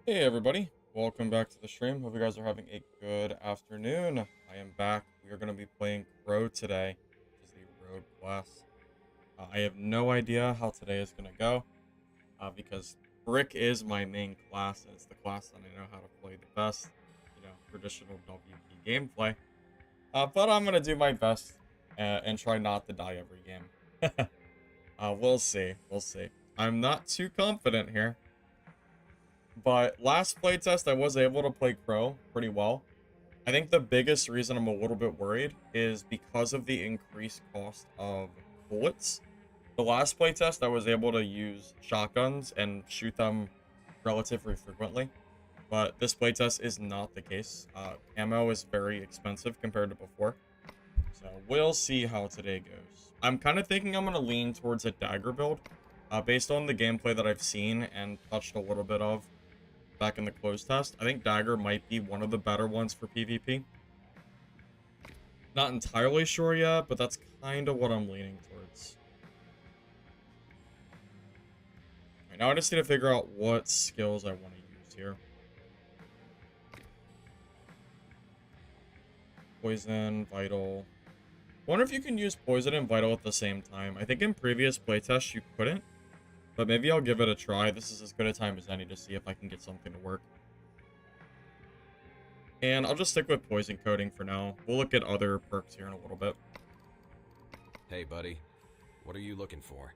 Hey everybody, welcome back to the stream. Hope you guys are having a good afternoon. I am back. We are going to be playing Crow today, which is the rogue class. I have no idea how today is going to go, because Brick is my main class, and it's the class that I know how to play the best, traditional WP gameplay. But I'm going to do my best, and try not to die every game. We'll see, we'll see. I'm not too confident here. But last playtest, I was able to play Crow pretty well. I think the biggest reason I'm a little bit worried is because of the increased cost of bullets. The last playtest, I was able to use shotguns and shoot them relatively frequently. But this playtest is not the case. Ammo is very expensive compared to before. So we'll see how today goes. I'm kind of thinking I'm going to lean towards a dagger build. Based on the gameplay that I've seen and touched a little bit of back in the closed test, I think dagger might be one of the better ones for PvP. Not entirely sure yet, but that's kind of what I'm leaning towards. Alright, now I just need to figure out what skills I want to use here. Poison, vital. Wonder if you can use poison and vital at the same time. I think in previous playtests you couldn't, but maybe I'll give it a try. This is as good a time as any to see if I can get something to work. And I'll just stick with poison coating for now. We'll look at other perks here in a little bit. Hey, buddy. What are you looking for?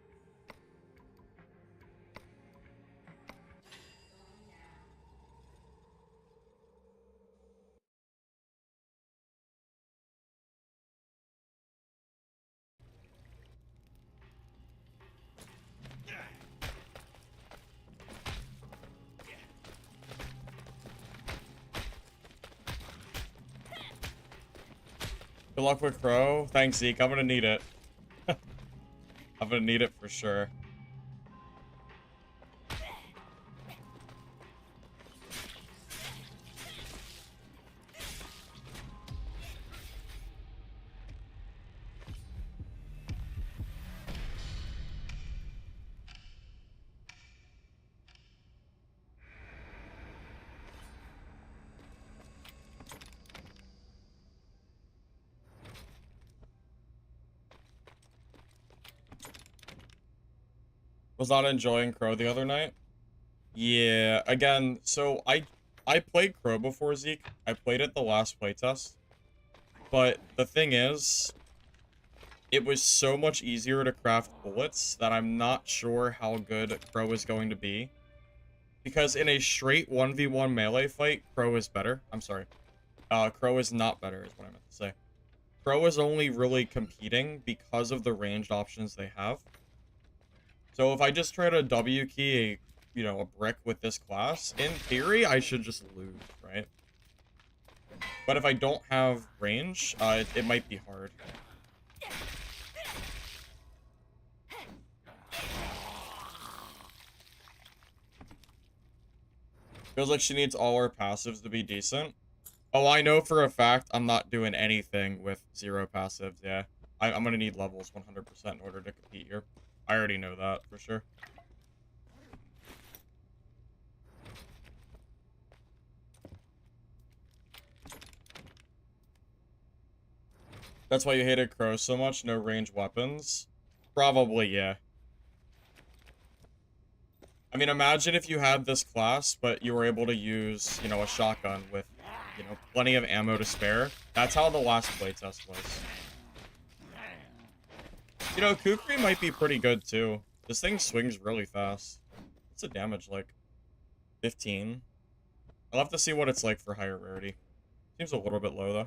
Good luck with Crow. Thanks, Zeke. I'm gonna need it. I'm gonna need it for sure. Was not enjoying Crow the other night. Yeah, again, so I played Crow before, Zeke. I played it the last playtest. But the thing is, it was so much easier to craft bullets that I'm not sure how good Crow is going to be. Because in a straight 1v1 melee fight, Crow is better. I'm sorry. Crow is not better, is what I meant to say. Crow is only really competing because of the ranged options they have. So if I just try to W key a brick with this class, in theory, I should just lose, right? But if I don't have range, it might be hard. Feels like she needs all her passives to be decent. Oh, I know for a fact I'm not doing anything with 0 passives, yeah. I'm gonna need levels 100% in order to compete here. I already know that, for sure. That's why you hated Crow so much? No range weapons? Probably, yeah. I mean, imagine if you had this class, but you were able to use, a shotgun with, plenty of ammo to spare. That's how the last playtest was. Kukri might be pretty good, too. This thing swings really fast. What's the damage like? 15. I'll have to see what it's like for higher rarity. Seems a little bit low, though.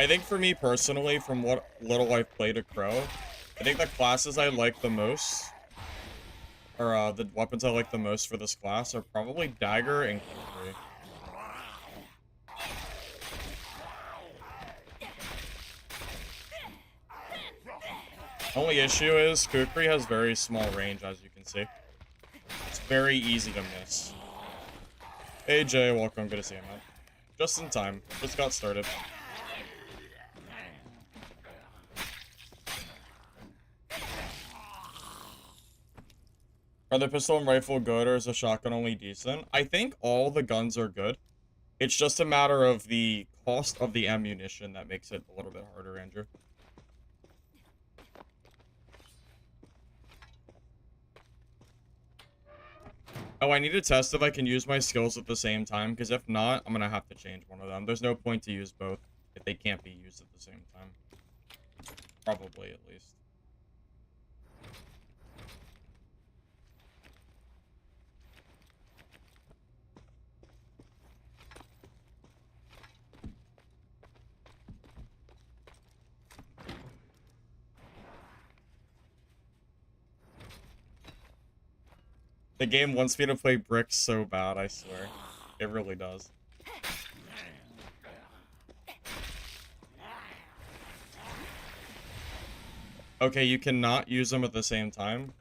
I think for me personally, from what little I've played of Crow, I think the classes I like the most, or the weapons I like the most for this class are probably Dagger and Kukri. Only issue is Kukri has very small range, as you can see. It's very easy to miss. Hey Jay, welcome. Good to see you, man. Just in time. Just got started. Are the pistol and rifle good, or is the shotgun only decent? I think all the guns are good. It's just a matter of the cost of the ammunition that makes it a little bit harder, Andrew. Oh, I need to test if I can use my skills at the same time, because if not, I'm going to have to change one of them. There's no point to use both if they can't be used at the same time. Probably, at least. The game wants me to play bricks so bad, I swear. It really does. Okay, you cannot use them at the same time.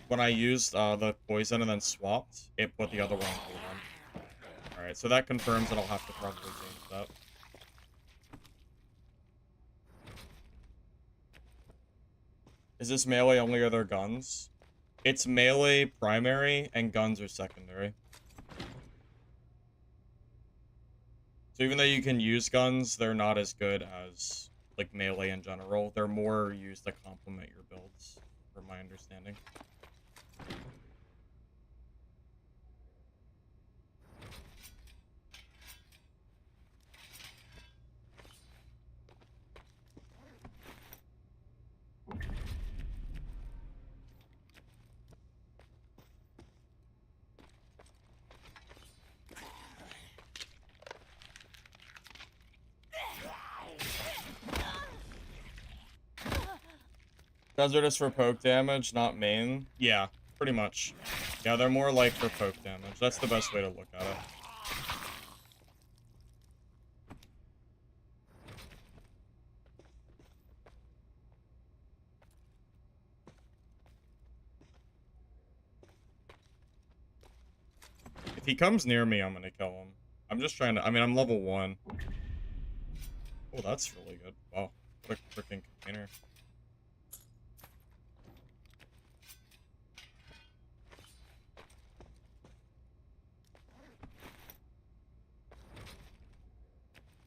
When I used the poison and then swapped, it put the other one on cooldown. Alright, so that confirms that I'll have to probably change that. Is this melee only other guns? It's melee primary and guns are secondary. So even though you can use guns, they're not as good as like melee in general. They're more used to complement your builds, from my understanding. Guns are just for poke damage, not main. Yeah, pretty much. Yeah, they're more like for poke damage. That's the best way to look at it. If he comes near me, I'm gonna kill him. I'm just trying to... I mean, I'm level 1. Oh, that's really good. Wow. What a freaking container.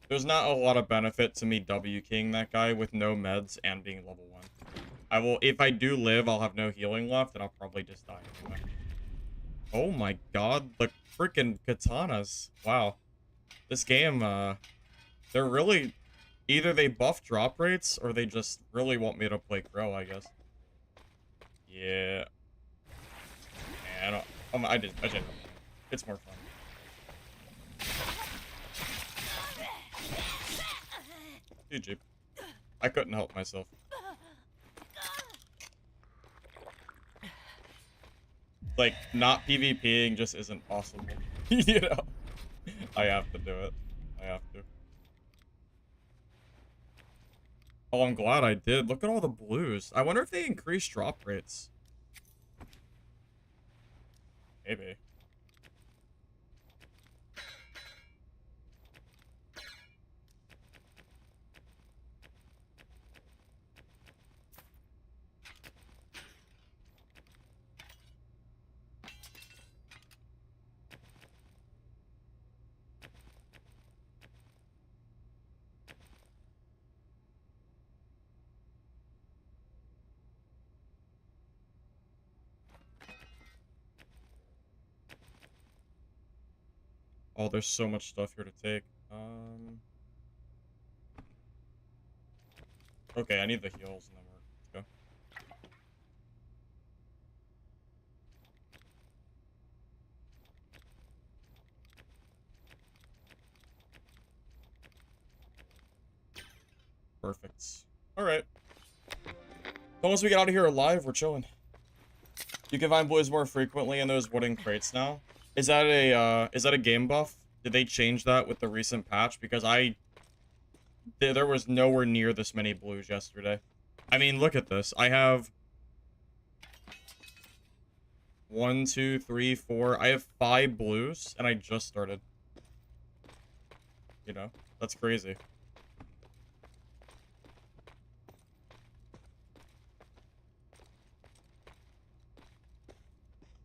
There's not a lot of benefit to me W-keying that guy with no meds and being level 1. I will... If I do live, I'll have no healing left, and I'll probably just die anyway. Oh my god, the freaking katanas. Wow. This game, they're really... Either they buff drop rates, or they just really want me to play Crow, I guess. Yeah. Man, I don't... I didn't. It's more fun. GG. I couldn't help myself. Like, not PvPing just isn't possible. You know? I have to do it. I have to. Oh, I'm glad I did. Look at all the blues. I wonder if they increase drop rates. Maybe. Oh, there's so much stuff here to take. Okay, I need the heals and then let's go. Perfect. Alright. Once we get out of here alive, we're chilling. You can find blues more frequently in those wooden crates now. Is that a game buff? Did they change that with the recent patch? Because there was nowhere near this many blues yesterday. I mean, look at this. I have 1, 2, 3, 4. I have 5 blues, and I just started. You know, that's crazy.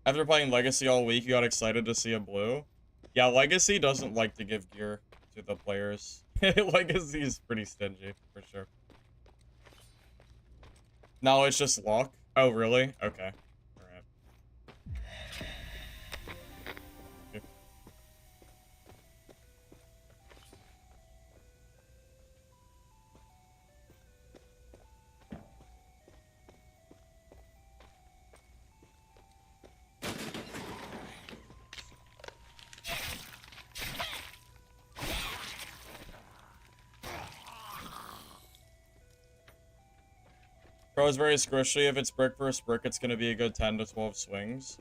After playing Legacy all week, you got excited to see a blue? Yeah, Legacy doesn't like to give gear to the players. Legacy is pretty stingy, for sure. No, it's just luck. Oh, really? Okay. Alright. Pro is very squishy. If it's brick versus brick, it's going to be a good 10 to 12 swings.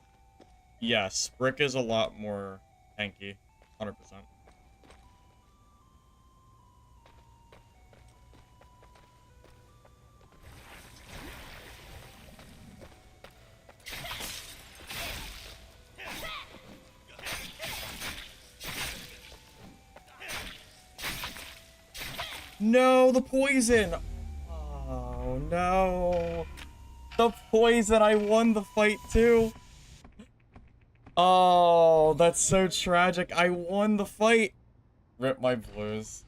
Yes, brick is a lot more tanky. 100%. No, the poison! Oh, no. The poison, I won the fight too. Oh, that's so tragic. I won the fight. Rip my blues.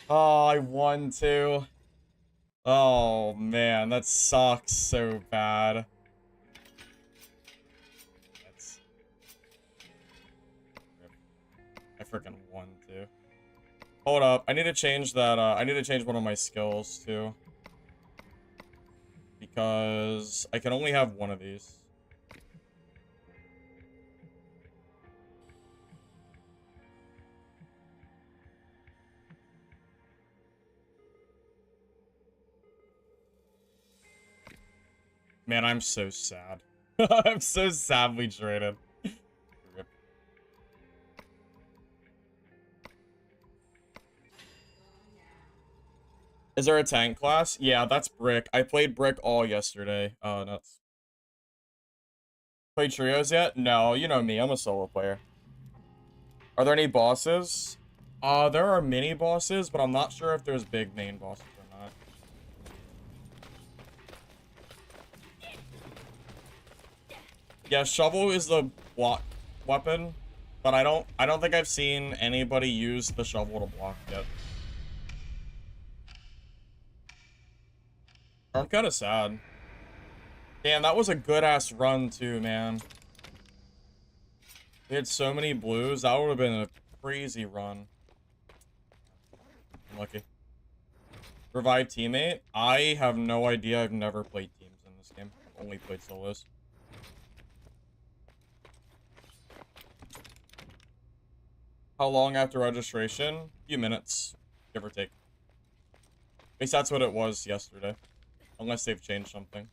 Oh, I won too. Oh, man, that sucks so bad. That's... Rip. I freaking won too. Hold up, I need to change that, I need to change one of my skills too. Because I can only have one of these. Man, I'm so sad. I'm so sadly traded. Rip. Is there a tank class? Yeah, that's brick. I played brick all yesterday. Oh, nuts. Played trios yet? No, you know me. I'm a solo player. Are there any bosses? There are mini bosses, but I'm not sure if there's big main bosses or not. Yeah, shovel is the block weapon, but I don't think I've seen anybody use the shovel to block yet. I'm kind of sad. Damn, that was a good-ass run, too, man. We had so many blues. That would have been a crazy run. I'm lucky. Revive teammate? I have no idea. I've never played teams in this game. I've only played solos. How long after registration? A few minutes, give or take. At least that's what it was yesterday. Unless they've changed something.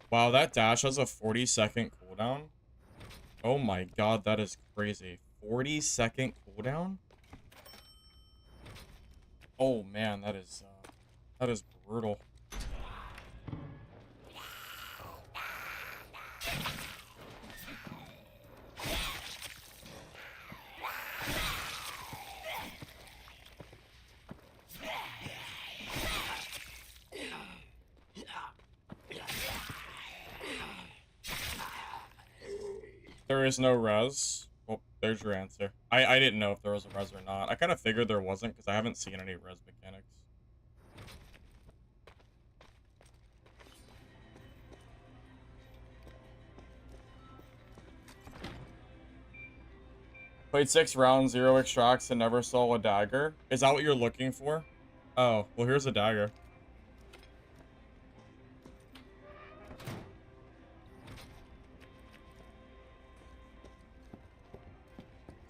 Wow, that dash has a 40-second cooldown. Oh my god, that is crazy. 40-second cooldown? Oh man, that is brutal. There is no res. Oh, there's your answer. I didn't know if there was a res or not. I kind of figured there wasn't because I haven't seen any res mechanics. Played 6 rounds, 0 extracts, and never saw a dagger. Is that what you're looking for? Oh, well, here's a dagger.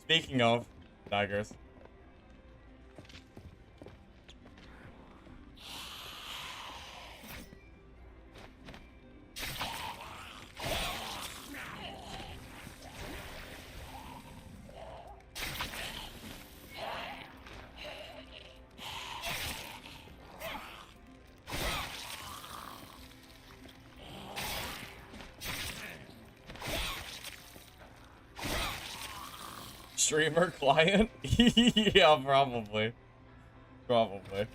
Speaking of daggers. Streamer client? Yeah, probably. Probably.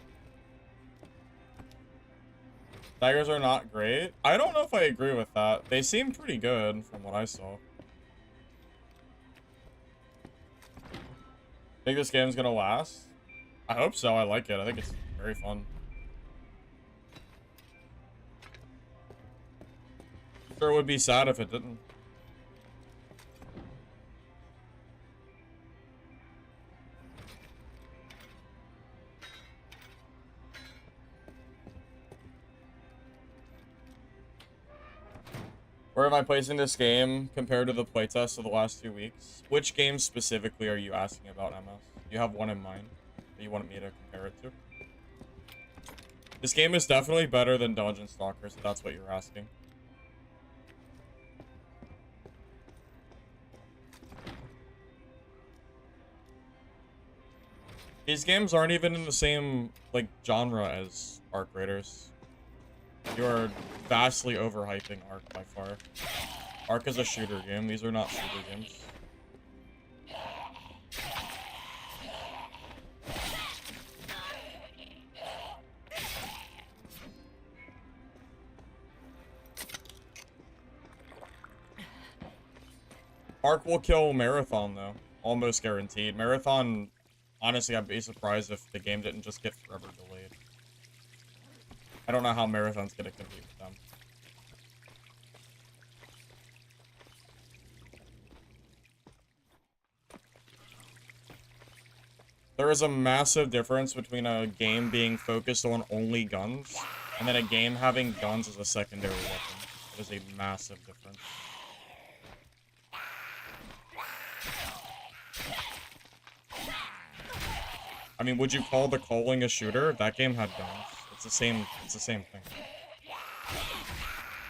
Daggers are not great. I don't know if I agree with that. They seem pretty good from what I saw. Think this game's gonna last? I hope so. I like it. I think it's very fun. Sure would be sad if it didn't. Where am I placing this game compared to the playtest of the last 2 weeks? Which game specifically are you asking about, MS? Do you have one in mind that you want me to compare it to? This game is definitely better than Dungeon Stalkers, if that's what you're asking. These games aren't even in the same, like, genre as Arc Raiders. You are vastly overhyping Arc by far. Arc is a shooter game. These are not shooter games. Arc will kill Marathon, though. Almost guaranteed. Marathon, honestly, I'd be surprised if the game didn't just get forever delayed. I don't know how Marathon's gonna compete with them. There is a massive difference between a game being focused on only guns and then a game having guns as a secondary weapon. It is a massive difference. I mean, would you call the Calling a shooter? That game had guns. It's the same thing.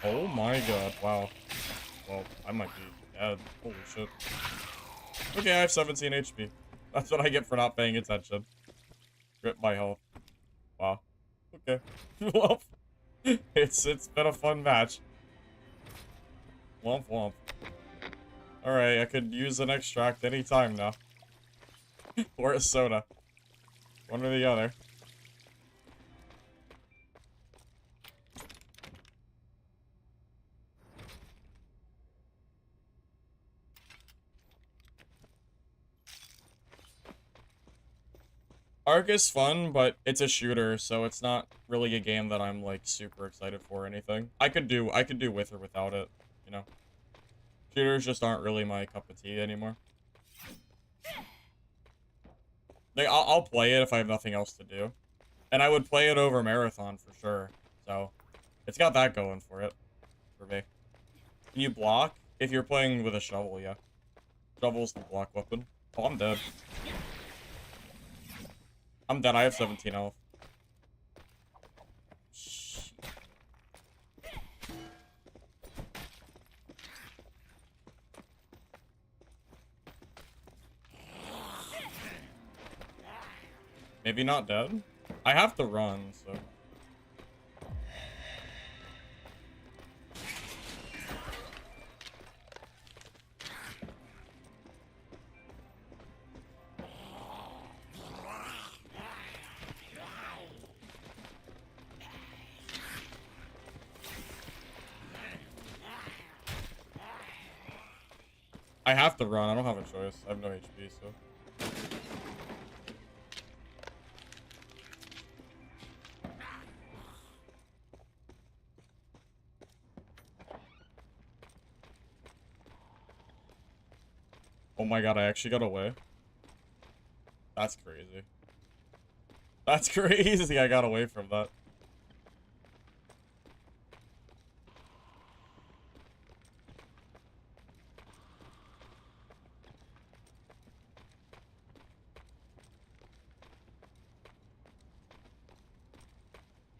Oh my god, wow. Well, I might be dead. Holy shit. Okay, I have 17 HP. That's what I get for not paying attention. Rip my health. Wow. Okay. Well, it's been a fun match. Womp womp. Alright, I could use an extract anytime now. Or a soda. One or the other. Ark is fun, but it's a shooter, so it's not really a game that I'm like super excited for or anything. I could do with or without it, you know. Shooters just aren't really my cup of tea anymore. Like, I'll play it if I have nothing else to do. And I would play it over Marathon for sure. So, it's got that going for it. For me. Can you block? If you're playing with a shovel, yeah. Shovel's the block weapon. Oh, I'm dead. I'm dead. I have 17 health. Maybe not dead? I have to run, so... I have to run. I don't have a choice. I have no HP, so... Oh my god, I actually got away. That's crazy. That's crazy, I got away from that.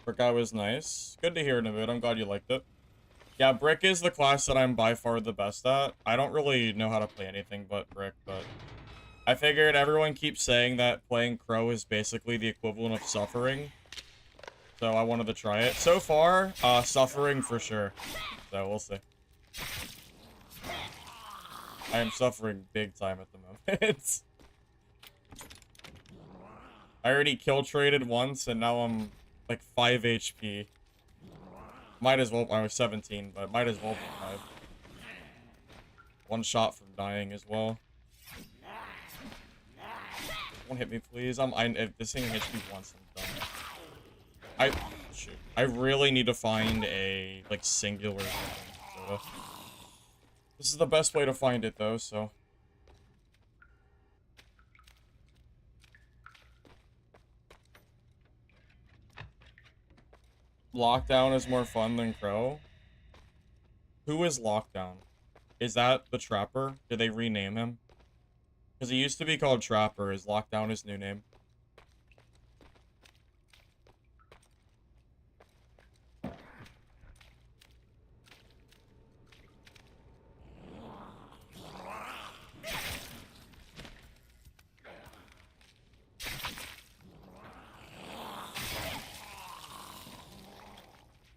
Brick Guy was nice. Good to hear, Navid. I'm glad you liked it. Yeah, Brick is the class that I'm by far the best at. I don't really know how to play anything but Brick, but... I figured everyone keeps saying that playing Crow is basically the equivalent of suffering. So I wanted to try it. So far, suffering for sure. So we'll see. I am suffering big time at the moment. I already kill traded once, and now I'm like 5 HP. Might as well, I was 17, but might as well be 5. One shot from dying as well. Don't hit me, please. If this thing hits me once, I'm done. Shoot. I really need to find a, like, singular soda. This is the best way to find it, though, so. Lockdown is more fun than Crow. Who is Lockdown? Is that the Trapper? Did they rename him? Because he used to be called Trapper. Is Lockdown his new name?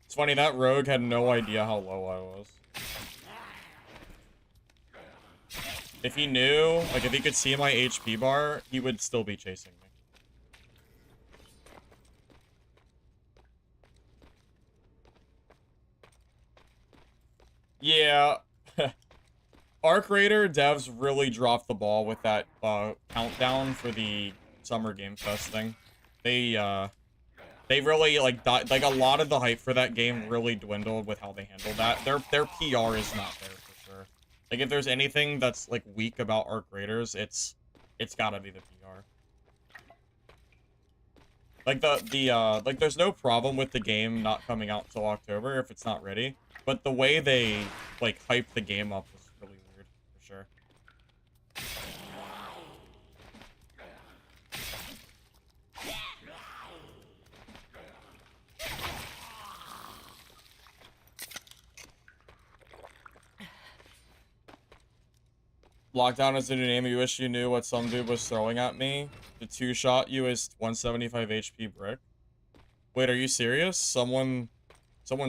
It's funny, that rogue had no idea how low I was. If he knew, like, if he could see my HP bar, he would still be chasing me. Yeah. Arc Raider devs really dropped the ball with that countdown for the Summer Game Fest thing. They really, like, a lot of the hype for that game really dwindled with how they handled that. Their PR is not there for sure. Like, if there's anything that's, like, weak about Arc Raiders, it's gotta be the PR. Like, like, there's no problem with the game not coming out till October if it's not ready. But the way they, like, hype the game up was really weird, for sure. Lockdown is the new name. You wish you knew what some dude was throwing at me. The two-shot you is 175 HP brick. Wait, are you serious? Someone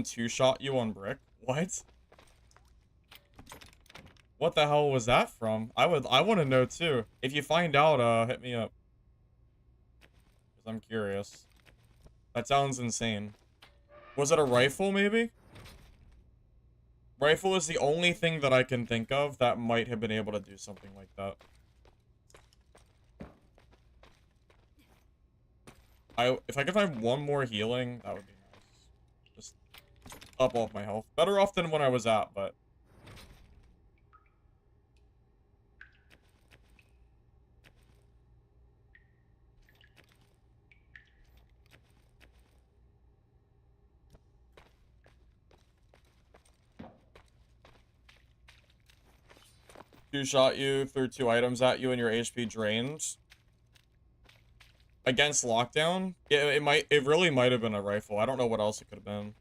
two-shot you on brick? What? What the hell was that from? I want to know too. If you find out, hit me up. Because I'm curious. That sounds insane. Was it a rifle, maybe? Rifle is the only thing that I can think of that might have been able to do something like that. If I could find one more healing, that would be nice. Just up off my health. Better off than when I was at, but... Two-shot you, threw 2 items at you, and your HP drained. Against Lockdown? Yeah, it really might have been a rifle. I don't know what else it could have been.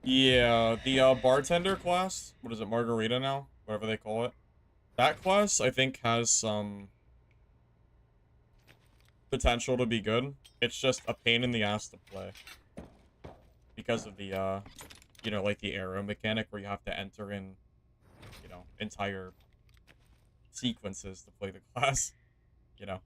Yeah, the bartender class, what is it, Margarita now? Whatever they call it. That class, I think, has some potential to be good. It's just a pain in the ass to play. Because of the, you know, like the arrow mechanic where you have to enter in, you know, entire sequences to play the class, you know.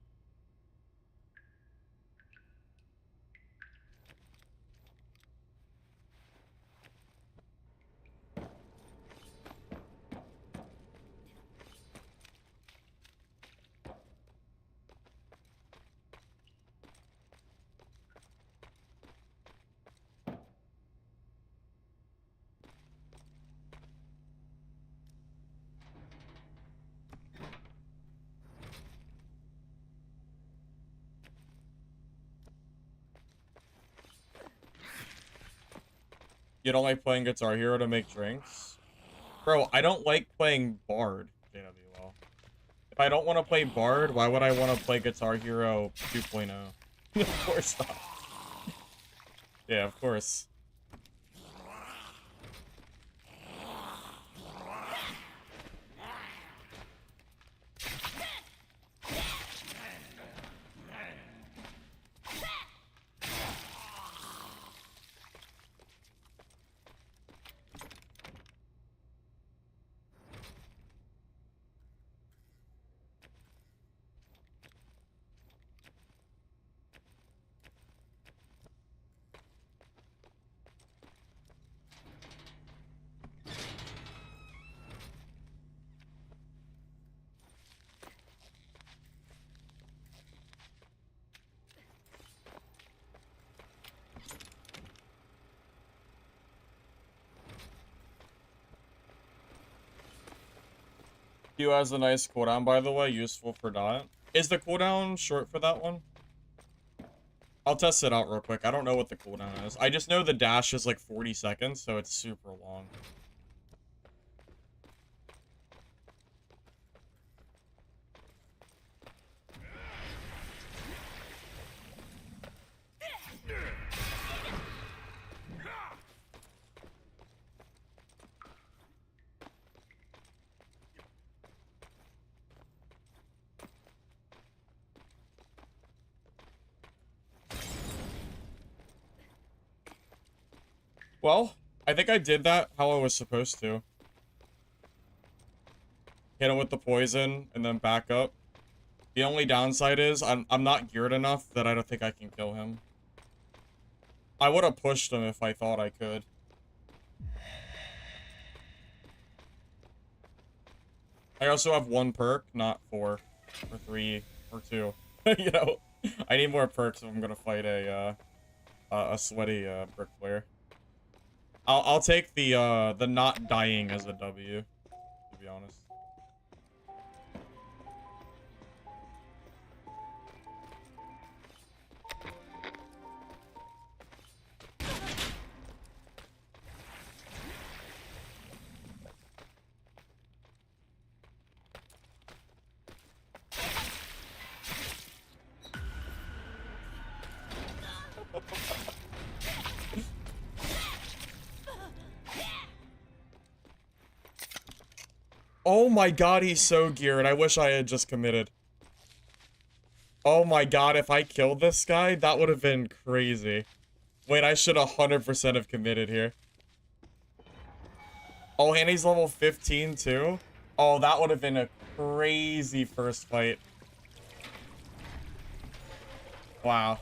You don't like playing Guitar Hero to make drinks? Bro, I don't like playing Bard, JWL. If I don't want to play Bard, why would I want to play Guitar Hero 2.0? Of course not. Yeah, of course. Q has a nice cooldown, by the way, useful for dot. Is the cooldown short for that one? I'll test it out real quick. I don't know what the cooldown is. I just know the dash is like 40 seconds, so it's super long. Well, I think I did that how I was supposed to. Hit him with the poison and then back up. The only downside is I'm not geared enough that I don't think I can kill him. I would have pushed him if I thought I could. I also have 1 perk, not 4 or 3 or 2. You know, I need more perks if I'm gonna fight a sweaty brick player. I'll take the not dying as a W, to be honest. Oh my god, he's so geared. I wish I had just committed. Oh my god, if I killed this guy, that would have been crazy. Wait, I should 100% have committed here. Oh, and he's level 15 too? Oh, that would have been a crazy first fight. Wow.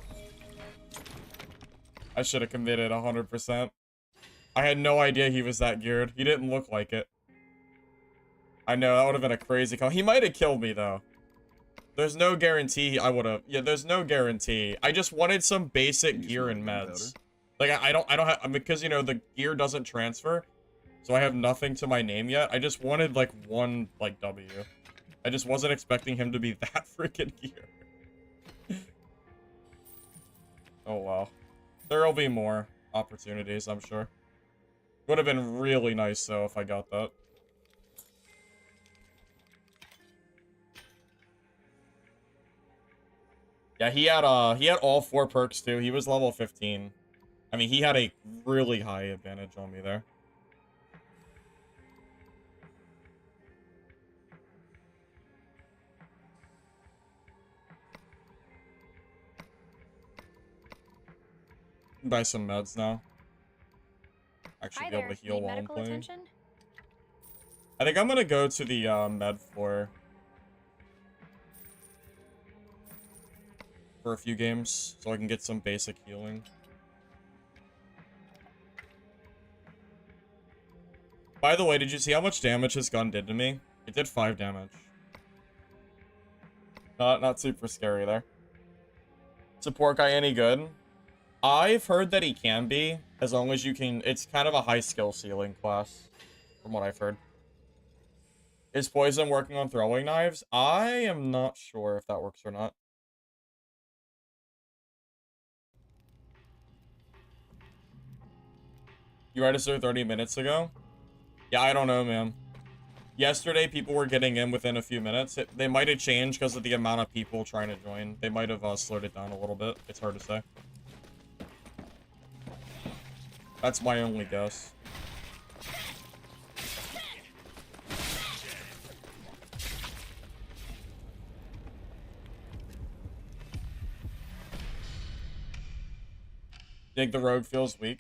I should have committed 100%. I had no idea he was that geared. He didn't look like it. I know, that would have been a crazy call. He might have killed me, though. There's no guarantee I would have... Yeah, there's no guarantee. I just wanted some basic gear and meds. Like, I don't have... I mean, because, you know, the gear doesn't transfer. So I have nothing to my name yet. I just wanted, like, 1, like, W. I just wasn't expecting him to be that freaking gear. Oh, wow. There'll be more opportunities, I'm sure. Would have been really nice, though, if I got that. Yeah, he had all 4 perks too. He was level 15. I mean, he had a really high advantage on me there. Buy some meds now. Actually, be able to heal while I'm playing. I think I'm gonna go to the med floor for a few games so I can get some basic healing. By the way, did you see how much damage his gun did to me? It did 5 damage. Not super scary there. Support guy any good? I've heard that he can be, as long as you can... It's kind of a high skill ceiling class, from what I've heard. Is poison working on throwing knives? I am not sure if that works or not. You registered 30 minutes ago? Yeah, I don't know, man. Yesterday, people were getting in within a few minutes. They might have changed because of the amount of people trying to join. They might have slowed it down a little bit. It's hard to say. That's my only guess. Think the rogue feels weak?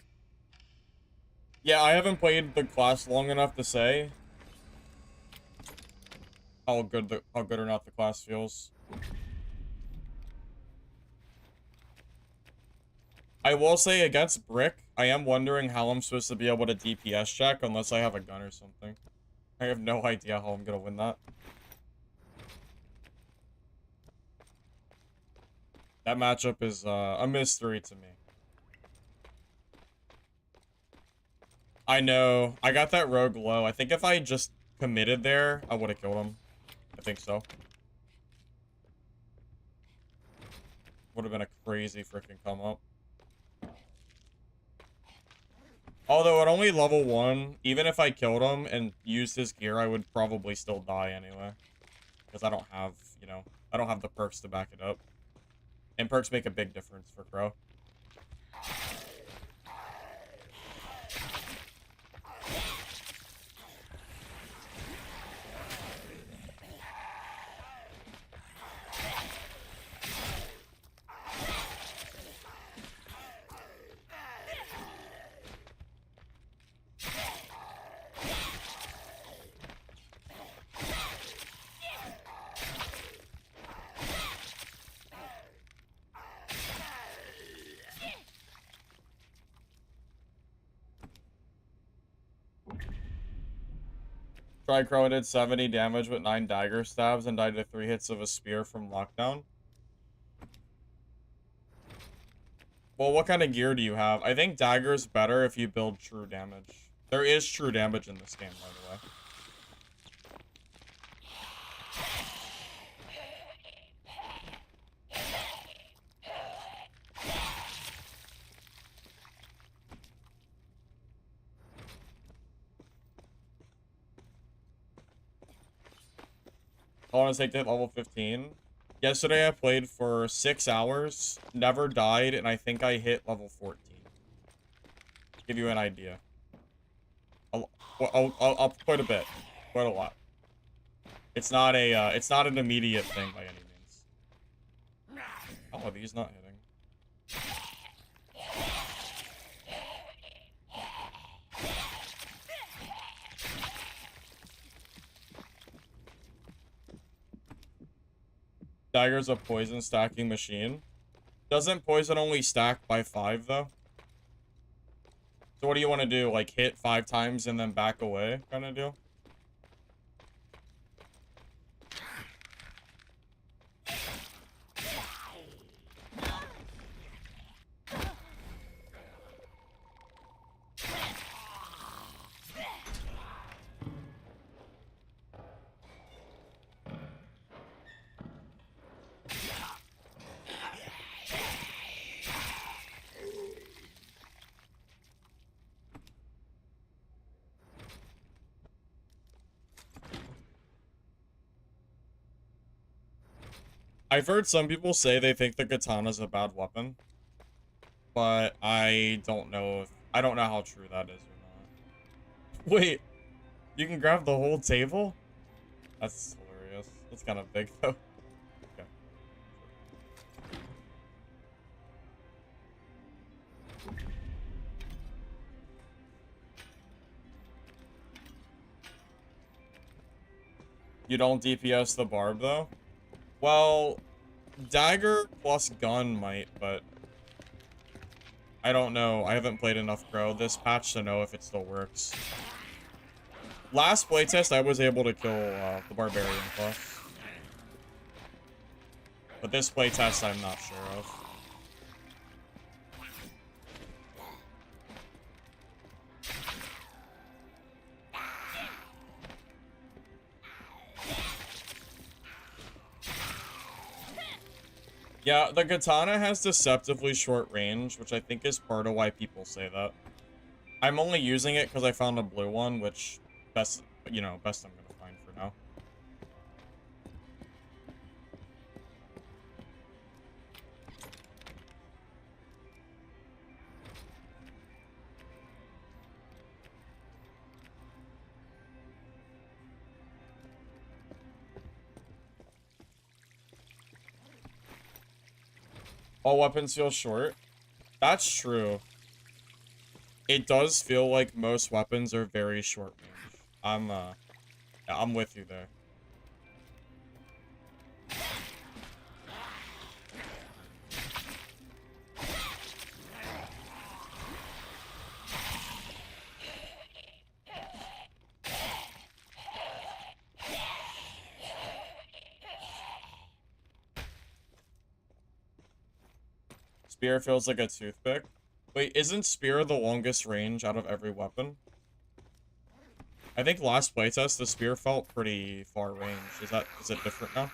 Yeah, I haven't played the class long enough to say how good or not the class feels. I will say against Brick, I am wondering how I'm supposed to be able to DPS check unless I have a gun or something. I have no idea how I'm gonna win that. That matchup is a mystery to me. I know. I got that rogue low. I think if I just committed there, I would have killed him. I think so. Would have been a crazy freaking come up. Although at only level 1, even if I killed him and used his gear, I would probably still die anyway. Because I don't have, you know, I don't have the perks to back it up. And perks make a big difference for Crow. Tried Crow and did 70 damage with 9 dagger stabs and died to 3 hits of a spear from lockdown. Well, what kind of gear do you have? I think dagger's better if you build true damage. There is true damage in this game, by the way. I want to take to hit level 15. Yesterday I played for 6 hours, never died, and I think I hit level 14. Give you an idea. Quite a bit. Quite a lot. It's not it's not an immediate thing by any means. Oh, these not hitting. Dagger's a poison stacking machine. Doesn't poison only stack by 5, though? So what do you want to do? Like, hit 5 times and then back away kind of deal? I've heard some people say they think the katana's a bad weapon, but I don't know how true that is or not. Wait, you can grab the whole table? That's hilarious. That's kind of big though. Okay. You don't DPS the barb though? Well, dagger plus gun might, but I don't know. I haven't played enough Crow this patch to know if it still works. Last playtest, I was able to kill the barbarian class. But this playtest, I'm not sure of. Yeah, the katana has deceptively short range, which I think is part of why people say that. I'm only using it because I found a blue one, which best I'm gonna find for now. All weapons feel short. That's true. It does feel like most weapons are very short range. I'm with you there. Spear feels like a toothpick. Wait, isn't spear the longest range out of every weapon? I think last playtest, the spear felt pretty far range. Is it different now?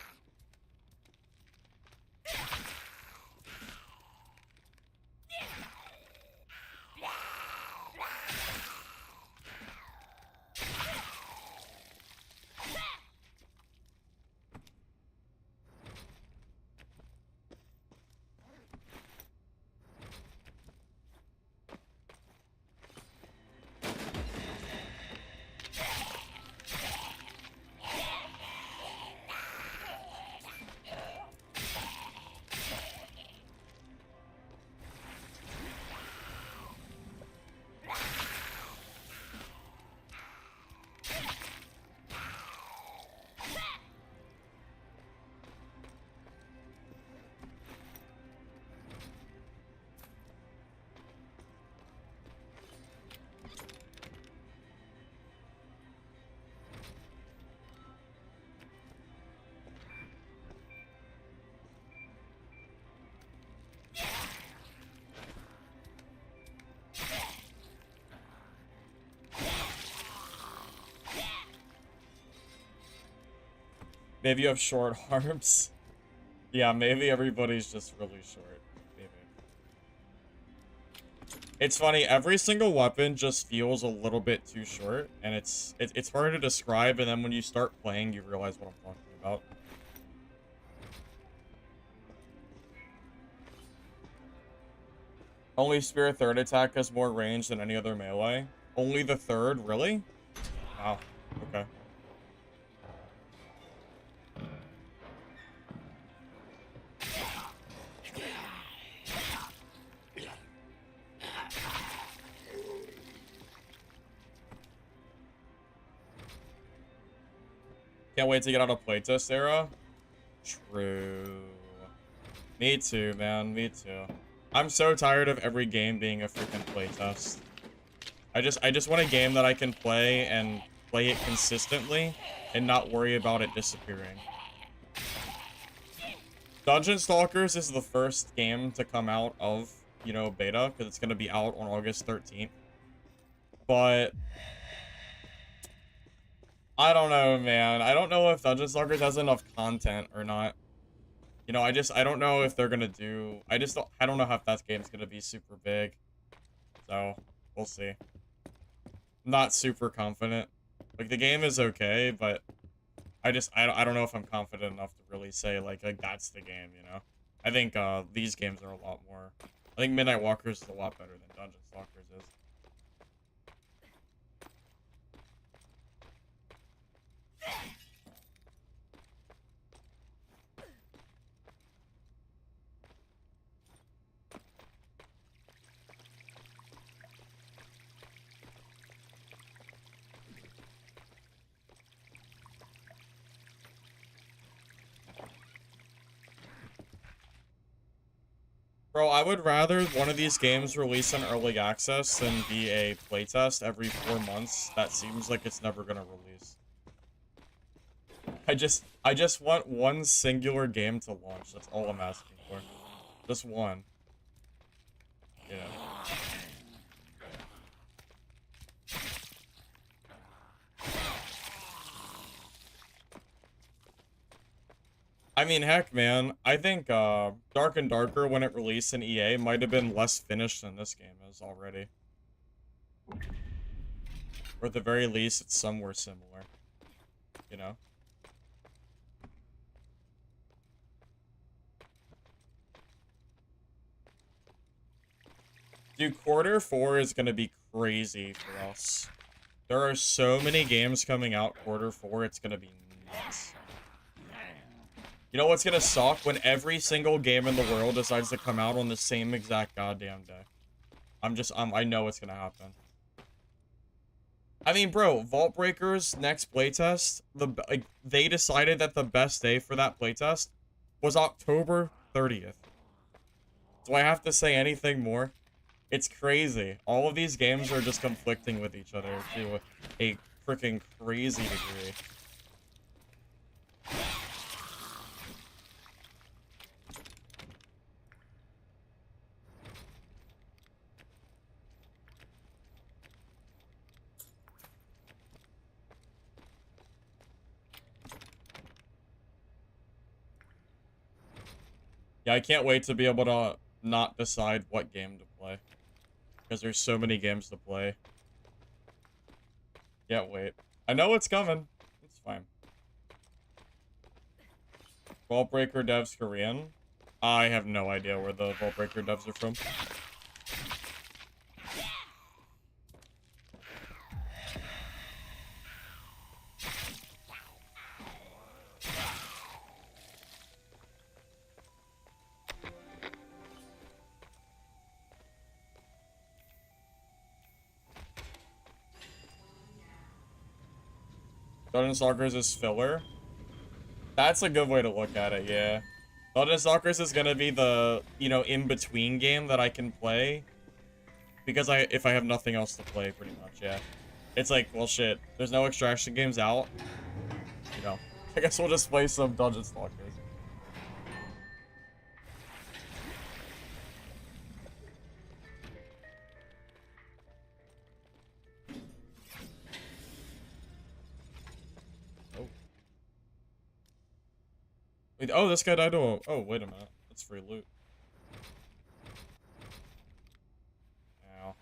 Maybe you have short arms. Yeah, maybe everybody's just really short. Maybe. It's funny, every single weapon just feels a little bit too short, and it's hard to describe, and then when you start playing, you realize what I'm talking about. Only Spear third attack has more range than any other melee. Only the third, really? Wow. Okay. Can't wait to get out of playtest era. True. Me too, man. Me too. I'm so tired of every game being a freaking playtest. I just want a game that I can play and play it consistently and not worry about it disappearing. Dungeon Stalkers is the first game to come out of, you know, beta, because it's going to be out on August 13th. But I don't know, man. I don't know if Dungeon Stalkers has enough content or not. You know, I don't know if they're going to do... I don't know if that game's going to be super big. So, we'll see. I'm not super confident. Like, the game is okay, but I don't know if I'm confident enough to really say, like that's the game, you know? I think, these games are a lot more... I think Midnight Walkers is a lot better than Dungeon Stalkers is. Bro, I would rather one of these games release in early access than be a playtest every 4 months. That seems like it's never gonna release. I just want one singular game to launch. That's all I'm asking for. Just one. Yeah. I mean, heck, man. I think, Dark and Darker, when it released in EA, might have been less finished than this game is already. Or at the very least, it's somewhere similar. You know? Dude, Quarter 4 is gonna be crazy for us. There are so many games coming out Quarter 4, it's gonna be nuts. You know what's gonna suck? When every single game in the world decides to come out on the same exact goddamn day. I know it's gonna happen. I mean, bro, Vault Breakers next playtest, like, they decided that the best day for that playtest was October 30th. Do I have to say anything more? It's crazy. All of these games are just conflicting with each other to a freaking crazy degree. Yeah, I can't wait to be able to not decide what game to play. Because there's so many games to play. Can't wait. I know it's coming. It's fine. Vault Breaker devs Korean? I have no idea where the Vault Breaker devs are from. Dungeon Stalkers is filler? That's a good way to look at it, yeah. Dungeon Stalkers is gonna be the, you know, in-between game that I can play. Because if I have nothing else to play, pretty much, yeah. It's like, well, shit. There's no extraction games out. You know. I guess we'll just play some Dungeon Stalkers. Oh. Wait, oh, this guy died to a... Oh, wait a minute. That's free loot. Ow.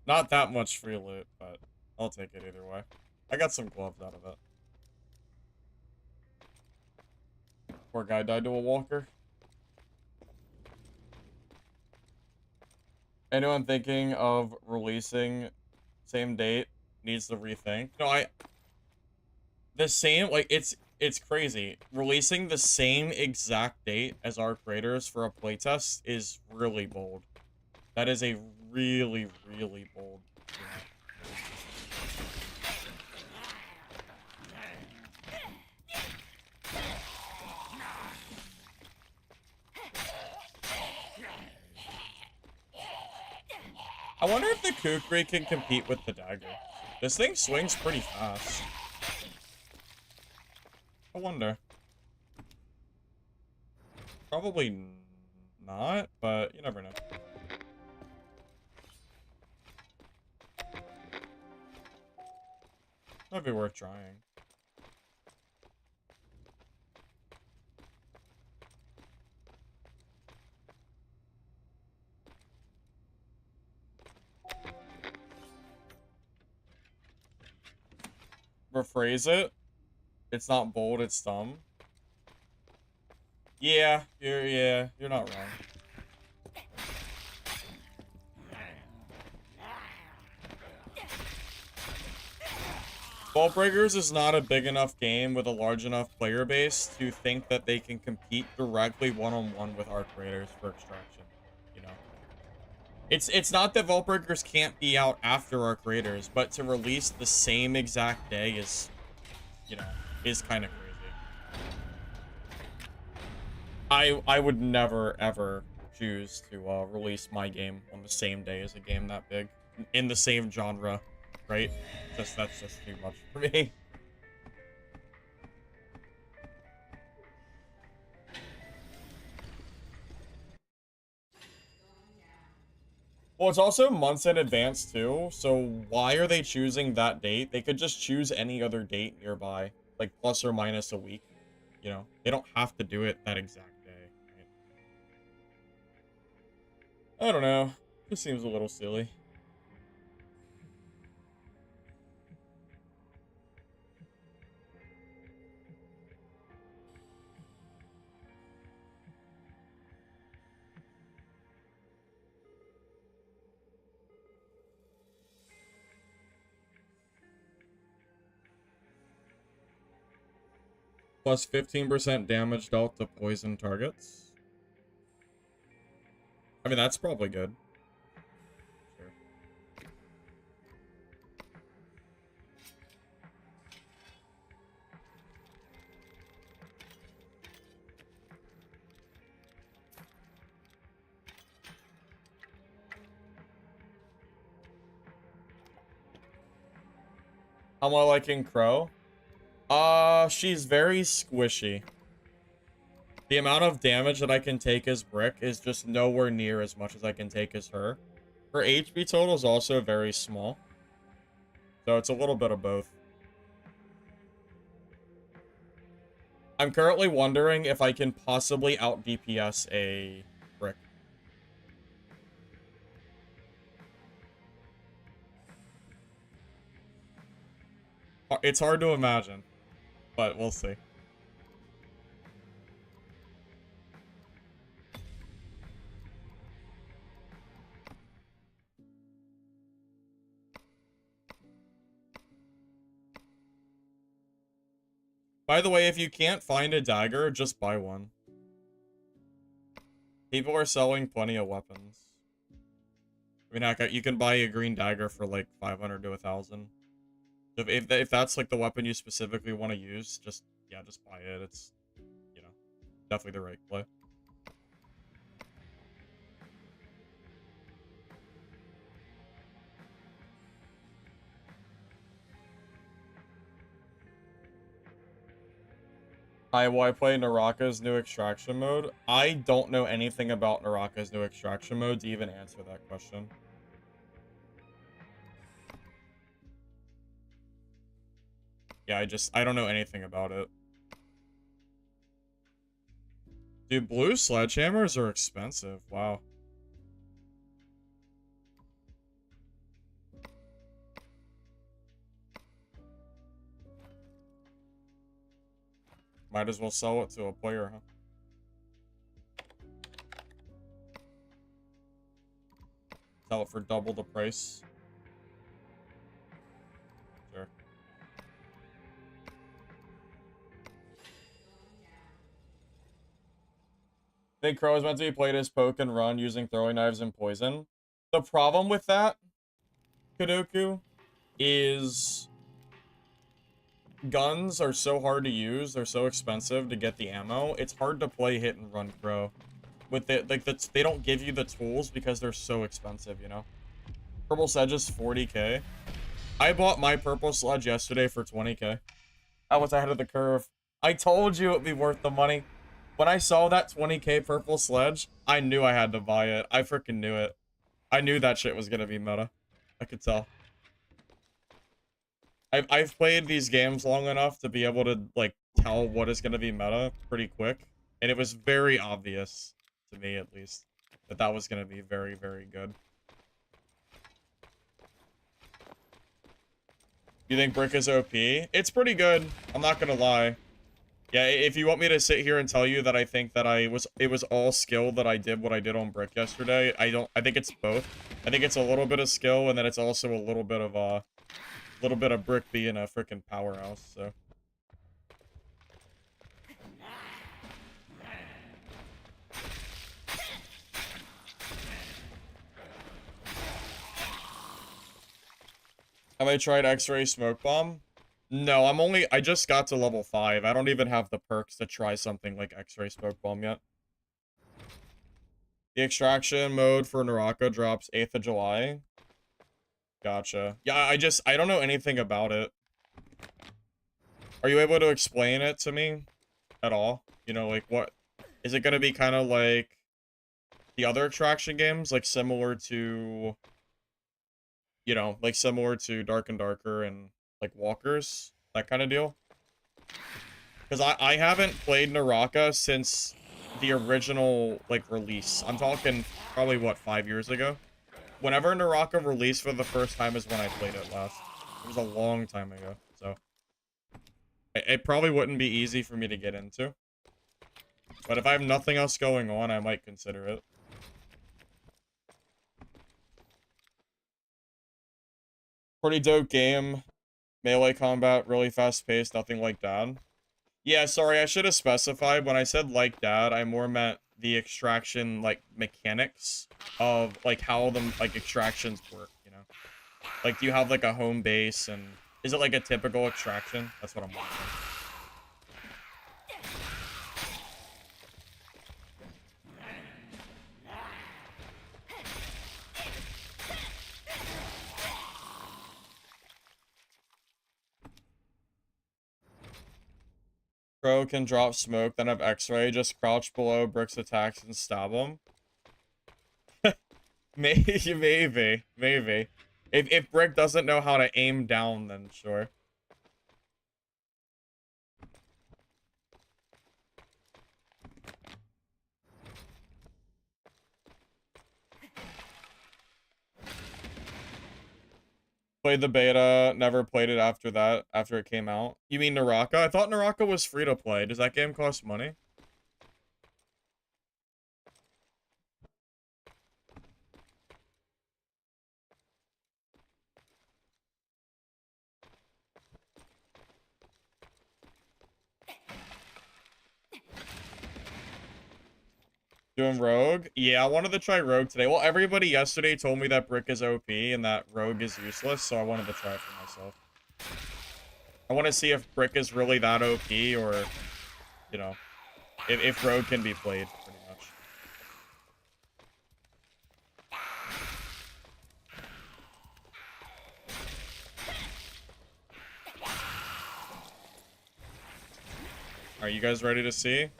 Not that much free loot, but I'll take it either way. I got some gloves out of it. Poor guy died to a walker. Anyone thinking of releasing same date needs to rethink. No, the same, like, it's crazy. Releasing the same exact date as our creators for a playtest is really bold. That is a really, really bold. I wonder if the Kukri can compete with the dagger. This thing swings pretty fast. I wonder. Probably not, but you never know. Might be worth trying. Rephrase it. It's not bold, it's dumb. Yeah, you're not wrong. Vault Breakers is not a big enough game with a large enough player base to think that they can compete directly one-on-one with our creators for extraction, you know? It's not that Vault Breakers can't be out after our creators, but to release the same exact day is, you know, is kind of crazy. I would never, ever choose to release my game on the same day as a game that big. In the same genre, right? That's just too much for me. Well, it's also months in advance, too, so why are they choosing that date? They could just choose any other date nearby, like plus or minus a week, you know? They don't have to do it that exact day, right? I don't know. Just seems a little silly. Plus 15% damage dealt to poison targets. I mean, that's probably good. Sure. How am I liking Crow? She's very squishy. The amount of damage that I can take as Brick is just nowhere near as much as I can take as her. Her HP total is also very small. So it's a little bit of both. I'm currently wondering if I can possibly out DPS a brick. It's hard to imagine, but we'll see. By the way, if you can't find a dagger, just buy one. People are selling plenty of weapons. I mean, heck, you can buy a green dagger for like 500 to 1,000. If that's like the weapon you specifically want to use, just buy it. It's, you know, definitely the right play. Will I play Naraka's new extraction mode? I don't know anything about Naraka's new extraction mode to even answer that question. Yeah, I don't know anything about it. Dude, blue sledgehammers are expensive. Wow. Might as well sell it to a player, huh? Sell it for double the price. Sure. Think Crow is meant to be played as poke and run using throwing knives and poison. The problem with that, Kadoku, is guns are so hard to use. They're so expensive to get the ammo. It's hard to play hit and run Crow. With it, like, they don't give you the tools because they're so expensive, you know? Purple Sledge is 40k. I bought my purple sledge yesterday for 20k. I was ahead of the curve. I told you it'd be worth the money. When I saw that 20k purple sledge, I knew I had to buy it. I freaking knew it. I knew that shit was gonna be meta. I could tell. I've played these games long enough to be able to, like, tell what is gonna be meta pretty quick. And it was very obvious, to me at least, that that was gonna be very, very good. You think Brick is OP? It's pretty good. I'm not gonna lie. Yeah, if you want me to sit here and tell you that I think that it was all skill that I did what I did on Brick yesterday, I don't. I think it's both. I think it's a little bit of skill, and then it's also a little bit of Brick being a freaking powerhouse. So. Have I tried X-Ray Smoke Bomb? No, I just got to level 5. I don't even have the perks to try something like X-Ray Smoke Bomb yet. The extraction mode for Naraka drops 8th of July. Gotcha. Yeah, I don't know anything about it. Are you able to explain it to me at all? You know, like, what... Is it gonna be kind of like the other extraction games? Like, similar to... You know, like, similar to Dark and Darker and, like, Walkers? That kind of deal? Because I haven't played Naraka since the original, like, release. I'm talking probably, what, 5 years ago? Whenever Naraka released for the first time is when I played it last. It was a long time ago, so... It probably wouldn't be easy for me to get into. But if I have nothing else going on, I might consider it. Pretty dope game. Melee combat, really fast-paced, nothing like that. Yeah, sorry, I should have specified. When I said like that, I more meant the extraction, like, mechanics of, like, how the, like, extractions work, you know? Like, do you have, like, a home base, and... Is it, like, a typical extraction? That's what I'm wondering. Crow can drop smoke, then have X-ray, just crouch below Brick's attacks and stab him. Maybe. If Brick doesn't know how to aim down, then sure. Played the beta, never played it after that, after it came out. You mean Naraka? I thought Naraka was free to play. Does that game cost money? Doing Rogue? Yeah, I wanted to try Rogue today. Well, everybody yesterday told me that Brick is OP and that Rogue is useless, so I wanted to try it for myself. I want to see if Brick is really that OP or, you know, if Rogue can be played, pretty much. Are you guys ready to see?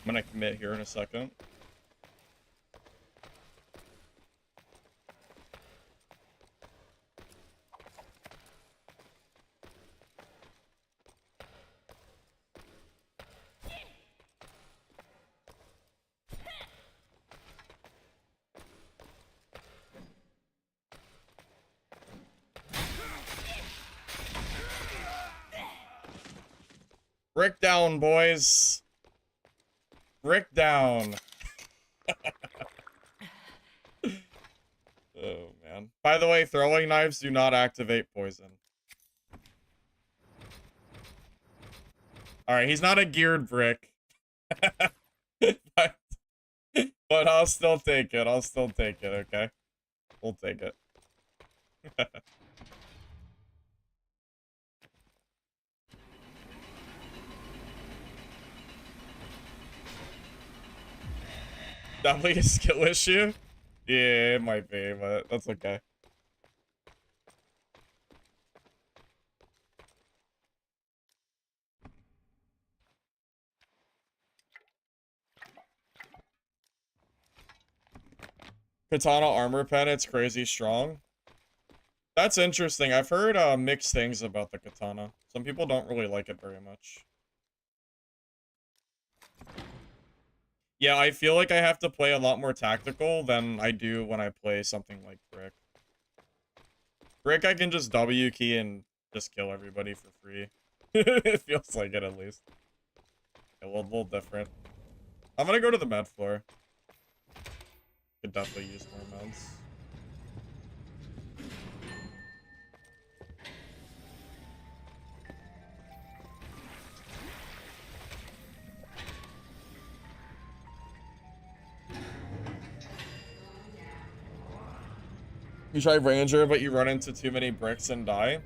I'm gonna commit here in a second. Brick down, boys. Brick down. Oh, man. By the way, throwing knives do not activate poison. Alright, he's not a geared brick. but, but I'll still take it. I'll still take it, okay? We'll take it. Definitely a skill issue? Yeah, it might be, but that's okay. Katana armor pen, it's crazy strong. That's interesting. I've heard mixed things about the katana. Some people don't really like it very much. Yeah, I feel like I have to play a lot more tactical than I do when I play something like Brick. Brick, I can just W key and just kill everybody for free. It feels like it, at least. Yeah, well, a little different. I'm gonna go to the med floor. Could definitely use more meds. You try Ranger, but you run into too many bricks and die.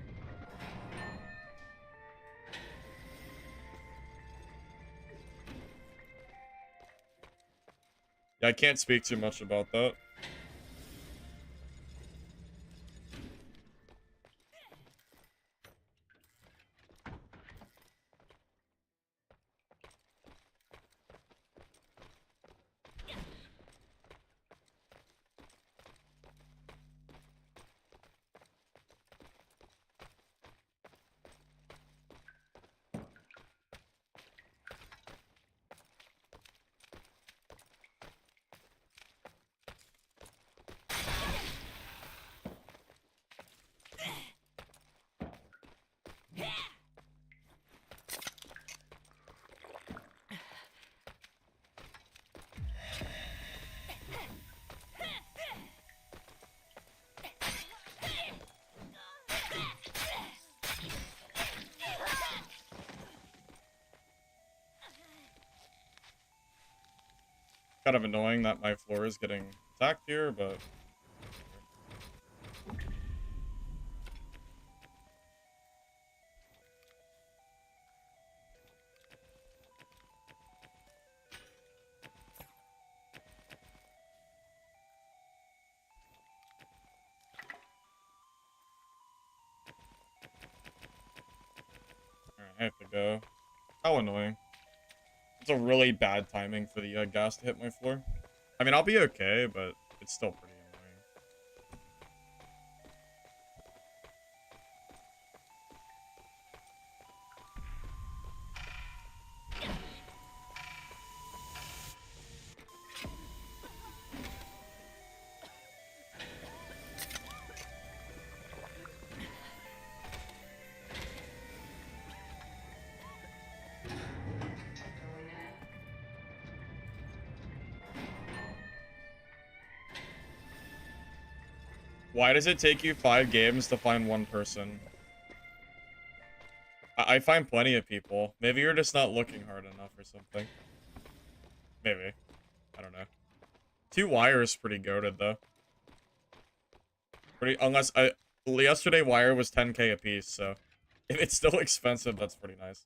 Yeah, I can't speak too much about that. Kind of annoying that my floor is getting attacked here, but... Alright, I have to go. How annoying. It's a really bad timing for the gas to hit my floor. I mean, I'll be okay, but it's still pretty annoying. Why does it take you 5 games to find one person? I find plenty of people. Maybe you're just not looking hard enough or something. Maybe. I don't know. 2 wire is pretty goated, though. Yesterday wire was 10k a piece, so if it's still expensive, that's pretty nice.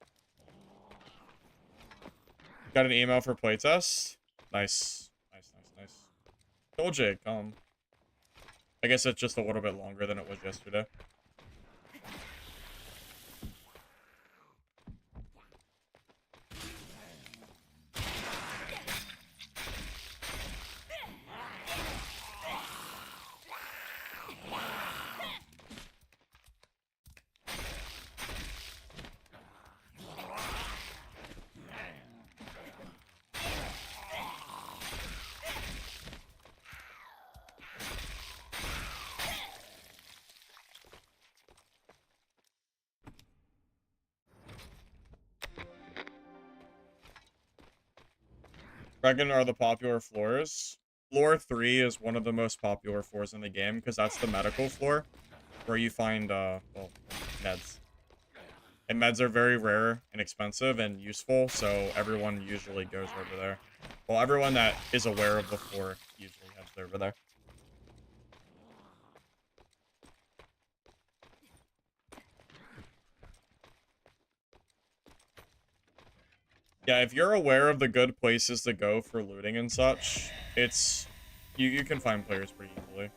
Got an email for playtest. Nice. Nice. Told you, come. I guess it's just a little bit longer than it was yesterday. Dragon are the popular floors. Floor 3 is one of the most popular floors in the game because that's the medical floor where you find, well, meds. And meds are very rare and expensive and useful, so everyone usually goes over there. Well, everyone that is aware of the floor usually heads over there. Yeah, if you're aware of the good places to go for looting and such, it's... You can find players pretty easily.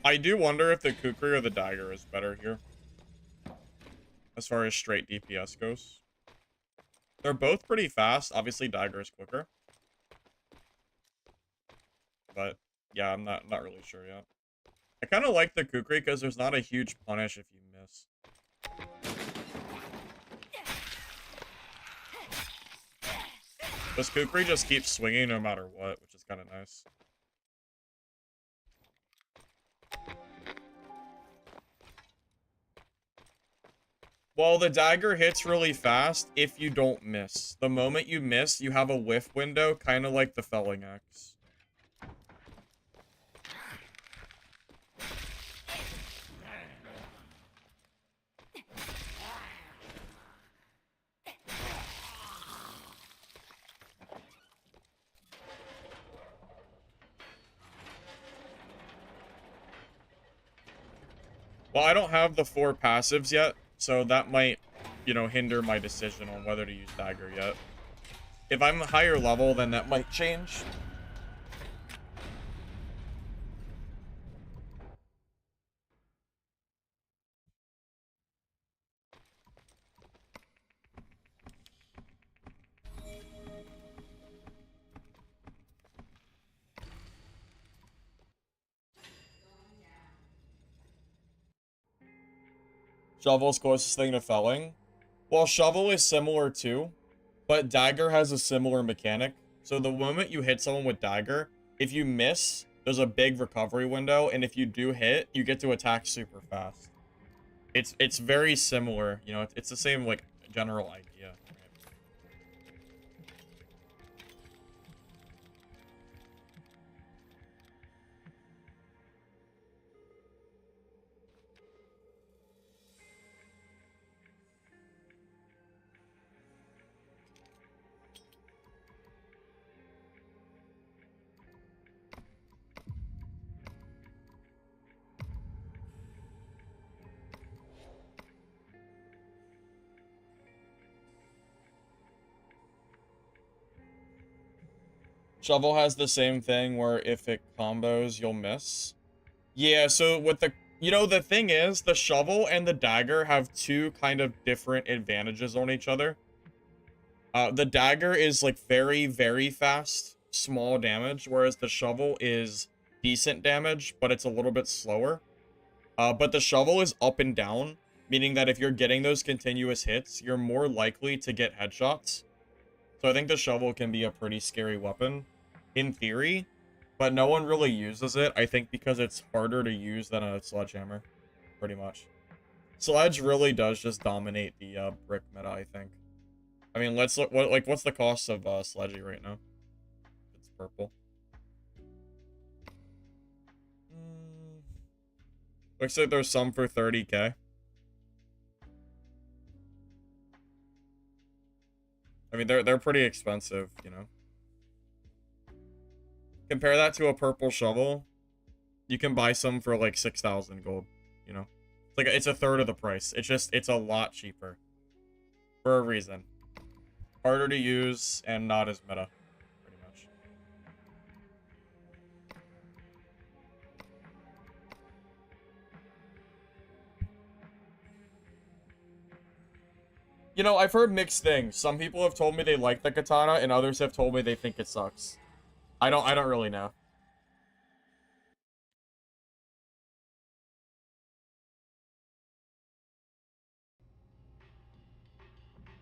I do wonder if the Kukri or the Dagger is better here. As far as straight DPS goes. They're both pretty fast. Obviously, Dagger is quicker. But, yeah, I'm not really sure yet. I kind of like the Kukri because there's not a huge punish if you miss. This Kukri just keeps swinging no matter what, which is kind of nice. Well, the dagger hits really fast if you don't miss. The moment you miss, you have a whiff window, kind of like the felling axe. Well, I don't have the 4 passives yet, so that might, you know, hinder my decision on whether to use dagger yet. If I'm higher level, then that might change. Shovel's closest thing to felling. Well, shovel is similar too, but dagger has a similar mechanic. So the moment you hit someone with dagger, if you miss, there's a big recovery window, and if you do hit, you get to attack super fast. It's very similar, you know, it's the same like general idea. Right? Shovel has the same thing where if it combos, you'll miss. Yeah, so with the, you know, the thing is, the shovel and the dagger have two kind of different advantages on each other. The dagger is like very, very fast, small damage, whereas the shovel is decent damage, but it's a little bit slower. But the shovel is up and down, meaning that if you're getting those continuous hits, you're more likely to get headshots. So I think the shovel can be a pretty scary weapon, in theory, but no one really uses it, I think because it's harder to use than a sledgehammer, pretty much. Sledge really does just dominate the brick meta, I think. I mean, let's look, what's the cost of Sledgy right now? It's purple. Looks like there's some for 30k. I mean, they're pretty expensive, you know. Compare that to a purple shovel. You can buy some for like 6,000 gold, you know. It's a third of the price. It's a lot cheaper. For a reason. Harder to use and not as meta, pretty much. You know, I've heard mixed things. Some people have told me they like the katana, and others have told me they think it sucks. I don't really know.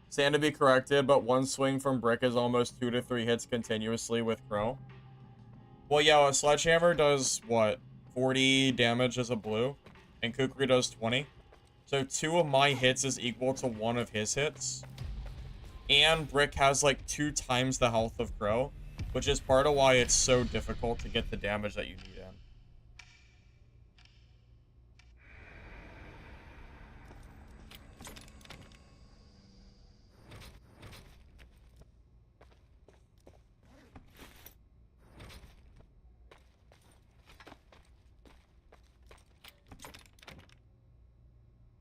Stand to be corrected, but one swing from brick is almost 2 to 3 hits continuously with crow. Well, yeah, a sledgehammer does, what, 40 damage as a blue, and Kukri does 20. So 2 of my hits is equal to 1 of his hits. And brick has like 2 times the health of crow, which is part of why it's so difficult to get the damage that you need in.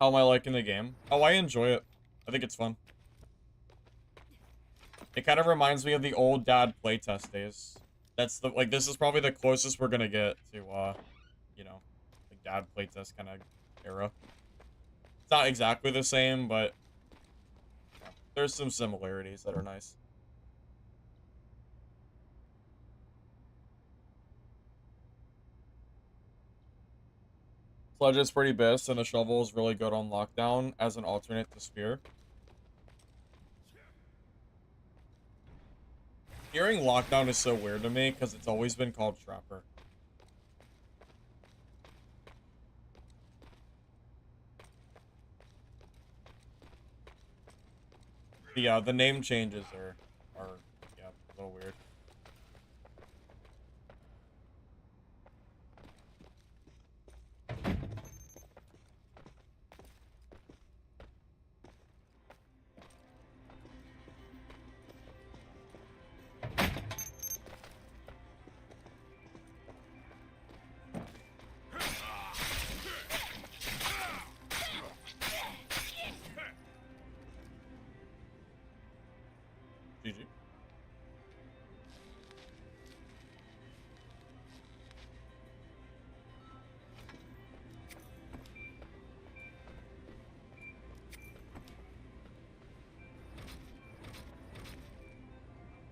How am I liking the game? Oh, I enjoy it. I think it's fun. It kind of reminds me of the old dad playtest days. That's the, like, this is probably the closest we're gonna get to, you know, like dad playtest kind of era. It's not exactly the same, but yeah, there's some similarities that are nice. Sledge is pretty best, and the shovel is really good on lockdown as an alternate to spear. Hearing lockdown is so weird to me because it's always been called trapper. The name changes are yeah, a little weird. GG.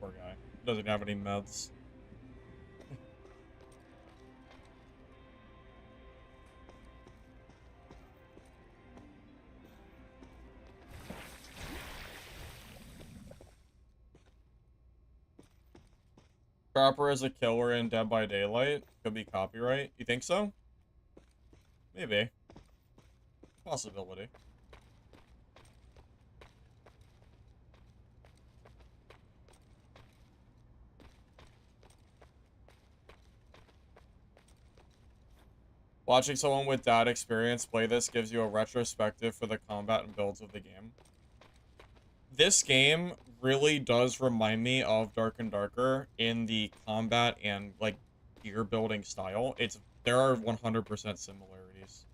Poor guy. Doesn't have any meds. Trapper as a killer in Dead by Daylight could be copyright. You think so? Maybe. Possibility. Watching someone with dad experience play this gives you a retrospective for the combat and builds of the game. This game really does remind me of Dark and Darker in the combat and, like, gear building style. There are 100% similarities.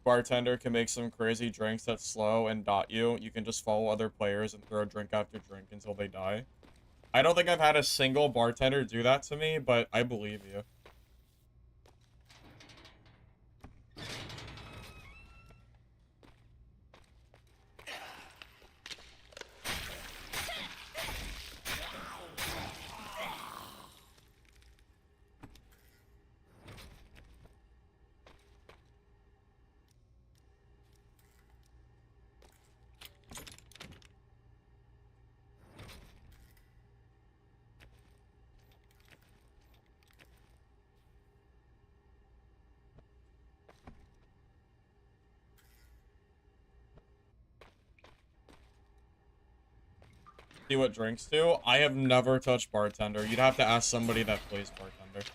Bartender can make some crazy drinks that slow and dot you. You can just follow other players and throw drink after drink until they die. I don't think I've had a single bartender do that to me, but I believe you. See what drinks do? I have never touched bartender. You'd have to ask somebody that plays bartender.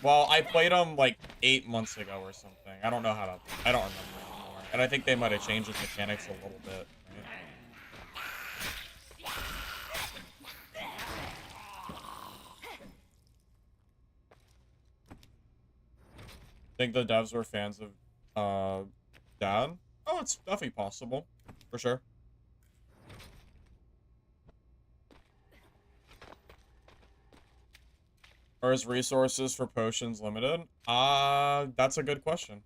Well, I played them like 8 months ago or something. I don't know how to. I don't remember anymore. And I think they might have changed the mechanics a little bit. Right? Think the devs were fans of Dad? Oh, it's definitely possible. For sure. Are his resources for potions limited? That's a good question.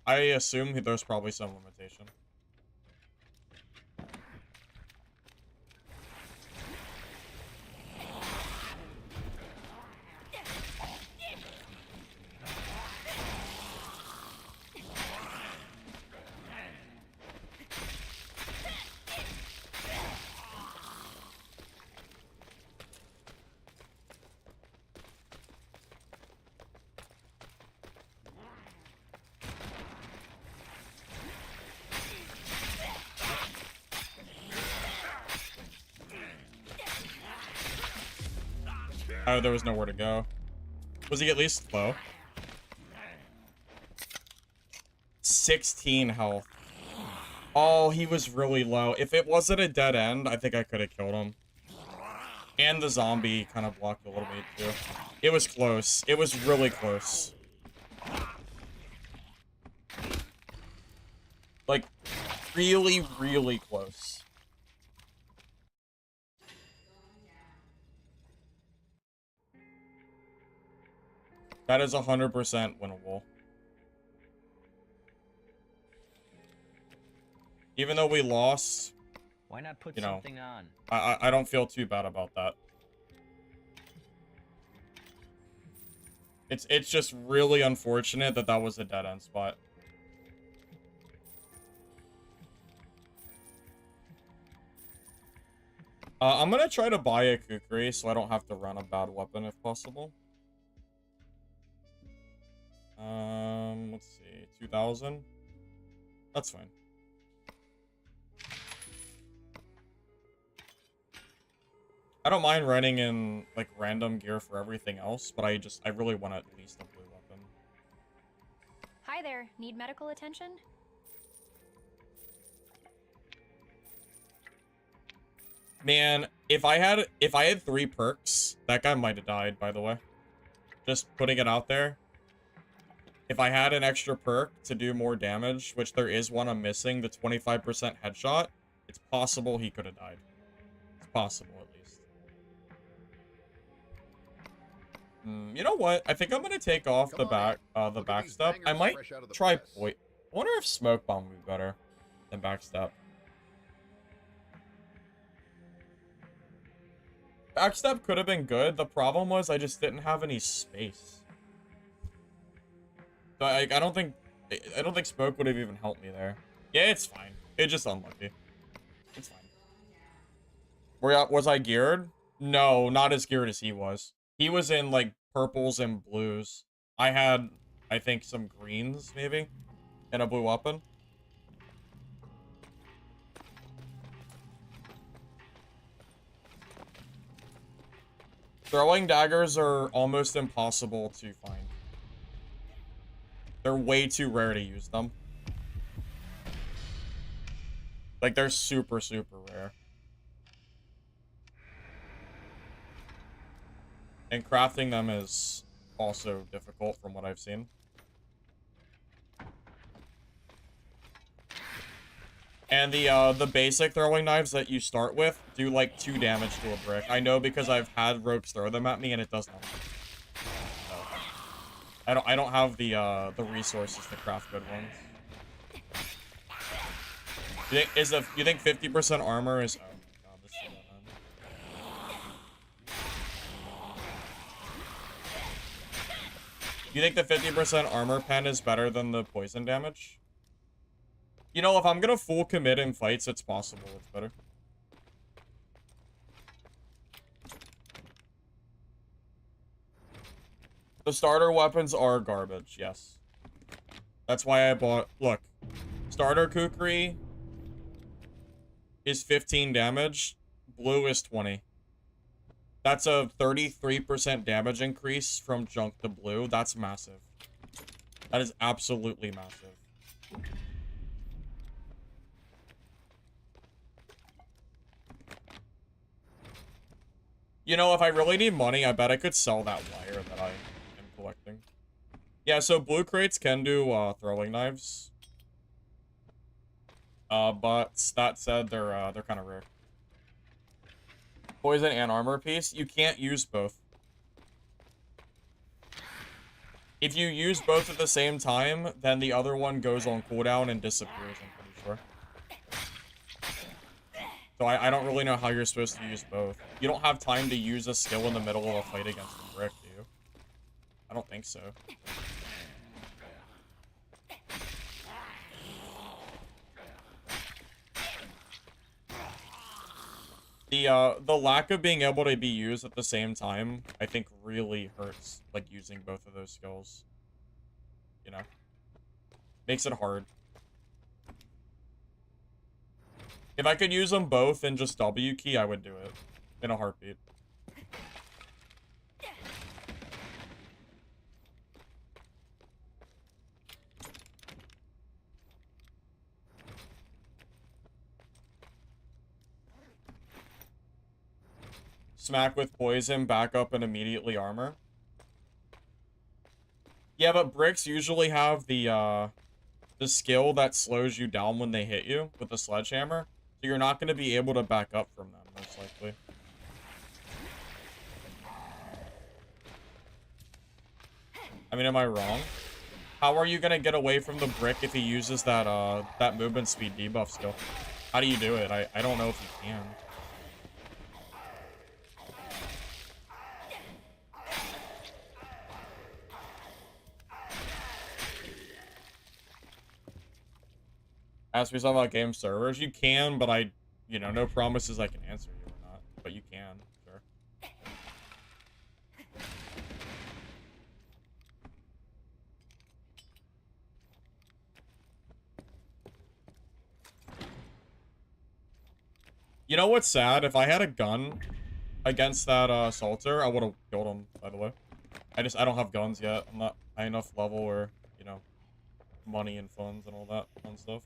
I assume there's probably some limitation. Oh, there was nowhere to go. Was he at least low? 16 health. Oh, he was really low. If it wasn't a dead end, I think I could have killed him. And the zombie kind of blocked a little bit, too. It was close. It was really close. Like, really, really close. That is 100% winnable. Even though we lost, why not put something on? I don't feel too bad about that. It's just really unfortunate that that was a dead end spot. I'm gonna try to buy a kukri so I don't have to run a bad weapon if possible. Let's see, 2,000. That's fine. I don't mind running in like random gear for everything else, but I really want at least a blue weapon. Hi there. Need medical attention? Man, if I had 3 perks, that guy might have died, by the way. Just putting it out there. If I had an extra perk to do more damage, which there is one I'm missing, the 25% headshot, it's possible he could have died. It's possible, at least. You know what? I think I'm gonna take off the backstep. I might try point. I wonder if smoke bomb would be better than backstep. Backstep could have been good. The problem was I just didn't have any space. So I don't think smoke would have even helped me there. Yeah, it's fine. It's just unlucky. It's fine. Was I geared? No, not as geared as he was. He was in, like, purples and blues. I had, I think, some greens, maybe, and a blue weapon. Throwing daggers are almost impossible to find. They're way too rare to use them. Like, they're super, super rare. And crafting them is also difficult from what I've seen. And the basic throwing knives that you start with do like 2 damage to a brick. I know because I've had rogues throw them at me and it does nothing. So, I don't have the resources to craft good ones. You think 50% armor is? Oh my god, this is You think the 50% armor pen is better than the poison damage? You know, if I'm gonna full commit in fights, it's possible. It's better. The starter weapons are garbage, yes. That's why I bought... Look. Starter kukri is 15 damage. Blue is 20. That's a 33% damage increase from junk to blue. That's massive. That is absolutely massive. You know, if I really need money, I bet I could sell that wire that I am collecting. Yeah, so blue crates can do throwing knives. But that said, they're kind of rare. Poison and armor piece. You can't use both. If you use both at the same time, then the other one goes on cooldown and disappears, I'm pretty sure. So I don't really know how you're supposed to use both. You don't have time to use a skill in the middle of a fight against a brick, do you? I don't think so. The lack of being able to be used at the same time, I think really hurts, like, using both of those skills. You know? Makes it hard. If I could use them both and just W key, I would do it. In a heartbeat. Smack with poison, back up, and immediately armor. Yeah, but bricks usually have the skill that slows you down when they hit you with the sledgehammer. So you're not going to be able to back up from them, most likely. I mean, am I wrong? How are you going to get away from the brick if he uses that that movement speed debuff skill? How do you do it? I don't know if you can. Ask me something about game servers. You can, but you know, no promises I can answer you or not. But you can, sure. You know what's sad? If I had a gun against that Salter, I would have killed him, by the way. I don't have guns yet. I'm not high enough level or, you know, money and funds and all that fun stuff.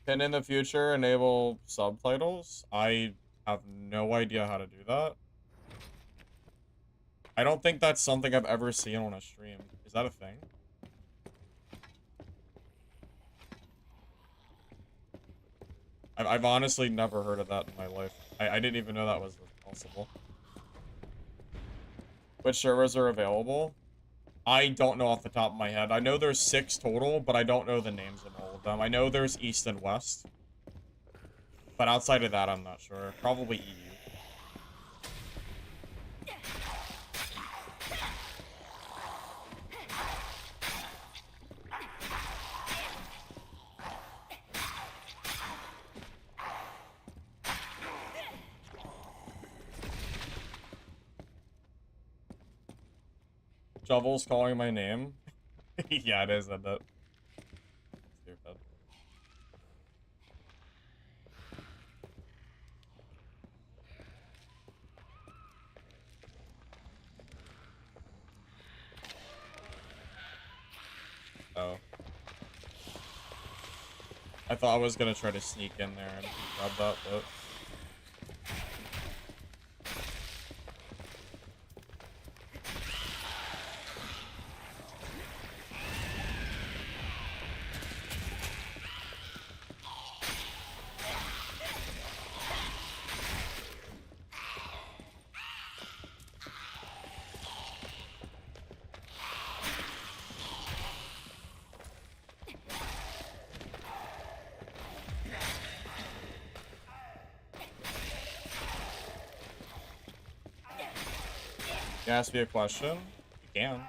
Can in the future enable subtitles? I have no idea how to do that. I don't think that's something I've ever seen on a stream. Is that a thing? I've honestly never heard of that in my life. I didn't even know that was possible. Which servers are available? I don't know off the top of my head. I know there's 6 total, but I don't know the names of all of them. I know there's East and West. But outside of that, I'm not sure. Probably EU. Shovel's calling my name. Yeah, it is, I bet. Stupid. Oh. I thought I was gonna try to sneak in there and grab that, but... You ask me a question? You can.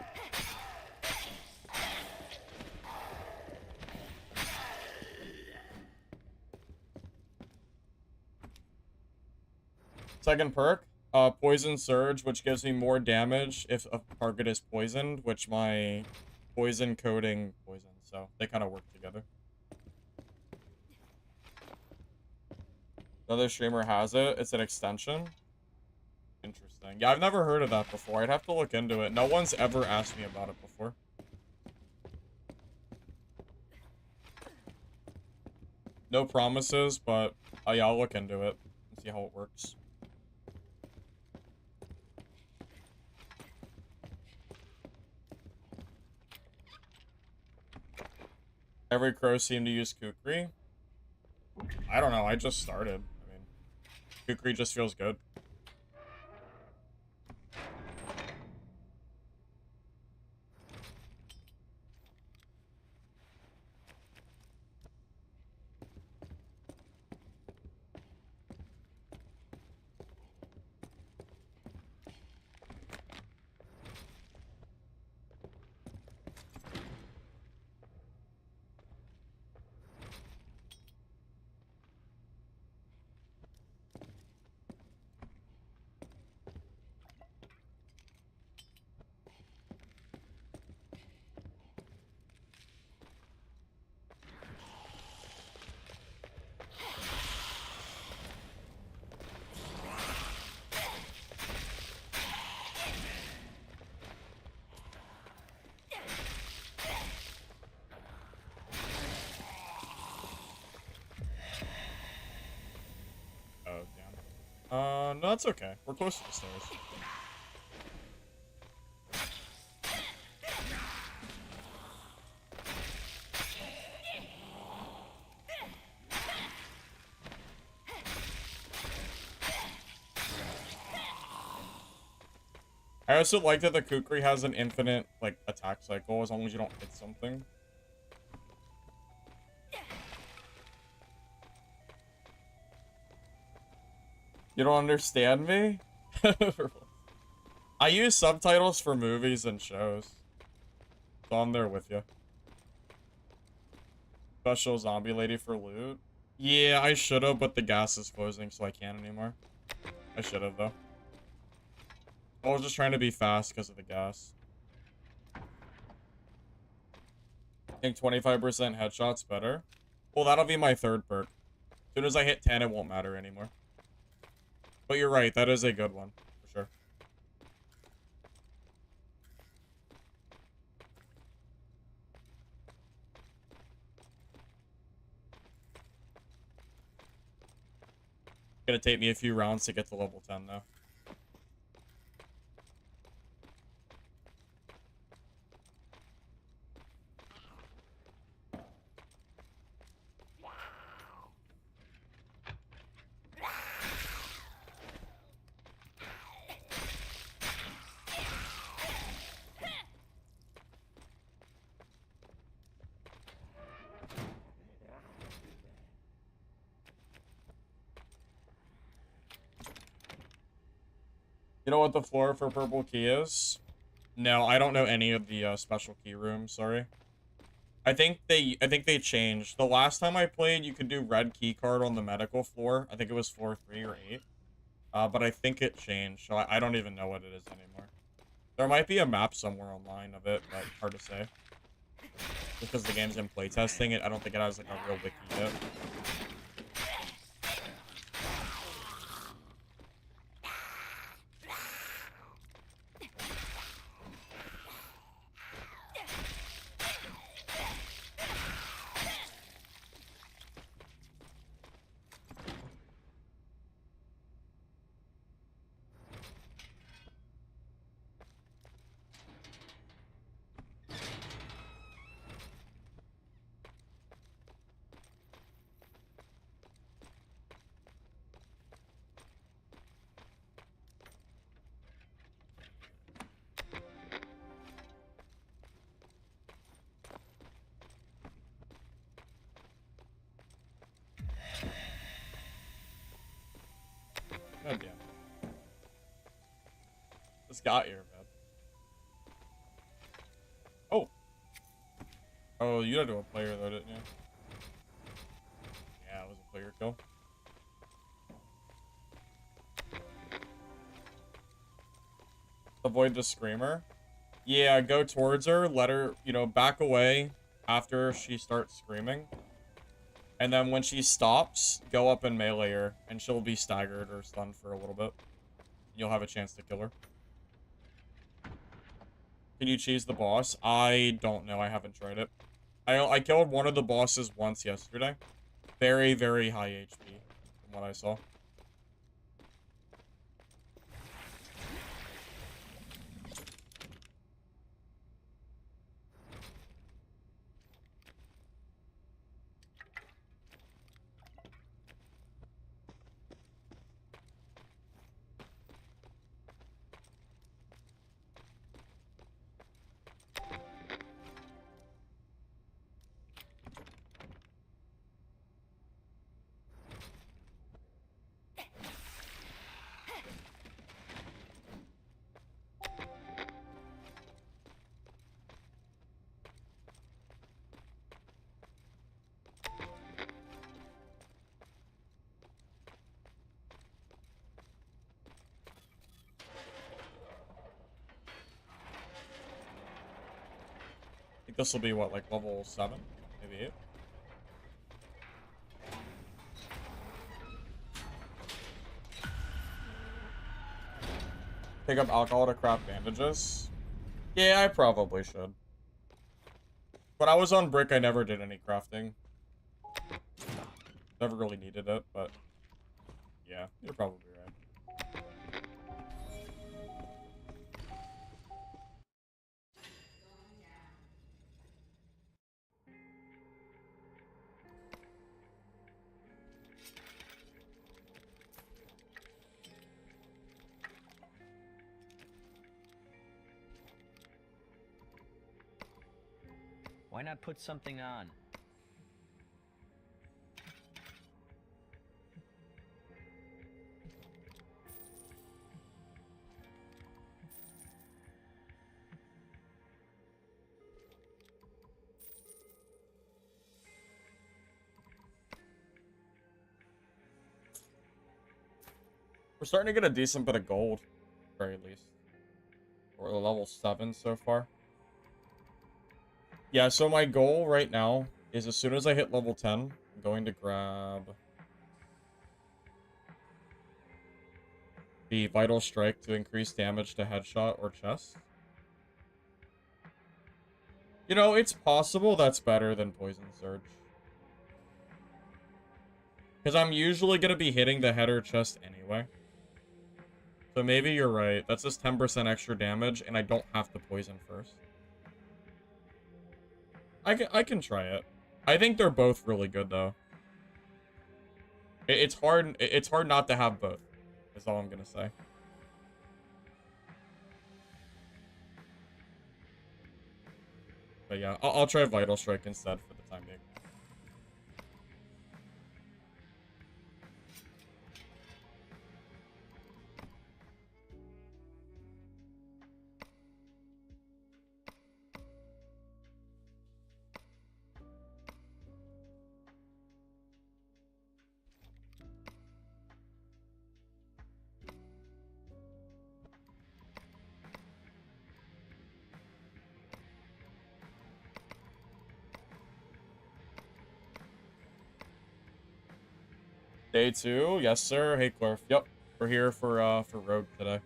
Second perk, Poison Surge, which gives me more damage if a target is poisoned, which my poison coating poison, so they kind of work together. Another streamer has it. It's an extension. Interesting. Yeah, I've never heard of that before. I'd have to look into it. No one's ever asked me about it before. No promises, but yeah, I'll look into it and see how it works. Every crow seemed to use Kukri. I don't know. I just started. I mean, Kukri just feels good. Oh, damn. No, that's okay. We're close to the stairs. I also like that the Kukri has an infinite, like, attack cycle as long as you don't hit something. You don't understand me? I use subtitles for movies and shows. So I'm there with you. Special zombie lady for loot. Yeah, I should have, but the gas is closing, so I can't anymore. I should have, though. I was just trying to be fast because of the gas. I think 25% headshots better. Well, that'll be my third perk. As soon as I hit 10, it won't matter anymore. But you're right, that is a good one, for sure. It's gonna take me a few rounds to get to level 10, though. You know what the floor for purple key is? No, I don't know any of the special key rooms, sorry. I think they changed. The last time I played, you could do red key card on the medical floor. I think it was floor 3 or 8. But I think it changed, so I don't even know what it is anymore. There might be a map somewhere online of it, but hard to say. Because the game's in playtesting, I don't think it has like a real wiki yet. God damn. Just got here, man. Oh. Oh, you had to do a player though, didn't you? Yeah, it was a player kill. Avoid the screamer. Yeah, go towards her, let her, you know, back away after she starts screaming. And then when she stops, go up and melee her, and she'll be staggered or stunned for a little bit. You'll have a chance to kill her. Can you cheese the boss? I don't know. I haven't tried it. I killed one of the bosses once yesterday. Very, very high HP from what I saw. I think this will be, what, like level 7? Maybe 8? Pick up alcohol to craft bandages? Yeah, I probably should. When I was on brick, I never did any crafting. Never really needed it, but yeah, you're probably right. Why not put something on? We're starting to get a decent bit of gold, at the very least. We're at level 7 so far. Yeah, so my goal right now is as soon as I hit level 10, I'm going to grab the Vital Strike to increase damage to headshot or chest. You know, it's possible that's better than Poison Surge. Because I'm usually going to be hitting the head or chest anyway. So maybe you're right. That's just 10% extra damage, and I don't have to poison first. I can try it. I think they're both really good, though. It's hard not to have both, is all I'm going to say. But yeah, I'll try Vital Strike instead for the time being. Day 2, yes sir. Hey Clarf. Yep, we're here for Rogue today.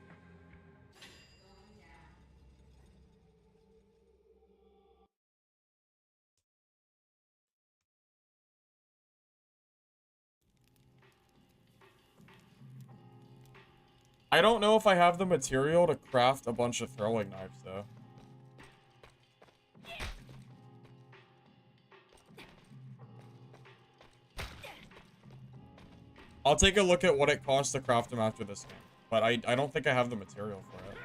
I don't know if I have the material to craft a bunch of throwing knives though. I'll take a look at what it costs to craft them after this game, but I don't think I have the material for it.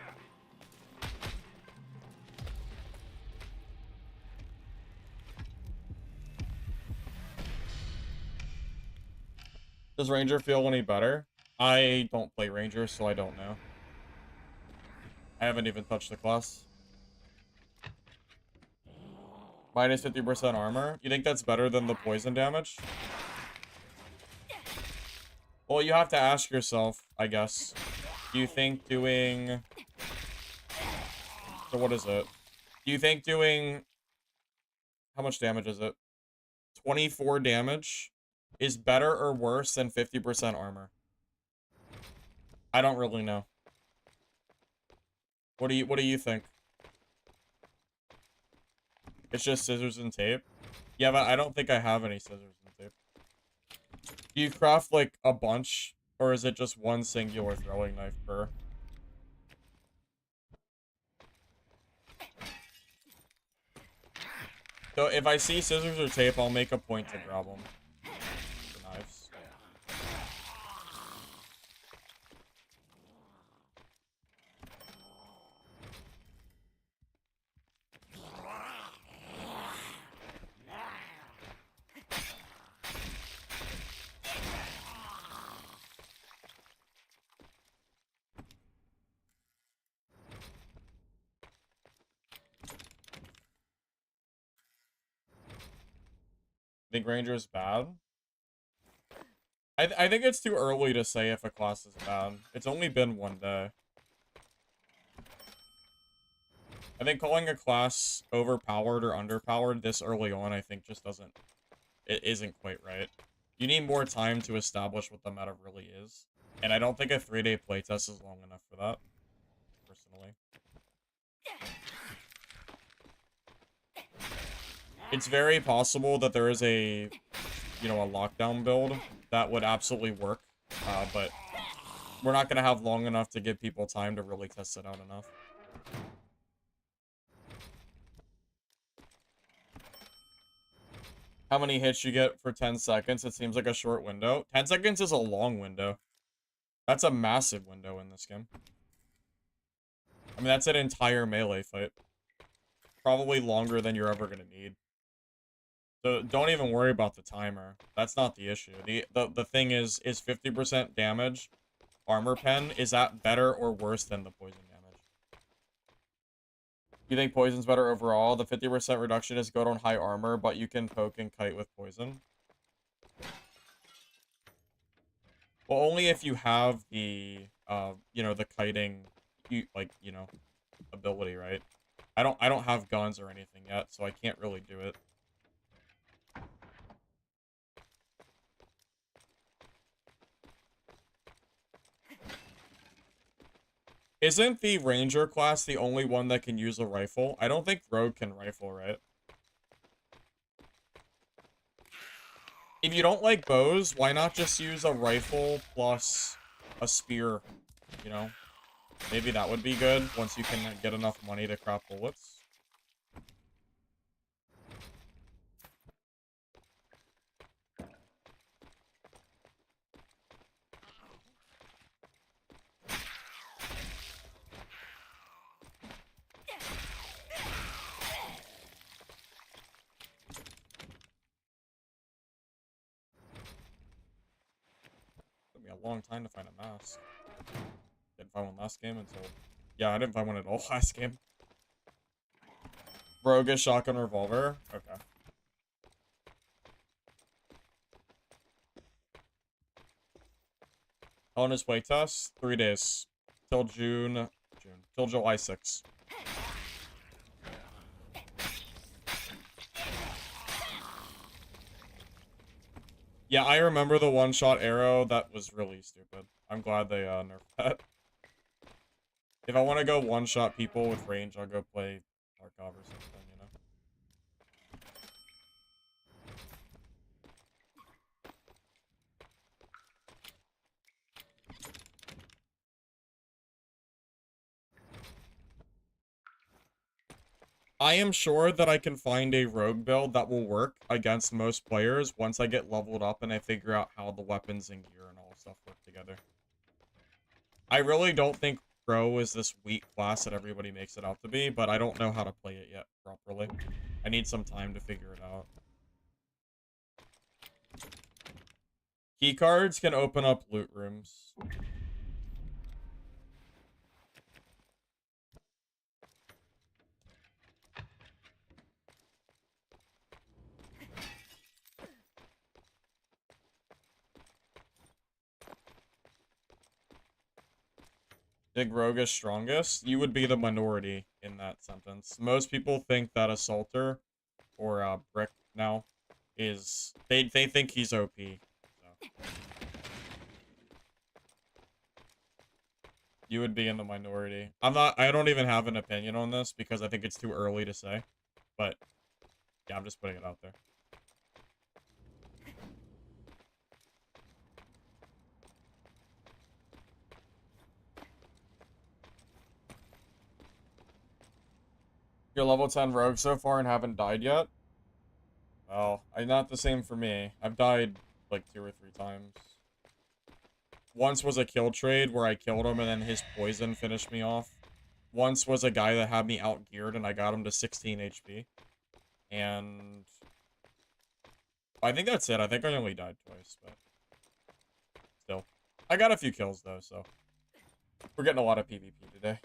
Does Ranger feel any better? I don't play Ranger, so I don't know. I haven't even touched the class. Minus 50% armor? You think that's better than the poison damage? Well, you have to ask yourself, I guess. Do you think doing... So what is it? Do you think doing... How much damage is it? 24 damage is better or worse than 50% armor? I don't really know. What do you think? It's just scissors and tape? Yeah, but I don't think I have any scissors and tape. Do you craft like a bunch, or is it just one singular throwing knife per? So if I see scissors or tape, I'll make a point to grab them. The knives. Think Ranger is bad? I think it's too early to say if a class is bad. It's only been one day. I think calling a class overpowered or underpowered this early on, I think just doesn't... It isn't quite right. You need more time to establish what the meta really is. And I don't think a 3-day playtest is long enough for that, personally. It's very possible that there is a, you know, a lockdown build that would absolutely work, but we're not going to have long enough to give people time to really test it out enough. How many hits you get for 10 seconds? It seems like a short window. 10 seconds is a long window. That's a massive window in this game. I mean, that's an entire melee fight. Probably longer than you're ever going to need. So don't even worry about the timer. That's not the issue. The thing is 50% damage armor pen, is that better or worse than the poison damage? You think poison's better overall? The 50% reduction is good on high armor, but you can poke and kite with poison. Well, only if you have the, you know, the kiting, ability, right? I don't have guns or anything yet, so I can't really do it. Isn't the Ranger class the only one that can use a rifle? I don't think Rogue can rifle, right? If you don't like bows, why not just use a rifle plus a spear, you know? Maybe that would be good once you can get enough money to craft bullets. Took me a long time to find a mask. Didn't find one last game until... Yeah, I didn't find one at all last game. Rogue shotgun revolver? Okay. On his playtest? 3 days. Till till July 6th. Yeah, I remember the one-shot arrow. That was really stupid. I'm glad they nerfed that. If I want to go one-shot people with range, I'll go play Tarkov or something, you know? I am sure that I can find a rogue build that will work against most players once I get leveled up and I figure out how the weapons and gear and all stuff work together. I really don't think Crow is this weak class that everybody makes it out to be, but I don't know how to play it yet properly. I need some time to figure it out. Keycards can open up loot rooms. Big Rogue is strongest. You would be the minority in that sentence. Most people think that Assaulter or Brick now is they think he's OP. So. You would be in the minority. I don't even have an opinion on this because I think it's too early to say. But yeah, I'm just putting it out there. You're level 10 rogue so far and haven't died yet? Well, not the same for me. I've died like 2 or 3 times. Once was a kill trade where I killed him and then his poison finished me off. Once was a guy that had me out-geared and I got him to 16 HP. And I think that's it. I think I only died twice, but still. I got a few kills though, so we're getting a lot of PvP today.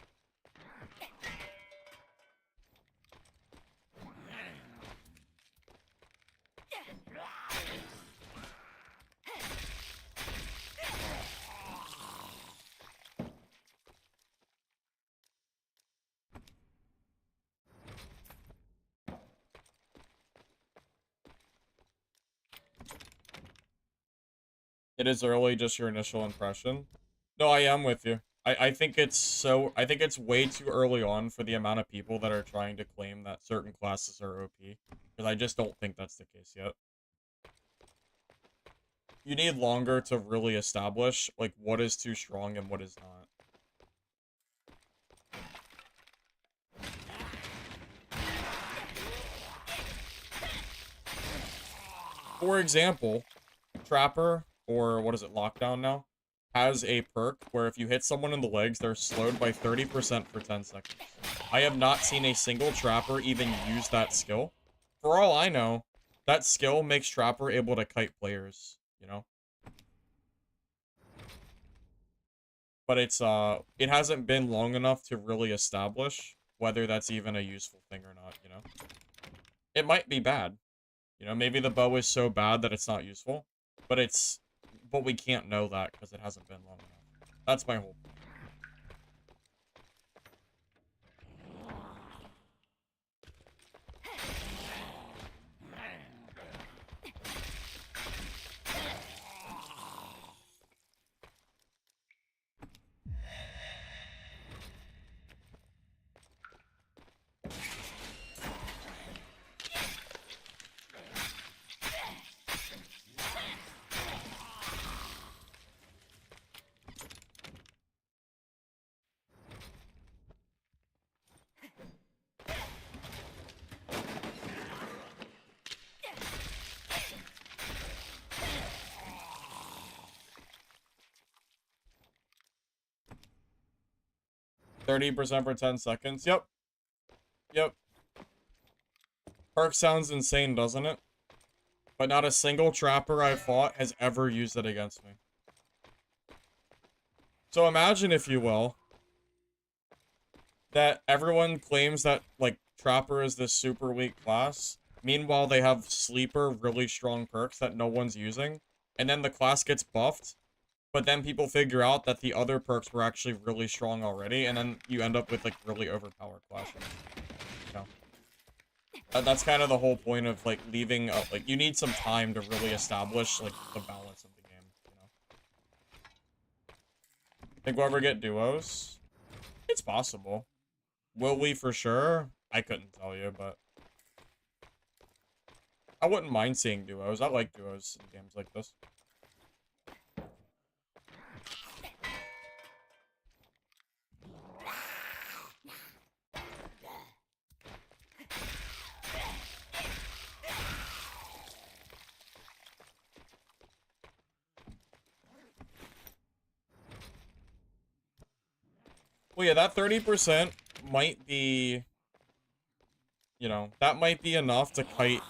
It is early, just your initial impression. No, I am with you. I think it's way too early on for the amount of people that are trying to claim that certain classes are OP. Because I just don't think that's the case yet. You need longer to really establish, like, what is too strong and what is not. For example, Trapper, or what is it, Lockdown now, has a perk where if you hit someone in the legs, they're slowed by 30% for 10 seconds. I have not seen a single Trapper even use that skill. For all I know, that skill makes Trapper able to kite players, you know? But it hasn't been long enough to really establish whether that's even a useful thing or not, you know? It might be bad. You know, maybe the bow is so bad that it's not useful, but we can't know that because it hasn't been long enough. That's my whole point. 30% for 10 seconds. Yep. Yep. Perk sounds insane, doesn't it? But not a single Trapper I've fought has ever used it against me. So imagine, if you will, that everyone claims that, like, Trapper is this super weak class. Meanwhile, they have Sleeper, really strong perks that no one's using. And then the class gets buffed. But then people figure out that the other perks were actually really strong already. And then you end up with, like, really overpowered classes. You know? That's kind of the whole point of like leaving. Like you need some time to really establish like the balance of the game. You know. Think we'll ever get duos? It's possible. Will we for sure? I couldn't tell you, but I wouldn't mind seeing duos. I like duos in games like this. Well, yeah, that 30% might be, you know, that might be enough to kite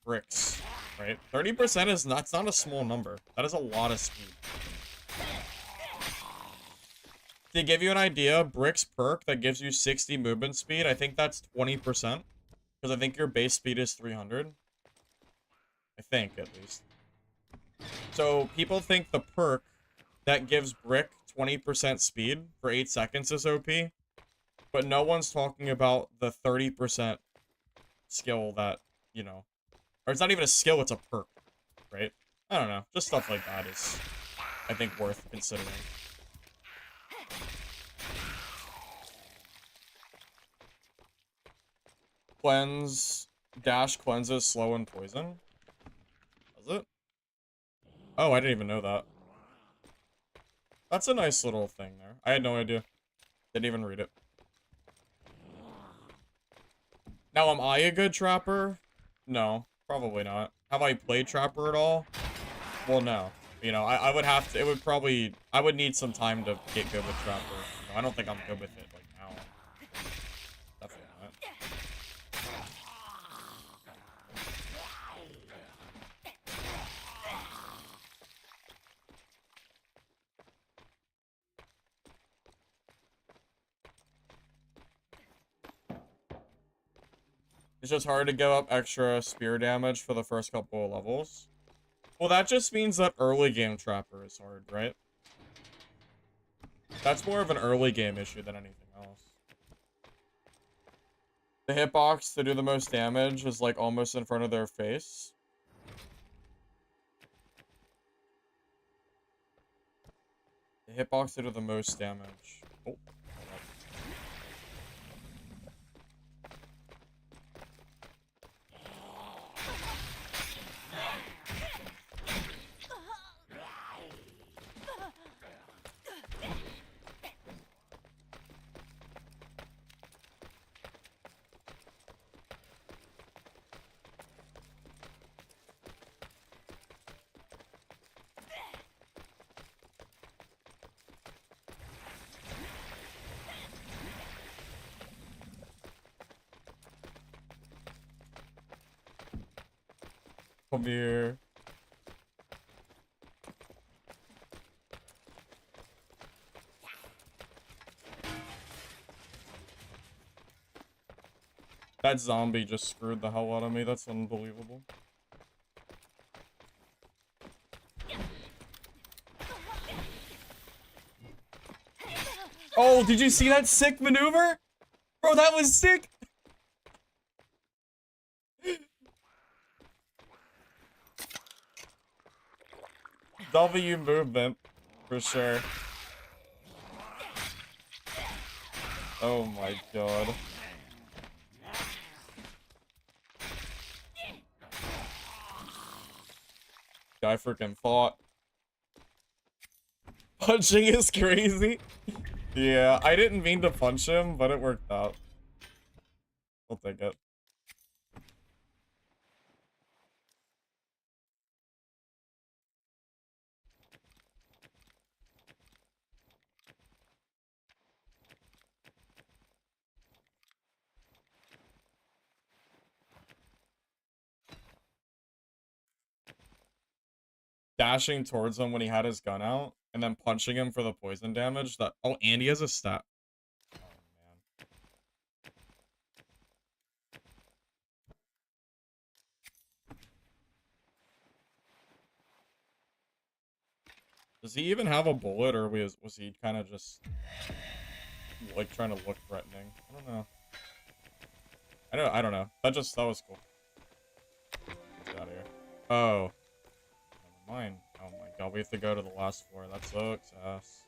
bricks, right? 30% is not, it's not a small number. That is a lot of speed. To give you an idea, Brick's perk that gives you 60 movement speed, I think that's 20%. Because I think your base speed is 300. I think, at least. So, people think the perk that gives Brick 20% speed for 8 seconds is OP. But no one's talking about the 30% skill that, you know... Or it's not even a skill, it's a perk, right? I don't know. Just stuff like that is, I think, worth considering. Cleanse, dash cleanses slow and poison. Does it? Oh, I didn't even know that. That's a nice little thing there. I had no idea. Didn't even read it. Now, am I a good trapper? No, probably not. Have I played trapper at all? Well, no. You know, I would have to, it would probably, I would need some time to get good with trapper. You know, I don't think I'm good with it, like, now. Definitely not. It's just hard to give up extra spear damage for the first couple of levels. Well, that just means that early game trapper is hard, right? That's more of an early game issue than anything else. The hitbox to do the most damage is like almost in front of their face. The hitbox to do the most damage. Oh. Come here. That zombie just screwed the hell out of me. That's unbelievable. Oh, did you see that sick maneuver? Bro, that was sick! W movement, for sure. Oh my god. Guy freaking fought. Punching is crazy. Yeah, I didn't mean to punch him, but it worked out. I'll take it. Dashing towards him when he had his gun out, and then punching him for the poison damage. That oh, and he has a stat. Oh man. Does he even have a bullet, or was he kind of just like trying to look threatening? I don't know. I don't know. That was cool. Get out of here. Oh. Never mind. Oh my god, we have to go to the last floor. That sucks ass.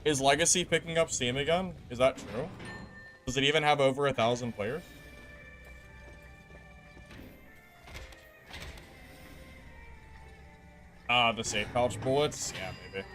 Is Legacy picking up steam again? Is that true? Does it even have over 1,000 players? The safe pouch bullets? Yeah, maybe.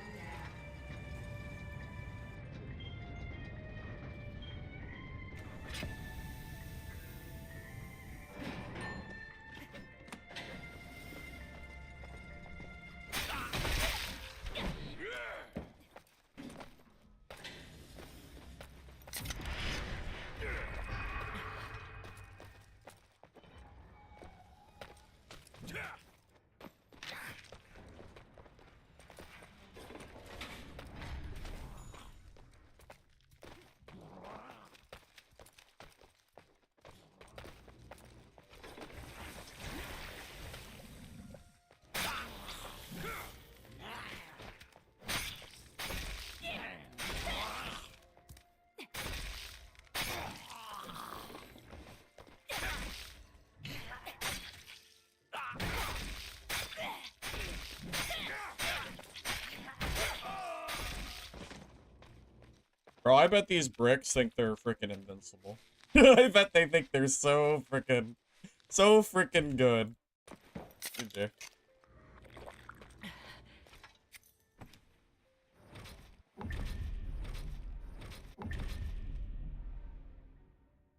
Bro, I bet these bricks think they're freaking invincible. I bet they think they're so freaking good. GG.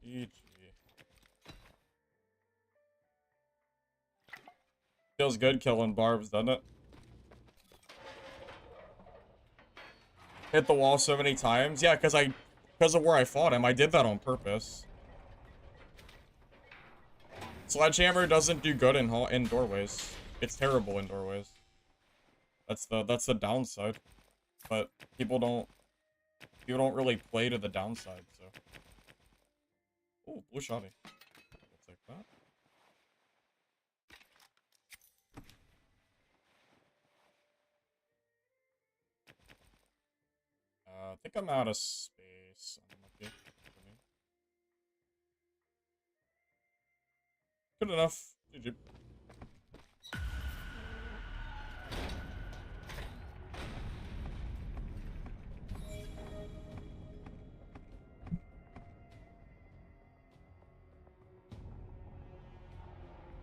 GG. Feels good killing barbs, doesn't it? Hit the wall so many times. Yeah, because of where I fought him. I did that on purpose. Sledgehammer doesn't do good in doorways. It's terrible in doorways. That's the downside. But people don't really play to the downside, so. Oh, blue shotty. I'll take that. I think I'm out of space. Unlucky for me. Good enough. GG.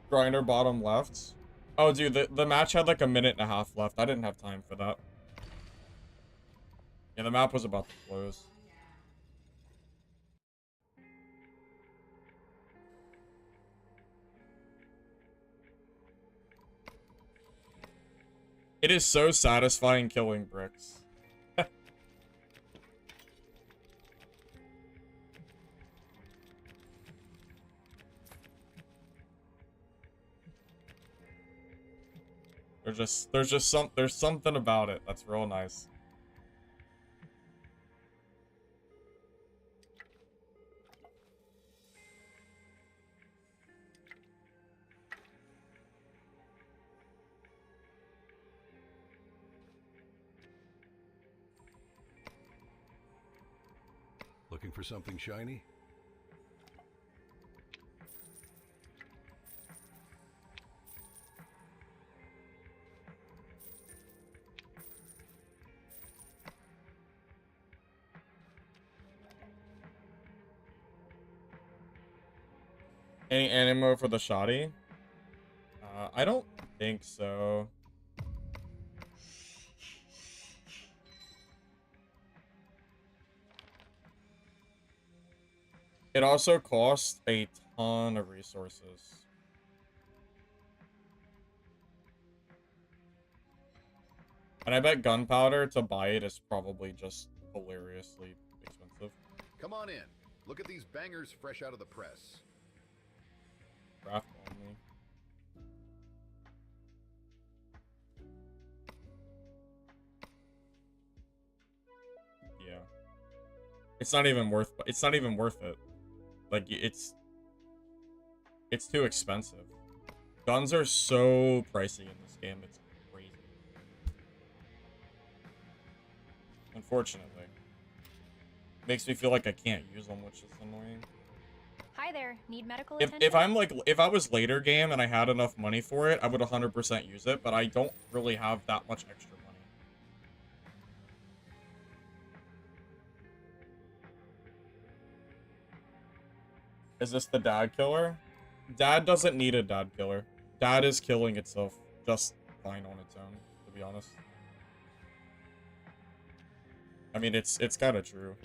Grinder bottom left. Oh, dude, the match had like a minute and a half left. I didn't have time for that. Yeah, the map was about to close. It is so satisfying killing bricks. There's something about it that's real nice. Looking for something shiny? Any ammo for the shoddy? I don't think so. It also costs a ton of resources. And I bet gunpowder to buy it is probably just hilariously expensive. Come on in. Look at these bangers fresh out of the press. Craft only. Yeah. It's not even worth it. Like it's too expensive. Guns are so pricey in this game. It's crazy. unfortunately. Makes me feel like I can't use them, which is annoying. Hi there. Need medical If attention? I'm like, if I was later game and I had enough money for it, I would 100% use it, but I don't really have that much extra money. Is this the dad killer? Dad doesn't need a dad killer. Dad is killing itself just fine on its own, to be honest. I mean, it's kind of true.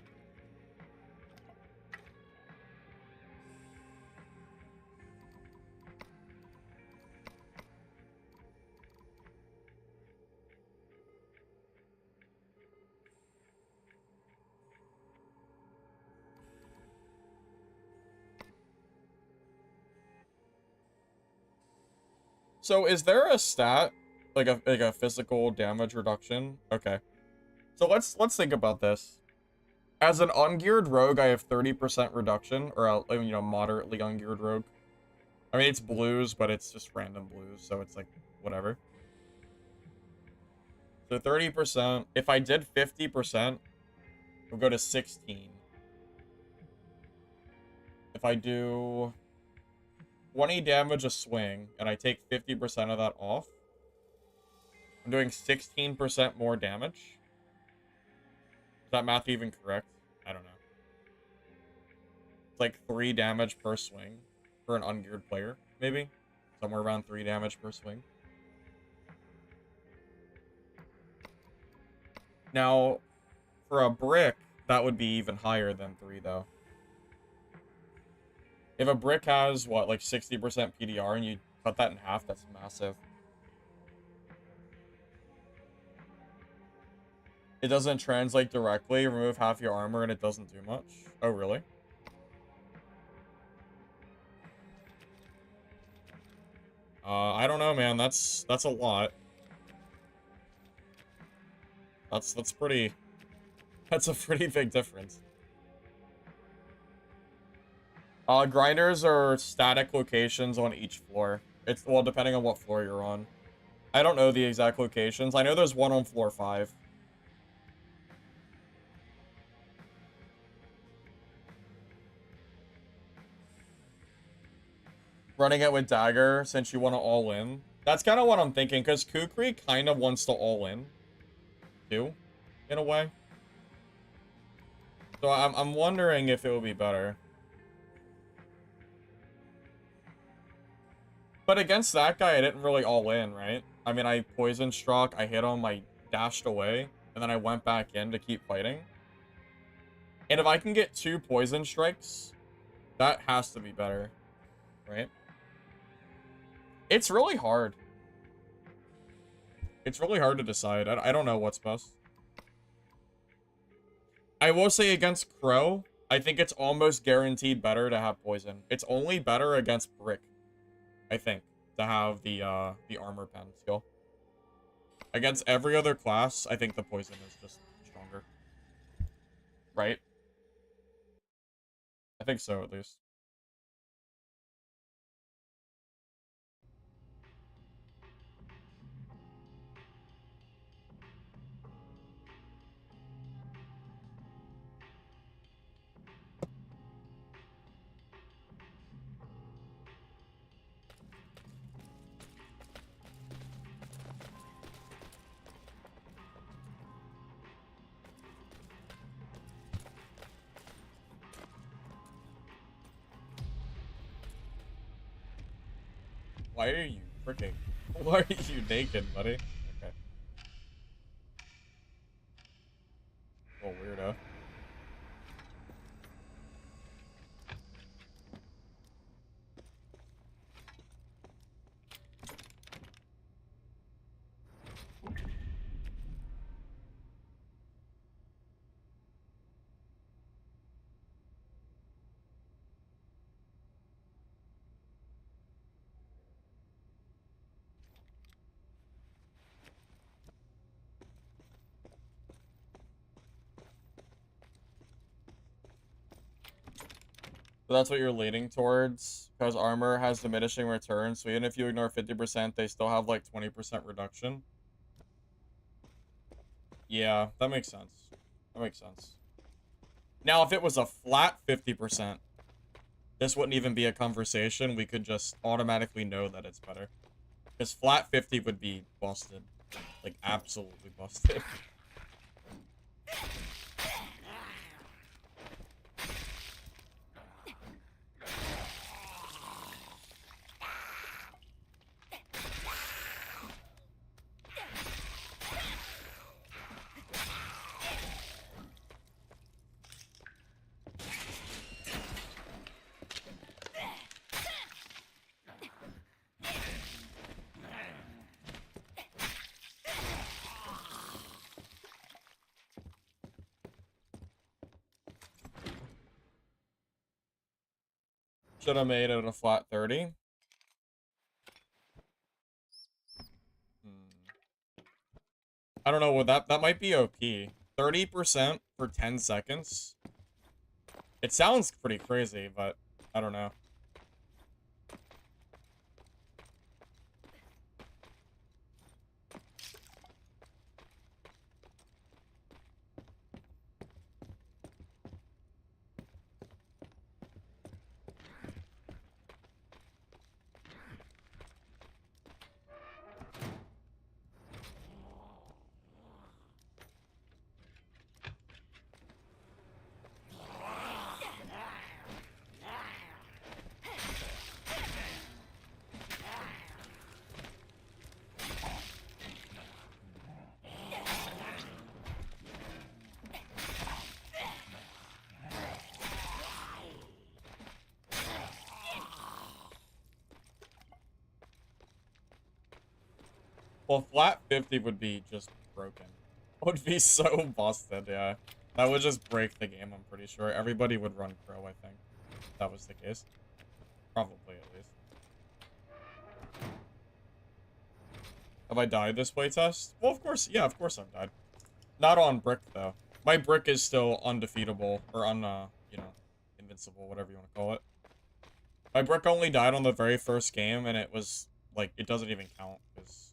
So is there a stat like a physical damage reduction? Okay. So let's think about this. As an ungeared rogue, I have 30% reduction, or you know, moderately ungeared rogue. I mean, it's blues, but it's just random blues, so it's like whatever. So 30%. If I did 50%, we'll go to 16. If I do 20 damage a swing, and I take 50% of that off, I'm doing 16% more damage. Is that math even correct? I don't know. It's like 3 damage per swing for an ungeared player, maybe? Somewhere around 3 damage per swing. Now, for a brick, that would be even higher than 3, though. If a brick has, what, like 60% PDR and you cut that in half, that's massive. It doesn't translate directly. Remove half your armor and it doesn't do much. Oh, really? I don't know, man. That's a lot. That's pretty... That's a pretty big difference. Grinders are static locations on each floor. It's, well, depending on what floor you're on. I don't know the exact locations. I know there's one on floor 5. Running it with dagger since you want to all in. That's kind of what I'm thinking, because Kukri kind of wants to all in, too, in a way. So I'm wondering if it would be better. But against that guy, I didn't really all in, right? I mean, I poison struck, I hit him, I dashed away, and then I went back in to keep fighting. And if I can get 2 poison strikes, that has to be better, right? It's really hard. It's really hard to decide. I don't know what's best. I will say against Crow, I think it's almost guaranteed better to have poison. It's only better against Brick, I think, to have the armor pen skill. Against every other class, I think the poison is just stronger. Right? I think so, at least. Why are you freaking... Why are you naked, buddy? Okay. Little weirdo. So that's what you're leaning towards, because armor has diminishing returns, so even if you ignore 50%, they still have like 20% reduction. Yeah, that makes sense. That makes sense. Now, if it was a flat 50%, this wouldn't even be a conversation. We could just automatically know that it's better. Because flat 50 would be busted. Like, absolutely busted. Should have made it a flat 30. I don't know, well, that might be OP. 30% for 10 seconds. It sounds pretty crazy, but I don't know. Well, flat 50 would be just broken. Would be so busted, yeah. That would just break the game, I'm pretty sure. Everybody would run Crow, I think. If that was the case. Probably, at least. Have I died this playtest? Well, of course, yeah, of course I've died. Not on Brick, though. My Brick is still undefeatable, or you know, invincible, whatever you want to call it. My Brick only died on the very first game, and it was, like, it doesn't even count, because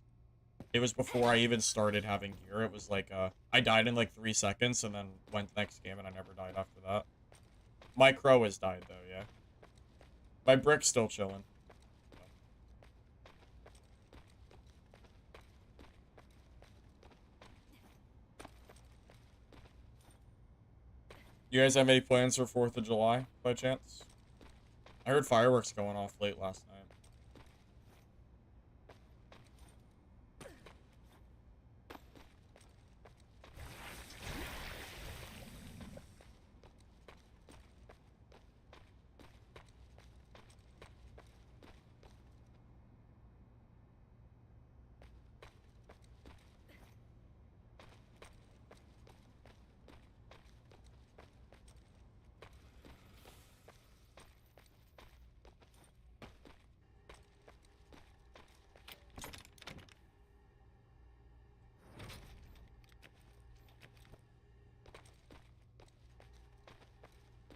it was before I even started having gear. It was like, I died in like 3 seconds and then went next game and I never died after that. My Crow has died though, yeah. My Brick's still chilling. You guys have any plans for 4th of July, by chance? I heard fireworks going off late last night.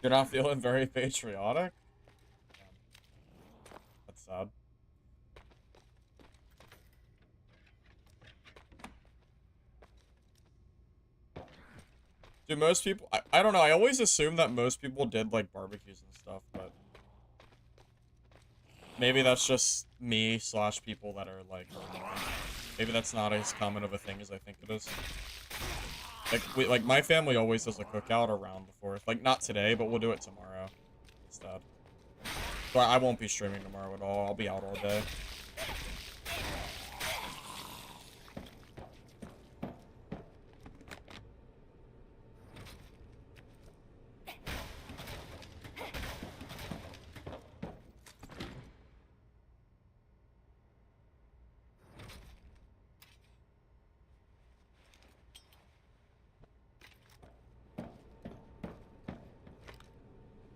You're not feeling very patriotic? That's sad. Do most people... I don't know, I always assumed that most people did, like, barbecues and stuff, but... Maybe that's just me / people that are, like... Maybe that's not as common of a thing as I think it is. Like, my family always does a cookout around the 4th. Like, not today, but we'll do it tomorrow instead. So I won't be streaming tomorrow at all. I'll be out all day.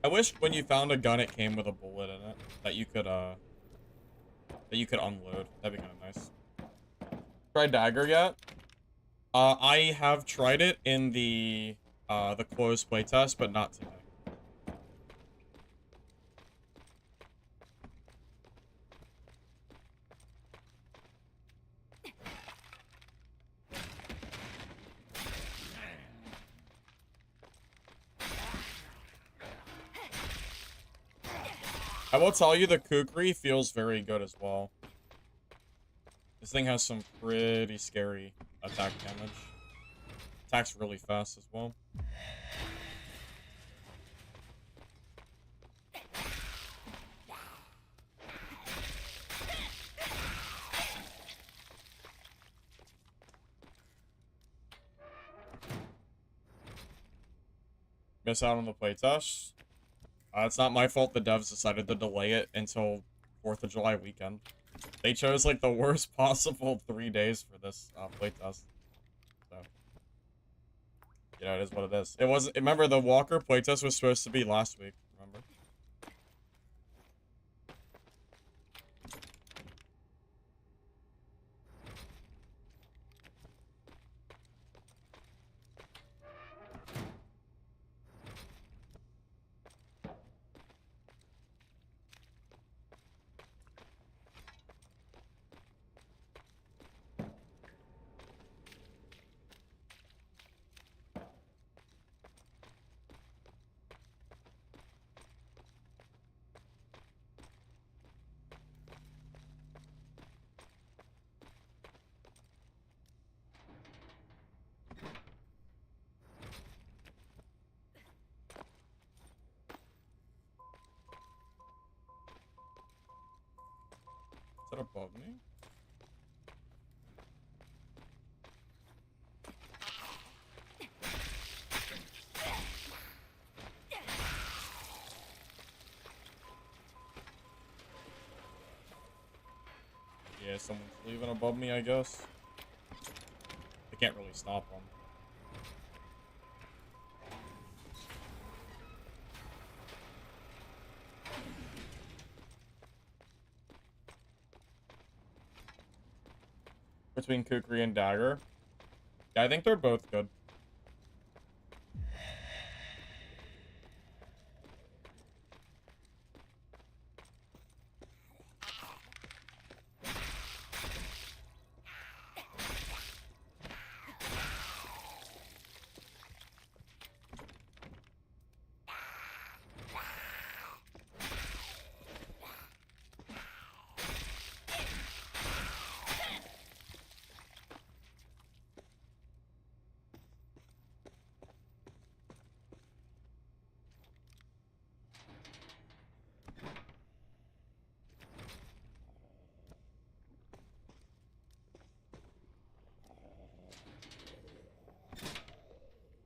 I wish when you found a gun it came with a bullet in it that you could unload. That'd be kind of nice. Tried dagger yet? I have tried it in the closed playtest, but not today. I will tell you the Kukri feels very good as well. This thing has some pretty scary attack damage. Attacks really fast as well. Miss out on the playtest. It's not my fault the devs decided to delay it until 4th of July weekend. They chose, like, the worst possible 3 days for this playtest. So, you know, it is what it is. It wasn't... Remember, the Walker playtest was supposed to be last week, remember? Is that above me? Yeah, someone's leaving above me, I guess. I can't really stop them. Between Kukri and Dagger. Yeah, I think they're both good.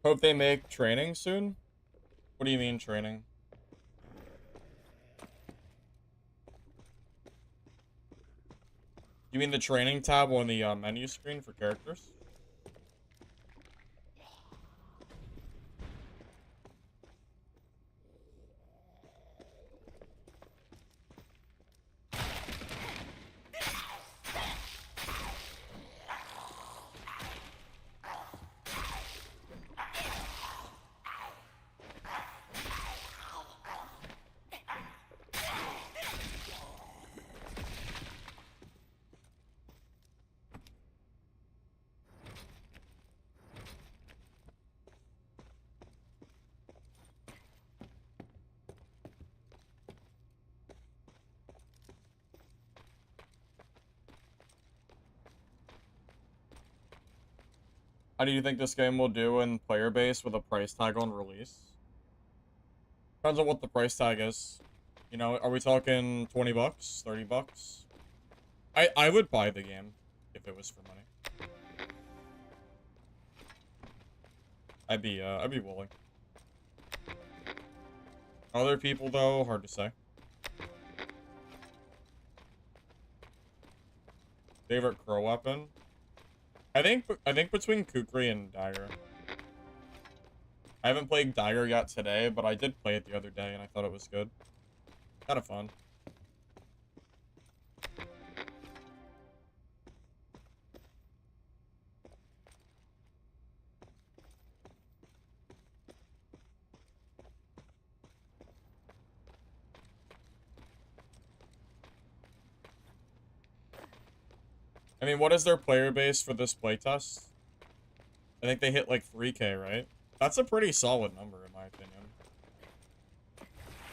Hope they make training soon? What do you mean training? You mean the training tab on the menu screen for characters? How do you think this game will do in player base with a price tag on release? Depends on what the price tag is. You know, are we talking 20 bucks, 30 bucks? I would buy the game if it was for money. I'd be willing. Other people though, hard to say. Favorite crow weapon? I think between Kukri and Dagger. I haven't played Dagger yet today, but I did play it the other day and I thought it was good. Kind of fun. I mean, what is their player base for this playtest? I think they hit like 3K, right? That's a pretty solid number in my opinion.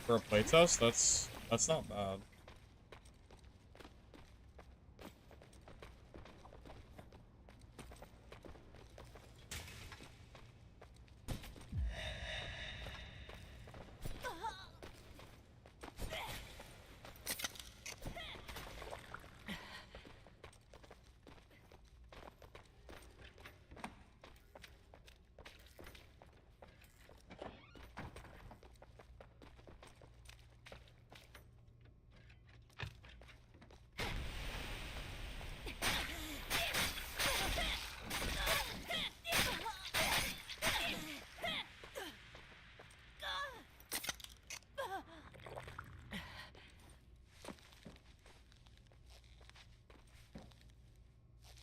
For a playtest, That's not bad.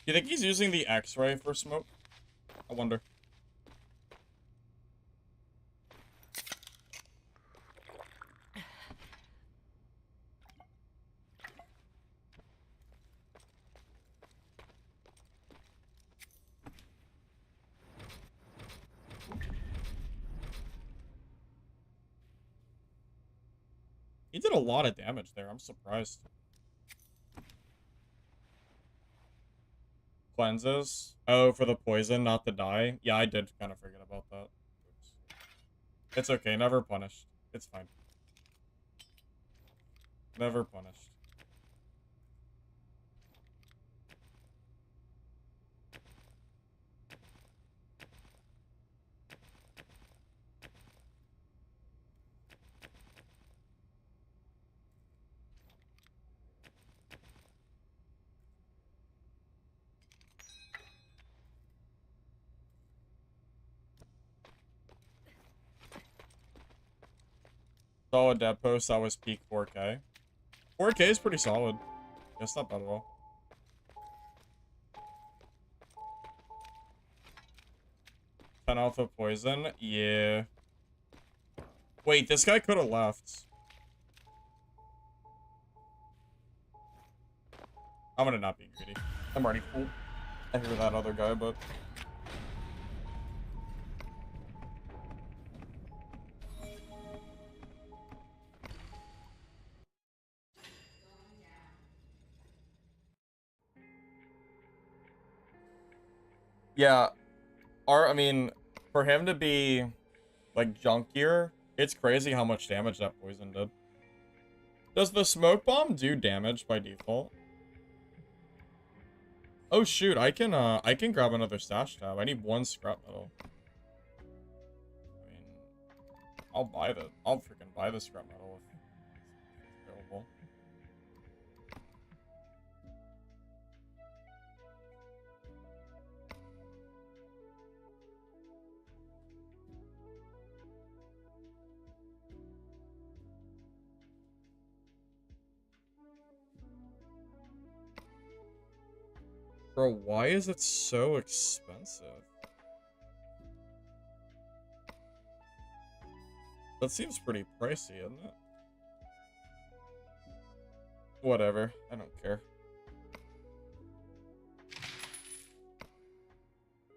Do you think he's using the X-ray for smoke? I wonder. He did a lot of damage there. I'm surprised. Cleanses. Oh, for the poison, not the dye. Yeah, I did kind of forget about that. Oops. It's okay. Never punished. It's fine. Never punished. Solid dead post. That was peak 4K. 4K is pretty solid. Yeah, it's not bad at all. 10 alpha poison. Yeah. Wait, this guy could have left. I'm gonna not be greedy. I'm already full. I hear that other guy, but... Yeah, I mean, for him to be, like, junkier, it's crazy how much damage that poison did. Does the smoke bomb do damage by default? Oh shoot, I can grab another stash tab. I need 1 scrap metal. I mean, I'll freaking buy the scrap metal if it's available. Bro, why is it so expensive? That seems pretty pricey, isn't it? Whatever. I don't care.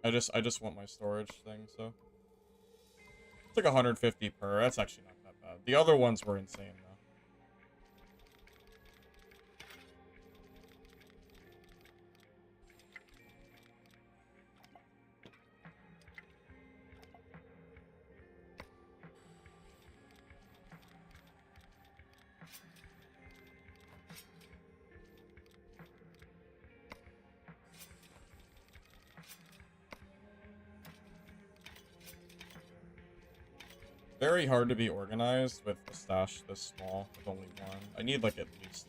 I just want my storage thing, so. It's like 150 per. That's actually not that bad. The other ones were insane, though. Very hard to be organized with a stash this small with only 1. I need like at least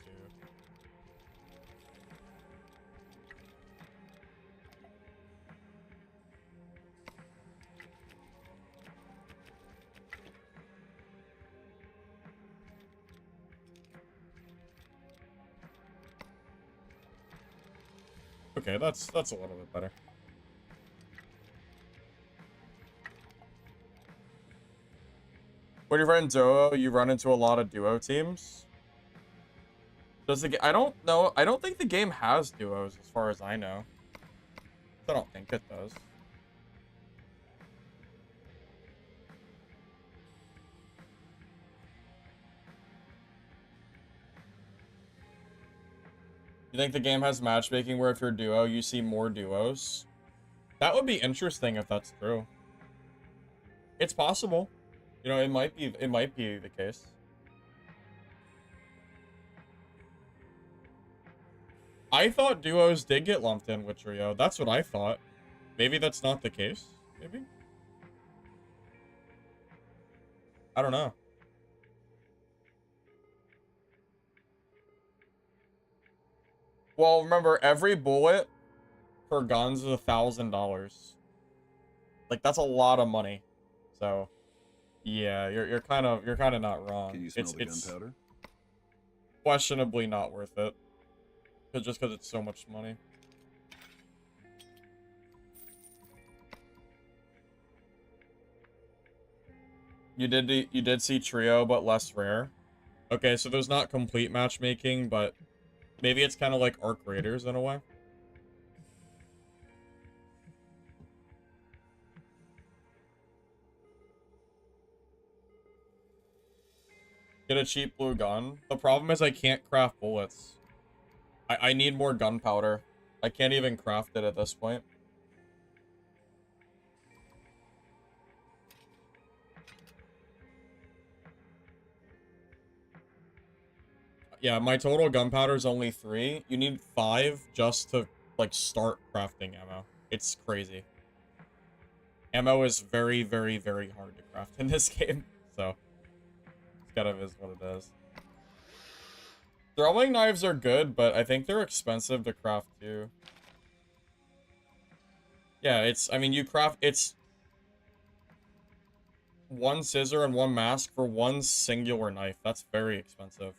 2. Okay, that's a little bit better. When you run duo, you run into a lot of duo teams. Does the I don't know. I don't think the game has duos as far as I know. I don't think it does. You think the game has matchmaking where if you're duo, you see more duos? That would be interesting if that's true. It's possible. You know, it might be the case. I thought duos did get lumped in with trio. That's what I thought. Maybe that's not the case. Maybe? I don't know. Well, remember, every bullet for guns is $1,000. Like, that's a lot of money. So, yeah, you're kind of not wrong. Can you smell the It's gunpowder? questionably not worth it. Just because it's so much money. You did see trio, but less rare. Okay, so there's not complete matchmaking, but maybe it's kind of like Arc Raiders in a way. Get a cheap blue gun. The problem is I can't craft bullets. I need more gunpowder. I can't even craft it at this point. Yeah, my total gunpowder is only 3. You need 5 just to, like, start crafting ammo. It's crazy. Ammo is very, very, very hard to craft in this game, so it's kind of is what it is. Throwing knives are good, but I think they're expensive to craft too. Yeah, I mean, it's 1 scissor and 1 mask for 1 singular knife. That's very expensive.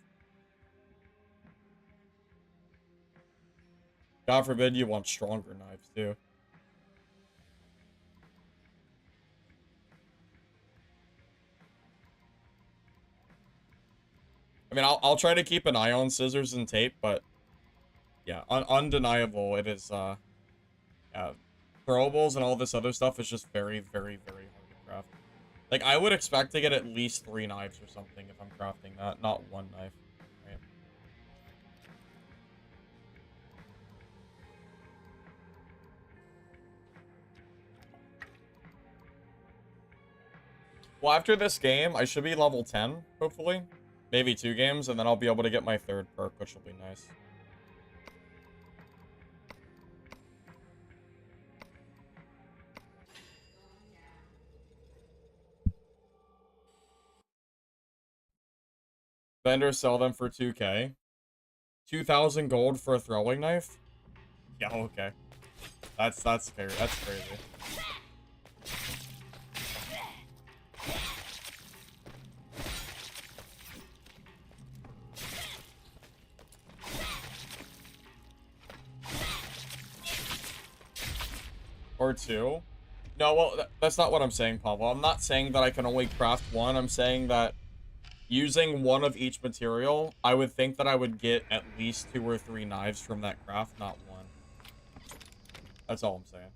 God forbid you want stronger knives too. I mean, I'll try to keep an eye on scissors and tape, but yeah, undeniable. It is, yeah, throwables and all this other stuff is just very, very, very hard to craft. Like, I would expect to get at least 3 knives or something if I'm crafting that, not 1 knife. Right? Well, after this game, I should be level 10, hopefully. Maybe 2 games, and then I'll be able to get my 3rd perk, which will be nice. Vendors sell them for 2K. 2,000 gold for a throwing knife? Yeah, okay. That's fair. That's crazy. Or 2. No, well, that's not what I'm saying, Pablo. I'm not saying that I can only craft 1. I'm saying that using 1 of each material, I would think that I would get at least 2 or 3 knives from that craft, not 1. That's all I'm saying.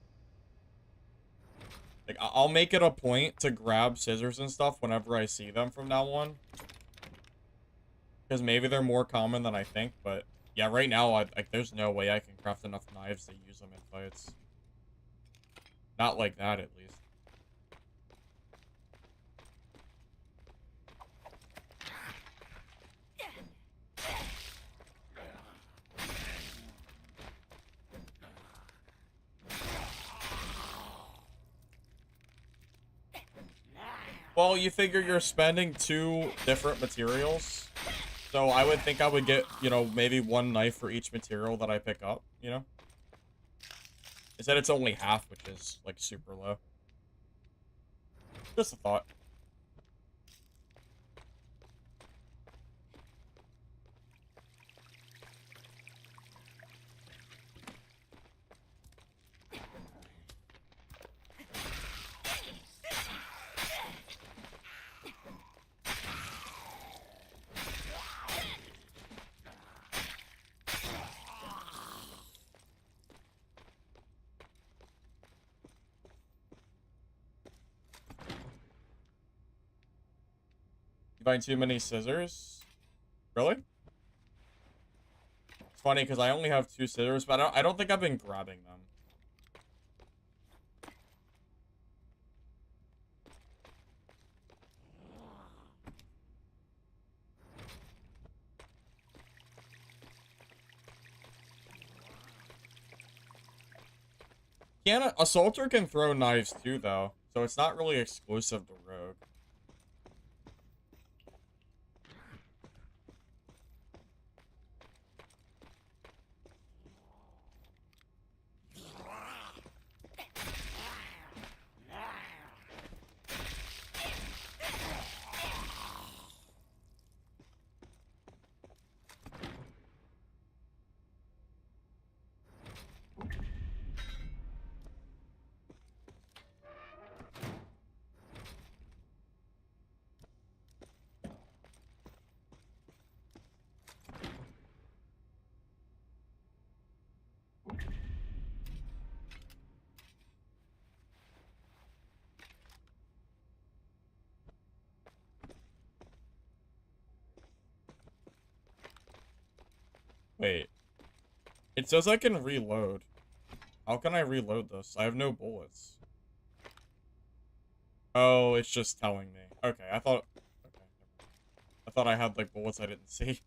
Like, I'll make it a point to grab scissors and stuff whenever I see them from now on. Because maybe they're more common than I think, but yeah, right now, like, there's no way I can craft enough knives to use them in fights. Not like that, at least. Well, you figure you're spending 2 different materials. So I would think I would get, you know, maybe 1 knife for each material that I pick up, you know? It said it's only half, which is, like, super low. Just a thought. You find too many scissors? Really? funny because I only have 2 scissors, but I don't think I've been grabbing them. Assaulter can throw knives too, though, so it's not really exclusive to Rogue. Wait. It says I can reload. How can I reload this? I have no bullets. Oh, it's just telling me. Okay, I thought... Okay. I thought I had, like, bullets I didn't see.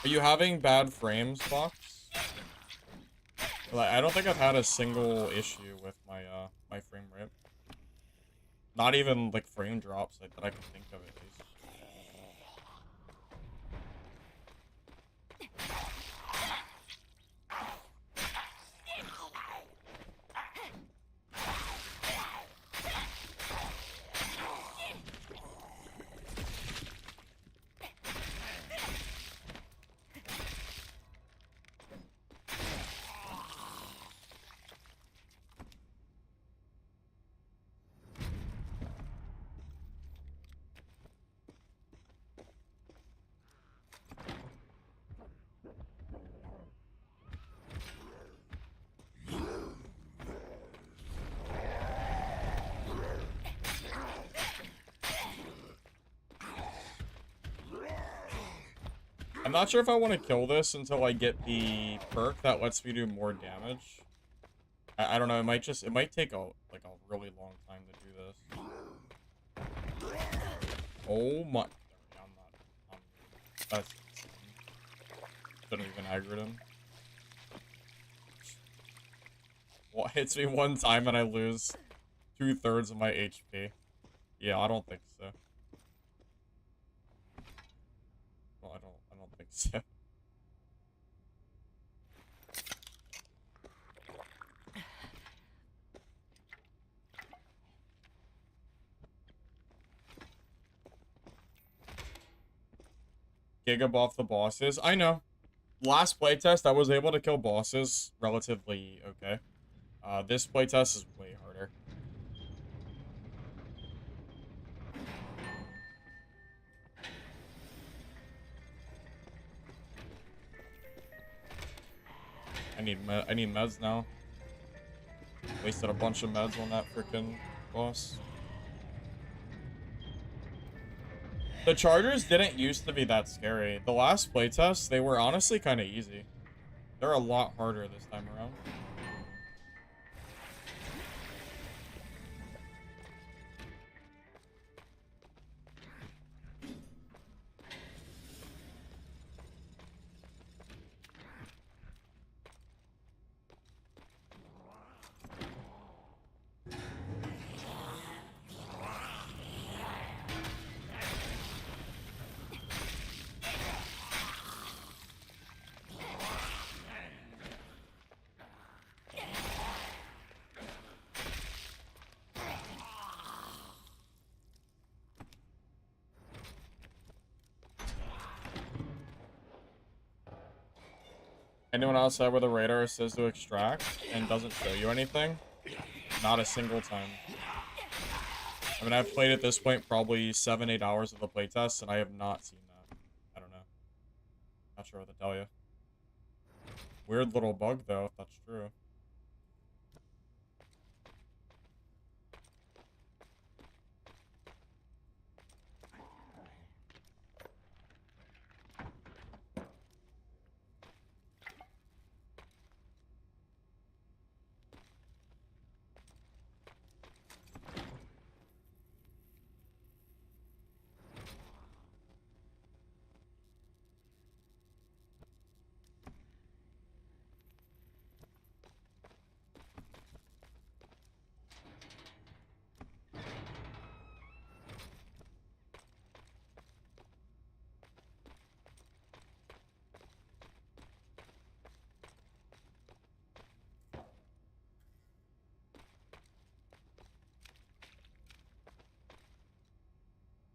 Are you having bad frames, Fox? Like, I don't think I've had a single issue with my my frame rate. Not even like frame drops like, that I can think of at least. I'm not sure if I want to kill this until I get the perk that lets me do more damage. I don't know, it might take a really long time to do this. Oh my, that's insane. Shouldn't even aggro him. Well, it hits me one time and I lose 2/3 of my HP. Yeah, I don't think so. Well, I don't think so. Giga buff the bosses. I know. Last playtest, I was able to kill bosses relatively okay. This playtest is way harder. I need meds now. Wasted a bunch of meds on that freaking boss. The chargers didn't used to be that scary. The last playtest, they were honestly kind of easy. They're a lot harder this time around. Anyone outside where the radar says to extract and doesn't show you anything? Not a single time. I mean, I've played at this point probably 7-8 hours of the playtest, and I have not seen that. I don't know. Not sure what to tell you. Weird little bug, though, if that's true.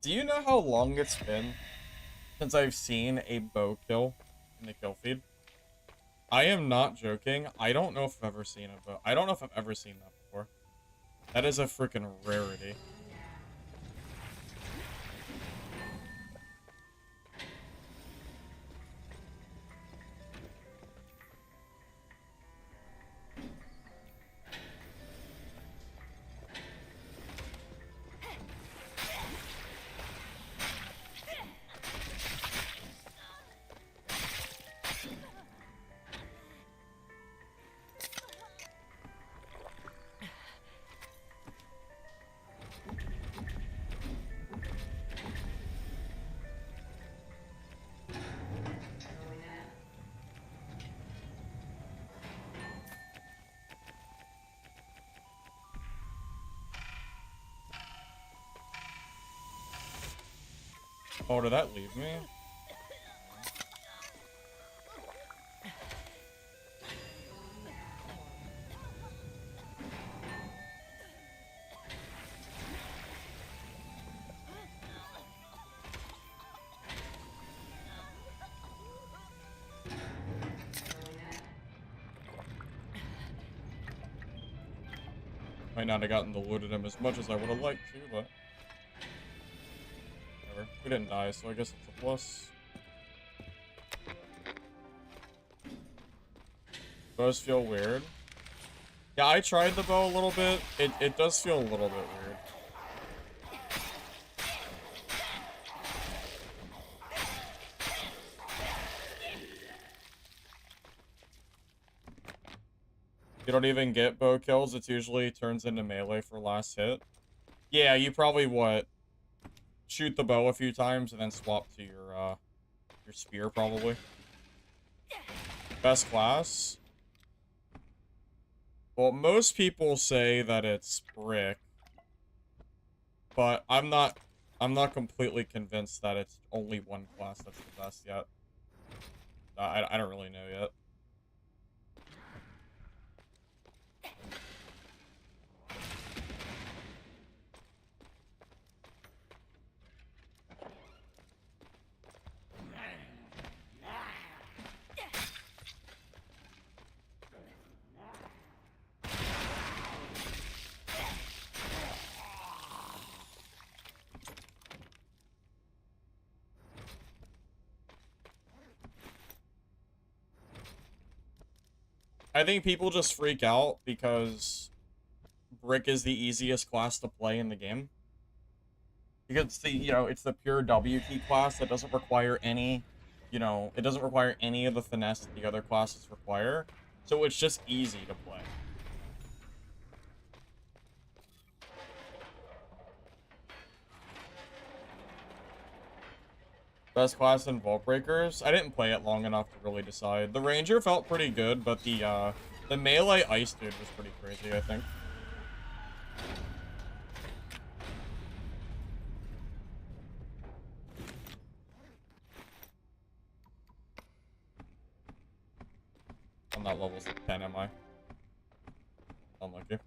Do you know how long it's been since I've seen a bow kill in the kill feed? I am not joking. I don't know if I've ever seen a bow. I don't know if I've ever seen that before. That is a freaking rarity. Oh, did that leave me? Might not have gotten the loot at him as much as I would have liked to, but whatever. We didn't die, so I guess it's a plus. Bows feel weird. Yeah, I tried the bow a little bit. It does feel a little bit weird. You don't even get bow kills. It usually turns into melee for last hit. Yeah, you probably, what, shoot the bow a few times and then swap to your spear, probably. Best class? Well, most people say that it's brick, but I'm not completely convinced that it's only one class that's the best yet. I don't really know yet. I think people just freak out because brick is the easiest class to play in the game. Because it's the, it's the pure W key class that doesn't require any, it doesn't require any of the finesse that the other classes require. So it's just easy to play. Best class in Vault Breakers? I didn't play it long enough to really decide. The Ranger felt pretty good, but the melee ice dude was pretty crazy, I think. I'm not level 10, am I? Unlucky.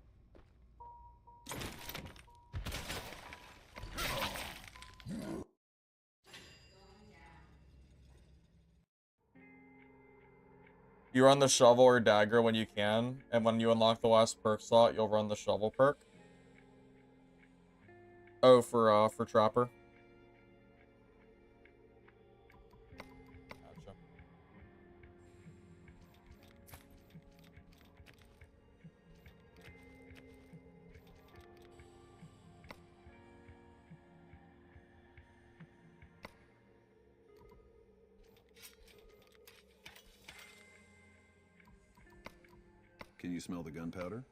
You run the shovel or dagger when you can, and when you unlock the last perk slot, you'll run the shovel perk. Oh, for Trapper. Gotcha. Can you smell the gunpowder?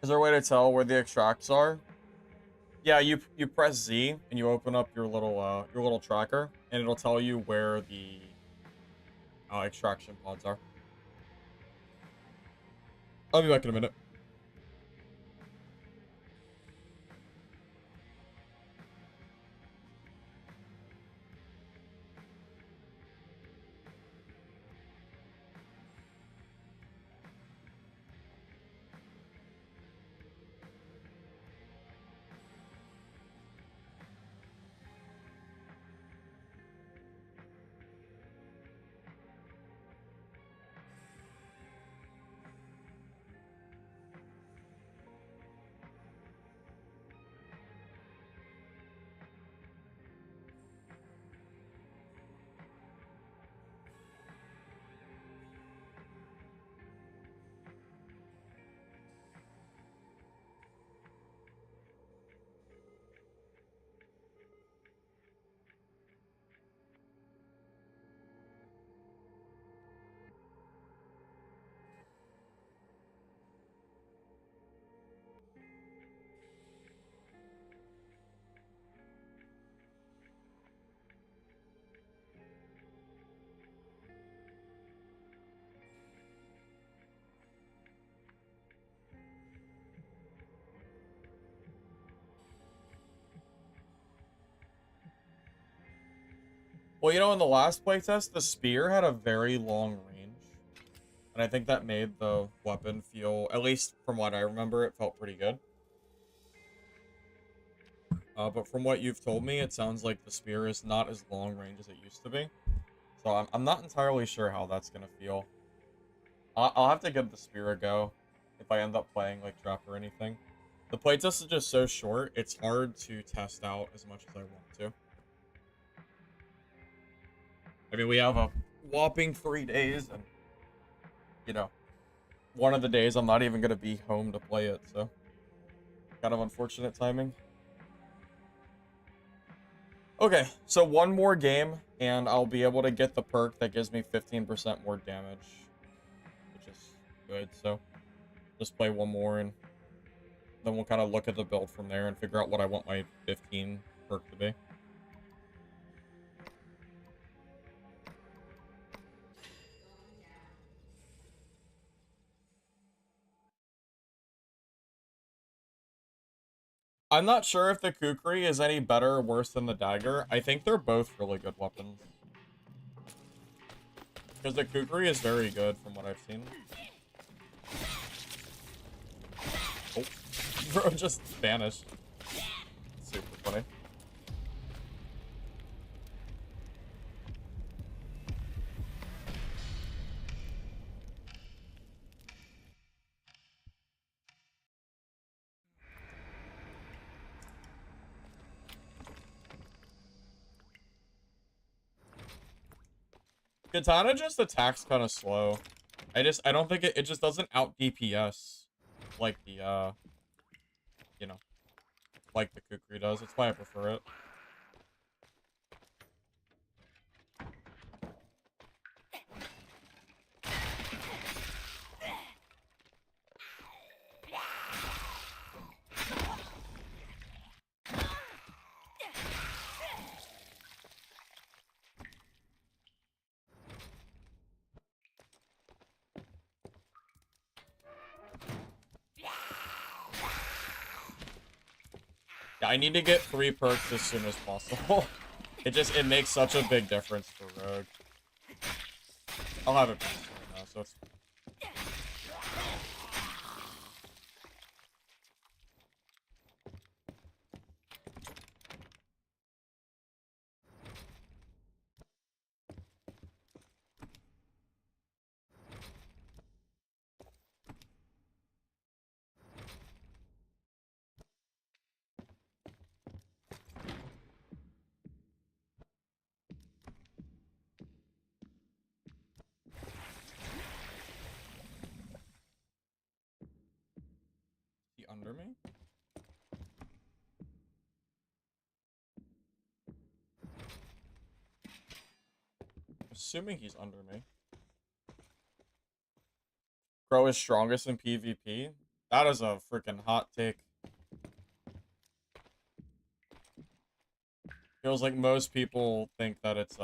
Is there a way to tell where the extracts are? Yeah, you press Z and you open up your little tracker, and it'll tell you where the extraction pods are. I'll be back in a minute. Well, you know, in the last playtest, the spear had a very long range. And I think that made the weapon feel, at least from what I remember, it felt pretty good. But from what you've told me, it sounds like the spear is not as long range as it used to be. So I'm not entirely sure how that's going to feel. I'll have to give the spear a go if I end up playing like Trap or anything. The playtest is just so short, it's hard to test out as much as I want to. I mean, we have a whopping 3 days, and, you know, one of the days I'm not even going to be home to play it, so kind of unfortunate timing. Okay, so one more game, and I'll be able to get the perk that gives me 15% more damage, which is good, so just play one more, and then we'll kind of look at the build from there and figure out what I want my 15 perk to be. I'm not sure if the Kukri is any better or worse than the dagger. I think they're both really good weapons. Because the Kukri is very good from what I've seen. Oh. Bro just vanished. Super funny. Katana just attacks kind of slow. I don't think it just doesn't out DPS like the, you know, like the Kukri does. That's why I prefer it. Yeah, I need to get 3 perks as soon as possible. It makes such a big difference for Rogue. I'll have it right now, so it's he under me? Assuming he's under me. Crow is strongest in PvP? That is a freaking hot take. Feels like most people think that it's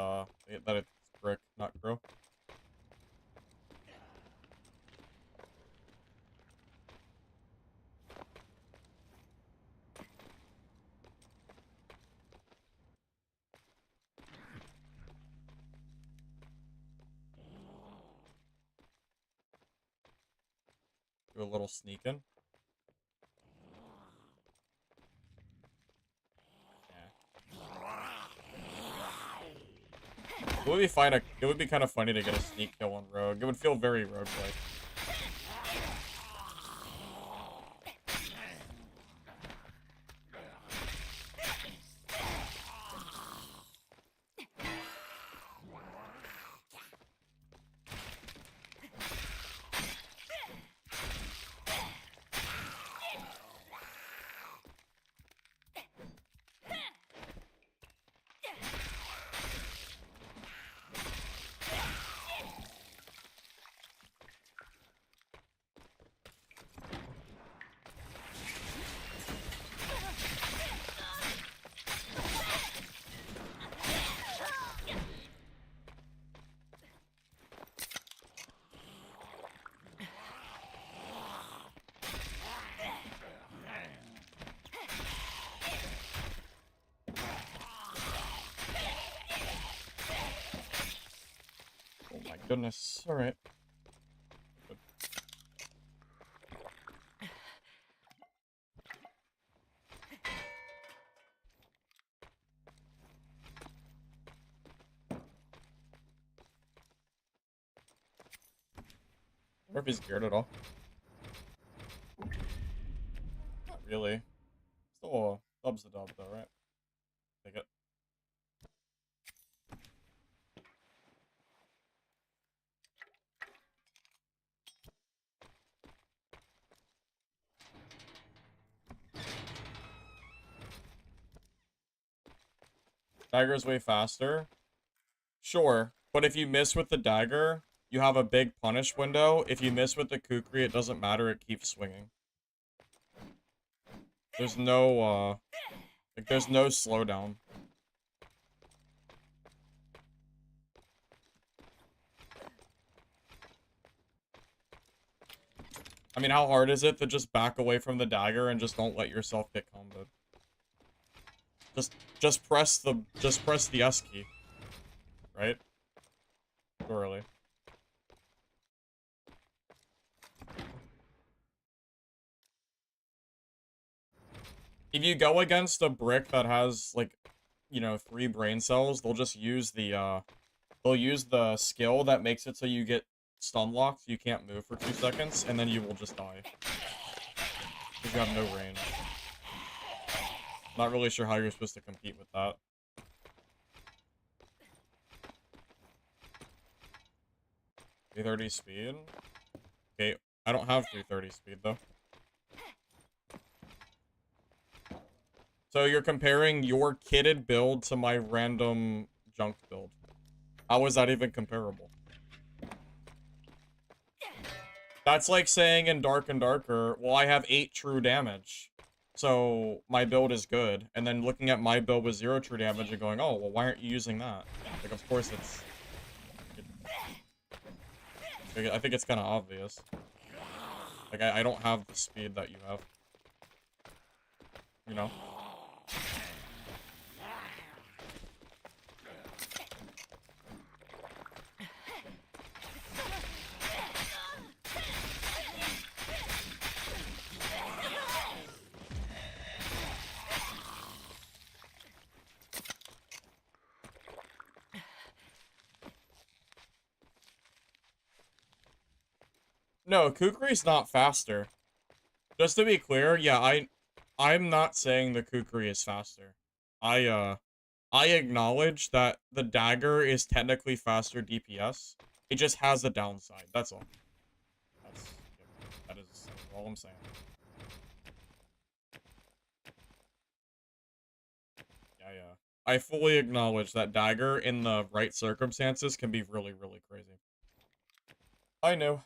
Brick, not Crow. Do a little sneaking. It would be fine. It would be kind of funny to get a sneak kill on Rogue. It would feel very rogue-like. Goodness. All right. Good. I wonder if he's geared at all. Not really. Still a dub's a dub though, right? Take it. Dagger's way faster. Sure, but if you miss with the dagger, you have a big punish window. If you miss with the Kukri, it doesn't matter, it keeps swinging. There's no, like, there's no slowdown. I mean, how hard is it to just back away from the dagger and just don't let yourself get comboed? Just press the S key. Right? Thoroughly. If you go against a brick that has, like, you know, 3 brain cells, they'll just use the, they'll use the skill that makes it so you get stun locked, so you can't move for 2 seconds, and then you will just die. Because you have no range. Not really sure how you're supposed to compete with that. 330 speed? Okay, I don't have 330 speed, though. So you're comparing your kitted build to my random junk build. How is that even comparable? That's like saying in Dark and Darker, well, I have 8 true damage, so my build is good. And then looking at my build with 0 true damage and going, oh, well, why aren't you using that? Like, of course I think it's kind of obvious. Like, I don't have the speed that you have. You know? No, Kukri's not faster. Just to be clear, yeah, I'm not saying the Kukri is faster. I acknowledge that the dagger is technically faster DPS. It just has a downside. That's all. That is all I'm saying. Yeah. I fully acknowledge that dagger in the right circumstances can be really, really crazy. I know.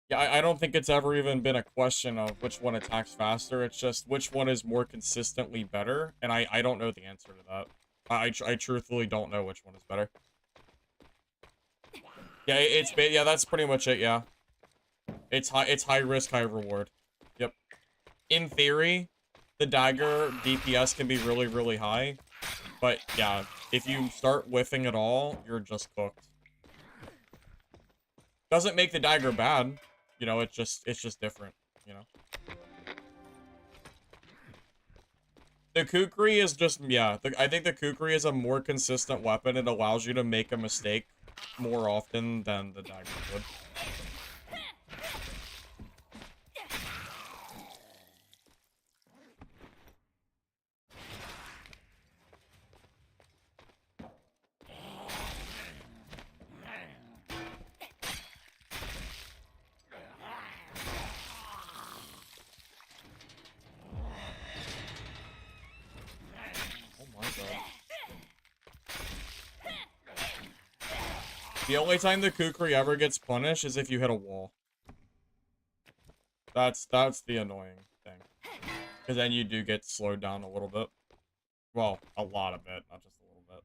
Yeah, I don't think it's ever even been a question of which one attacks faster. It's just which one is more consistently better, and I don't know the answer to that. I truthfully don't know which one is better. Yeah, yeah, that's pretty much it, yeah. It's high risk, high reward. Yep. In theory, the dagger DPS can be really, really high, but yeah, if you start whiffing at all, you're just cooked. Doesn't make the dagger bad. You know, it's just different, you know. The Kukri is just, yeah, I think the Kukri is a more consistent weapon. It allows you to make a mistake more often than the dagger would. The only time the Kukri ever gets punished is if you hit a wall. That's the annoying thing. Because then you do get slowed down a little bit. Well, a lot of it, not just a little bit.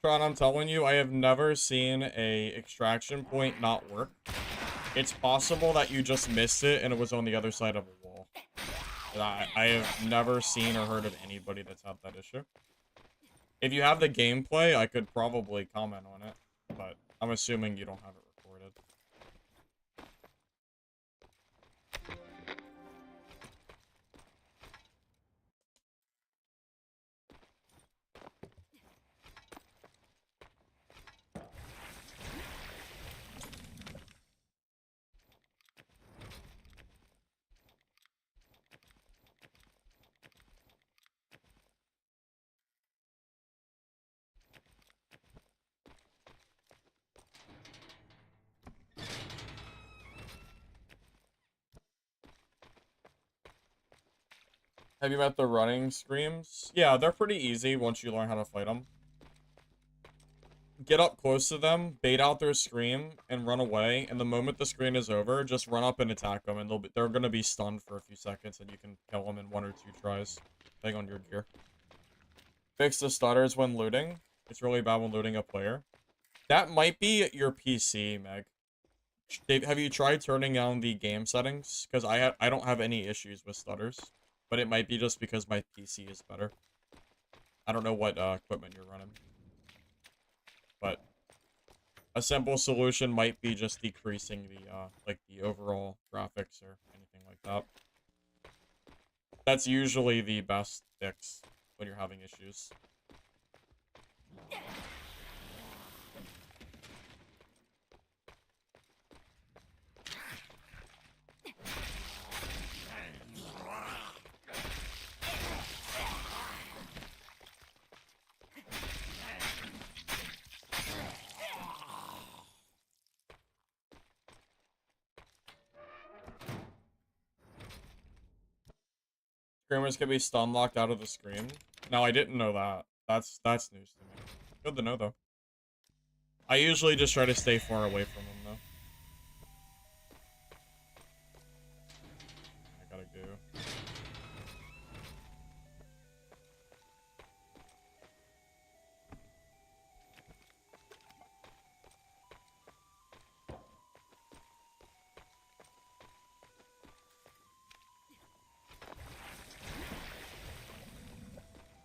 Tron, I'm telling you, I have never seen a extraction point not work. It's possible that you just missed it and it was on the other side of a wall. I have never seen or heard of anybody that's had that issue. If you have the gameplay, I could probably comment on it, but I'm assuming you don't have it recorded. Have you met the running screams? Yeah, they're pretty easy once you learn how to fight them. Get up close to them, bait out their scream, and run away. And the moment the screen is over, just run up and attack them, and they're gonna be stunned for a few seconds, and you can kill them in 1 or 2 tries, depending on your gear. Fix the stutters when looting. It's really bad when looting a player. That might be your PC, Meg. Dave, have you tried turning down the game settings? Because I don't have any issues with stutters. but it might be just because my PC is better. I don't know what equipment you're running, but a simple solution might be just decreasing the like the overall graphics or anything like that. That's usually the best fix when you're having issues. Screamers can be stun locked out of the screen. No, I didn't know that. That's news to me. Good to know though. I usually just try to stay far away from them though. I gotta go.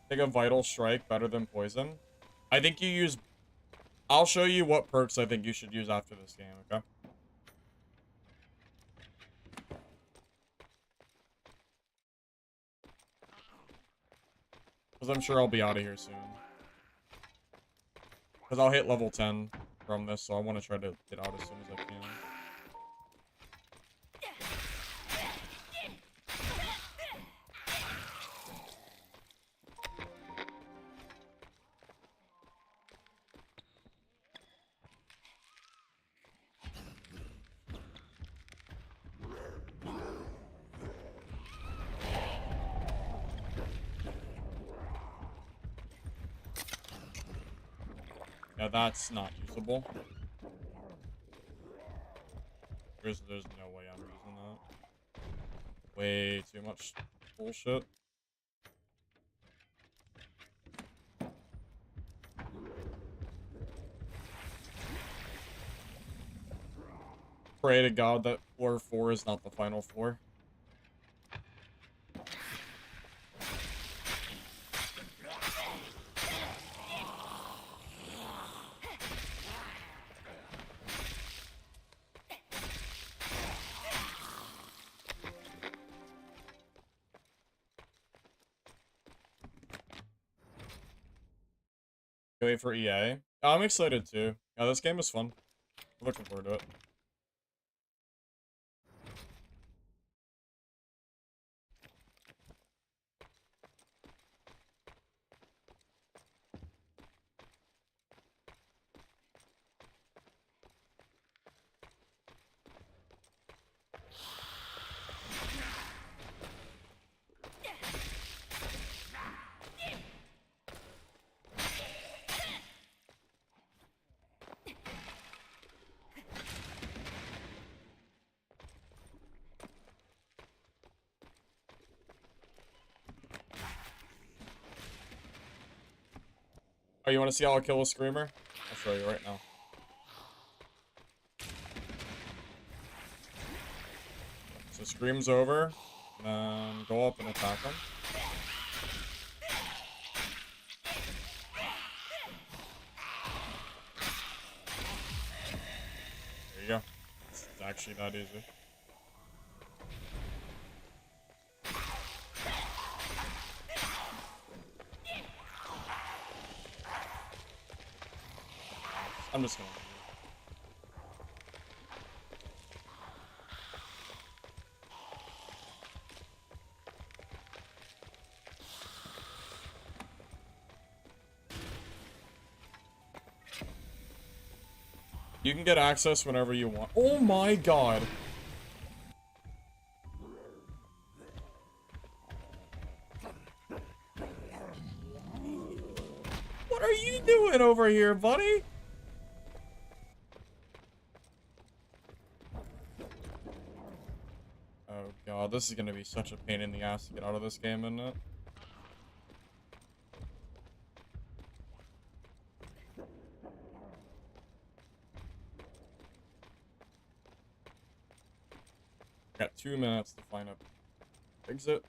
Think a vital strike better than poison. I think you use. I'll show you what perks I think you should use after this game. Okay. Because I'm sure I'll be out of here soon. Because I'll hit level 10 from this, so I want to try to get out as soon as I can. Yeah, that's not usable. There's no way I'm using that. Way too much bullshit. Pray to God that floor 4 is not the final floor. Wait for EA. Oh, I'm excited too. Yeah, this game is fun. I'm looking forward to it. Oh, you want to see how I kill a screamer? I'll show you right now. So screams over, and then go up and attack him. There you go. It's actually that easy. I'm just gonna. You can get access whenever you want. Oh my god. What are you doing over here, buddy? Oh god, this is gonna be such a pain in the ass to get out of this game, isn't it? Got 2 minutes to find a exit.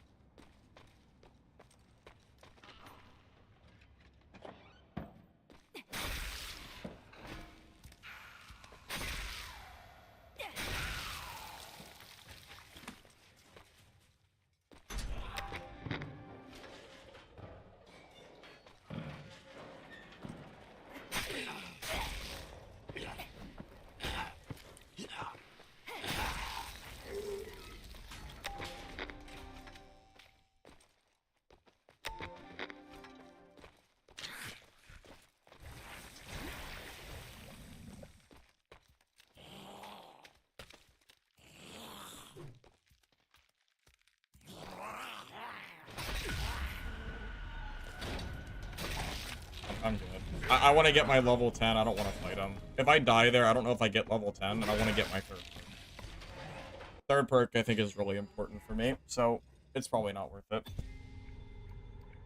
I'm good. I want to get my level 10. I don't want to fight him. If I die there, I don't know if I get level 10, and I want to get my third perk. Third perk, I think, is really important for me, so it's probably not worth it.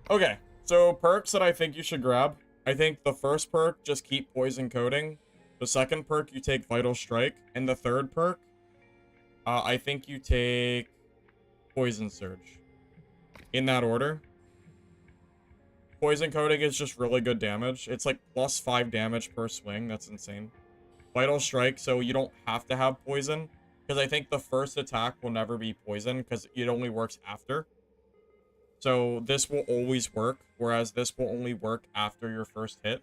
Okay, so perks that I think you should grab. I think the first perk, just keep poison coating. The second perk, you take Vital Strike. And the third perk, I think you take Poison Surge. In that order. Poison coating is just really good damage. It's like plus 5 damage per swing. That's insane. Vital Strike, so you don't have to have poison. Because I think the first attack will never be poison, because it only works after. So this will always work, whereas this will only work after your first hit.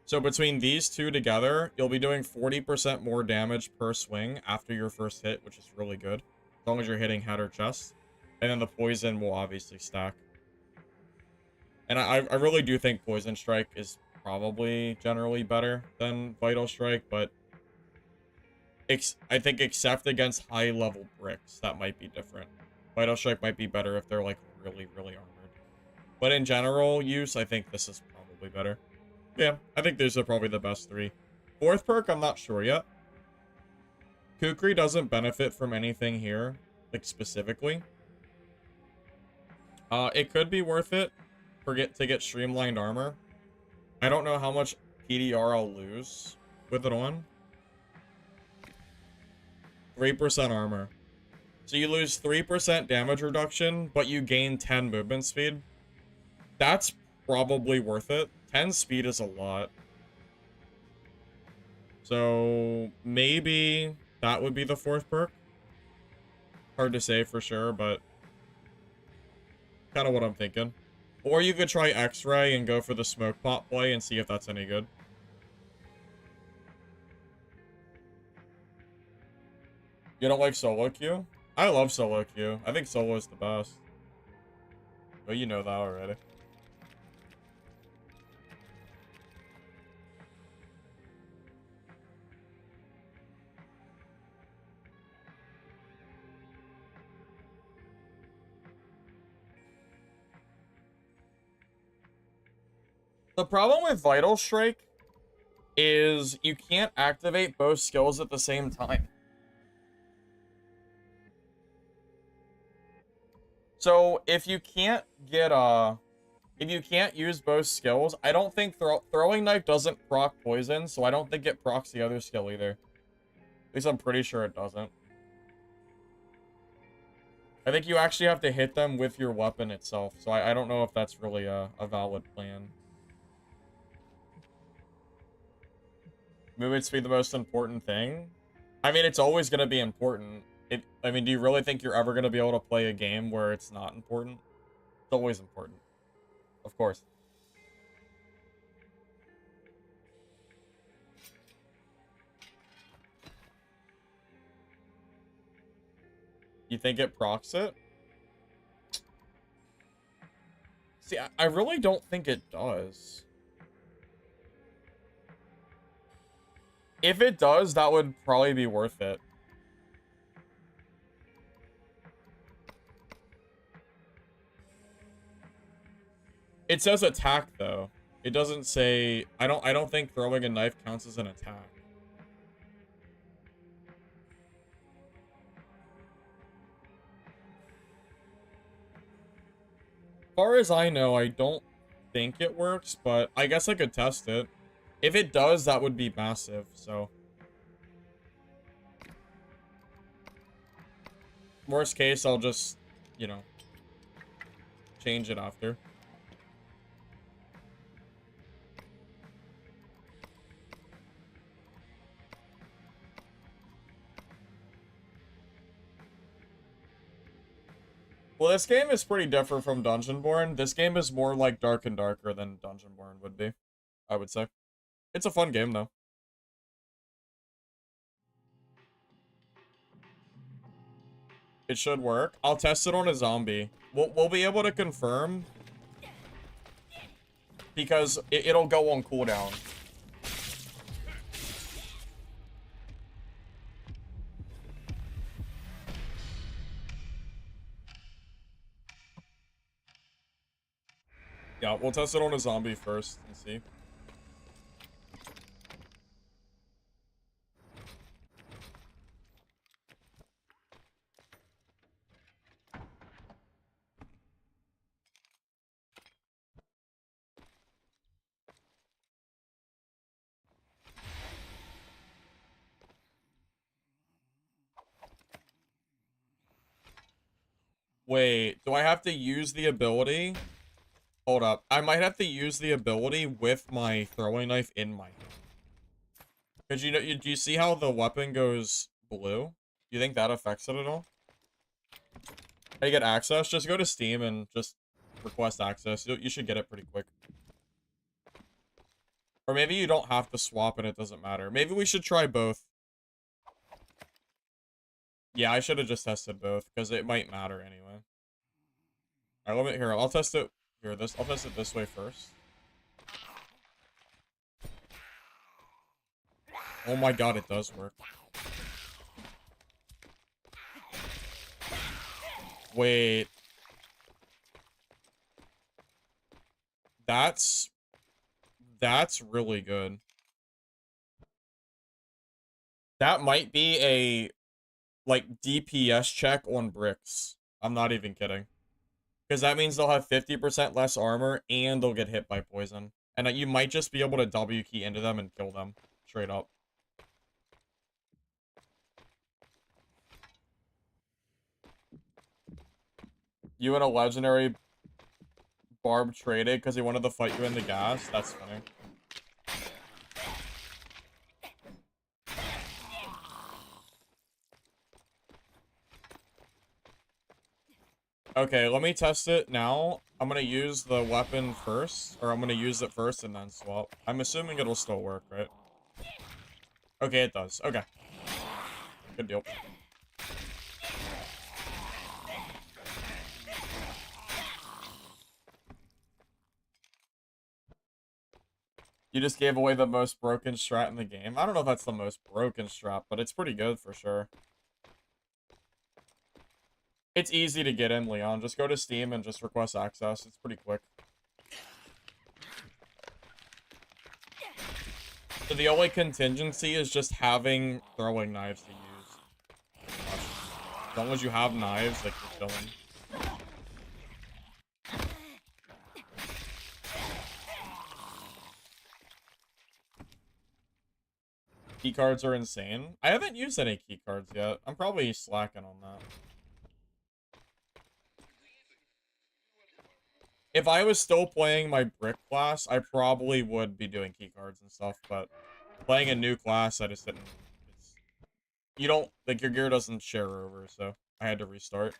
So between these two together, you'll be doing 40% more damage per swing after your first hit, which is really good. As long as you're hitting head or chest. And then the poison will obviously stack. And I really do think Poison Strike is probably generally better than Vital Strike, but I think except against high-level bricks, that might be different. Vital Strike might be better if they're, like, really, really armored. But in general use, I think this is probably better. Yeah, I think these are probably the best three. Fourth perk, I'm not sure yet. Kukri doesn't benefit from anything here, like, specifically. It could be worth it to get Streamlined Armor. I don't know how much PDR I'll lose with it on. 3% armor. So you lose 3% damage reduction, but you gain 10 movement speed. That's probably worth it. 10 speed is a lot. So maybe that would be the fourth perk. Hard to say for sure, but kind of what I'm thinking. Or you could try X-Ray and go for the smoke pot play and see if that's any good. You don't like solo queue? I love solo queue. I think solo is the best. But you know that already. The problem with Vital Strike is you can't activate both skills at the same time. So if you can't get if you can't use both skills, I don't think throwing knife doesn't proc poison, so I don't think it procs the other skill either. At least I'm pretty sure it doesn't. I think you actually have to hit them with your weapon itself, so I don't know if that's really a valid plan. Movement speed the most important thing? I mean, it's always going to be important. I mean, do you really think you're ever going to be able to play a game where it's not important? It's always important. Of course. You think it procs it? See, I really don't think it does. If it does, that would probably be worth it. It says attack though. It doesn't say I don't think throwing a knife counts as an attack. As far as I know, I don't think it works, but I guess I could test it. If it does, that would be massive, so. Worst case, I'll just, you know, change it after. Well, this game is pretty different from Dungeonborn. This game is more like Dark and Darker than Dungeonborn would be, I would say. It's a fun game, though. It should work. I'll test it on a zombie. We'll be able to confirm because it'll go on cooldown. Yeah, we'll test it on a zombie first and see. Wait, do I have to use the ability? Hold up. I might have to use the ability with my throwing knife in my hand. Because do you see how the weapon goes blue? You think that affects it at all? How do you get access? Just go to Steam and just request access. You should get it pretty quick. Or maybe you don't have to swap and it doesn't matter. Maybe we should try both. Yeah, I should have just tested both, because it might matter anyway. Alright, let me here. I'll test it here. I'll test it this way first. Oh my god, it does work. Wait. That's really good. That might be a like DPS check on bricks. I'm not even kidding. Because that means they'll have 50% less armor and they'll get hit by poison. And you might just be able to W key into them and kill them. Straight up. You and a legendary Barb traded because he wanted to fight you in the gas? That's funny. Okay, let me test it now. I'm gonna use the weapon first, or I'm gonna use it first and then swap. I'm assuming it'll still work, right? Okay, it does. Okay. Good deal. You just gave away the most broken strat in the game. I don't know if that's the most broken strat, but it's pretty good for sure. It's easy to get in, Leon. Just go to Steam and just request access. It's pretty quick. So the only contingency is just having throwing knives to use. As long as you have knives, like, you're chilling. Key cards are insane. I haven't used any key cards yet. I'm probably slacking on that. If I was still playing my brick class, I probably would be doing key cards and stuff, but playing a new class, I just didn't. You don't, like, your gear doesn't share over, so I had to restart.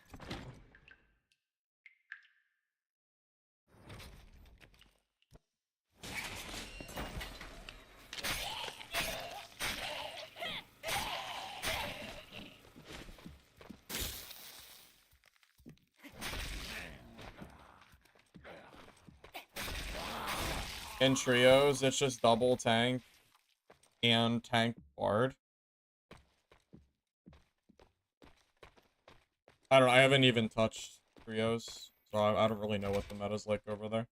In trios, it's just double tank and tank bard. I don't know, I haven't even touched trios, so I don't really know what the meta's like over there.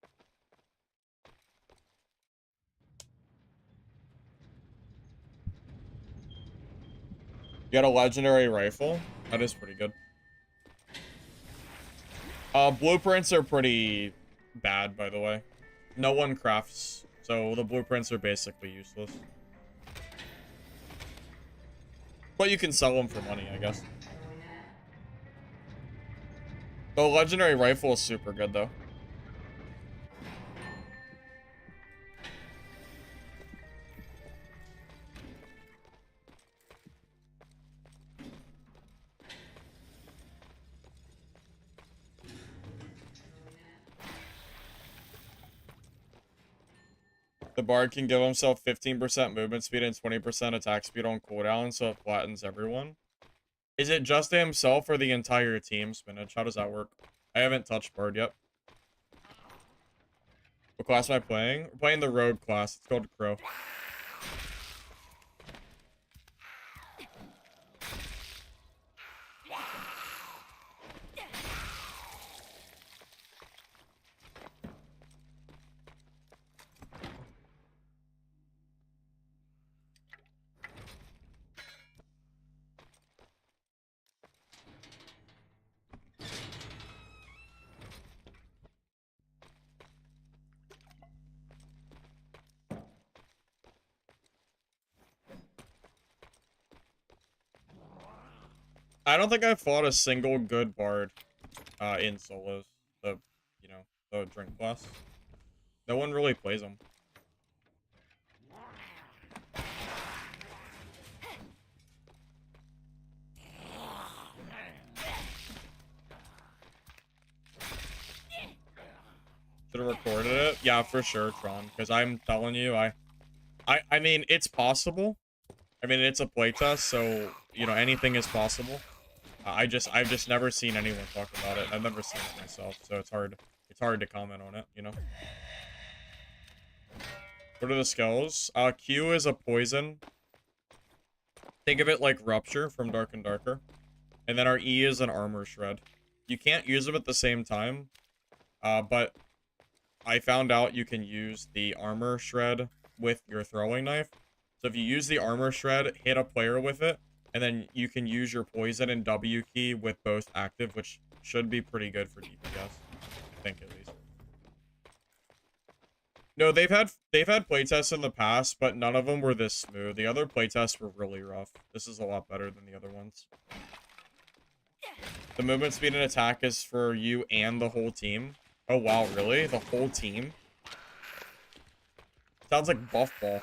You got a legendary rifle? That is pretty good. Blueprints are pretty bad, by the way. No one crafts, so the blueprints are basically useless. But you can sell them for money, I guess. The legendary rifle is super good, though. The bard can give himself 15% movement speed and 20% attack speed on cooldown, so it flattens everyone. Is it just to himself or the entire team, Spinach? How does that work? I haven't touched bard yet. What class am I playing? We're playing the rogue class. It's called Crow. I don't think I've fought a single good bard in solos. The, you know, the drink class. No one really plays them. Should have recorded it. Yeah, for sure, Tron. Because I'm telling you, I mean, it's possible. I mean, it's a playtest, so you know anything is possible. I've just never seen anyone talk about it. I've never seen it myself, so it's hard to comment on it, you know. What are the skills? Q is a poison. Think of it like Rupture from Dark and Darker. And then our E is an armor shred. You can't use them at the same time, but I found out you can use the armor shred with your throwing knife. So if you use the armor shred, hit a player with it, and then you can use your poison and W key with both active, which should be pretty good for DPS. I think at least. No, they've had playtests in the past, but none of them were this smooth. The other playtests were really rough. This is a lot better than the other ones. The movement speed and attack is for you and the whole team. Oh wow, really? The whole team? Sounds like buff ball.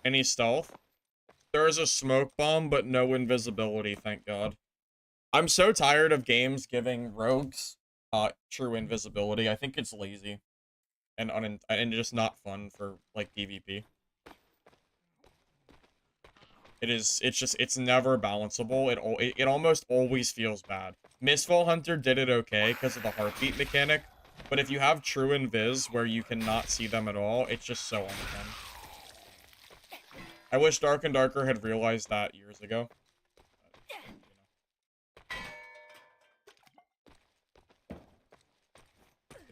Any stealth? There is a smoke bomb, but no invisibility, thank God. I'm so tired of games giving rogues true invisibility. I think it's lazy and just not fun for like PvP. It's never balanceable. It almost always feels bad. Mistfall Hunter did it okay because of the heartbeat mechanic, but if you have true invis where you cannot see them at all, it's just so unfun. I wish Dark and Darker had realized that years ago.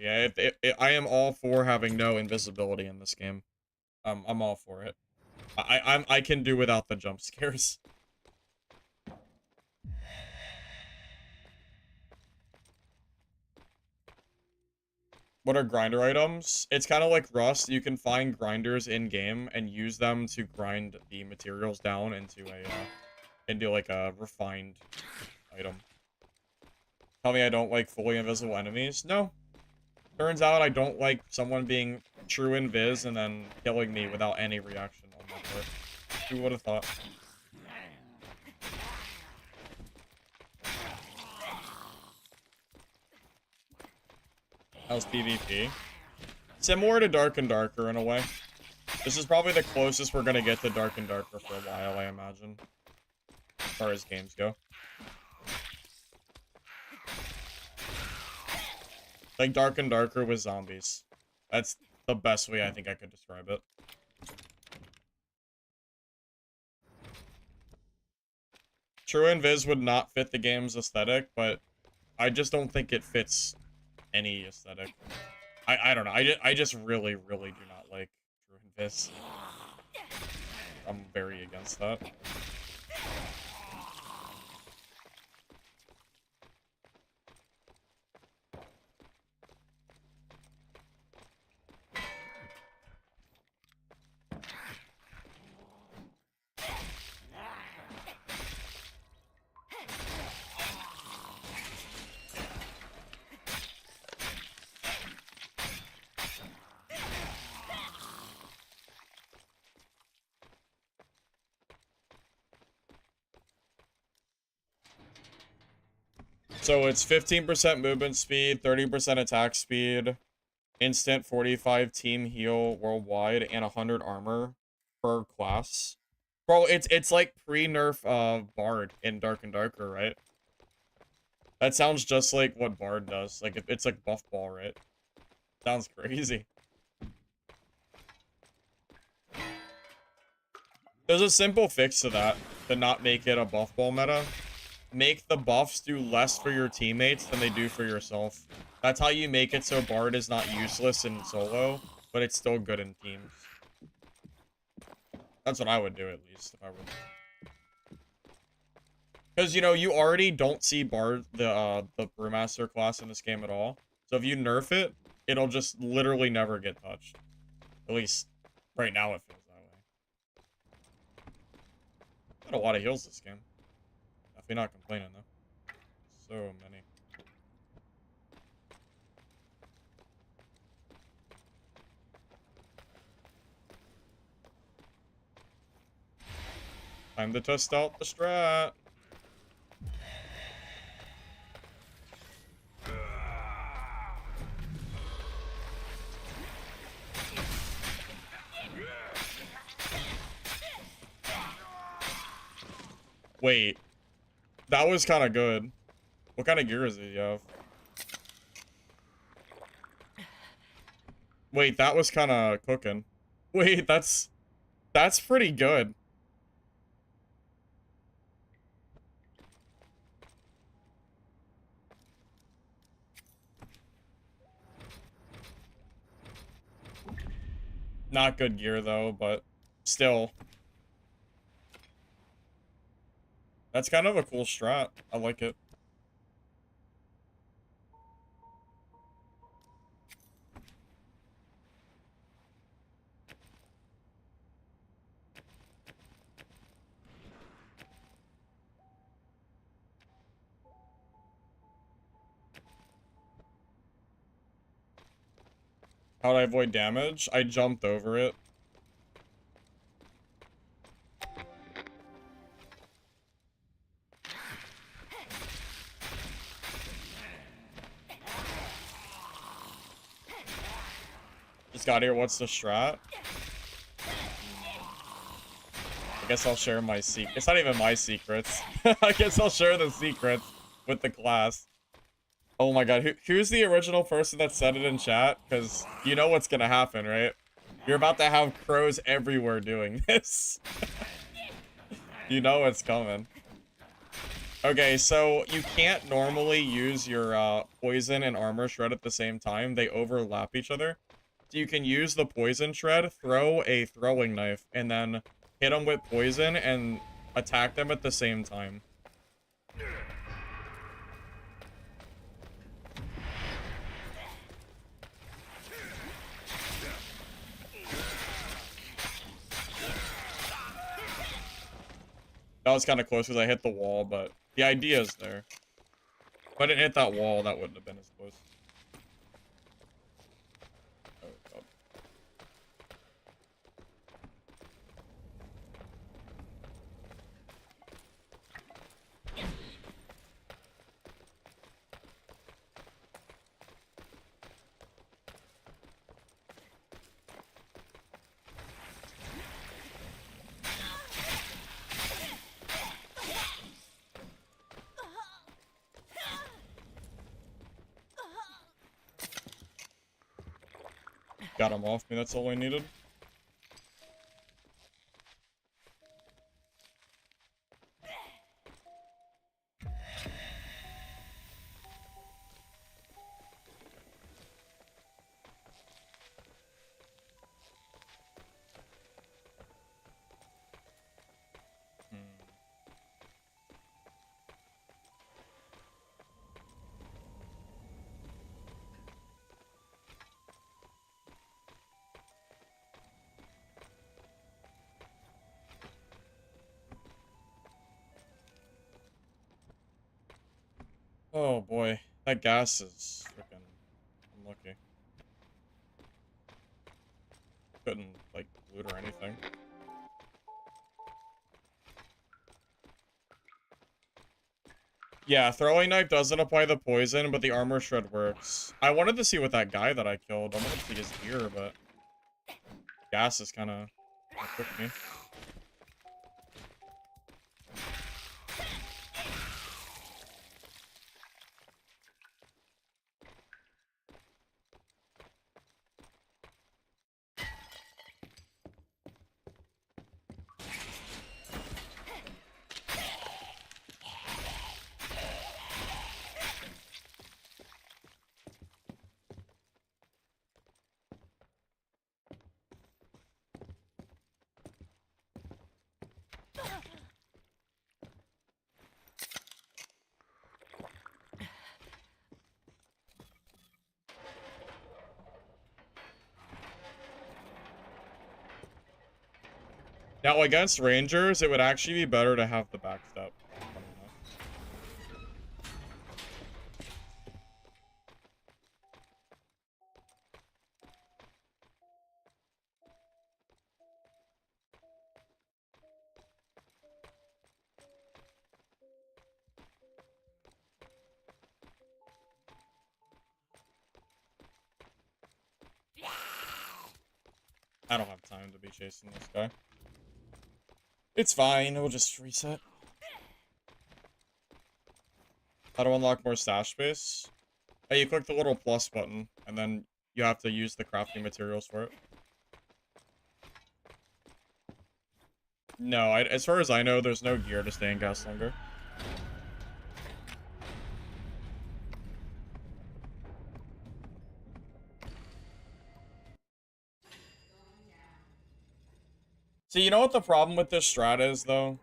Yeah, I am all for having no invisibility in this game. I'm all for it. I can do without the jump scares. What are grinder items? It's kind of like Rust. You can find grinders in game and use them to grind the materials down into like a refined item. Tell me I don't like fully invisible enemies? No. Turns out I don't like someone being true invis and then killing me without any reaction on my part. Who would have thought? How's PvP? Similar to Dark and Darker in a way. This is probably the closest we're gonna get to Dark and Darker for a while, I imagine. As far as games go. Like Dark and Darker with zombies. That's the best way I think I could describe it. True Invis would not fit the game's aesthetic, but I just don't think it fits any aesthetic. I don't know. I just really do not like True Invis. I'm very against that. So it's 15% movement speed, 30% attack speed, instant 45 team heal worldwide, and 100 armor per class. Bro, it's like pre-nerf Bard in Dark and Darker, right? That sounds just like what Bard does. Like it's like buff ball, right? Sounds crazy. There's a simple fix to that, to not make it a buff ball meta. Make the buffs do less for your teammates than they do for yourself. That's how you make it so Bard is not useless in solo, but it's still good in teams. That's what I would do, at least, if I were... Because, you know, you already don't see the Brewmaster class in this game at all. So if you nerf it, it'll just literally never get touched. At least, right now it feels that way. Got a lot of heals this game. Definitely not complaining, though. So many. Time to test out the strat. Wait. That was kind of good. What kind of gear does he have? Wait, that was kind of cooking. Wait, that's pretty good. Not good gear, though, but still. That's kind of a cool strat. I like it. How did I avoid damage? I jumped over it. Just got here. What's the strat? I guess I'll share my secret. It's not even my secrets. I guess I'll share the secrets with the class. Oh my god, who's the original person that said it in chat? Because you know what's gonna happen, right? You're about to have crows everywhere doing this. You know it's coming. Okay, so you can't normally use your poison and armor shred at the same time. They overlap each other. So you can use the poison shred, throw a throwing knife, and then hit them with poison and attack them at the same time. That was kind of close because I hit the wall, but the idea is there. If I didn't hit that wall, that wouldn't have been as close. Oh, God. Got him off me, that's all I needed. Oh boy, that gas is freaking unlucky. Couldn't, like, loot or anything. Yeah, throwing knife doesn't apply the poison, but the armor shred works. I wanted to see what that guy that I killed. I wanted to see his gear, but gas is kind of cooked me. Now, against Rangers, it would actually be better to have the backstep. Funny enough. I don't have time to be chasing this guy. It's fine, we'll just reset. How to unlock more stash space? Hey, you click the little plus button, and then you have to use the crafting materials for it. No, as far as I know, there's no gear to stay in gas longer. So you know what the problem with this strat is, though?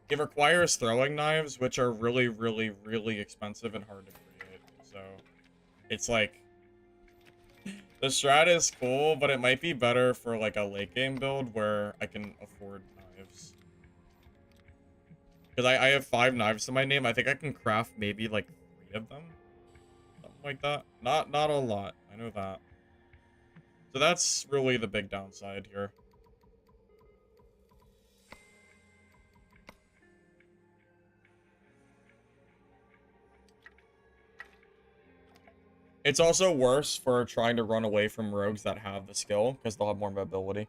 It requires throwing knives, which are really, really, really expensive and hard to create. So, it's like... The strat is cool, but it might be better for, like, a late game build where I can afford knives. Because I have 5 knives to my name. I think I can craft maybe, like, 3 of them. Something like that. Not a lot. I know that. So that's really the big downside here. It's also worse for trying to run away from rogues that have the skill, because they'll have more mobility.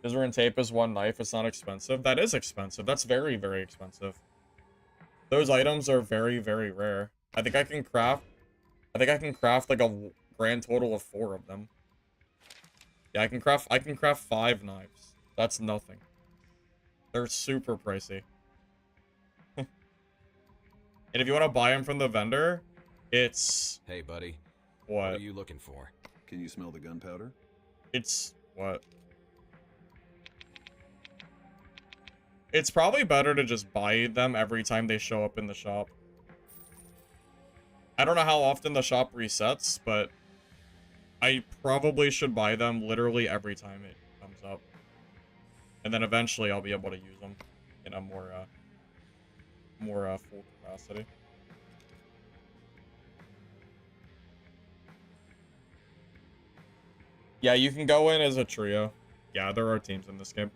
Scissor and tape is 1 knife. It's not expensive. That is expensive. That's very, very expensive. Those items are very, very rare. I think I can craft like a grand total of 4 of them. Yeah, I can craft 5 knives. That's nothing. They're super pricey. And if you want to buy them from the vendor, it's... Hey, buddy. What? What are you looking for? Can you smell the gunpowder? It's... what? It's probably better to just buy them every time they show up in the shop. I don't know how often the shop resets, but I probably should buy them literally every time it comes up. And then eventually I'll be able to use them in a more full capacity. Yeah, you can go in as a trio. Yeah, there are teams in this game.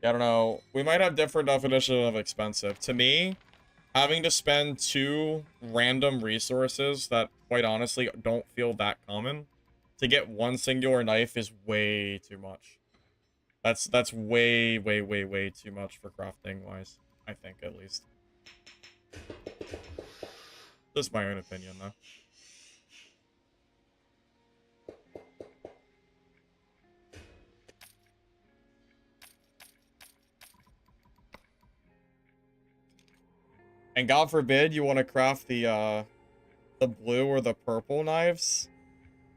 Yeah, I don't know. We might have different definitions of expensive. To me, having to spend 2 random resources that, quite honestly, don't feel that common to get 1 singular knife is way too much. That's way, way, way, way too much for crafting-wise. I think, at least. Just my own opinion, though. And God forbid you want to craft the blue or the purple knives.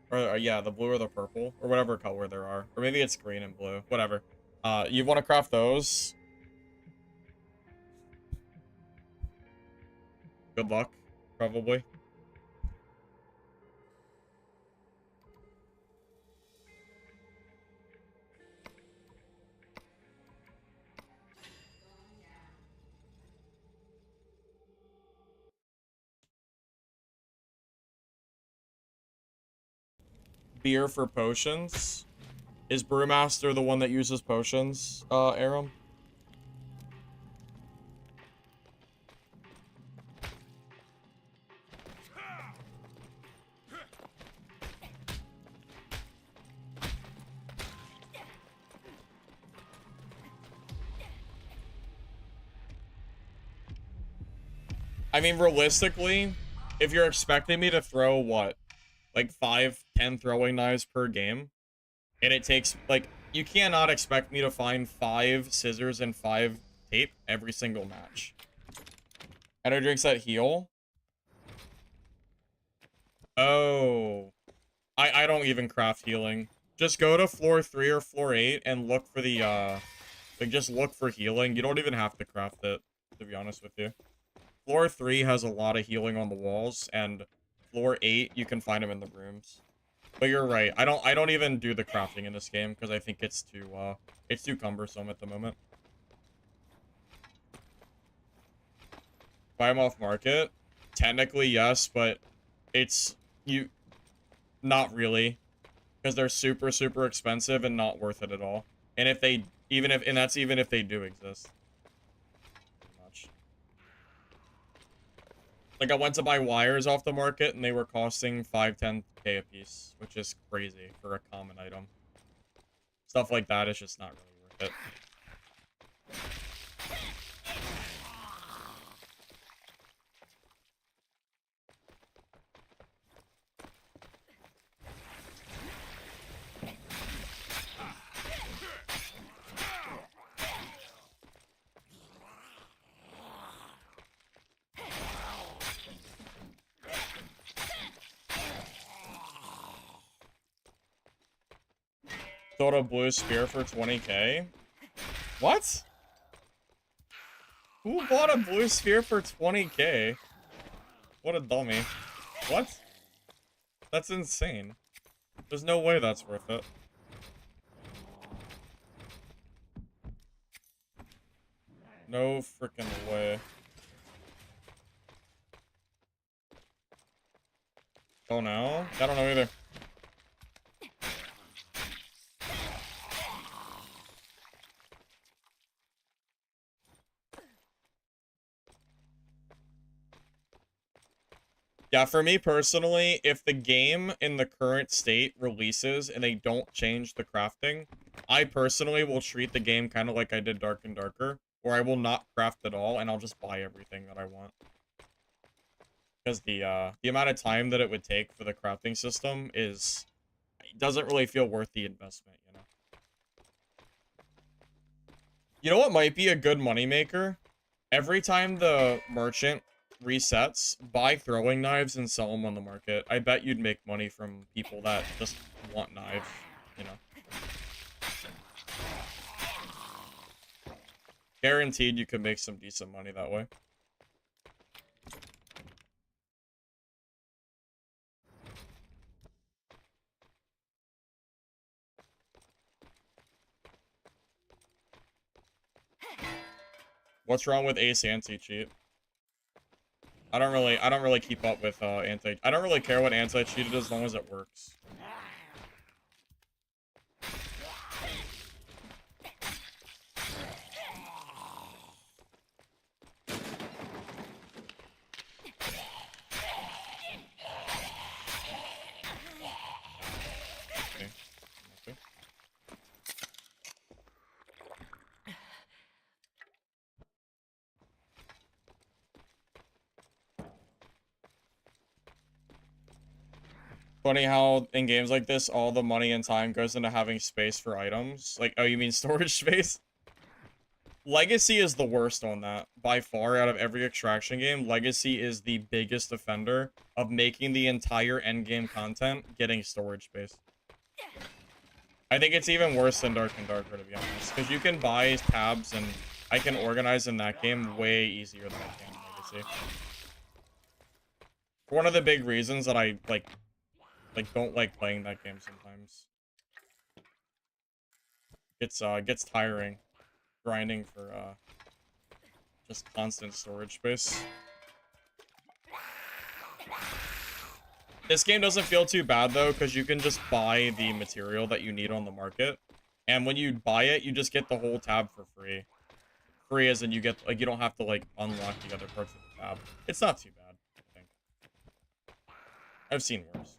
Or yeah, the blue or the purple. Or whatever color there are. Or maybe it's green and blue. Whatever. You want to craft those. Good luck, probably. Beer for potions. Is Brewmaster the one that uses potions, Aram? I mean, realistically, if you're expecting me to throw, what? Like 5, 10 throwing knives per game? And it takes, like, you cannot expect me to find 5 scissors and 5 tape every single match. Energy drinks that heal. Oh. I don't even craft healing. Just go to floor 3 or floor 8 and look for the, like, just look for healing. You don't even have to craft it, to be honest with you. Floor 3 has a lot of healing on the walls, and floor 8, you can find them in the rooms. But you're right. I don't even do the crafting in this game, because I think it's too cumbersome at the moment. Buy them off market? Technically, yes, but it's, not really. Because they're super, super expensive and not worth it at all. And if they, and that's even if they do exist. Pretty much. Like, I went to buy wires off the market, and they were costing 5-10K a piece, which is crazy for a common item. Stuff like that is just not really worth it. Sold a blue spear for 20K? What? Who bought a blue spear for 20K? What a dummy. What? That's insane. There's no way that's worth it. No freaking way. Don't know? I don't know either. Yeah, for me personally, if the game in the current state releases and they don't change the crafting, I personally will treat the game kind of like I did Dark and Darker, where I will not craft at all and I'll just buy everything that I want. Because the amount of time that it would take for the crafting system is, it doesn't really feel worth the investment, you know? You know what might be a good moneymaker? Every time the merchant resets, buy throwing knives and sell them on the market. I bet you'd make money from people that just want knives, you know? Guaranteed you could make some decent money that way. What's wrong with Ace anti-cheat? I don't really keep up with I don't really care what anti-cheat is as long as it works. Okay. Okay. Funny how in games like this, all the money and time goes into having space for items. Like, oh, you mean storage space? Legacy is the worst on that. By far, out of every extraction game, Legacy is the biggest offender of making the entire endgame content getting storage space. I think it's even worse than Dark and Darker, to be honest. Because you can buy tabs, and I can organize in that game way easier than I can in Legacy. One of the big reasons that I, don't like playing that game sometimes. Gets tiring. Grinding for, just constant storage space. This game doesn't feel too bad, though, because you can just buy the material that you need on the market. And when you buy it, you just get the whole tab for free. Free as in you get, like, you don't have to, like, unlock the other parts of the tab. It's not too bad, I think. I've seen worse.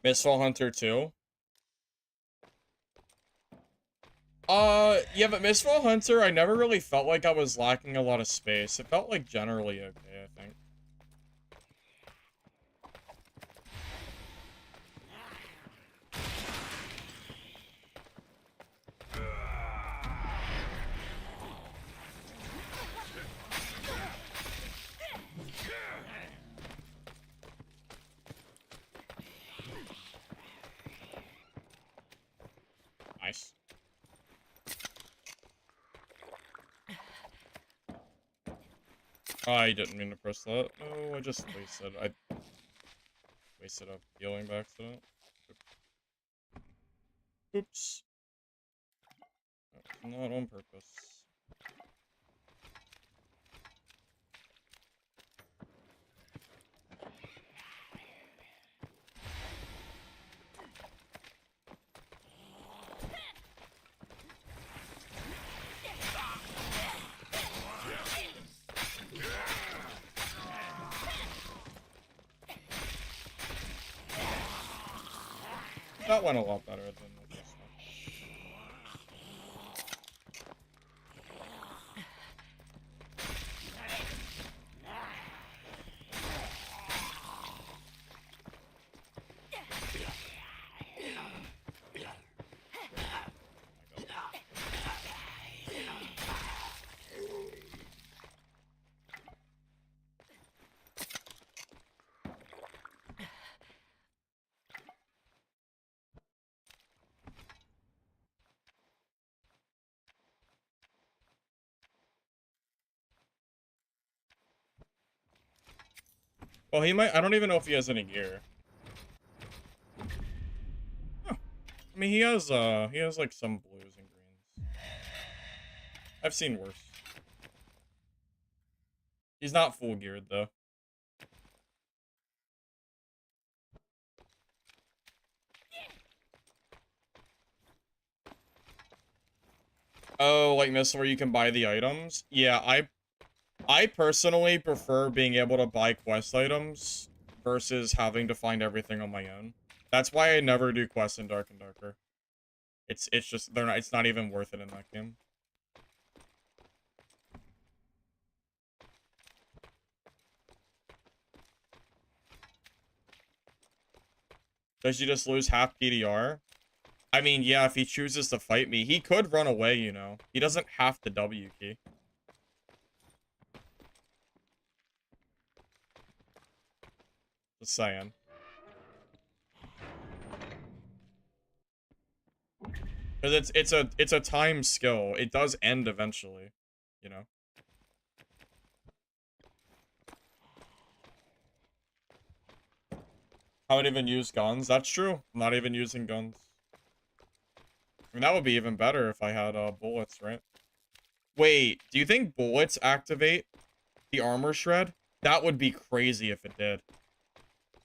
Missile Hunter 2. Yeah, but Missile Hunter, I never really felt like I was lacking a lot of space. It felt like generally okay, I think. Nice. I didn't mean to press that. No, I just wasted. I wasted a healing by accident. Oops. That was not on purpose. That went a lot better than the first one. Well, he might. I don't even know if he has any gear. Huh. I mean, he has like some blues and greens. I've seen worse. He's not full geared though. Oh, like this where you can buy the items? Yeah, I personally prefer being able to buy quest items versus having to find everything on my own. That's why I never do quests in Dark and Darker. It's just it's not even worth it in that game. Does he just lose half PDR? I mean, yeah, if he chooses to fight me, he could run away, you know. He doesn't have to W key. Just saying. Because it's a time skill. It does end eventually, you know. I would even use guns. That's true. I'm not even using guns. I mean, that would be even better if I had bullets, right? Wait, do you think bullets activate the armor shred? That would be crazy if it did.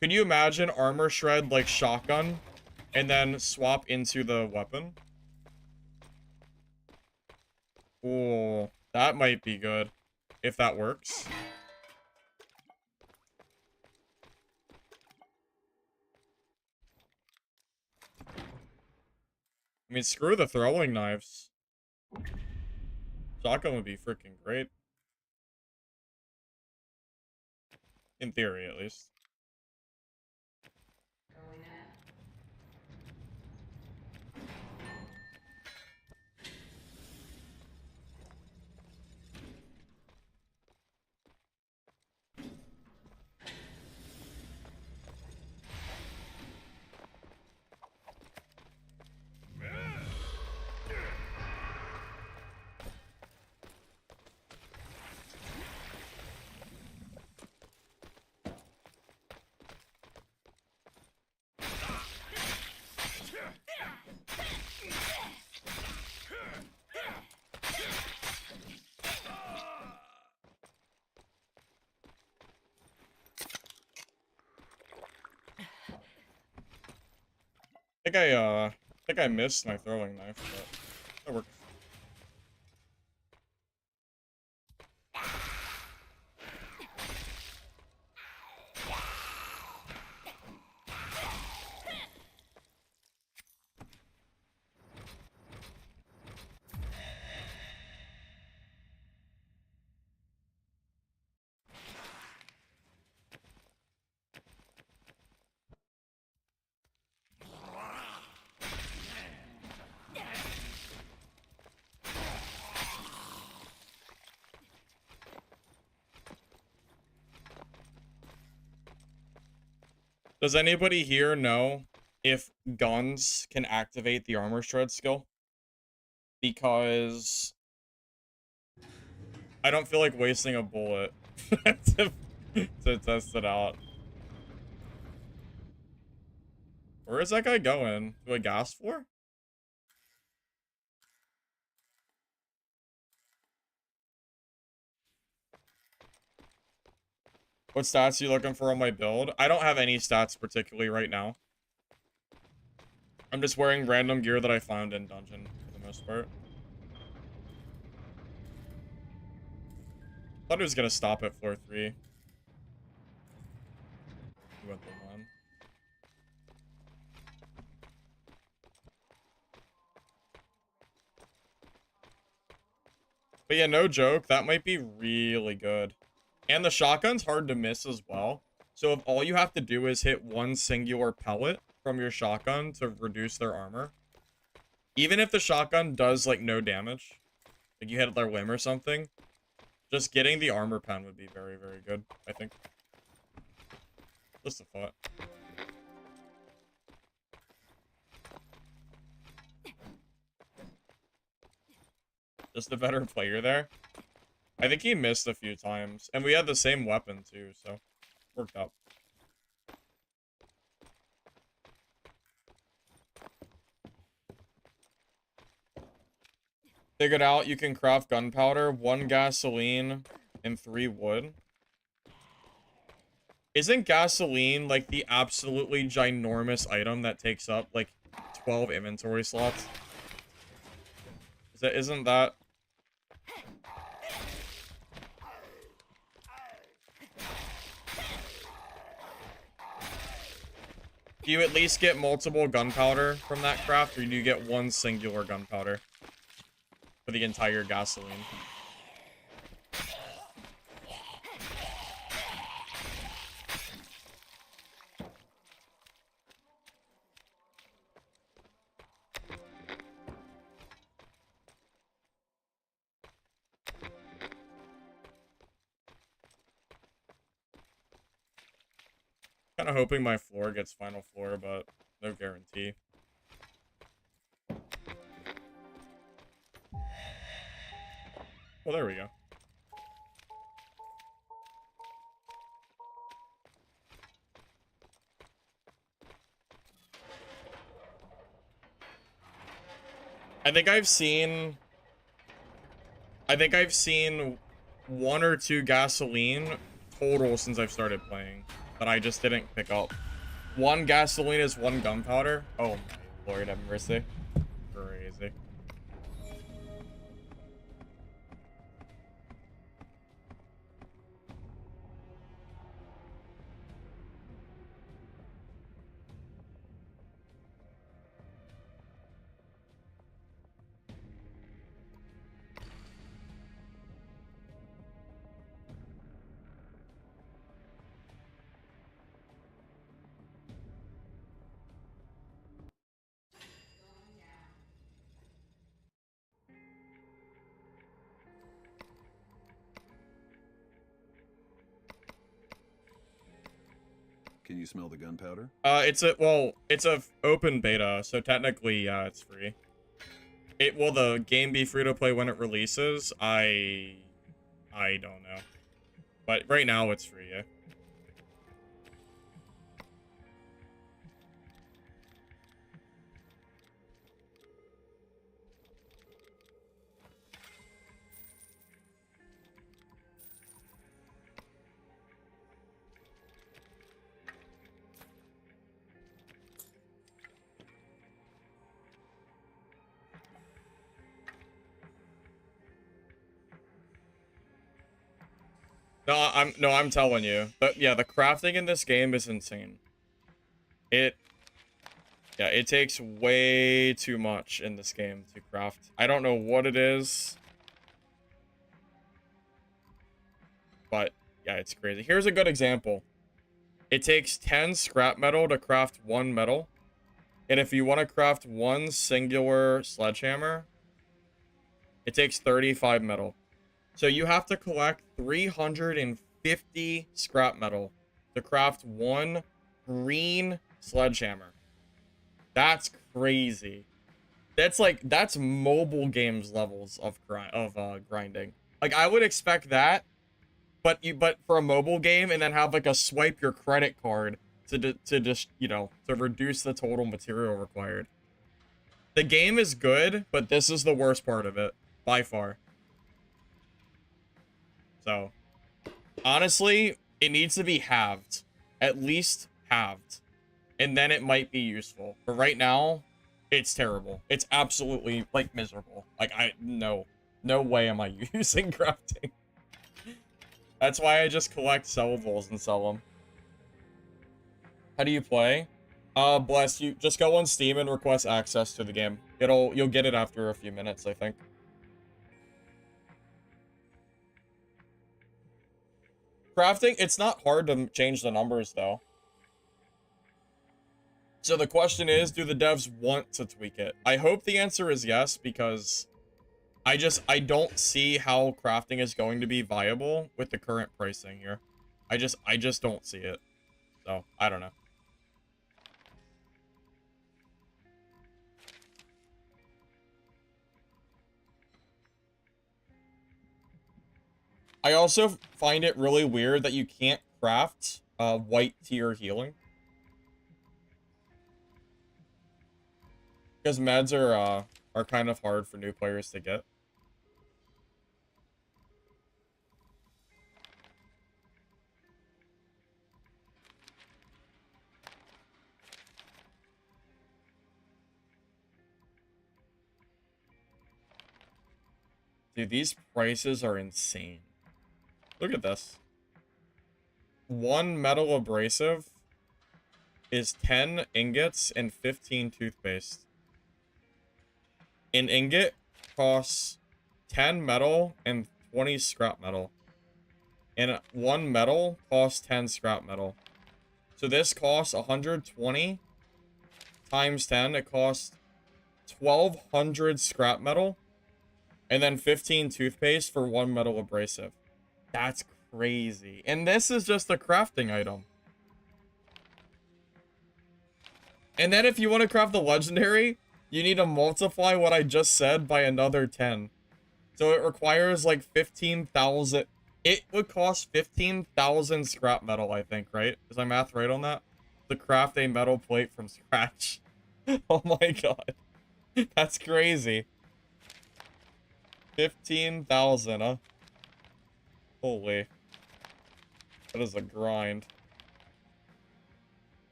Could you imagine armor shred like shotgun and then swap into the weapon? Ooh, that might be good if that works. I mean, screw the throwing knives. Shotgun would be freaking great. In theory, at least. I think I missed my throwing knife, but that works. Does anybody here know if guns can activate the armor shred skill? Because I don't feel like wasting a bullet to, to test it out. Where is that guy going? To a gas floor? What stats are you looking for on my build? I don't have any stats particularly right now. I'm just wearing random gear that I found in dungeon for the most part. Thought it was gonna stop at floor 3. We went the 1. But yeah, no joke, that might be really good. And the shotgun's hard to miss as well. So if all you have to do is hit one singular pellet from your shotgun to reduce their armor, even if the shotgun does like no damage, like you hit their limb or something, just getting the armor pen would be very, very good, I think. Just a thought. Just a better player there. I think he missed a few times. And we had the same weapon too, so worked out. Figured out you can craft gunpowder, 1 gasoline, and 3 wood. Isn't gasoline like the absolutely ginormous item that takes up like 12 inventory slots? Isn't that? Do you at least get multiple gunpowder from that craft, or do you get one singular gunpowder for the entire gasoline? Kind of hoping my floor gets final floor, but no guarantee. Well, there we go. I think I've seen 1 or 2 gasoline total since I've started playing that I just didn't pick up. 1 gasoline is 1 gunpowder. Oh my lord, have mercy. Crazy. Can you smell the gunpowder? It's a open beta, so technically, yeah, it's free. Will the game be free to play when it releases? I don't know. But right now it's free, yeah. I'm telling you. But yeah, the crafting in this game is insane. It takes way too much in this game to craft. I don't know what it is. But yeah, it's crazy. Here's a good example. It takes 10 scrap metal to craft 1 metal. And if you want to craft 1 singular sledgehammer, it takes 35 metal. So you have to collect 350 scrap metal to craft 1 green sledgehammer. That's crazy. That's mobile games levels of grinding. Like I would expect that, but for a mobile game and then have like a swipe your credit card to just, you know, to reduce the total material required. The game is good, but this is the worst part of it by far. So, honestly, it needs to be halved. At least halved. And then it might be useful. But right now, it's terrible. It's absolutely, like, miserable. Like, no way am I using crafting. That's why I just collect sellables and sell them. How do you play? Bless you. Just go on Steam and request access to the game. You'll get it after a few minutes, I think. Crafting, it's not hard to change the numbers, though. So the question is, do the devs want to tweak it? I hope the answer is yes, because I don't see how crafting is going to be viable with the current pricing here. I just don't see it. So, I don't know. I also find it really weird that you can't craft white tier healing. Because meds are kind of hard for new players to get. Dude, these prices are insane. Look at this. One metal abrasive is 10 ingots and 15 toothpaste. An ingot costs 10 metal and 20 scrap metal. And one metal costs 10 scrap metal. So this costs 120 times 10. It costs 1,200 scrap metal. And then 15 toothpaste for one metal abrasive. That's crazy. And this is just a crafting item. And then if you want to craft the legendary, you need to multiply what I just said by another 10. So it requires like 15,000. It would cost 15,000 scrap metal, I think, right? Is my math right on that? To craft a metal plate from scratch. Oh my god. That's crazy. 15,000, huh? Holy. That is a grind.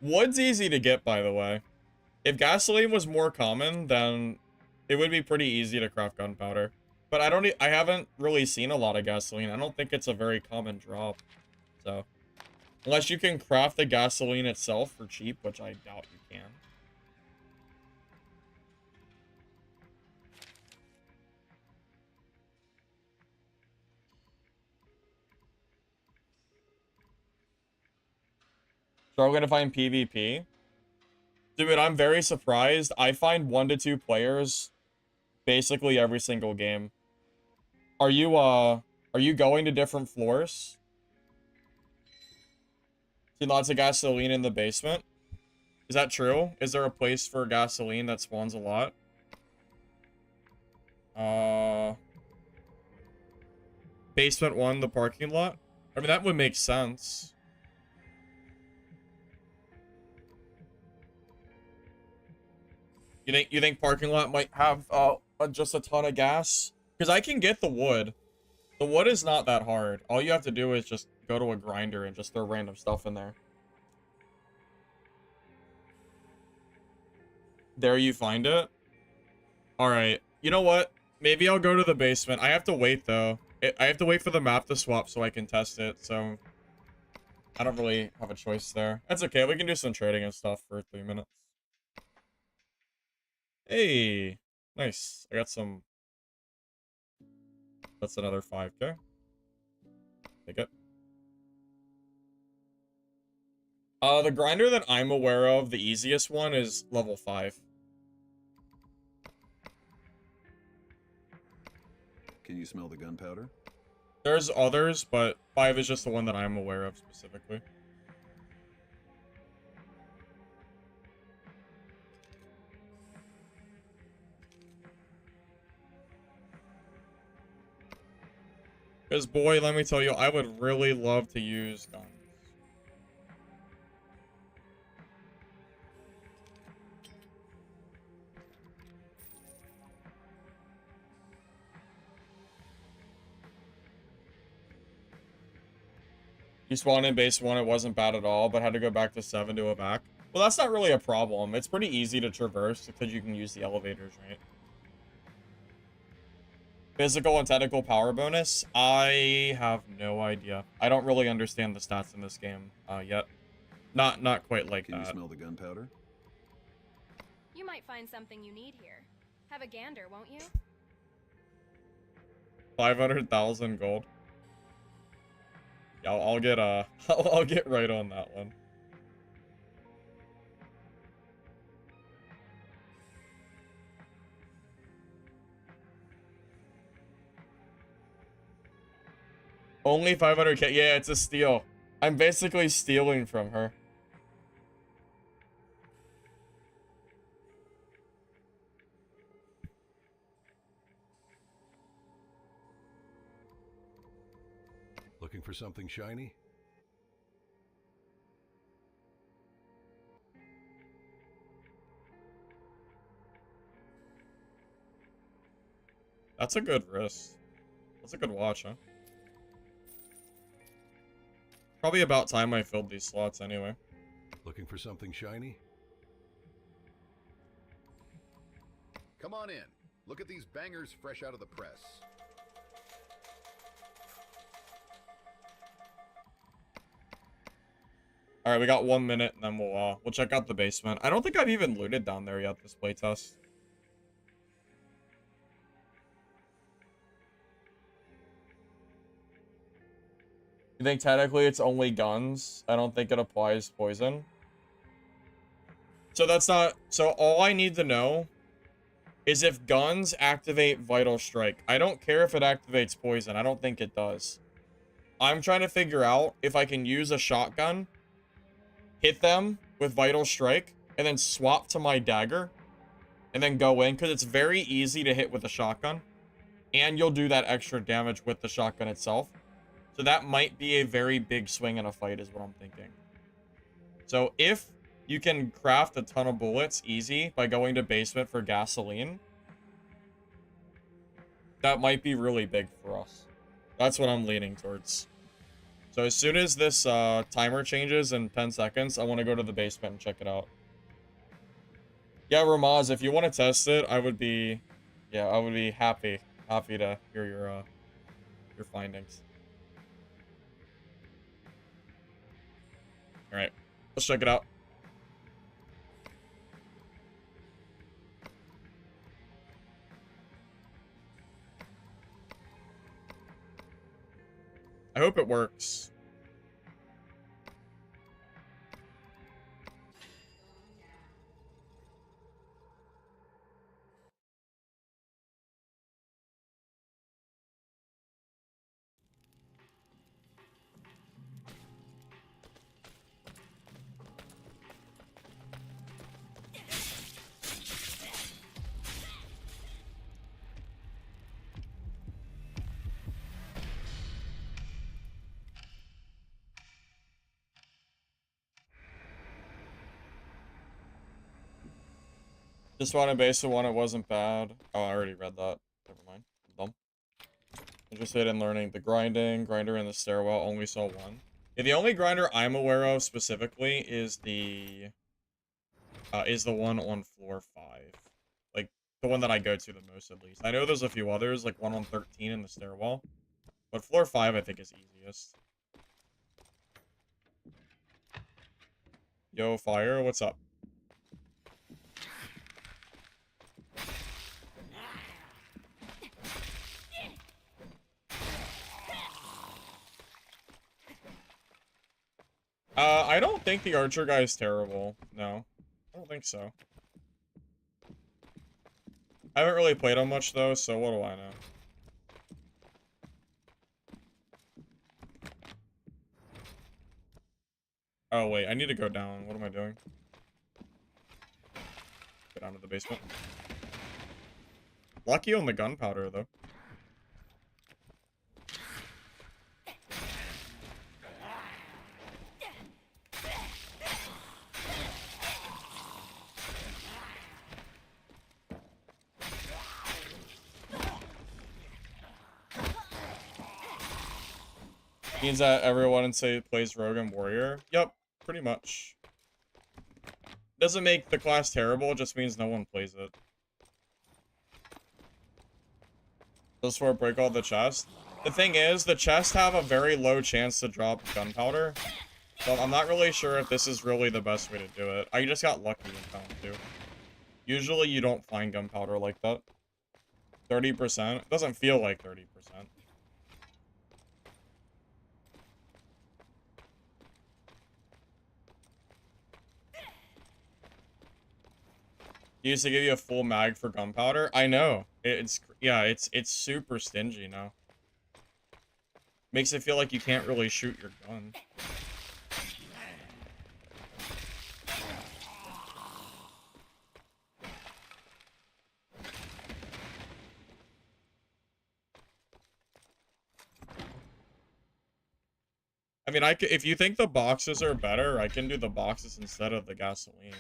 Wood's easy to get, by the way. If gasoline was more common, then it would be pretty easy to craft gunpowder. But I haven't really seen a lot of gasoline. I don't think it's a very common drop. So, unless you can craft the gasoline itself for cheap, which I doubt you can. So we're gonna find PvP. Dude, I'm very surprised. I find 1 to 2 players basically every single game. Are you going to different floors? See lots of gasoline in the basement? Is that true? Is there a place for gasoline that spawns a lot? Basement 1, the parking lot? I mean, that would make sense. You think parking lot might have just a ton of gas? Because I can get the wood. The wood is not that hard. All you have to do is just go to a grinder and just throw random stuff in there. There you find it? Alright. You know what? Maybe I'll go to the basement. I have to wait, though. I have to wait for the map to swap so I can test it, so... I don't really have a choice there. That's okay. We can do some trading and stuff for 3 minutes. Hey! Nice. I got some... That's another 5k. Take it. The grinder that I'm aware of, the easiest one, is level 5. Can you smell the gunpowder? There's others, but 5 is just the one that I'm aware of specifically. Because, boy, let me tell you, I would really love to use guns. You spawned in base 1, it wasn't bad at all, but had to go back to 7 to evac. Well, that's not really a problem. It's pretty easy to traverse because you can use the elevators, right? Physical and technical power bonus? I have no idea. I don't really understand the stats in this game yet. Not quite like Can that. you smell the gunpowder? You might find something you need here. Have a gander, won't you? 500,000 gold. Yeah, I'll get I'll get right on that one. Only 500k. Yeah, it's a steal. I'm basically stealing from her. Looking for something shiny? That's a good wrist. That's a good watch, huh? Probably about time I filled these slots anyway. Looking for something shiny? Come on in. Look at these bangers fresh out of the press. All right, we got 1 minute, and then we'll check out the basement. I don't think I've even looted down there yet this playtest. You think technically it's only guns? I don't think it applies poison. So that's not... So all I need to know is if guns activate Vital Strike. I don't care if it activates poison. I don't think it does. I'm trying to figure out if I can use a shotgun, hit them with Vital Strike, and then swap to my dagger, and then go in, because it's very easy to hit with a shotgun, and you'll do that extra damage with the shotgun itself. So that might be a very big swing in a fight is what I'm thinking. So if you can craft a ton of bullets easy by going to basement for gasoline, that might be really big for us. That's what I'm leaning towards. So as soon as this timer changes in 10 seconds, I want to go to the basement and check it out. Yeah, Ramaz, if you want to test it, I would be happy to hear your findings. All right, let's check it out. I hope it works. Just wanted base one, it wasn't bad. Oh, I already read that. Never mind. I'm dumb. Interested in learning the grinder in the stairwell. Only saw one. Yeah, the only grinder I'm aware of specifically is the one on floor 5. Like, the one that I go to the most, at least. I know there's a few others, like one on 13 in the stairwell. But floor 5, I think, is easiest. Yo, Fire, what's up? I don't think the archer guy is terrible. No. I don't think so. I haven't really played him much, though, so what do I know? Oh, wait. I need to go down. What am I doing? Go down to the basement. Lucky on the gunpowder, though. Means that everyone in say plays Rogue and Warrior. Yep, pretty much. Doesn't make the class terrible, just means no one plays it. Those four break all the chests. The thing is, the chests have a very low chance to drop gunpowder. So I'm not really sure if this is really the best way to do it. I just got lucky and found two. Usually you don't find gunpowder like that. 30%. It doesn't feel like 30%. He used to give you a full mag for gunpowder. I know. It's super stingy now. Makes it feel like you can't really shoot your gun. I mean, if you think the boxes are better, I can do the boxes instead of the gasoline.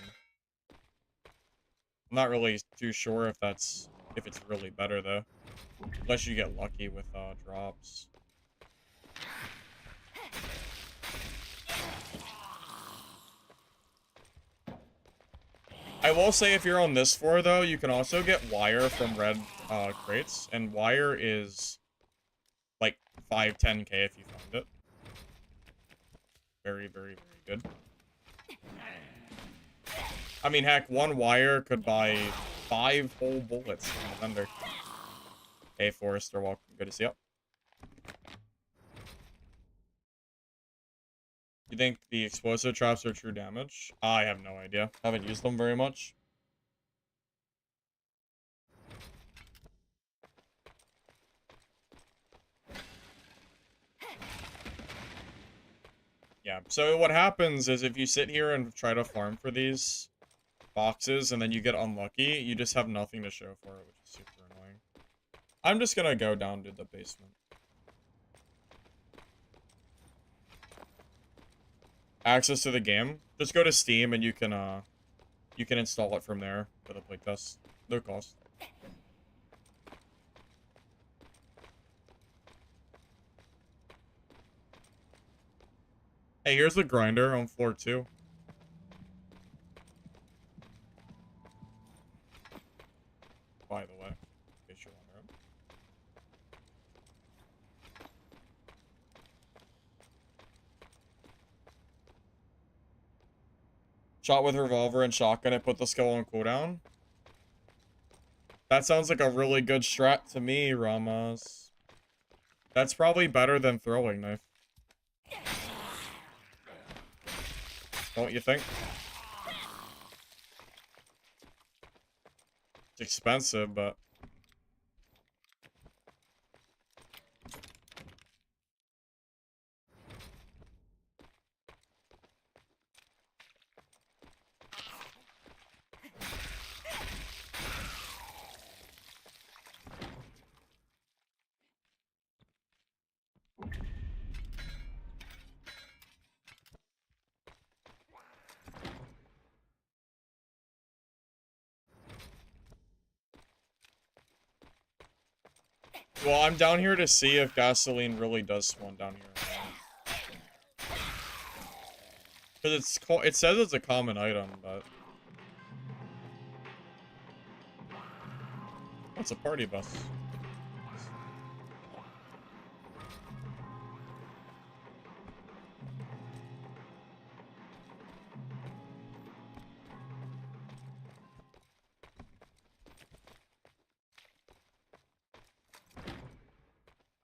I'm not really too sure if it's really better though. Unless you get lucky with drops. I will say if you're on this floor though, you can also get wire from red crates, and wire is like 5-10k if you find it. Very, very, very good. I mean, heck, one wire could buy 5 whole bullets from the vendor. Hey, Forrester, welcome. Good to see you. You think the explosive traps are true damage? I have no idea. Haven't used them very much. Yeah, so what happens is if you sit here and try to farm for these boxes and then you get unlucky, you just have nothing to show for it, which is super annoying. I'm just gonna go down to the basement. Access to the game. Just go to Steam and you can install it from there for the playtest. No cost. Hey, here's the grinder on floor 2. By the way, in case you're wondering. Shot with revolver and shotgun and put the skull on cooldown. That sounds like a really good strat to me, Ramas. That's probably better than throwing knife. Don't you think? It's expensive, but... Well, I'm down here to see if gasoline really does spawn down here. Because it says it's a common item, but... What's a party bus?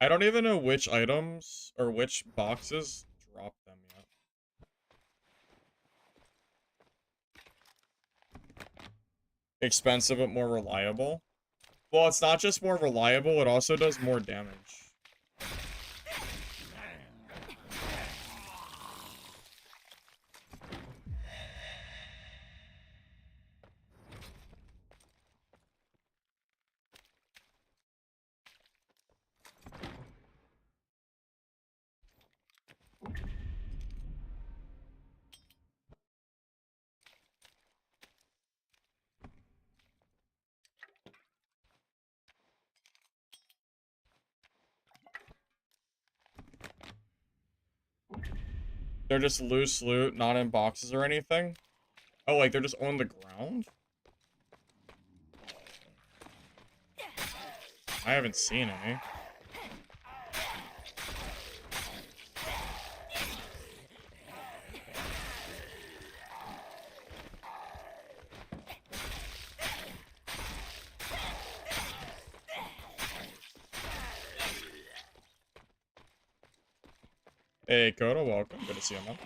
I don't even know which items or which boxes drop them yet. Expensive but more reliable. Well, it's not just more reliable, it also does more damage. They're just loose loot, not in boxes or anything? Oh, like they're just on the ground? I haven't seen any. Hey, Koda, welcome. Good to see you, man.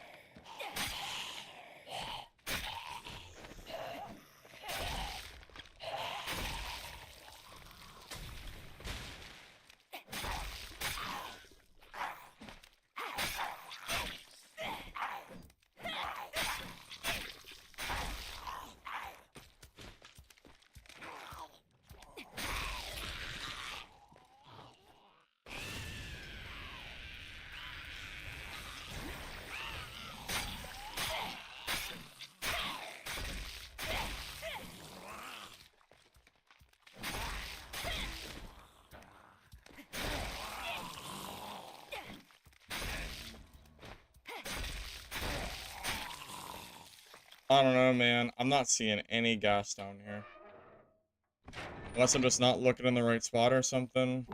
I don't know, man. I'm not seeing any gas down here. Unless I'm just not looking in the right spot or something.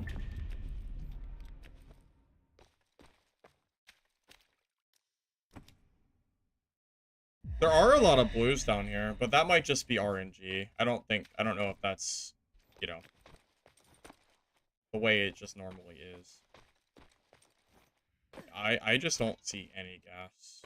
There are a lot of blues down here, but that might just be RNG. I don't know if that's, you know, the way it just normally is. I just don't see any gas.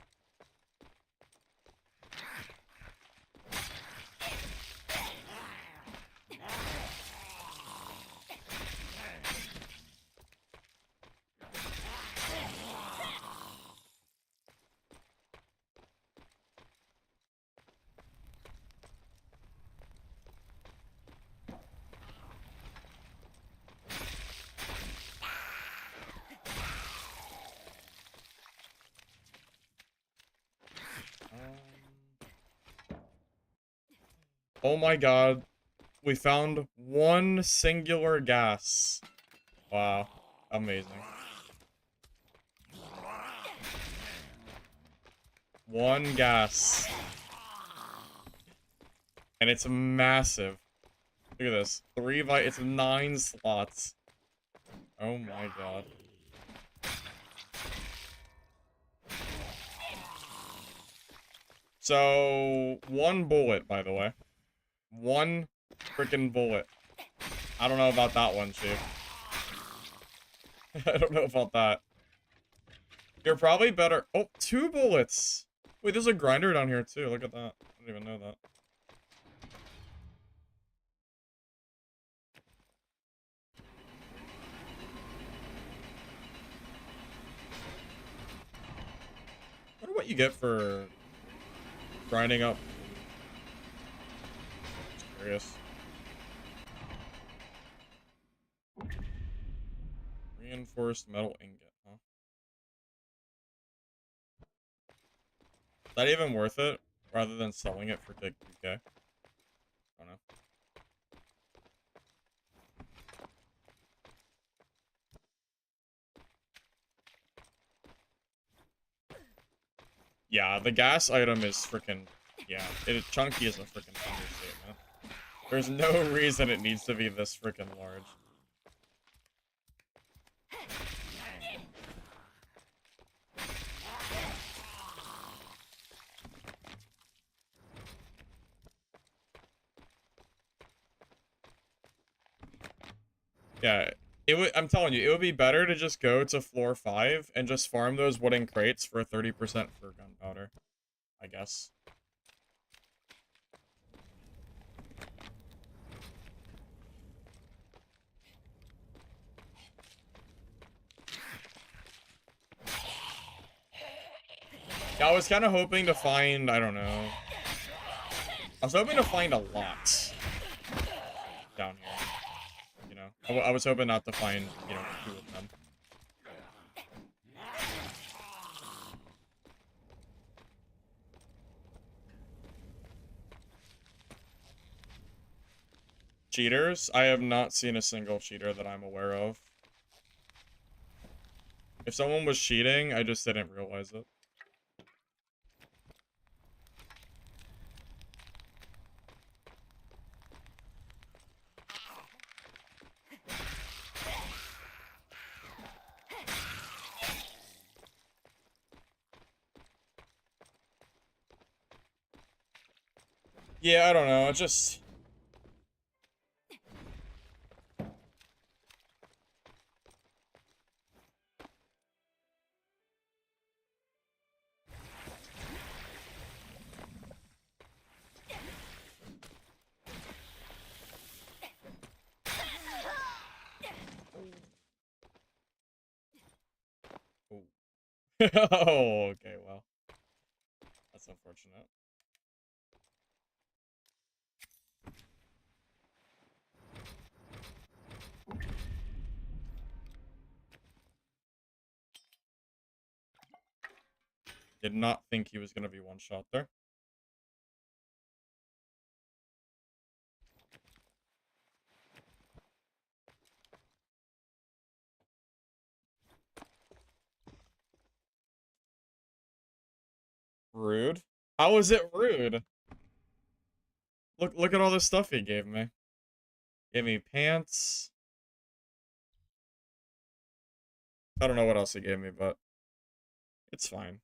Oh my god. We found one singular gas. Wow. Amazing. One gas. And it's massive. Look at this. It's 9 slots. Oh my god. So, one bullet, by the way. One freaking bullet. I don't know about that one, Chief. I don't know about that. You're probably better. Oh, 2 bullets. Wait, there's a grinder down here, too. Look at that. I didn't even know that. I wonder what you get for grinding up. Just curious. Reinforced metal ingot, huh? Is that even worth it? Rather than selling it for like 2K? I don't know. Yeah, the gas item is freaking... Yeah, chunky is a freaking understatement. There's no reason it needs to be this freaking large. Yeah, I'm telling you, it would be better to just go to floor 5 and just farm those wooden crates for 30% for gunpowder, I guess. Yeah, I was kind of hoping to find, I don't know. I was hoping to find a lot down here. You know, I was hoping not to find, you know, 2 of them. Cheaters? I have not seen a single cheater that I'm aware of. If someone was cheating, I just didn't realize it. Yeah, I don't know. It just... Ooh. Oh, okay, well. That's unfortunate. Did not think he was going to be one shot there. Rude. How is it rude? Look at all this stuff he gave me. Gave me pants. I don't know what else he gave me, but it's fine.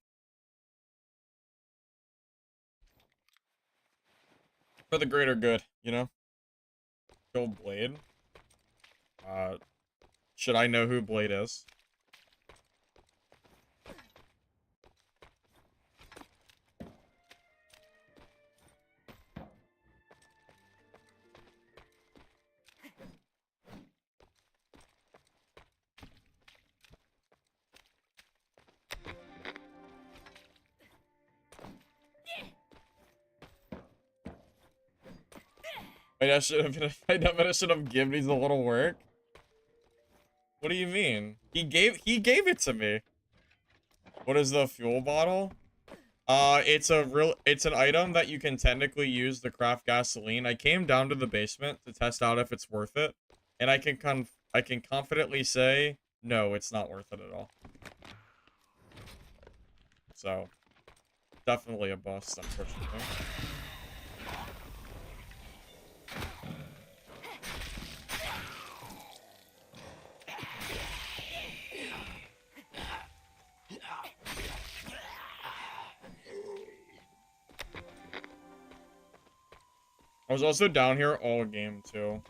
For the greater good, you know? Go Blade. Should I know who Blade is? Wait, I should have I should have given these a little work. What do you mean? He gave it to me. What is the fuel bottle? It's an item that you can technically use to craft gasoline. I came down to the basement to test out if it's worth it, and I can confidently say no, it's not worth it at all. So, definitely a bust, unfortunately. I was also down here all game too.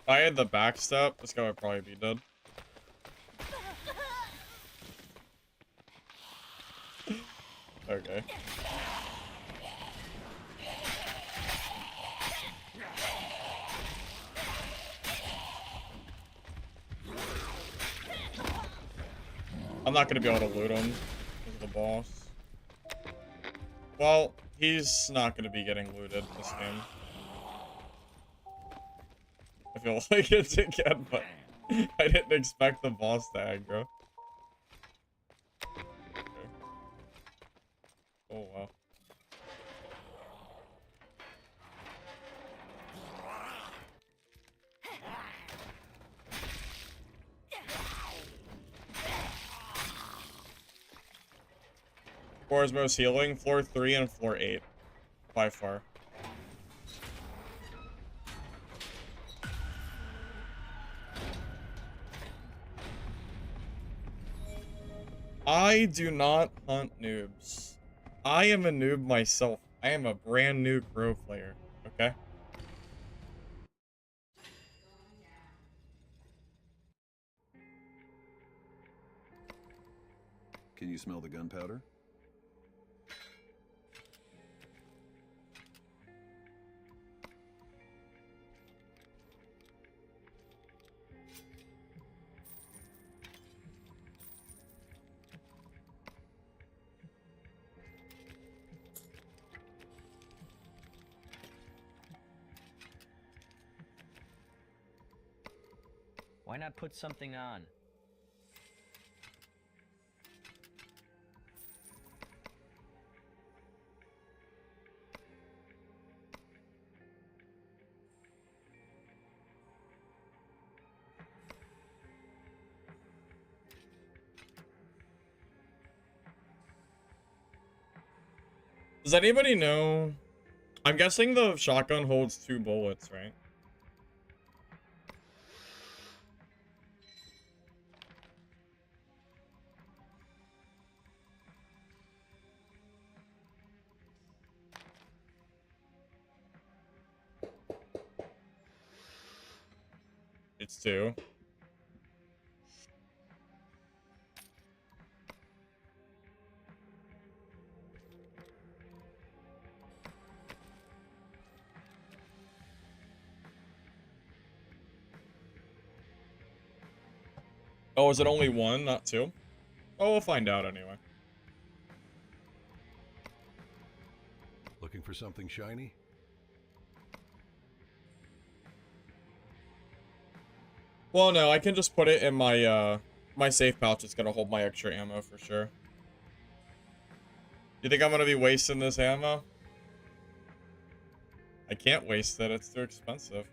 If I had the backstep, this guy would probably be dead. Okay. I'm not gonna be able to loot him because of the boss. Well, he's not gonna be getting looted this game. I feel like it's again, but I didn't expect the boss to aggro. Okay. Oh wow. Floor is most healing, floor 3 and floor 8. By far. I do not hunt noobs. I am a noob myself. I am a brand new Crow player, okay? Can you smell the gunpowder? Why not put something on? Does anybody know? I'm guessing the shotgun holds 2 bullets, right? It's 2. Oh, is it only 1, not 2? Oh, we'll find out anyway. Looking for something shiny? Well, no, I can just put it in my, my safe pouch. It's gonna hold my extra ammo for sure. You think I'm gonna be wasting this ammo? I can't waste it. It's too expensive.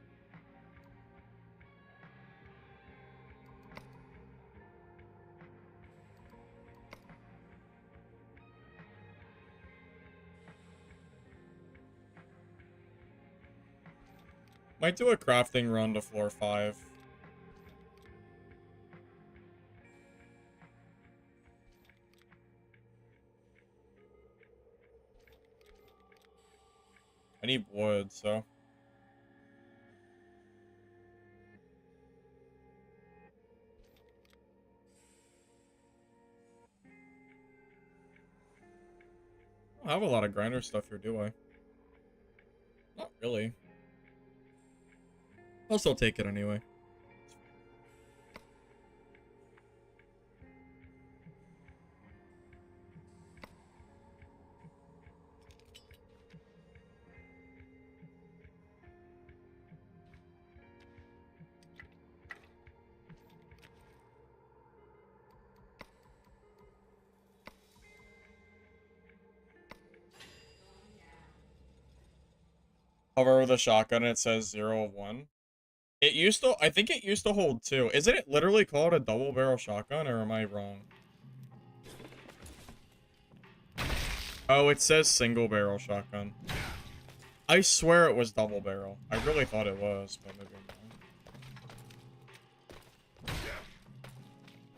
Might do a crafting run to floor 5. I need wood, so. I don't have a lot of grinder stuff here, do I? Not really. I'll still take it anyway. Hover with a shotgun, it says 0 of 1. It used to, I think it used to hold 2. Isn't it literally called a double barrel shotgun, or am I wrong? Oh, it says single barrel shotgun. I swear it was double barrel. I really thought it was, but maybe I'm wrong.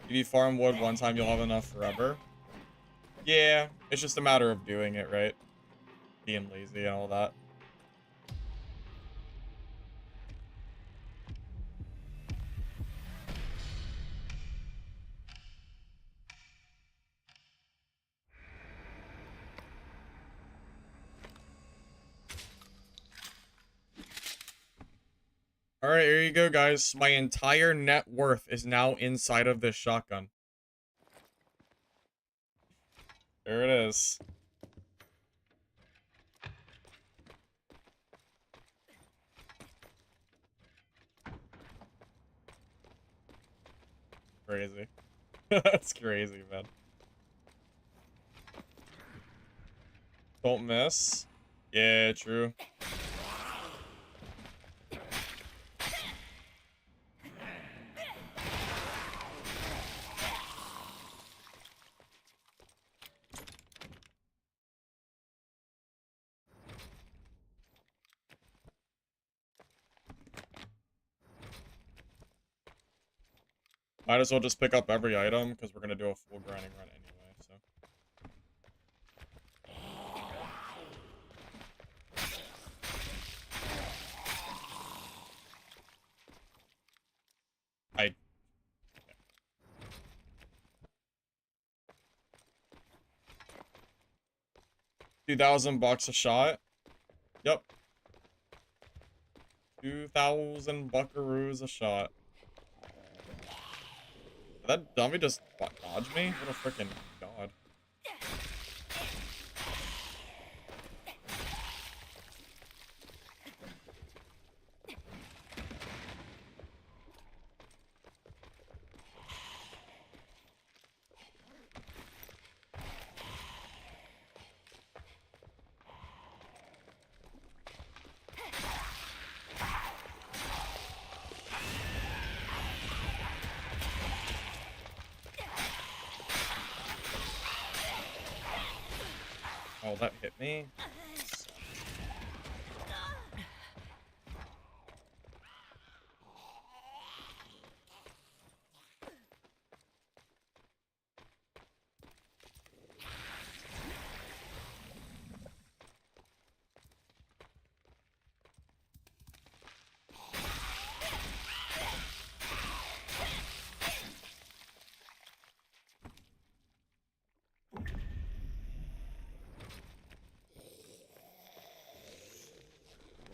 If you farm wood one time, you'll have enough forever. Yeah, it's just a matter of doing it, right? Being lazy and all that. Alright, here you go, guys. My entire net worth is now inside of this shotgun. There it is. Crazy. That's crazy, man. Don't miss. Yeah, true. Might as well just pick up every item, because we're going to do a full grinding run anyway, so. I... 2,000 bucks a shot? Yep. 2,000 buckaroos a shot. Did that dummy just dodge me? What a freaking god. Oh, that hit me.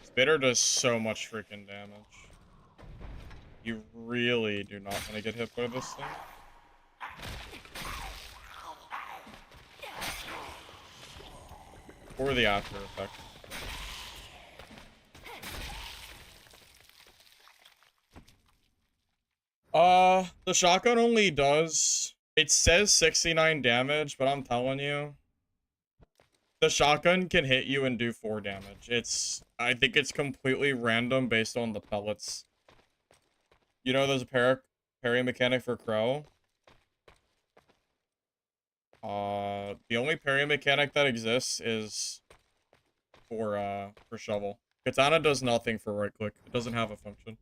Spitter does so much freaking damage. You really do not want to get hit by this thing. Or the after effect. The shotgun only does... It says 69 damage, but I'm telling you, the shotgun can hit you and do 4 damage. I think it's completely random based on the pellets. You know, there's a parry mechanic for Crow. The only parry mechanic that exists is for Shovel. Katana does nothing for right click. It doesn't have a function.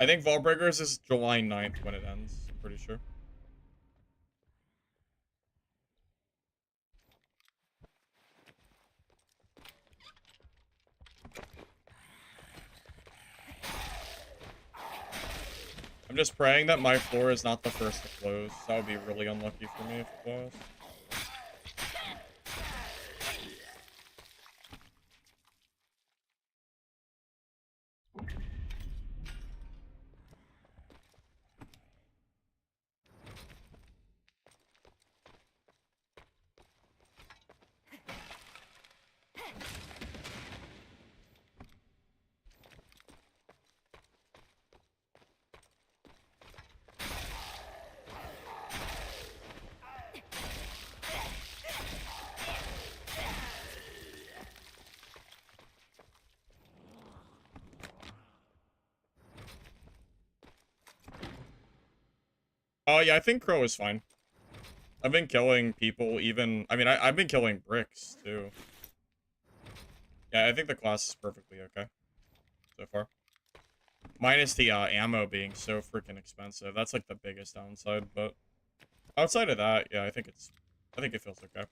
I think Vaultbreakers is July 9th when it ends. I'm pretty sure. I'm just praying that my floor is not the first to close. That would be really unlucky for me if it was. Oh, yeah, I think Crow is fine. I've been killing people even... I mean, I've been killing bricks, too. Yeah, I think the class is perfectly okay. So far. Minus the ammo being so freaking expensive. That's, like, the biggest downside, but... Outside of that, yeah, I think it feels okay.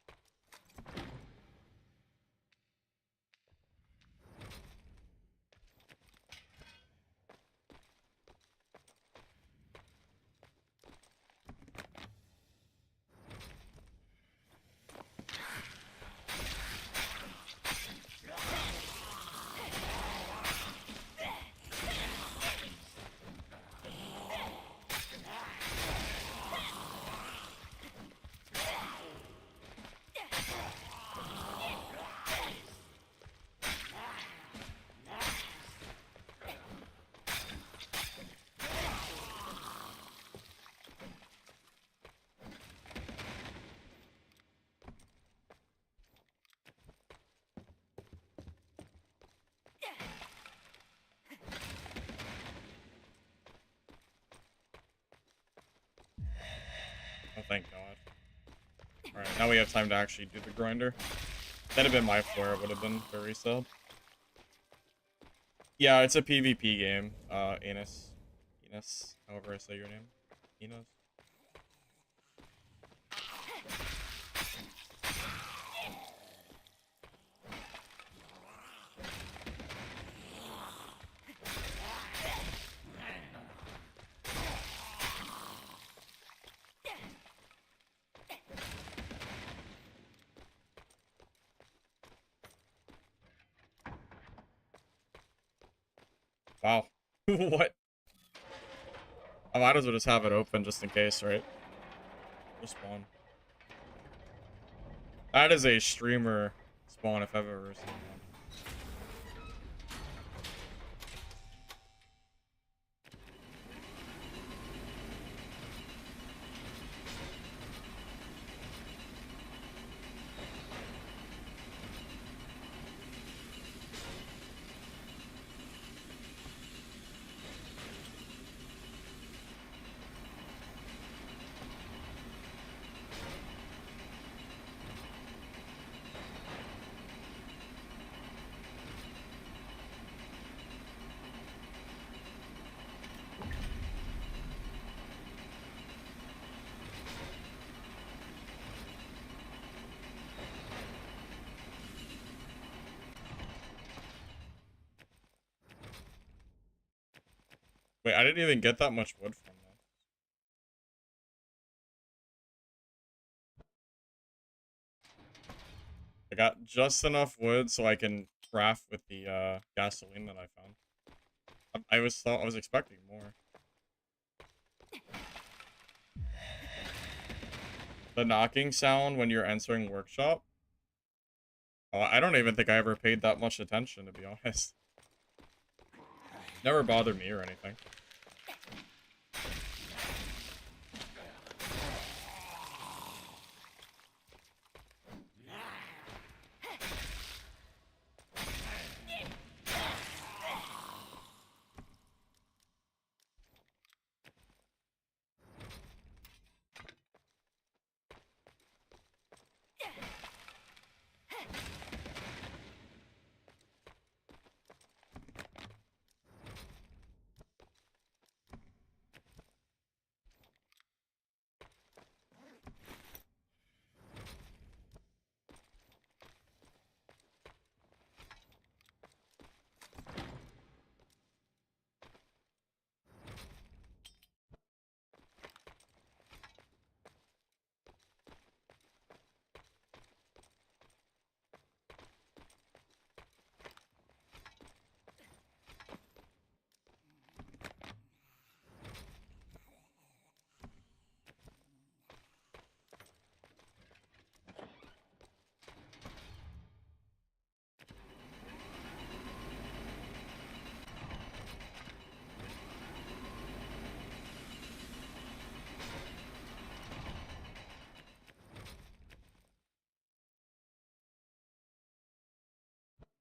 Oh, thank God. Alright, now we have time to actually do the grinder. That'd have been my floor, it would have been very sad. Yeah, it's a PvP game. Enos, however I say your name. Enos. Wow. What? I might as well just have it open just in case, right? Just spawn. That is a streamer spawn if I've ever seen one. Wait, I didn't even get that much wood from them. I got just enough wood so I can craft with the gasoline that I found. I was expecting more. The knocking sound when you're entering workshop. Oh, I don't even think I ever paid that much attention, to be honest. Never bothered me or anything.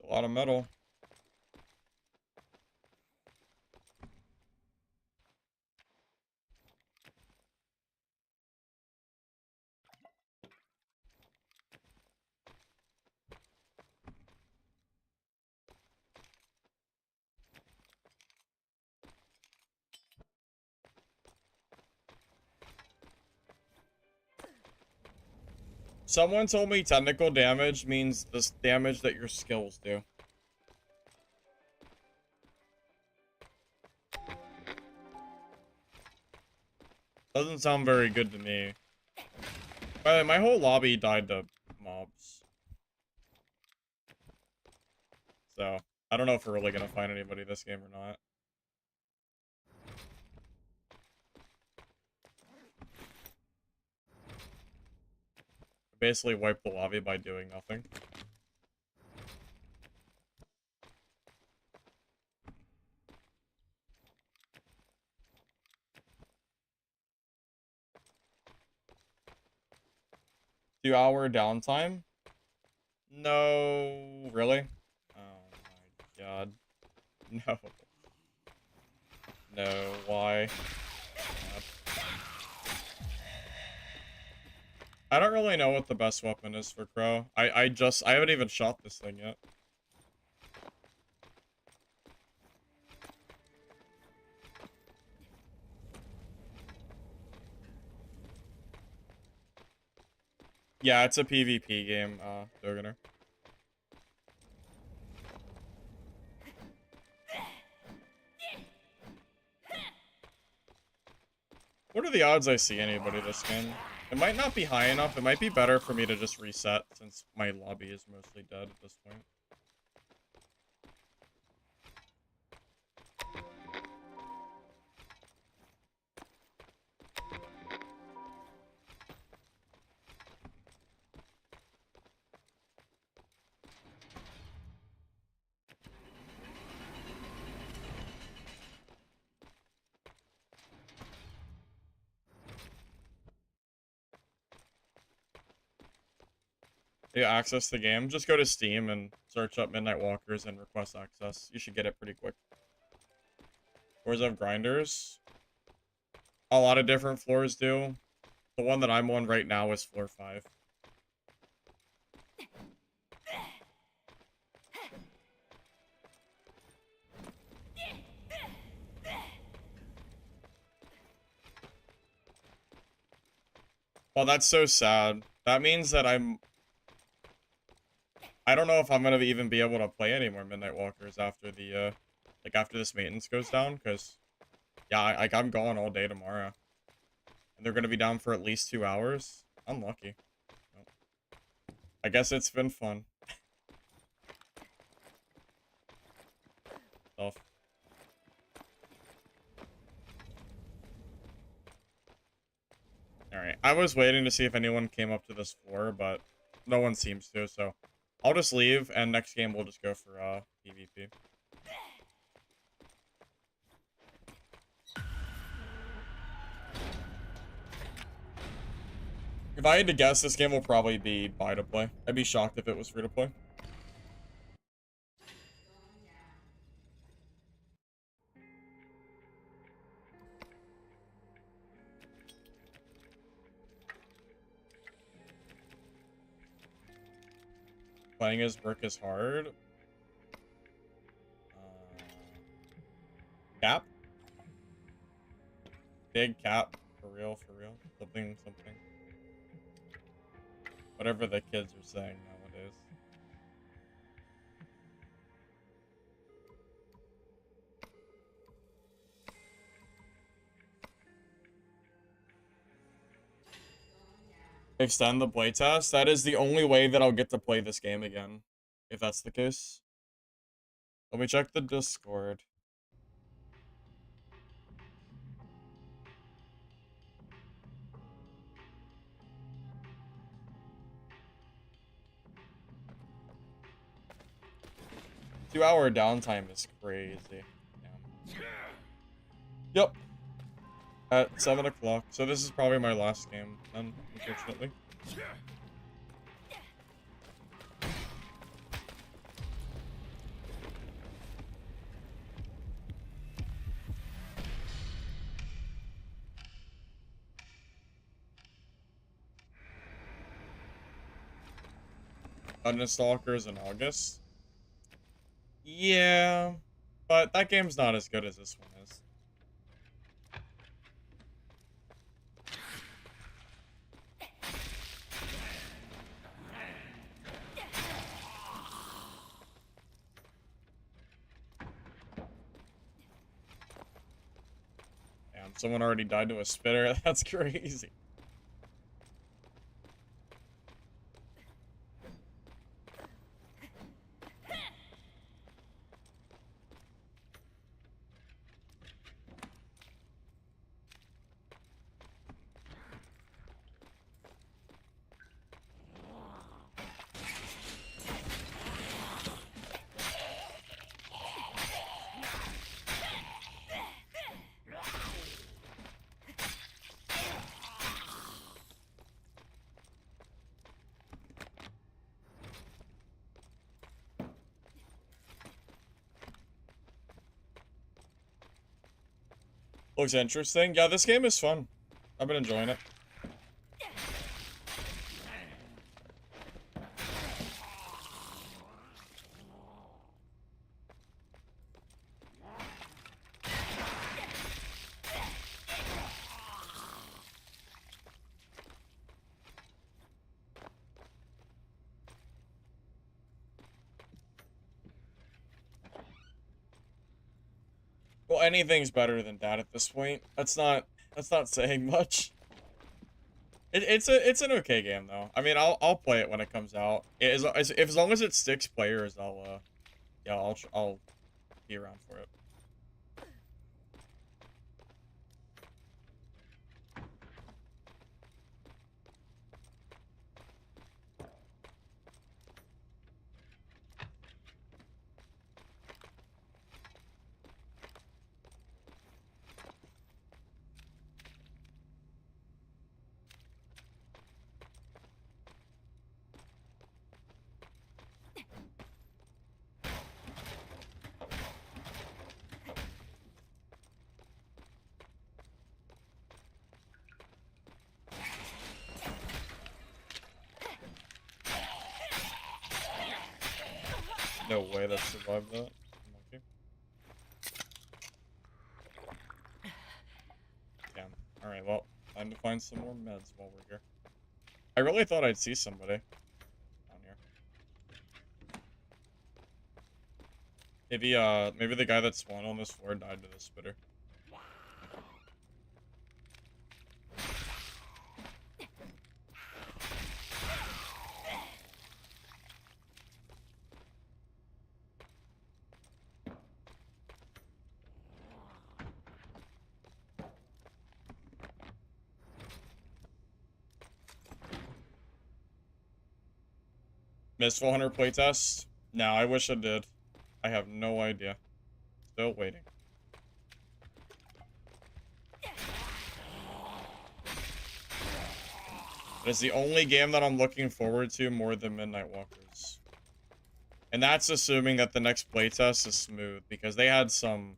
A lot of metal. Someone told me technical damage means the damage that your skills do. Doesn't sound very good to me. By the way, my whole lobby died to mobs. So, I don't know if we're really gonna find anybody this game or not. Basically wiped the lobby by doing nothing. Two-hour downtime? No, really? Oh my god. No. No, why? God. I don't really know what the best weapon is for Crow. I haven't even shot this thing yet. Yeah, it's a PvP game, Dogener. What are the odds I see anybody this game? It might not be high enough. It might be better for me to just reset since my lobby is mostly dead at this point. Yeah, access the game. Just go to Steam and search up Midnight Walkers and request access. You should get it pretty quick. Floors have grinders. A lot of different floors do. The one that I'm on right now is floor 5. Well, that's so sad. That means that I don't know if I'm gonna even be able to play any more Midnight Walkers after the, like, after this maintenance goes down, because Yeah, I'm gone all day tomorrow. And they're gonna be down for at least 2 hours. Unlucky. Well, I guess it's been fun. Tough. Alright, I was waiting to see if anyone came up to this floor, but no one seems to, so I'll just leave, and next game we'll just go for PvP. If I had to guess, this game will probably be buy to play. I'd be shocked if it was free to play. Playing as brick is hard. Cap? Big cap. For real, for real. Something, something. Whatever the kids are saying nowadays. Extend the playtest? That is the only way that I'll get to play this game again. If that's the case. Let me check the Discord. Two-hour downtime is crazy. Damn. Yep. At 7 o'clock. So this is probably my last game then, unfortunately. Dungeon Stalkers in August. Yeah, but that game's not as good as this one is. Damn, someone already died to a spitter. That's crazy. Looks interesting. Yeah, this game is fun. I've been enjoying it. Well, anything's better than that at this point. That's not saying much. It's an okay game though. I mean, I'll play it when it comes out. As long as it's 6 players, yeah, I'll be around for it. No way that survived that. Monkey. Damn. Alright, well, time to find some more meds while we're here. I really thought I'd see somebody down here. Maybe the guy that spawned on this floor died to the spitter. Mistfall Hunter playtest? No, I wish I did. I have no idea. Still waiting. It's the only game that I'm looking forward to more than Midnight Walkers. And that's assuming that the next playtest is smooth, because they had some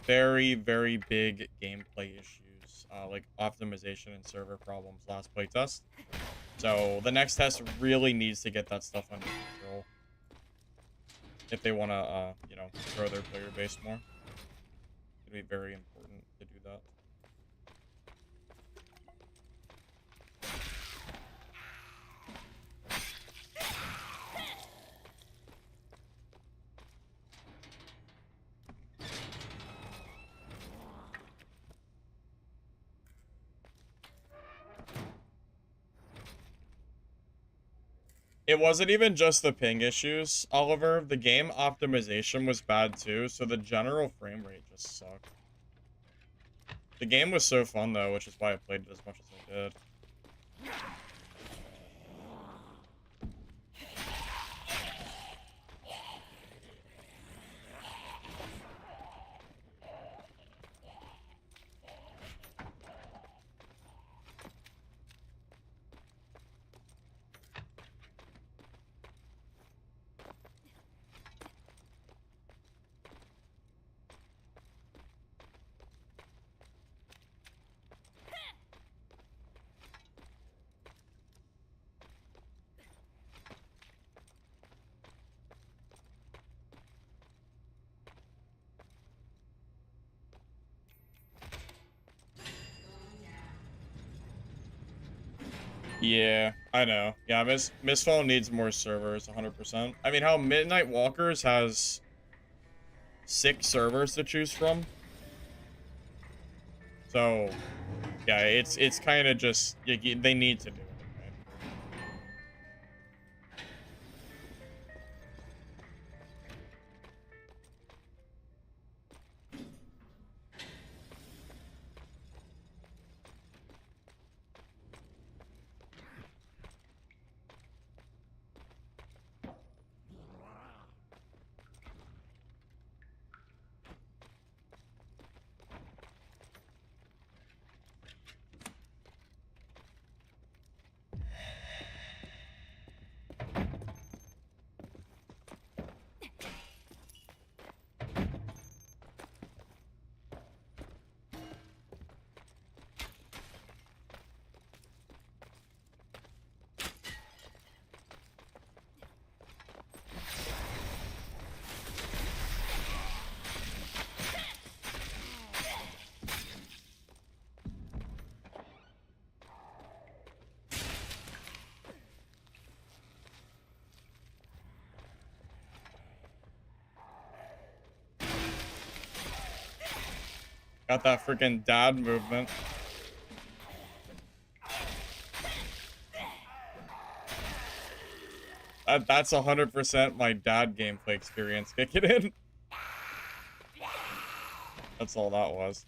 very, very big gameplay issues, like optimization and server problems last playtest. So the next test really needs to get that stuff under control if they want to, you know, grow their player base more. It'd be very important to do that. It wasn't even just the ping issues, Oliver. The game optimization was bad too, so the general frame rate just sucked. The game was so fun though, which is why I played it as much as I did. Yeah, I know. Yeah, Mistfall needs more servers, 100%. I mean, how Midnight Walkers has 6 servers to choose from. So, yeah, it's kind of just, they need to do it. Got that freaking dad movement. That's 100% my dad gameplay experience kicking in. That's all that was.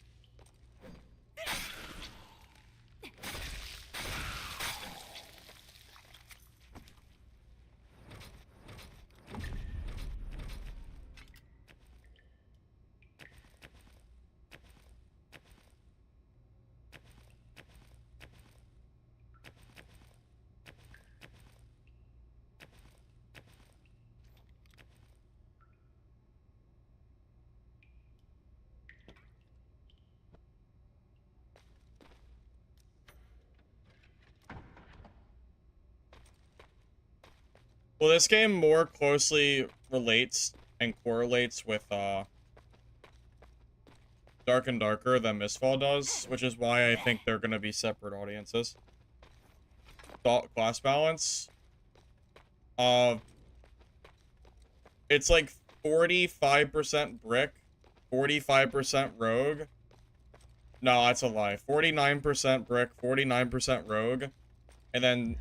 Well, this game more closely relates and correlates with Dark and Darker than Mistfall does, which is why I think they're going to be separate audiences. Class balance. It's like 45% brick, 45% rogue. No, that's a lie. 49% brick, 49% rogue, and then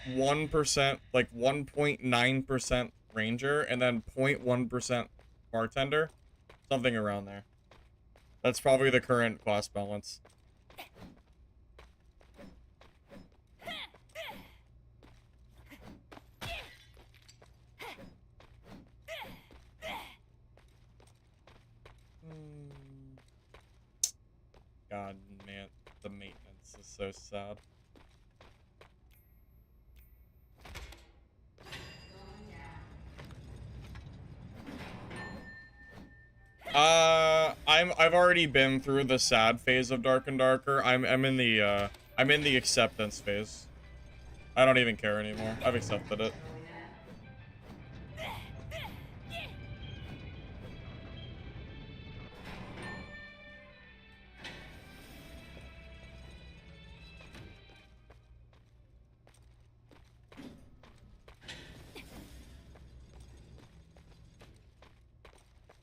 1%, like 1.9% ranger, and then 0.1% bartender. Something around there. That's probably the current class balance. God, man, the maintenance is so sad. I've already been through the sad phase of Dark and Darker. I'm in the acceptance phase. I don't even care anymore. I've accepted it.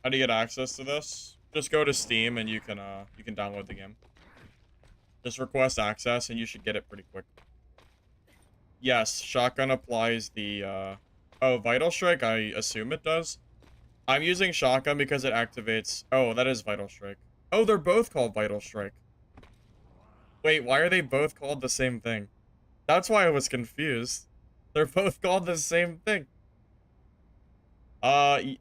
How do you get access to this? Just go to Steam and you can download the game. Just request access and you should get it pretty quick. Yes, shotgun applies the oh, Vital Strike, I assume it does. I'm using shotgun because it activates. Oh, that is Vital Strike. Oh, they're both called Vital Strike. Wait, why are they both called the same thing? That's why I was confused. They're both called the same thing.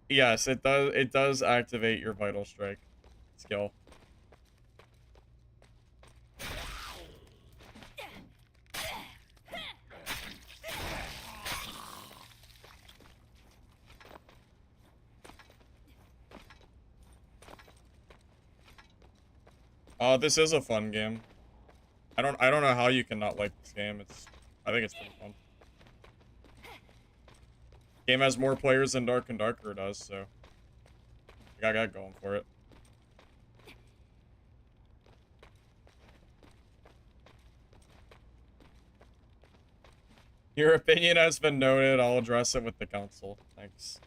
Yes, it does activate your Vital Strike skill. This is a fun game. I don't know how you can not like this game. I think it's pretty fun. Game has more players than Dark and Darker does, so I got going for it. Your opinion has been noted. I'll address it with the council. Thanks.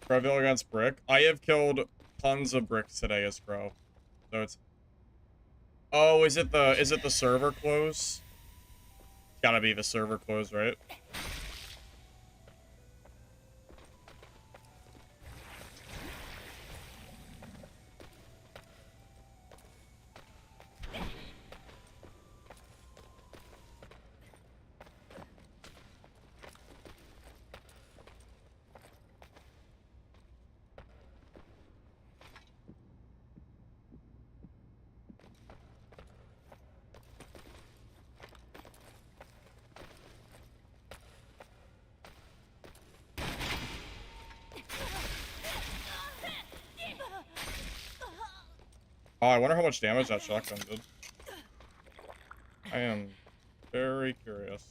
Crowville against Brick. I have killed tons of bricks today as Crow. So it's... Oh, is it the server close? It's gotta be the server close, right? Oh, I wonder how much damage that shotgun did. I am very curious.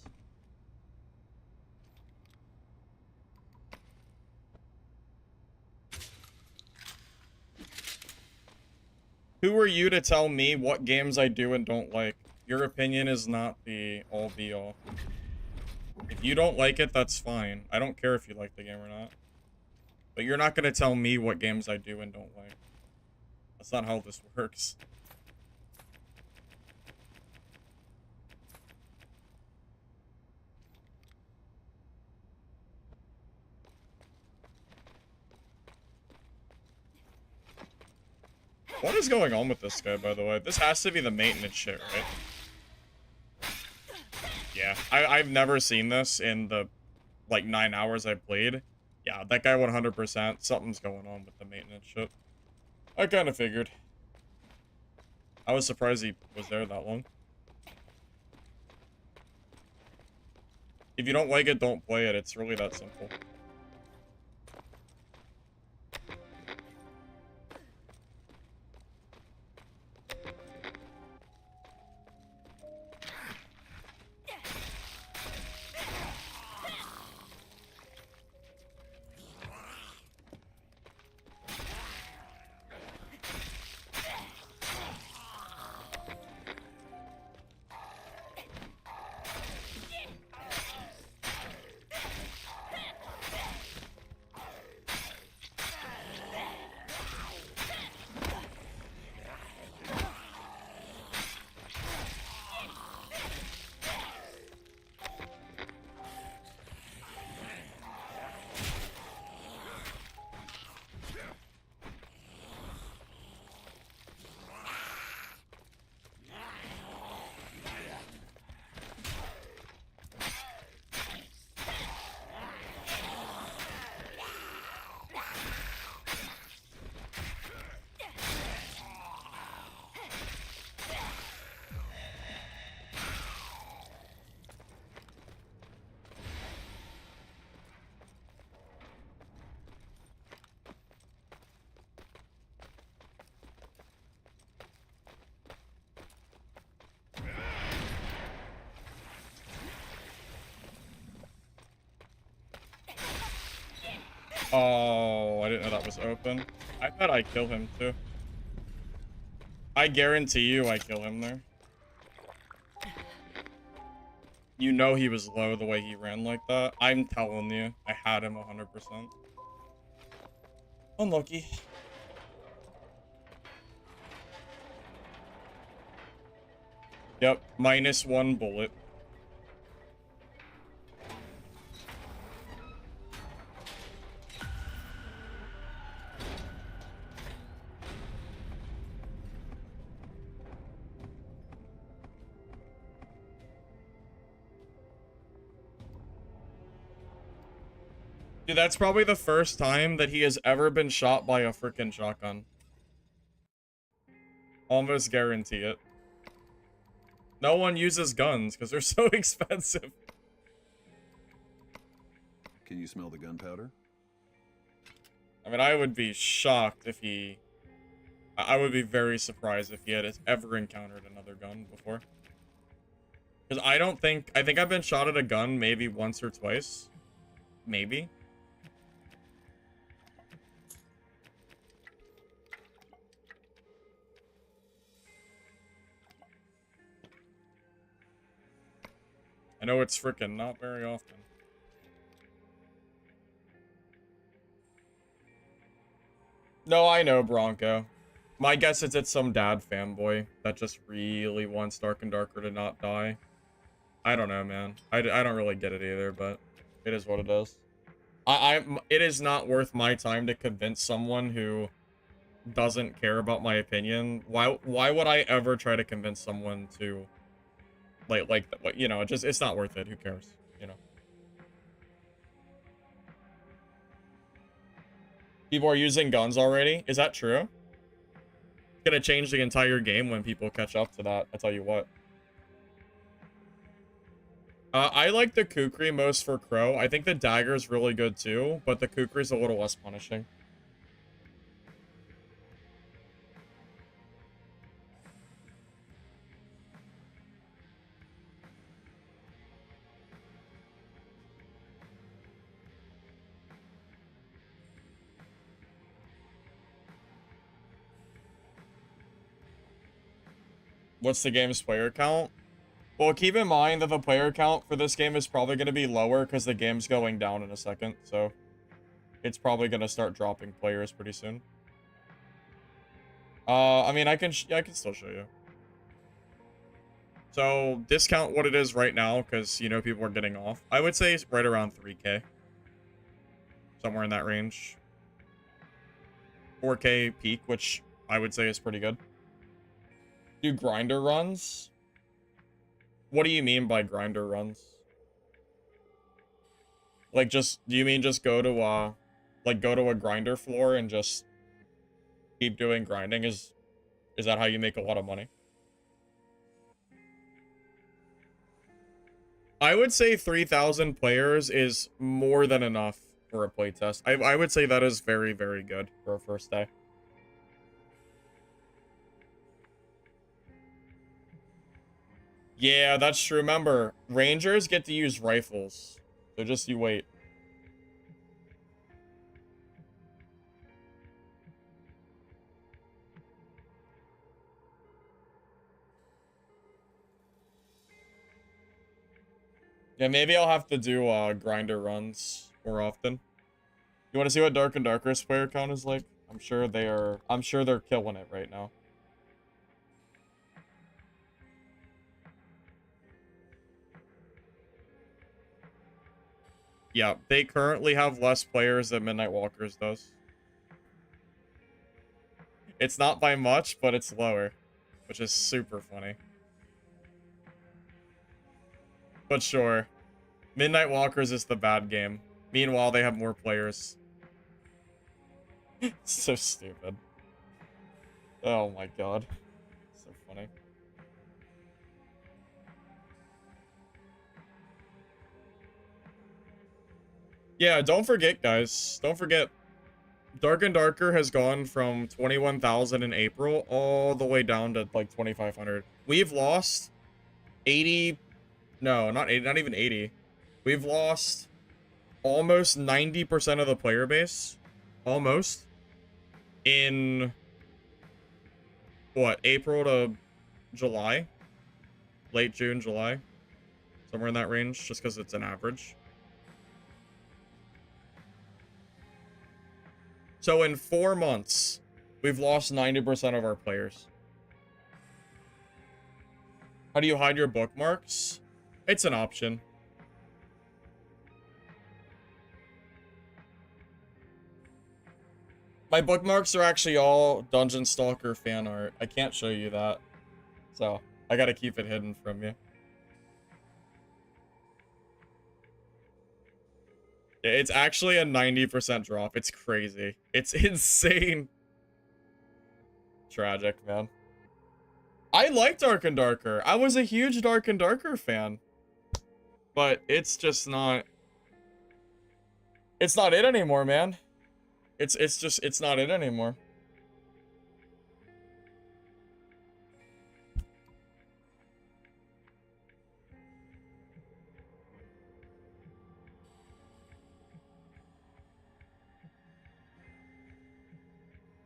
Who are you to tell me what games I do and don't like? Your opinion is not the all be all. If you don't like it, that's fine. I don't care if you like the game or not. But you're not going to tell me what games I do and don't like. That's not how this works. What is going on with this guy, by the way? This has to be the maintenance shit, right? Yeah, I've never seen this in the, like, 9 hours I played. Yeah, that guy 100%. Something's going on with the maintenance shit. I kind of figured. I was surprised he was there that long. If you don't like it, don't play it. It's really that simple. Oh, I didn't know that was open. I thought I'd kill him too. I guarantee you I kill him there. You know he was low the way he ran like that. I'm telling you, I had him 100%. Unlucky. Yep, -1 bullet. Dude, that's probably the first time that he has ever been shot by a freaking shotgun. Almost guarantee it. No one uses guns because they're so expensive. Can you smell the gunpowder? I mean, I would be shocked if he... I would be very surprised if he had ever encountered another gun before. Because I don't think... I think I've been shot at a gun maybe once or twice. Maybe. I know it's freaking not very often. No, I know, Bronco. My guess is it's some dad fanboy that just really wants Dark and Darker to not die. I don't know, man. I don't really get it either, but it is what it is. It is not worth my time to convince someone who doesn't care about my opinion. Why would I ever try to convince someone to like you know, it's not worth it. Who cares, you know? People are using guns already. Is that true? It's gonna change the entire game when people catch up to that. I tell you what. I like the Kukri most for Crow. I think the dagger is really good too, but the Kukri's a little less punishing. What's the game's player count? Well, keep in mind that the player count for this game is probably going to be lower because the game's going down in a second, so it's probably going to start dropping players pretty soon. I mean, I can still show you. So, discount what it is right now because, you know, people are getting off. I would say it's right around 3K. Somewhere in that range. 4K peak, which I would say is pretty good. Do grinder runs? What do you mean by grinder runs? Like, just, do you mean just go to, like, go to a grinder floor and just keep doing grinding? Is that how you make a lot of money? I would say 3,000 players is more than enough for a playtest. I would say that is very, very good for a first day. Yeah, that's true. Remember, Rangers get to use rifles. So just you wait. Yeah, maybe I'll have to do grinder runs more often. You want to see what Dark and Darker's player count is like? I'm sure they're killing it right now. Yeah, they currently have less players than Midnight Walkers does. It's not by much, but it's lower, which is super funny. But sure, Midnight Walkers is the bad game. Meanwhile, they have more players. It's so stupid. Oh my god. So funny. Yeah, don't forget, guys. Don't forget, Dark and Darker has gone from 21,000 in April all the way down to like 2,500. We've lost 80. No, not 80, not even 80. We've lost almost 90% of the player base. Almost. In, what, April to July? Late June, July? Somewhere in that range, just because it's an average. So in 4 months, we've lost 90% of our players. How do you hide your bookmarks? It's an option. My bookmarks are actually all Dungeon Stalker fan art. I can't show you that. So, I gotta keep it hidden from you. Yeah, it's actually a 90% drop. It's crazy. It's insane. Tragic, man. I like Dark and Darker. I was a huge Dark and Darker fan. But it's just not... It's not it anymore, man. It's not it anymore.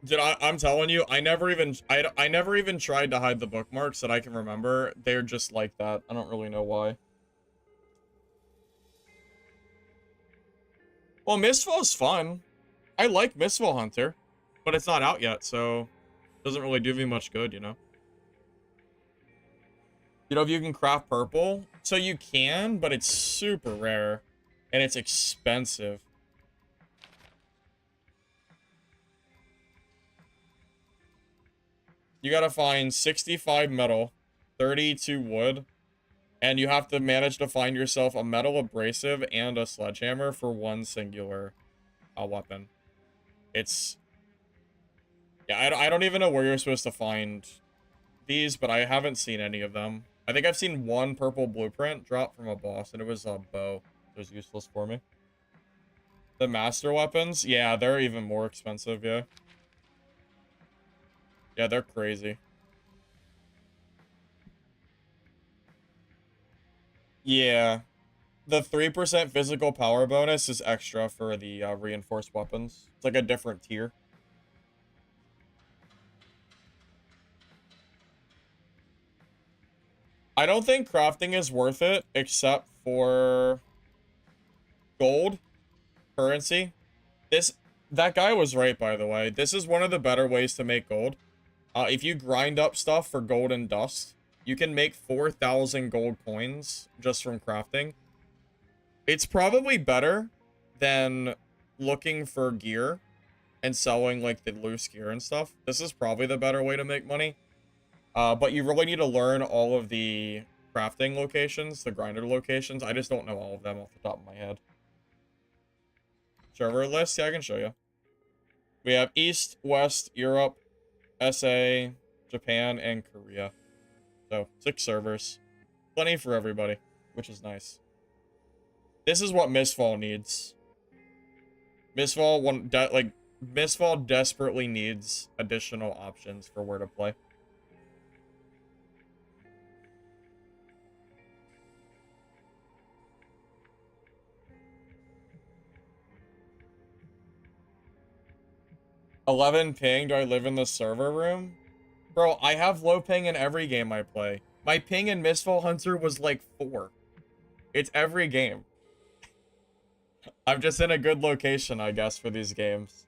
Dude, I'm telling you, I never even tried to hide the bookmarks that I can remember. They're just like that. I don't really know why. Well, Mistfall's fun. I like Mistfall Hunter, but it's not out yet, so it doesn't really do me much good, you know? You know, if you can craft purple, so you can, but it's super rare, and it's expensive. You gotta find 65 metal, 32 wood, and you have to manage to find yourself a metal abrasive and a sledgehammer for one singular weapon. It's... Yeah, I don't even know where you're supposed to find these, but I haven't seen any of them. I think I've seen one purple blueprint drop from a boss, and it was a bow. It was useless for me. The master weapons? Yeah, they're even more expensive, yeah. Yeah, they're crazy. Yeah. The 3% physical power bonus is extra for the reinforced weapons. It's like a different tier. I don't think crafting is worth it, except for gold, currency. That guy was right, by the way. This is one of the better ways to make gold. If you grind up stuff for gold and dust, you can make 4,000 gold coins just from crafting. It's probably better than looking for gear and selling like the loose gear and stuff. This is probably the better way to make money. But you really need to learn all of the crafting locations, the grinder locations. I just don't know all of them off the top of my head. Server list? Yeah, I can show you. We have East, West, Europe, SA, Japan, and Korea. So, 6 servers. Plenty for everybody, which is nice. This is what Mistfall needs. Mistfall desperately needs additional options for where to play. $11 ping, do I live in the server room? Bro, I have low ping in every game I play. My ping in Mistfall Hunter was like 4. It's every game. I'm just in a good location, I guess, for these games.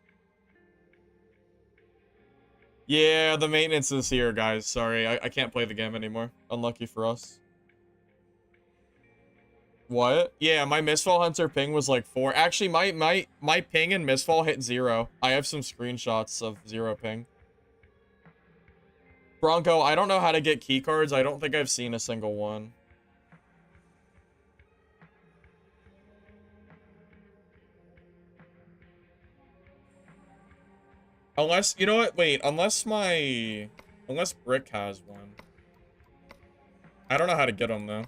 Yeah, the maintenance is here, guys. Sorry, I can't play the game anymore. Unlucky for us. What? Yeah, my Mistfall Hunter ping was like 4. Actually, my ping in Mistfall hit 0. I have some screenshots of 0 ping. Bronco, I don't know how to get keycards. I don't think I've seen a single one. Unless, you know what? Wait, unless Brick has one. I don't know how to get them, though.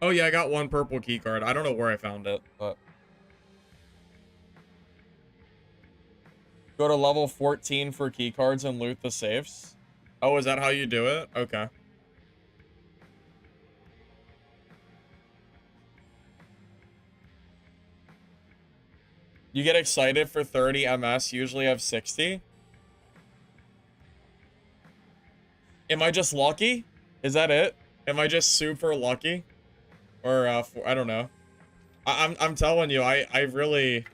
Oh, yeah, I got one purple keycard. I don't know where I found it, but... Go to level 14 for key cards and loot the safes. Oh, is that how you do it? Okay. You get excited for 30 MS, usually have 60. Am I just lucky? Is that it? Am I just super lucky? Or, I don't know. I'm telling you, I really...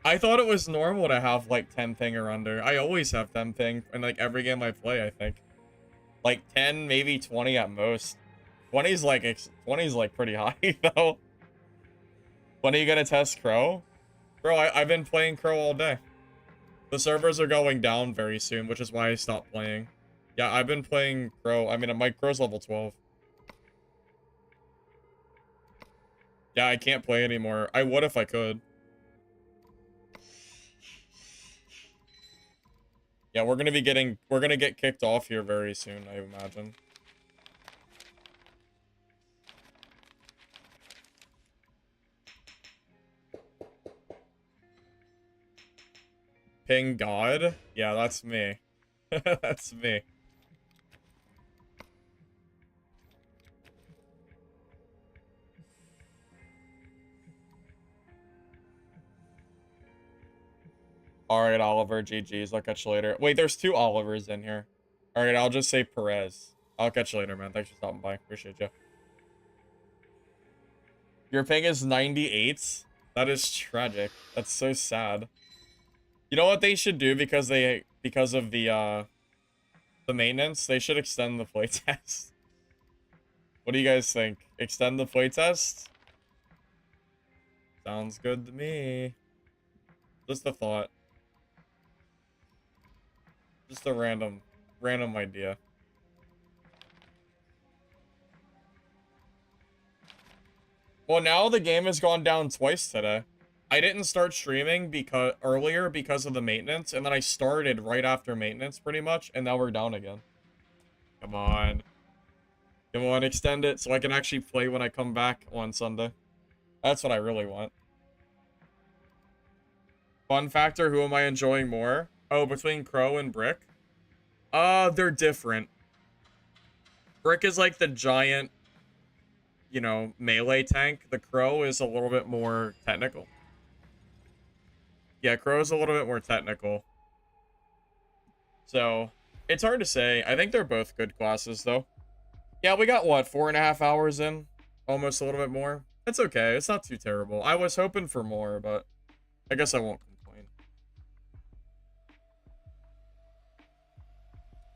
I thought it was normal to have, like, 10 thing or under. I always have 10 thing in, like, every game I play, I think. Like, 10, maybe 20 at most. 20's, like, pretty high, though. When are you gonna test Crow? Bro, I've been playing Crow all day. The servers are going down very soon, which is why I stopped playing. Yeah, I've been playing Crow. I mean, my Crow's level 12. Yeah, I can't play anymore. I would if I could. Yeah, we're gonna get kicked off here very soon, I imagine. Ping God? Yeah, that's me. That's me. Alright, Oliver, GG's. I'll catch you later. Wait, there's 2 Olivers in here. Alright, I'll just say Perez. I'll catch you later, man. Thanks for stopping by. Appreciate you. Your ping is 98? That is tragic. That's so sad. You know what they should do because of the maintenance? They should extend the playtest. What do you guys think? Extend the playtest? Sounds good to me. Just a thought. Just a random idea. Well, now the game has gone down twice today. I didn't start streaming earlier because of the maintenance, and then I started right after maintenance pretty much, and now we're down again. Come on. Come on, extend it so I can actually play when I come back on Sunday. That's what I really want. Fun factor, who am I enjoying more? Oh, between Crow and Brick? They're different. Brick is like the giant, you know, melee tank. The Crow is a little bit more technical. Yeah, Crow is a little bit more technical. So, it's hard to say. I think they're both good classes, though. Yeah, we got, what, 4.5 hours in? Almost a little bit more. It's okay. It's not too terrible. I was hoping for more, but I guess I won't complain.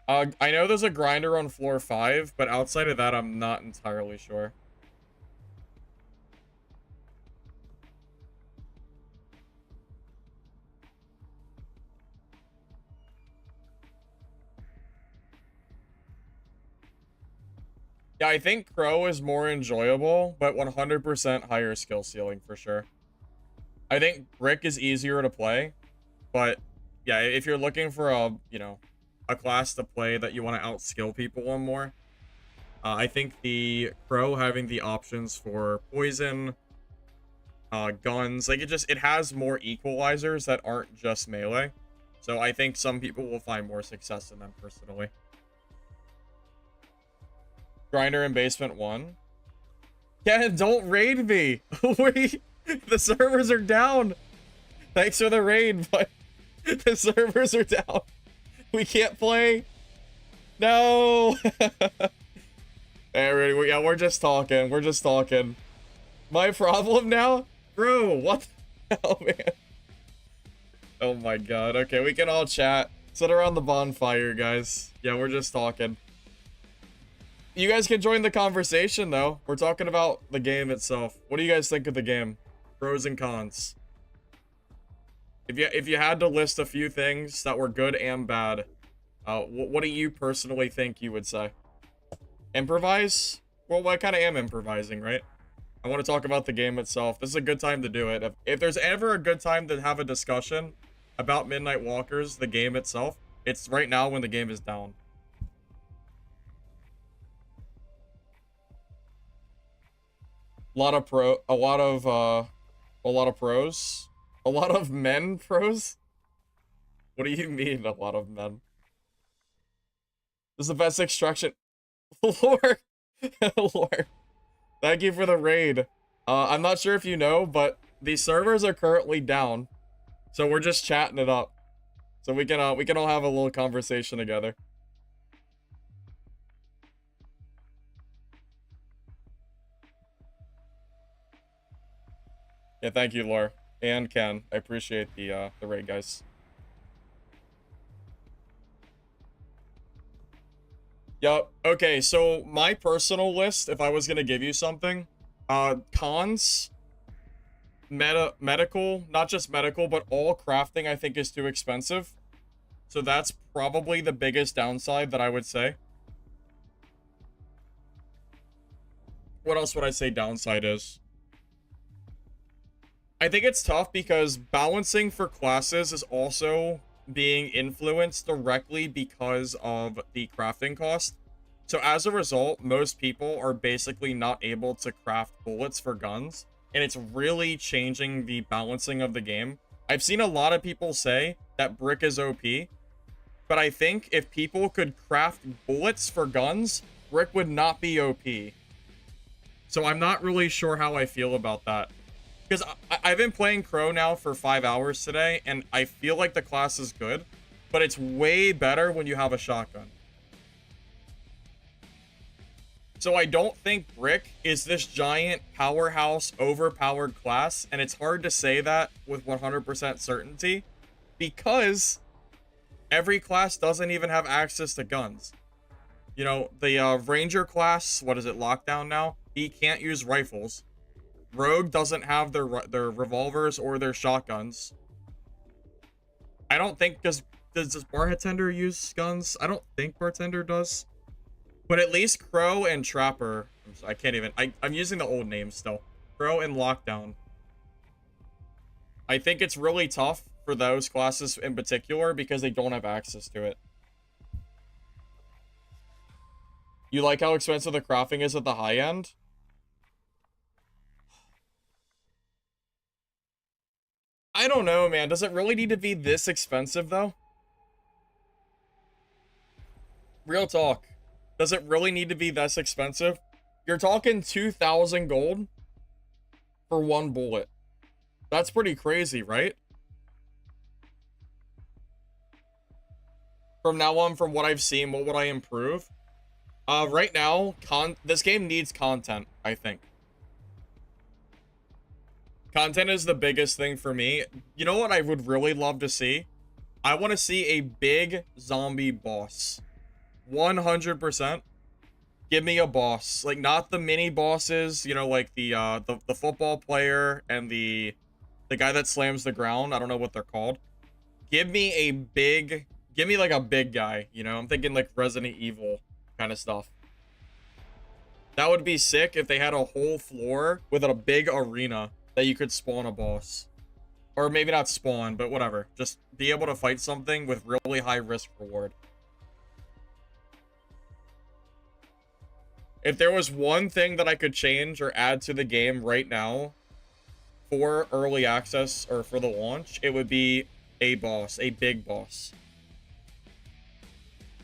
I know there's a grinder on floor 5, but outside of that, I'm not entirely sure. Yeah, I think Crow is more enjoyable, but 100% higher skill ceiling for sure. I think Brick is easier to play, but yeah, if you're looking for a, you know, a class to play that you want to outskill people on more, I think the Crow having the options for poison, guns, like it has more equalizers that aren't just melee. So I think some people will find more success in them personally. Grinder in basement 1. Yeah, don't raid me. Wait, the servers are down. Thanks for the raid, but the servers are down. We can't play. No. Hey, yeah, we're just talking. We're just talking. My problem now? Bro, what the hell, man? Oh my god. Okay, we can all chat. Sit around the bonfire, guys. Yeah, we're just talking. You guys can join the conversation, though. We're talking about the game itself. What do you guys think of the game? Pros and cons. If you had to list a few things that were good and bad, what do you personally think you would say? Improvise? Well, I kind of am improvising, right? I want to talk about the game itself. This is a good time to do it. If there's ever a good time to have a discussion about Midnight Walkers, the game itself, it's right now when the game is down. A lot of pros. A lot of men pros. What do you mean, a lot of men? This is the best extraction. Lord. Lord. Thank you for the raid. I'm not sure if you know, but the servers are currently down. So we're just chatting it up. So we can all have a little conversation together. Yeah, thank you, Laura. And Ken. I appreciate the raid, guys. Yup. Okay, so my personal list, if I was gonna give you something, cons, medical, not just medical, but all crafting I think is too expensive. So that's probably the biggest downside that I would say. What else would I say downside is? I think it's tough because balancing for classes is also being influenced directly because of the crafting cost. So as a result, most people are basically not able to craft bullets for guns, and it's really changing the balancing of the game. I've seen a lot of people say that brick is OP, but I think if people could craft bullets for guns, brick would not be OP. So I'm not really sure how I feel about that. Because I've been playing Crow now for 5 hours today, and I feel like the class is good, but it's way better when you have a shotgun. So I don't think Brick is this giant powerhouse, overpowered class, and it's hard to say that with 100% certainty, because every class doesn't even have access to guns. You know, the Ranger class, what is it, Lockdown now? He can't use rifles. Rogue doesn't have their revolvers or their shotguns. I don't think, does Bartender use guns? I don't think Bartender does. But at least Crow and Trapper, I can't even, I'm using the old names still. Crow and Lockdown. I think it's really tough for those classes in particular because they don't have access to it. You like how expensive the crafting is at the high end? I don't know, man. Does it really need to be this expensive, though? Real talk. Does it really need to be this expensive? You're talking 2,000 gold for one bullet. That's pretty crazy, right? From now on, from what I've seen, what would I improve? Right now, this game needs content, I think. Content is the biggest thing for me. You know what I would really love to see? I want to see a big zombie boss. 100%. Give me a boss. Like, not the mini bosses, you know, like the football player and the guy that slams the ground. I don't know what they're called. Give me like a big guy, you know? I'm thinking like Resident Evil kind of stuff. That would be sick if they had a whole floor with a big arena that you could spawn a boss. Or maybe not spawn, but whatever. Just be able to fight something with really high risk reward. If there was one thing that I could change or add to the game right now for early access or for the launch, it would be a boss, a big boss.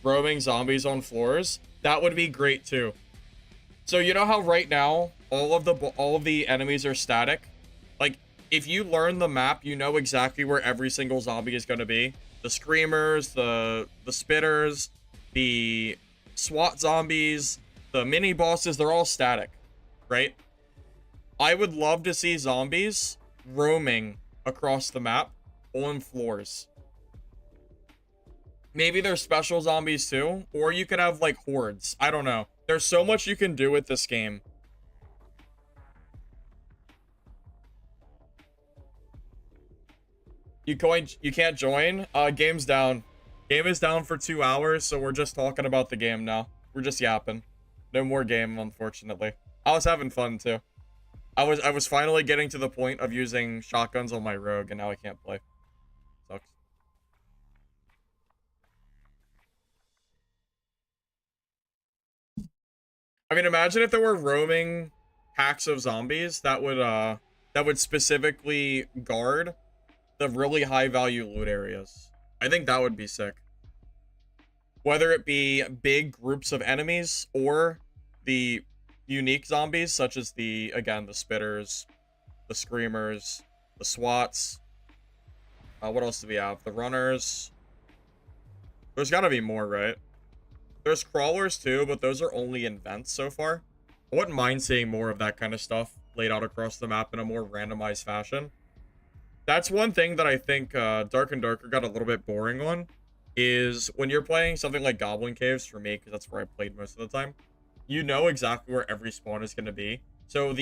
Roaming zombies on floors, that would be great too. So you know how right now all of the enemies are static? Like, if you learn the map, you know exactly where every single zombie is going to be. The screamers, the spitters, the SWAT zombies, the mini bosses, they're all static, right? I would love to see zombies roaming across the map on floors. Maybe there's special zombies too, or you could have like hordes. I don't know. There's so much you can do with this game. You can't join? Game's down. Game is down for 2 hours, so we're just talking about the game now. We're just yapping. No more game, unfortunately. I was having fun too. I was finally getting to the point of using shotguns on my rogue, and now I can't play. Sucks. I mean, imagine if there were roaming packs of zombies that would specifically guard the really high value loot areas. I think that would be sick. Whether it be big groups of enemies or the unique zombies, such as the spitters, the screamers, the swats. What else do we have? The runners. There's gotta be more, right? There's crawlers too, but those are only in vents so far. I wouldn't mind seeing more of that kind of stuff laid out across the map in a more randomized fashion. That's one thing that I think Dark and Darker got a little bit boring on, is when you're playing something like Goblin Caves, for me, because that's where I played most of the time, you know exactly where every spawn is going to be. So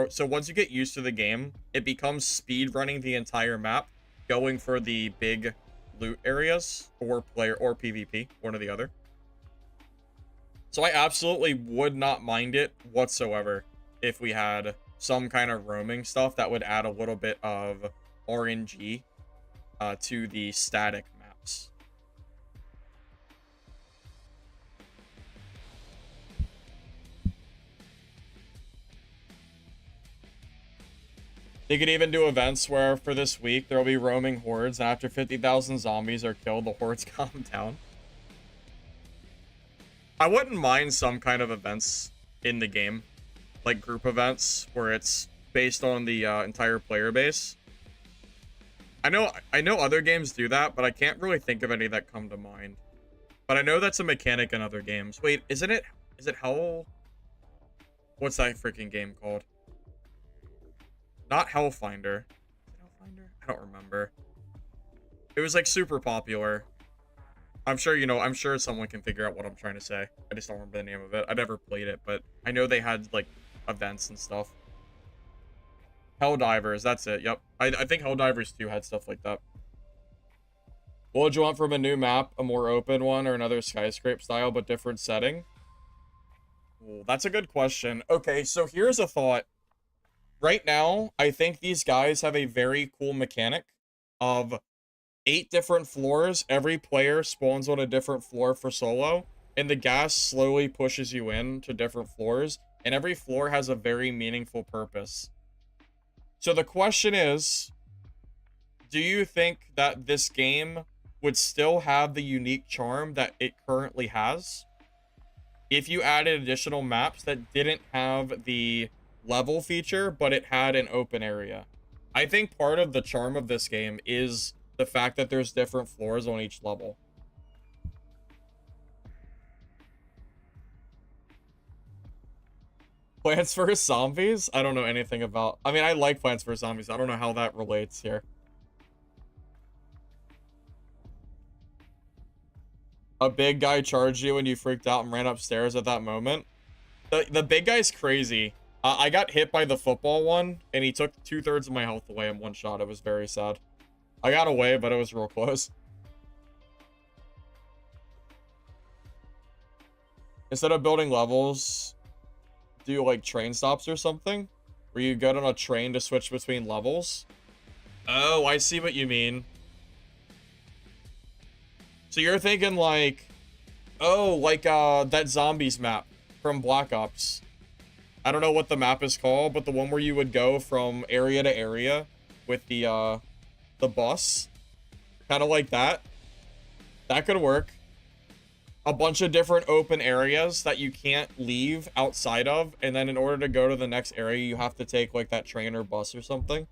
so once you get used to the game, it becomes speed running the entire map, going for the big loot areas, or PvP, one or the other. So I absolutely would not mind it whatsoever if we had some kind of roaming stuff that would add a little bit of RNG to the static maps. They could even do events where for this week there will be roaming hordes, and after 50,000 zombies are killed, the hordes calm down. I wouldn't mind some kind of events in the game, like group events where it's based on the entire player base. I know other games do that, but I can't really think of any that come to mind. But I know that's a mechanic in other games. Wait, is it Hell? What's that freaking game called? Not Hellfinder. Is it Hellfinder? I don't remember. It was like super popular. I'm sure someone can figure out what I'm trying to say. I just don't remember the name of it. I never played it, but I know they had like events and stuff. Helldivers, that's it. Yep. I think Helldivers 2 had stuff like that. What would you want from a new map? A more open one or another skyscrape style but different setting? Ooh, that's a good question. Okay, so here's a thought. Right now, I think these guys have a very cool mechanic of 8 different floors. Every player spawns on a different floor for solo, and the gas slowly pushes you in to different floors, and every floor has a very meaningful purpose. So the question is, do you think that this game would still have the unique charm that it currently has if you added additional maps that didn't have the level feature, but it had an open area? I think part of the charm of this game is the fact that there's different floors on each level. Plants vs. Zombies? I don't know anything about... I mean, I like Plants vs. Zombies. I don't know how that relates here. A big guy charged you and you freaked out and ran upstairs at that moment. The big guy's crazy. I got hit by the football one, and he took 2/3 of my health away in one shot. It was very sad. I got away, but it was real close. Instead of building levels, do like train stops or something? Where you get on a train to switch between levels? Oh, I see what you mean. So you're thinking like, oh, like that zombies map from Black Ops. I don't know what the map is called, but the one where you would go from area to area with the bus. Kind of like that. That could work. A bunch of different open areas that you can't leave outside of, and then in order to go to the next area, you have to take like that train or bus or something.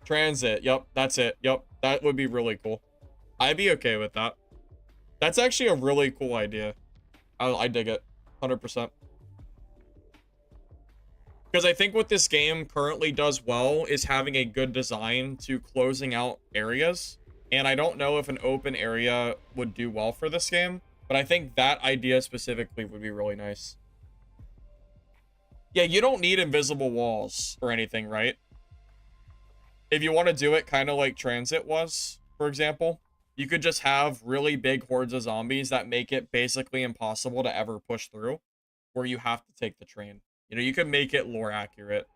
Transit. Yep, that's it. Yep, that would be really cool. I'd be okay with that. That's actually a really cool idea. I dig it. 100%. Because I think what this game currently does well is having a good design to closing out areas. And I don't know if an open area would do well for this game, but I think that idea specifically would be really nice. Yeah, you don't need invisible walls or anything, right? If you want to do it kind of like Transit was, for example, you could just have really big hordes of zombies that make it basically impossible to ever push through, where you have to take the train. You know, you could make it lore accurate.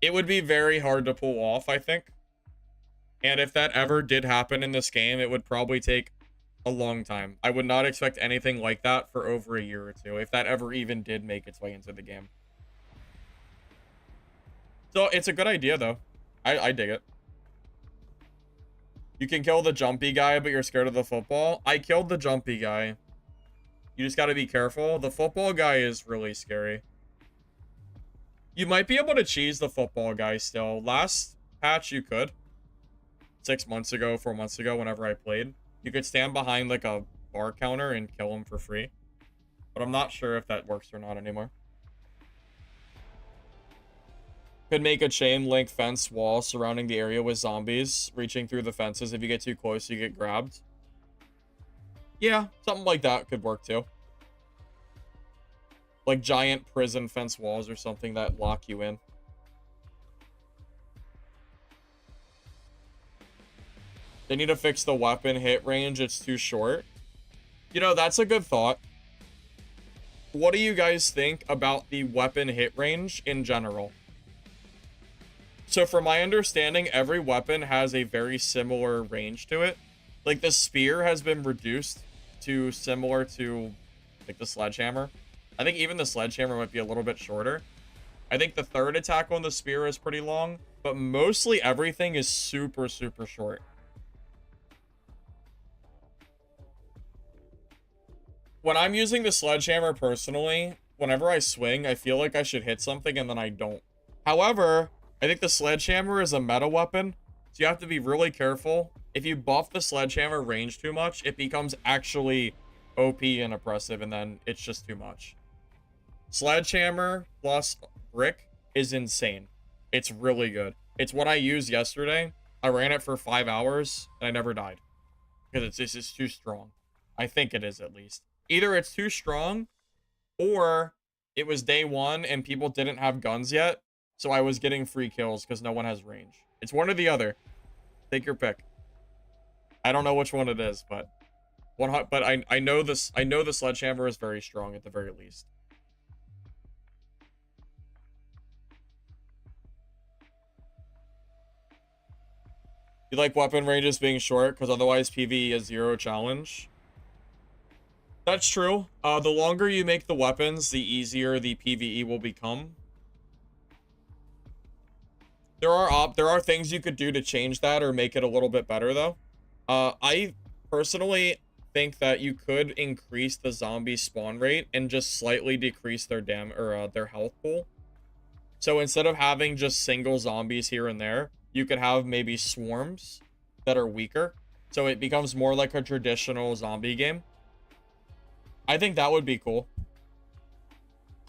It would be very hard to pull off, I think. And if that ever did happen in this game, it would probably take a long time. I would not expect anything like that for over a year or two, if that ever even did make its way into the game. So it's a good idea, though. I dig it. You can kill the jumpy guy, but you're scared of the football. I killed the jumpy guy. You just got to be careful. The football guy is really scary. You might be able to cheese the football guy still. Last patch, you could. 6 months ago, 4 months ago, whenever I played. You could stand behind, like, a bar counter and kill him for free. But I'm not sure if that works or not anymore. Could make a chain link fence wall surrounding the area with zombies reaching through the fences. If you get too close, you get grabbed. Yeah, something like that could work too. Like giant prison fence walls or something that lock you in. They need to fix the weapon hit range. It's too short. You know, that's a good thought. What do you guys think about the weapon hit range in general? So from my understanding, every weapon has a very similar range to it. Like the spear has been reduced to similar to like the sledgehammer. I think even the sledgehammer might be a little bit shorter. I think the third attack on the spear is pretty long, but mostly everything is super, super short. When I'm using the sledgehammer personally, whenever I swing, I feel like I should hit something and then I don't. However, I think the sledgehammer is a meta weapon, so you have to be really careful. If you buff the sledgehammer range too much, it becomes actually OP and oppressive, and then it's just too much. Sledgehammer plus brick is insane. It's really good. It's what I used yesterday. I ran it for 5 hours, and I never died. Because it's too strong. I think it is, at least. Either it's too strong, or it was day one, and people didn't have guns yet. So I was getting free kills because no one has range. It's one or the other. Take your pick. I don't know which one it is, but I know this. I know the sledgehammer is very strong at the very least. You like weapon ranges being short because otherwise PvE is 0 challenge. That's true. The longer you make the weapons, the easier the PvE will become. There are things you could do to change that or make it a little bit better, though. I personally think that you could increase the zombie spawn rate and just slightly decrease their their health pool. So instead of having just single zombies here and there, you could have maybe swarms that are weaker. So it becomes more like a traditional zombie game. I think that would be cool.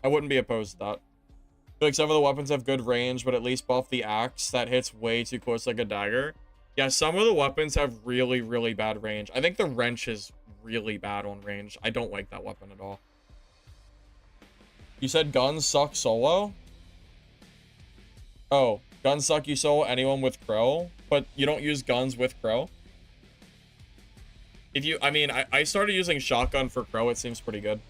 I wouldn't be opposed to that. I feel like some of the weapons have good range, but at least buff the axe that hits way too close like a dagger. Yeah, some of the weapons have really, really bad range. I think the wrench is really bad on range. I don't like that weapon at all. You said guns suck solo? Oh, guns suck you solo anyone with Crow, but you don't use guns with Crow? If you, I mean, I started using shotgun for Crow. It seems pretty good.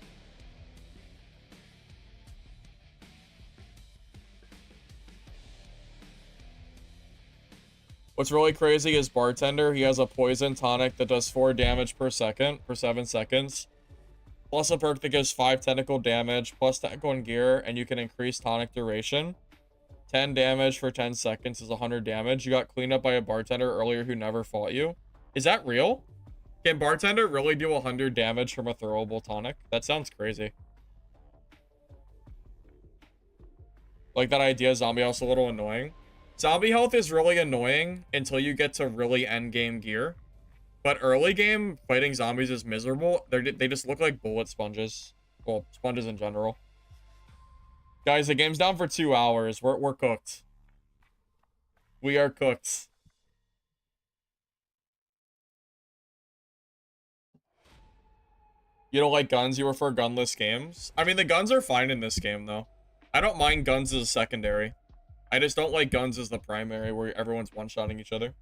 What's really crazy is Bartender. He has a poison tonic that does 4 damage per second for 7 seconds. Plus a perk that gives 5 tentacle damage, plus tentacle and gear, and you can increase tonic duration. 10 damage for 10 seconds is 100 damage. You got cleaned up by a bartender earlier who never fought you. Is that real? Can Bartender really do 100 damage from a throwable tonic? That sounds crazy. Like that idea, zombie health's a little annoying. Zombie health is really annoying until you get to really end game gear. But early game, fighting zombies is miserable. They just look like bullet sponges. Well, sponges in general. Guys, the game's down for 2 hours. We're cooked. We are cooked. You don't like guns? You prefer gunless games? I mean, the guns are fine in this game, though. I don't mind guns as a secondary. I just don't like guns as the primary, where everyone's one-shotting each other.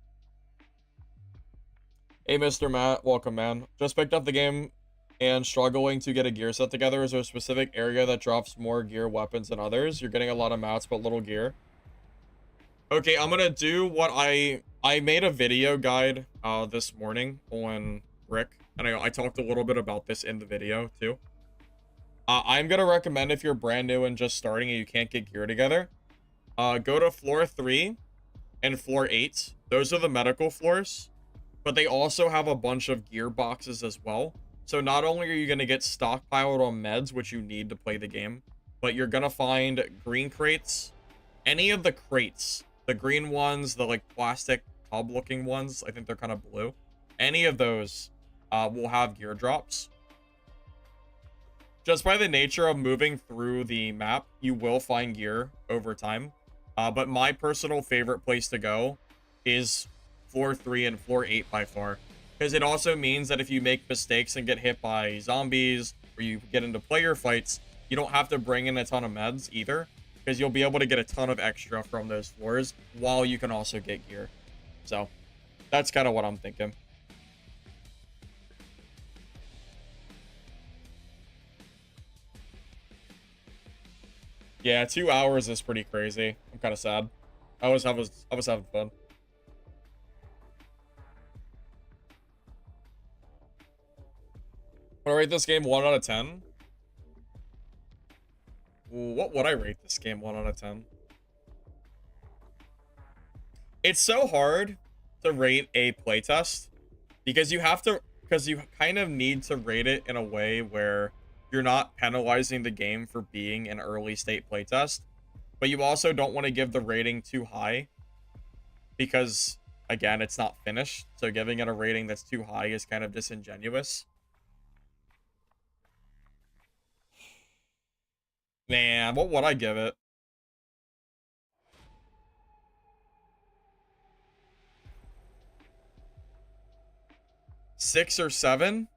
Hey, Mr. Matt. Welcome, man. Just picked up the game and struggling to get a gear set together. Is there a specific area that drops more gear weapons than others? You're getting a lot of mats, but little gear. Okay, I'm gonna do what I made a video guide this morning on Brick, and I talked a little bit about this in the video, too. I'm gonna recommend if you're brand new and just starting and you can't get gear together, go to floor 3 and floor 8. Those are the medical floors, but they also have a bunch of gear boxes as well. So not only are you going to get stockpiled on meds, which you need to play the game, but you're going to find green crates. Any of the crates, the green ones, the like plastic tub looking ones, I think they're kind of blue. Any of those will have gear drops. Just by the nature of moving through the map, you will find gear over time. But my personal favorite place to go is floor 3 and floor 8 by far. Because it also means that if you make mistakes and get hit by zombies, or you get into player fights, you don't have to bring in a ton of meds either. Because you'll be able to get a ton of extra from those floors, while you can also get gear. So, that's kind of what I'm thinking. Yeah, 2 hours is pretty crazy. I'm kind of sad. I was having fun. I'm gonna rate this game 1 out of 10. What would I rate this game 1 out of 10? It's so hard to rate a playtest because you kind of need to rate it in a way where you're not penalizing the game for being an early state playtest, but you also don't want to give the rating too high because, again, it's not finished. So giving it a rating that's too high is kind of disingenuous. Man, what would I give it? Six or 7?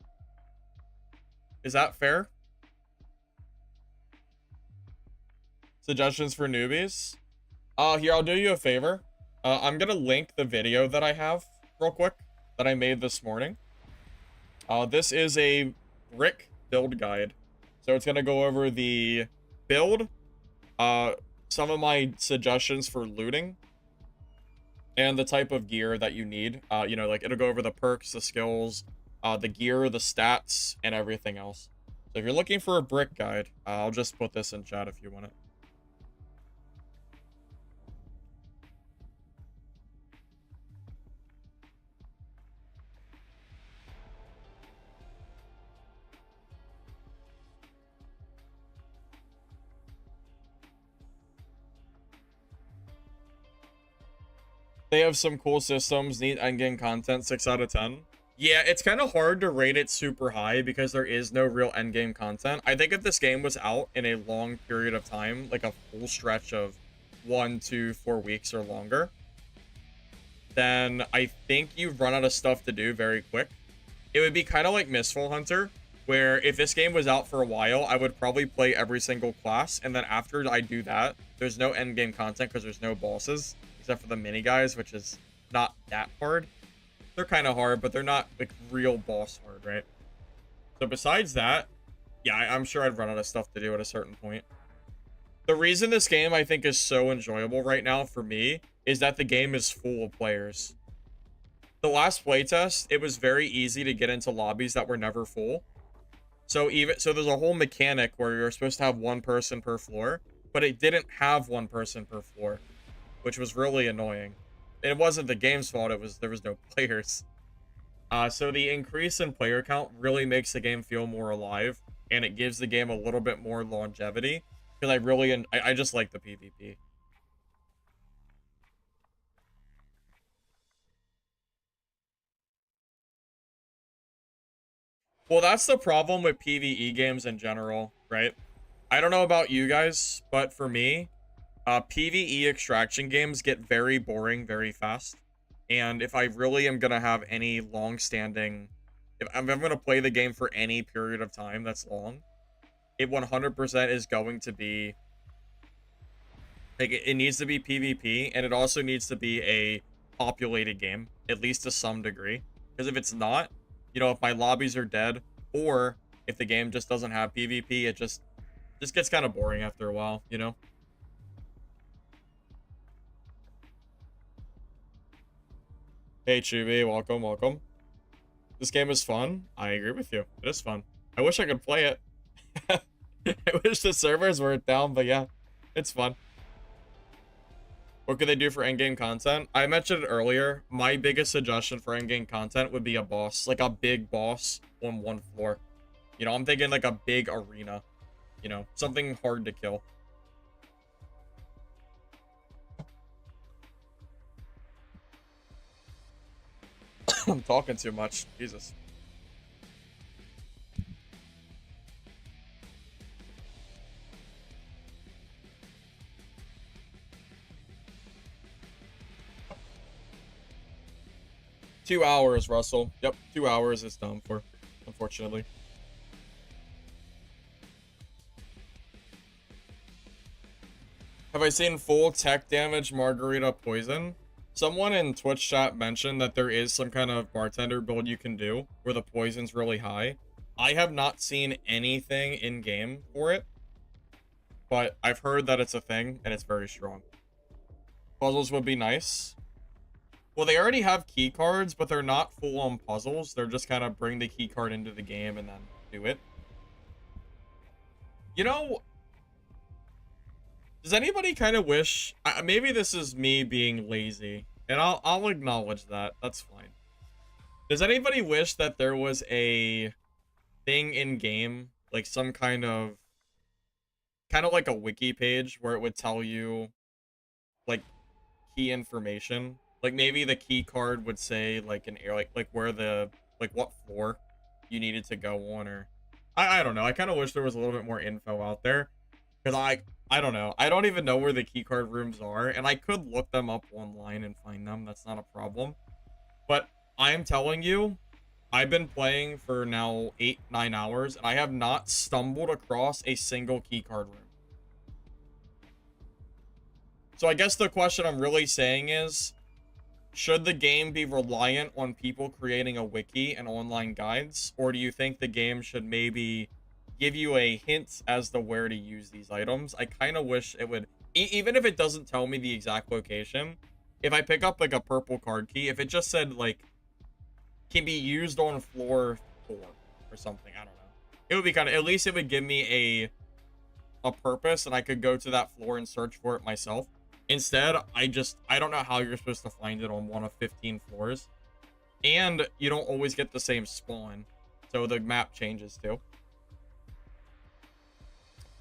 Is that fair? Suggestions for newbies? Here, I'll do you a favor. I'm gonna link the video that I have real quick that I made this morning. This is a brick build guide. So it's gonna go over the build, some of my suggestions for looting, and the type of gear that you need. You know, like it'll go over the perks, the skills, the gear, the stats, and everything else. So if you're looking for a brick guide, I'll just put this in chat if you want it. They have some cool systems, neat endgame content, 6 out of 10. Yeah, it's kind of hard to rate it super high because there is no real endgame content. I think if this game was out in a long period of time, like a full stretch of 1, 2, 4 weeks or longer, then I think you've run out of stuff to do very quick. It would be kind of like Mistful Hunter, where if this game was out for a while, I would probably play every single class, and then after I do that, there's no endgame content because there's no bosses, except for the mini guys, which is not that hard. They're kind of hard, but they're not like real boss hard, right? So besides that, yeah, I'm sure I'd run out of stuff to do at a certain point. The reason this game I think is so enjoyable right now for me is that the game is full of players. The last playtest, it was very easy to get into lobbies that were never full. So there's a whole mechanic where you're supposed to have one person per floor, but it didn't have one person per floor, which was really annoying. It wasn't the game's fault, there was no players. So the increase in player count really makes the game feel more alive, and it gives the game a little bit more longevity, because I just like the PvP. Well, that's the problem with PvE games in general, right? I don't know about you guys, but for me, PvE extraction games get very boring very fast. And if I really am going to have any long-standing... If I'm going to play the game for any period of time that's long, it 100% is going to be... Like, it needs to be PvP, and it also needs to be a populated game, at least to some degree. Because if it's not, you know, if my lobbies are dead, or if the game just doesn't have PvP, it just gets kind of boring after a while, you know? Hey, Chubi, welcome, welcome. This game is fun. I agree with you. It is fun. I wish I could play it. I wish the servers weren't down, but yeah, it's fun. What could they do for endgame content? I mentioned it earlier. My biggest suggestion for endgame content would be a boss, like a big boss on one floor. You know, I'm thinking like a big arena. You know, something hard to kill. I'm talking too much. Jesus. $2, Russell. Yep, 2 hours is done for, unfortunately. Have I seen full tech damage margarita poison? Someone in Twitch chat mentioned that there is some kind of bartender build you can do where the poison's really high. I have not seen anything in game for it, but I've heard that it's a thing and it's very strong. Puzzles would be nice. Well, they already have key cards, but they're not full-on puzzles. They're just kind of bring the key card into the game and then do it. You know, does anybody kind of wish... maybe this is me being lazy, and I'll acknowledge that. That's fine. Does anybody wish that there was a thing in-game, like some kind of like a wiki page where it would tell you, like, key information? Like, maybe the key card would say, like, an air, like where the, like, what floor you needed to go on, or... I don't know. I kind of wish there was a little bit more info out there. Because I don't know. I don't even know where the keycard rooms are, and I could look them up online and find them. That's not a problem. But I am telling you, I've been playing for now 8-9 hours, and I have not stumbled across a single keycard room. So I guess the question I'm really saying is, should the game be reliant on people creating a wiki and online guides? Or do you think the game should maybe give you a hint as to where to use these items? I kind of wish it would, even if it doesn't tell me the exact location, if I pick up like a purple card key, if it just said like, can be used on floor 4 or something, I don't know. It would be kind of, at least it would give me a purpose and I could go to that floor and search for it myself. Instead, I don't know how you're supposed to find it on one of 15 floors. And you don't always get the same spawn. So the map changes too.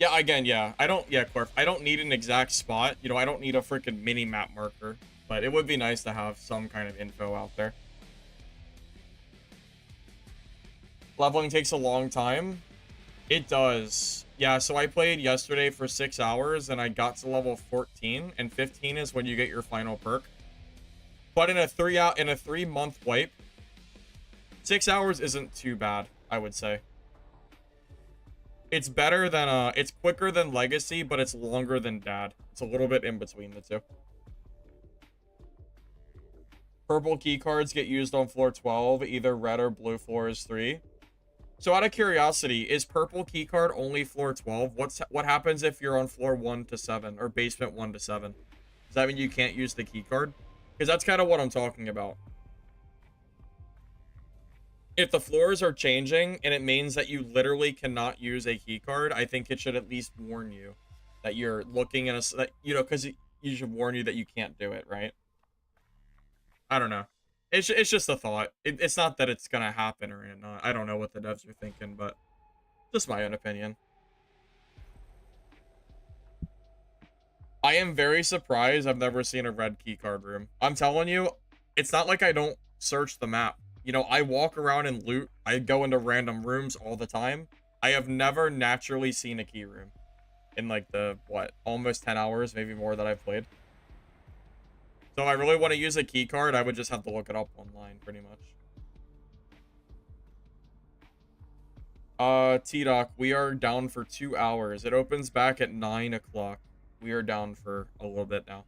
Yeah, again, yeah. Corf, I don't need an exact spot. You know, I don't need a freaking mini map marker. But it would be nice to have some kind of info out there. Leveling takes a long time. It does. Yeah, so I played yesterday for 6 hours and I got to level 14, and 15 is when you get your final perk. But in a 3-month wipe, 6 hours isn't too bad, I would say. It's better than it's quicker than Legacy, but it's longer than Dad. It's a little bit in between the two. Purple key cards get used on floor 12, either red or blue floors 3. So out of curiosity, is purple keycard only floor 12? What happens if you're on floor 1 to 7 or basement 1 to 7? Does that mean you can't use the keycard? Because that's kind of what I'm talking about. If the floors are changing and it means that you literally cannot use a keycard, I think it should at least warn you that you're looking at a, you know, because you should warn you that you can't do it, right? I don't know. It's just a thought. It's not that it's gonna happen or not. I don't know what the devs are thinking, but just my own opinion. I am very surprised I've never seen a red keycard room. I'm telling you, it's not like I don't search the map. You know, I walk around and loot. I go into random rooms all the time. I have never naturally seen a key room in like the, what, almost 10 hours, maybe more that I've played. So if I really want to use a key card, I would just have to look it up online, pretty much. T-Doc, we are down for 2 hours. It opens back at 9 o'clock. We are down for a little bit now.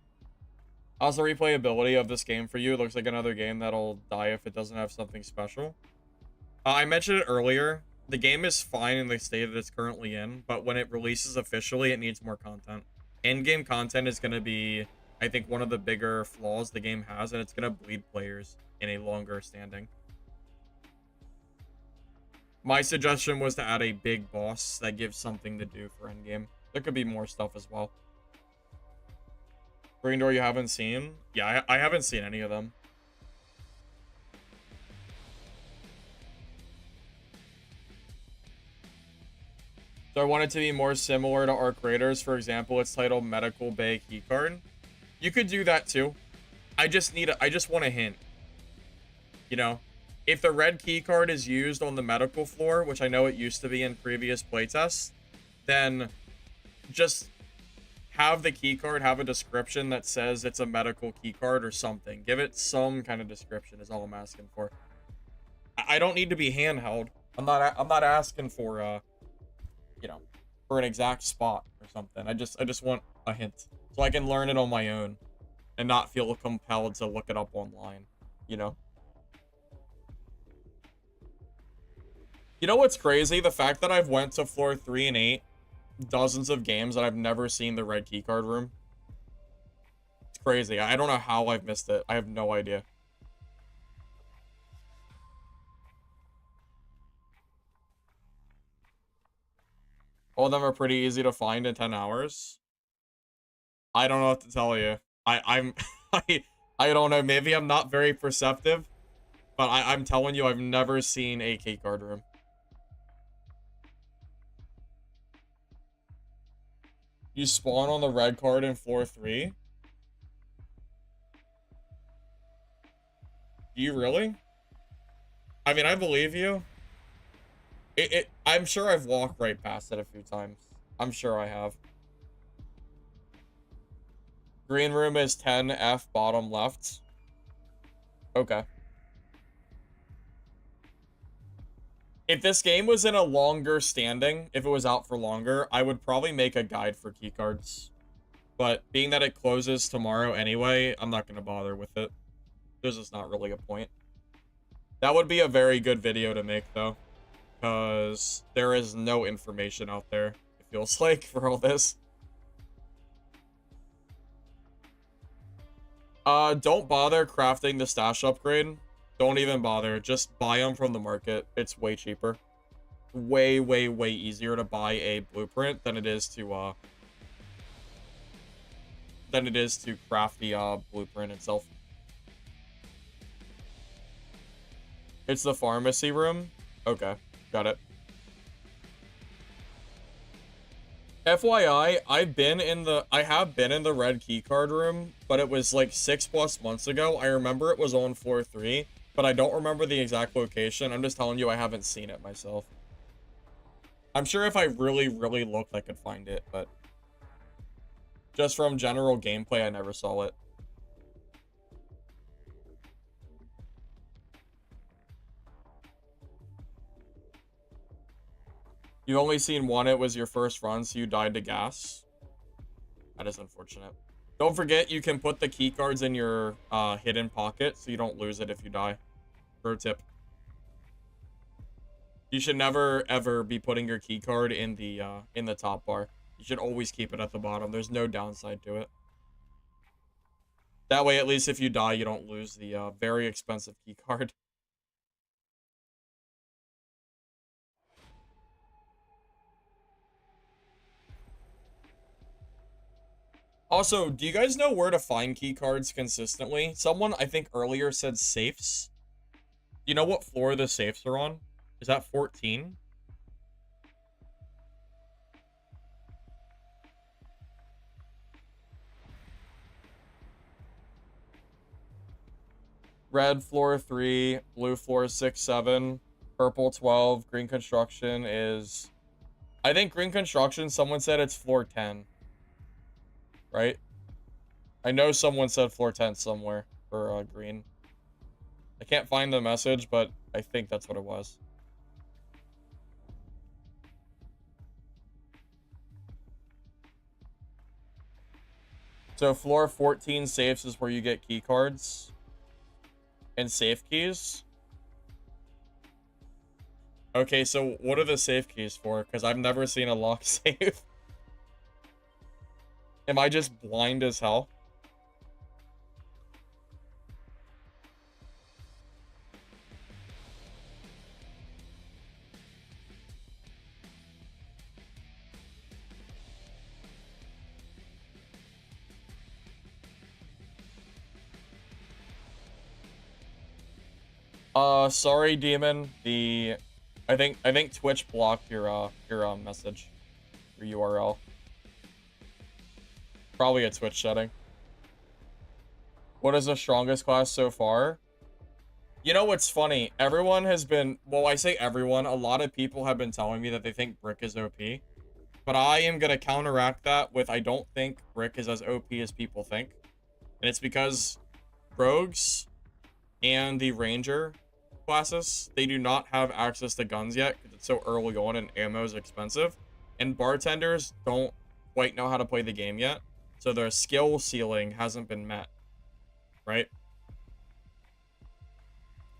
How's the replayability of this game for you? It looks like another game that'll die if it doesn't have something special. I mentioned it earlier. The game is fine in the state that it's currently in, but when it releases officially, it needs more content. End-game content is going to be, I think, one of the bigger flaws the game has, and it's going to bleed players in a longer standing. My suggestion was to add a big boss that gives something to do for endgame. There could be more stuff as well. Green door you haven't seen? Yeah, I haven't seen any of them. So I want it to be more similar to Arc Raiders. For example, it's titled Medical Bay Keycard. You could do that too. I just want a hint. You know, if the red keycard is used on the medical floor, which I know it used to be in previous playtests, then just have the keycard have a description that says it's a medical keycard or something. Give it some kind of description is all I'm asking for. I don't need to be handheld. I'm not asking for you know, for an exact spot or something. I just want a hint so I can learn it on my own and not feel compelled to look it up online, you know? You know what's crazy? The fact that I've went to floor 3 and 8 dozens of games and I've never seen the red keycard room. It's crazy. I don't know how I've missed it. I have no idea. All of them are pretty easy to find in 10 hours. I don't know what to tell you. I'm I don't know. Maybe I'm not very perceptive, but I'm telling you, I've never seen a keycard room. You spawn on the red card in floor 3? Do you really? I mean, I believe you. I'm sure I've walked right past it a few times. I'm sure I have. Green room is 10F bottom left. Okay. If this game was in a longer standing, if it was out for longer, I would probably make a guide for keycards. But being that it closes tomorrow anyway, I'm not going to bother with it. There's just not really a point. That would be a very good video to make, though. Because there is no information out there, it feels like, for all this. Don't bother crafting the stash upgrade. Don't even bother. Just buy them from the market. It's way cheaper. Way, way, way easier to buy a blueprint than it is to craft the blueprint itself. It's the pharmacy room. Okay, got it. FYI, I have been in the red keycard room, but it was like 6+ months ago. I remember it was on floor 3, but I don't remember the exact location. I'm just telling you I haven't seen it myself. I'm sure if I really, really looked, I could find it, but just from general gameplay, I never saw it. You've only seen one. It was your first run, so you died to gas. That is unfortunate. Don't forget, you can put the key cards in your hidden pocket, so you don't lose it if you die. Pro tip. You should never, ever be putting your key card in the top bar. You should always keep it at the bottom. There's no downside to it. That way, at least if you die, you don't lose the very expensive key card. Also, do you guys know where to find key cards consistently? Someone, I think, earlier said safes. Do you know what floor the safes are on? Is that 14? Red floor 3, blue floor 6, 7, purple 12, green construction is... I think green construction, someone said it's floor 10. Right? I know someone said floor 10 somewhere for green. I can't find the message, but I think that's what it was. So floor 14 safes is where you get key cards and safe keys. Okay, so what are the safe keys for? Because I've never seen a lock safe. Am I just blind as hell? Sorry, Demon. I think Twitch blocked your message, your URL. Probably a Twitch setting. What is the strongest class so far? You know what's funny? Everyone has been, well, I say everyone, a lot of people have been telling me that they think Brick is OP. But I am going to counteract that with I don't think Brick is as OP as people think. And it's because Rogues and the Ranger classes, they do not have access to guns yet because it's so early on and ammo is expensive. And bartenders don't quite know how to play the game yet. So their skill ceiling hasn't been met. Right?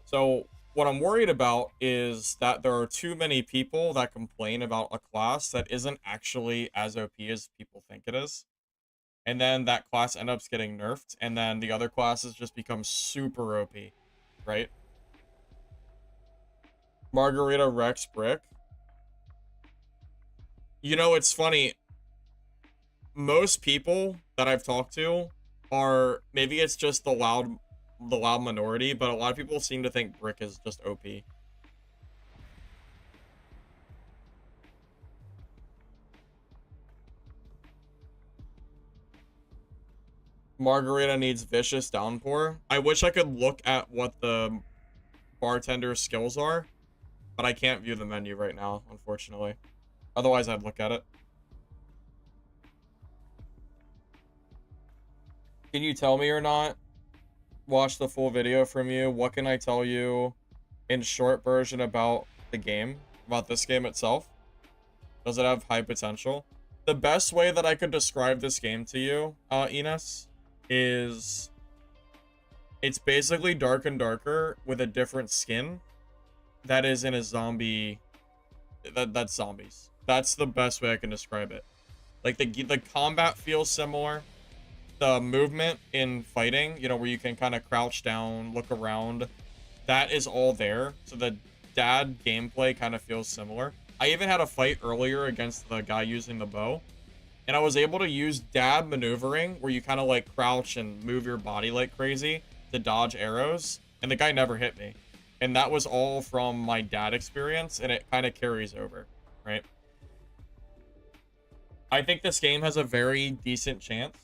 So what I'm worried about is that there are too many people that complain about a class that isn't actually as OP as people think it is. And then that class ends up getting nerfed, and then the other classes just become super OP, right? Margarita Rex Brick. You know, it's funny. Most people that I've talked to are, maybe it's just the loud minority, but a lot of people seem to think Brick is just OP. Margarita needs Vicious Downpour. I wish I could look at what the bartender's skills are, but I can't view the menu right now, unfortunately. Otherwise, I'd look at it. Can you tell me or not? Watch the full video from you. What can I tell you in short version about the game, about this game itself? Does it have high potential? The best way that I could describe this game to you, Ines, is it's basically Dark and Darker with a different skin that is in a zombie, that's zombies. That's the best way I can describe it. Like the combat feels similar. The movement in fighting, you know, where you can kind of crouch down, look around, that is all there. So the dad gameplay kind of feels similar. I even had a fight earlier against the guy using the bow, and I was able to use dad maneuvering, where you kind of like crouch and move your body like crazy to dodge arrows, and the guy never hit me. And that was all from my dad experience, and it kind of carries over, right? I think this game has a very decent chance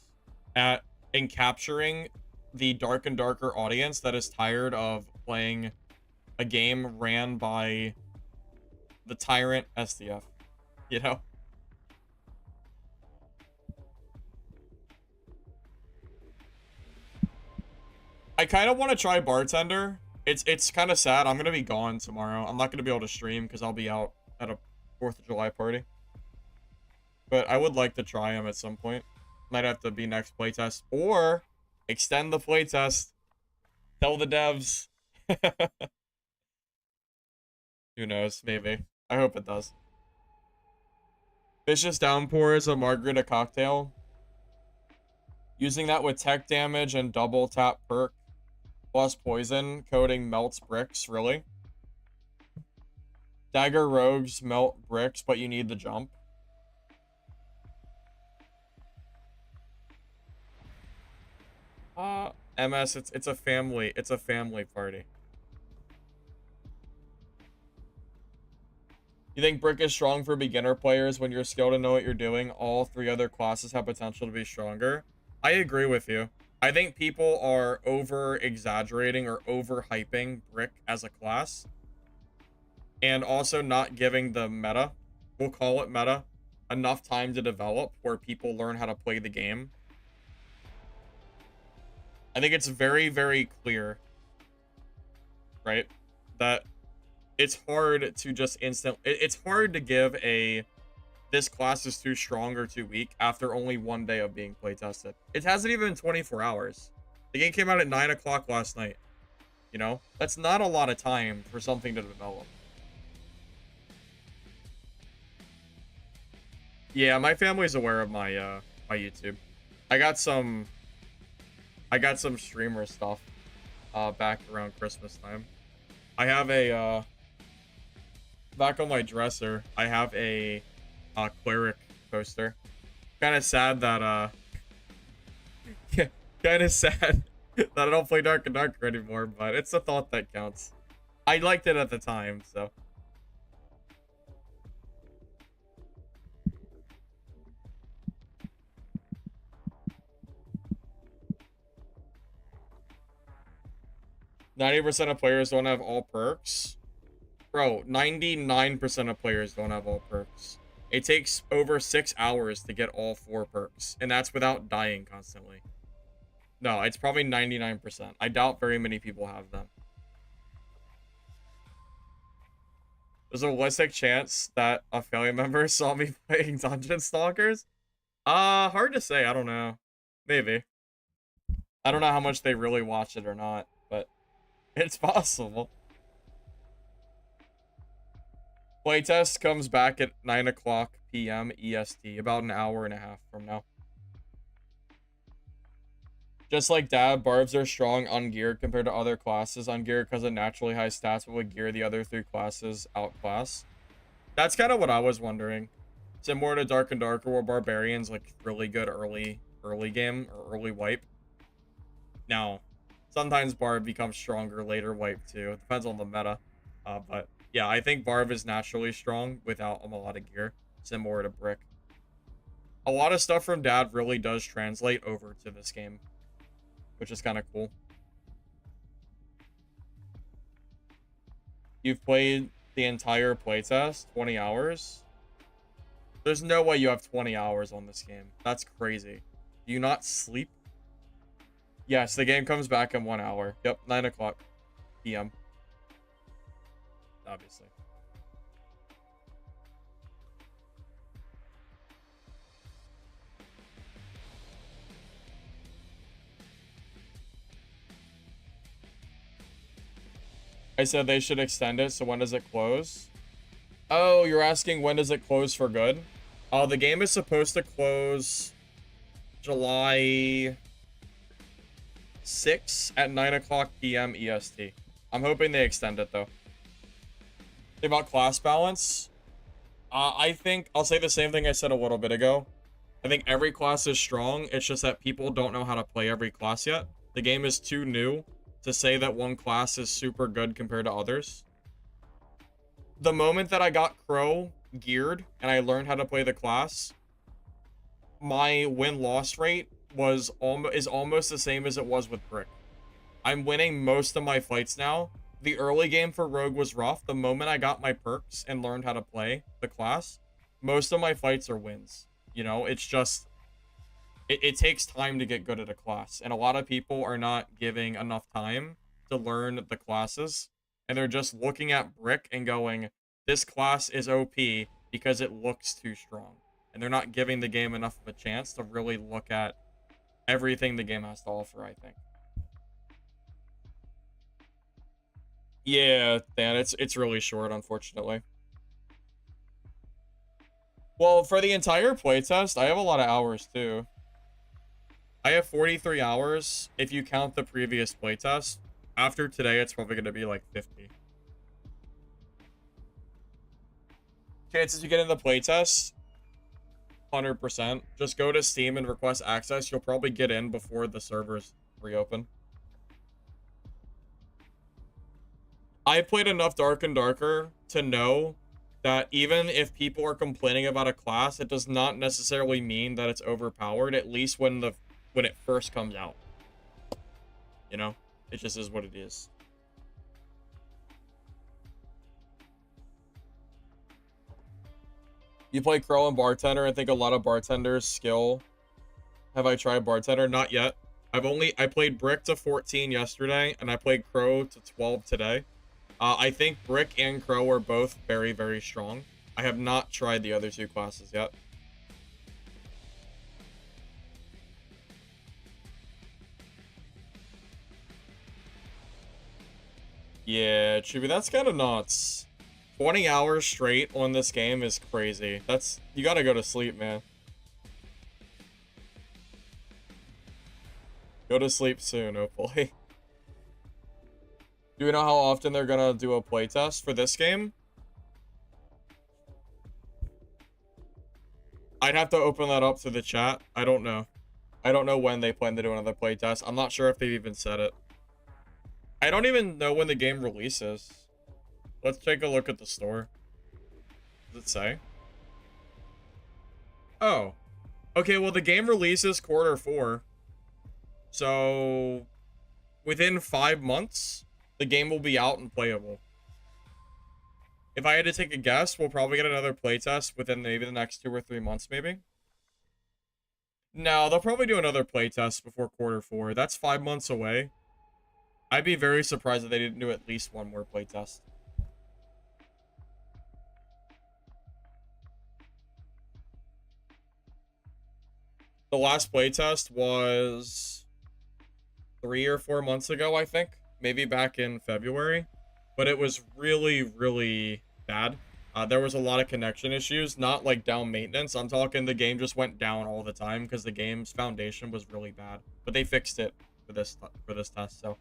at capturing the Dark and Darker audience that is tired of playing a game ran by the tyrant SDF, you know? I kind of want to try Bartender. It's kind of sad. I'm going to be gone tomorrow. I'm not going to be able to stream because I'll be out at a 4th of July party. But I would like to try him at some point. Might have to be next playtest. Or extend the playtest. Tell the devs. Who knows? Maybe. I hope it does. Vicious Downpour is a margarita cocktail. Using that with tech damage and double tap perk plus poison coating melts bricks, really? Dagger rogues melt bricks, but you need the jump. MS, it's a family party. You think Brick is strong for beginner players when you're skilled and know what you're doing? All 3 other classes have potential to be stronger. I agree with you. I think people are over-exaggerating or over-hyping Brick as a class. And also not giving the meta, we'll call it meta, enough time to develop where people learn how to play the game. I think it's very, very clear, right, that it's hard to just it's hard to give a this class is too strong or too weak after only 1 day of being playtested. It hasn't even been 24 hours. The game came out at 9 o'clock last night. You know, that's not a lot of time for something to develop. Yeah, my family's aware of my my YouTube. I got some streamer stuff back around Christmas time. I have a back on my dresser, I have a cleric poster. Kind of sad that kind of sad that I don't play Dark and Darker anymore, but it's the thought that counts. I liked it at the time, so. "90% of players don't have all perks." Bro, 99% of players don't have all perks. It takes over 6 hours to get all 4 perks, and that's without dying constantly. No, it's probably 99%. I doubt very many people have them. There's a realistic chance that a family member saw me playing Dungeon Stalkers. Hard to say. I don't know. Maybe. I don't know how much they really watch it or not, but it's possible. Playtest comes back at 9 o'clock p.m. EST, about an hour and a half from now. Just like Dab, Barbs are strong ungeared compared to other classes. Ungeared because of naturally high stats, but would gear the other 3 classes outclass. That's kind of what I was wondering. Similar to Dark and Darker, where Barbarians like really good early game or early wipe. Now, sometimes Barb becomes stronger later wipe too. It depends on the meta. But yeah, I think Barb is naturally strong without a lot of gear, similar to Brick. A lot of stuff from Dad really does translate over to this game, which is kind of cool. You've played the entire playtest, 20 hours? There's no way you have 20 hours on this game. That's crazy. Do you not sleep? Yes, the game comes back in 1 hour. Yep, 9 o'clock p.m. Obviously. I said they should extend it, so when does it close? Oh, you're asking when does it close for good? The game is supposed to close July 6 at 9 o'clock p.m. EST. I'm hoping they extend it, though. About class balance, I think I'll say the same thing I said a little bit ago. I think every class is strong. It's just that people don't know how to play every class yet. The game is too new to say that one class is super good compared to others. The moment that I got Crow geared and I learned how to play the class, my win-loss rate is almost the same as it was with Brick. I'm winning most of my fights now. The early game for Rogue was rough. The moment I got my perks and learned how to play the class, most of my fights are wins. You know, it's just, it takes time to get good at a class. And a lot of people are not giving enough time to learn the classes. And they're just looking at Brick and going, this class is OP because it looks too strong. And they're not giving the game enough of a chance to really look at everything the game has to offer, I think. Yeah, Dan, it's really short, unfortunately. Well, for the entire playtest, I have a lot of hours, too. I have 43 hours if you count the previous playtest. After today, it's probably going to be like 50. Chances you get in the playtest, 100%. Just go to Steam and request access. You'll probably get in before the servers reopen. I played enough Dark and Darker to know that even if people are complaining about a class, it does not necessarily mean that it's overpowered, at least when it first comes out. You know? It just is what it is. You play Crow and Bartender. I think a lot of bartenders skill. Have I tried Bartender? Not yet. I played Brick to 14 yesterday, and I played Crow to 12 today. I think Brick and Crow are both very, very strong. I have not tried the other 2 classes yet. Yeah, Chibi, that's kind of nuts. 20 hours straight on this game is crazy. You gotta go to sleep, man. Go to sleep soon, hopefully. Do we know how often they're gonna do a playtest for this game? I'd have to open that up to the chat. I don't know. I don't know when they plan to do another playtest. I'm not sure if they've even said it. I don't even know when the game releases. Let's take a look at the store. Does it say? Oh. Okay, well, the game releases quarter 4. So, within 5 months, the game will be out and playable. If I had to take a guess, we'll probably get another playtest within maybe the next 2 or 3 months, maybe. No, they'll probably do another playtest before quarter 4. That's 5 months away. I'd be very surprised if they didn't do at least one more playtest. The last playtest was 3 or 4 months ago, I think. Maybe back in February. But it was really, really bad. There was a lot of connection issues, not like down maintenance. I'm talking the game just went down all the time because the game's foundation was really bad. But they fixed it for this test, so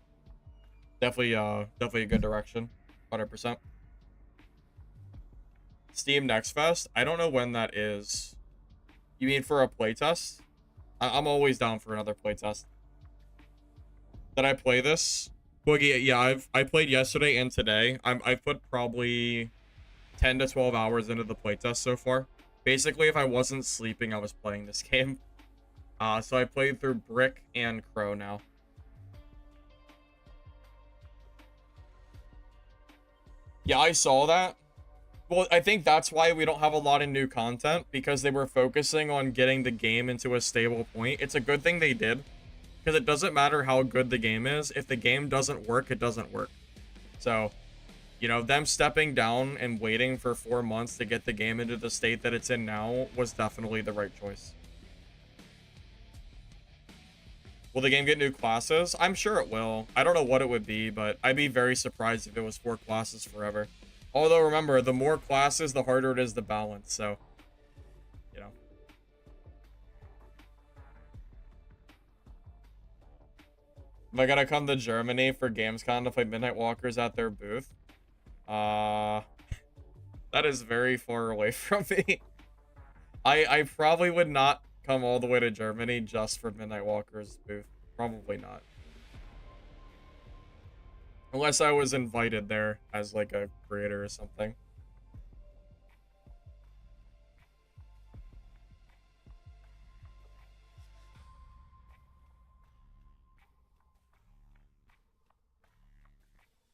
definitely a good direction, 100%. Steam Next Fest. I don't know when that is. You mean for a playtest? I'm always down for another playtest. Did I play this? Boogie, yeah, I played yesterday and today. I've put probably 10 to 12 hours into the playtest so far. Basically, if I wasn't sleeping, I was playing this game. So I played through Brick and Crow now. Yeah, I saw that. Well, I think that's why we don't have a lot of new content, because they were focusing on getting the game into a stable point. It's a good thing they did, because it doesn't matter how good the game is. If the game doesn't work, it doesn't work. So, you know, them stepping down and waiting for 4 months to get the game into the state that it's in now was definitely the right choice. Will the game get new classes? I'm sure it will. I don't know what it would be, but I'd be very surprised if it was 4 classes forever. Although, remember, the more classes, the harder it is to balance, so, you know. Am I gonna come to Germany for Gamescom to play Midnight Walkers at their booth? That is very far away from me. I probably would not come all the way to Germany just for Midnight Walkers booth. Probably not. Unless I was invited there as like a creator or something.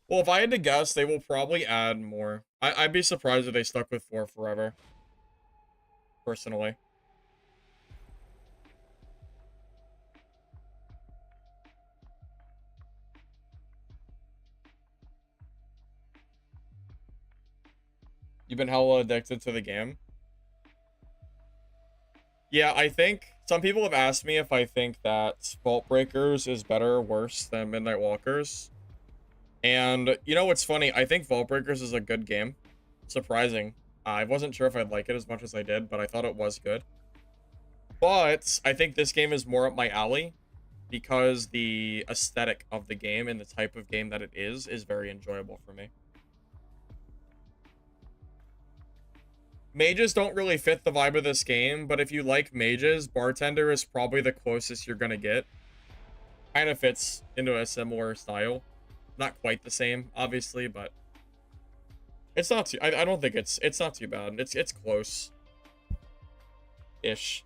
Well, if I had to guess, they will probably add more. I'd be surprised if they stuck with 4 forever. Personally. You've been hella addicted to the game? Yeah, I think some people have asked me if I think that Vault Breakers is better or worse than Midnight Walkers. And you know what's funny? I think Vault Breakers is a good game. Surprising. I wasn't sure if I'd like it as much as I did, but I thought it was good. But I think this game is more up my alley because the aesthetic of the game and the type of game that it is very enjoyable for me. Mages don't really fit the vibe of this game, but if you like mages, Bartender is probably the closest you're gonna get. Kind of fits into a similar style. Not quite the same, obviously, but it's not too. I don't think it's not too bad. It's close, ish.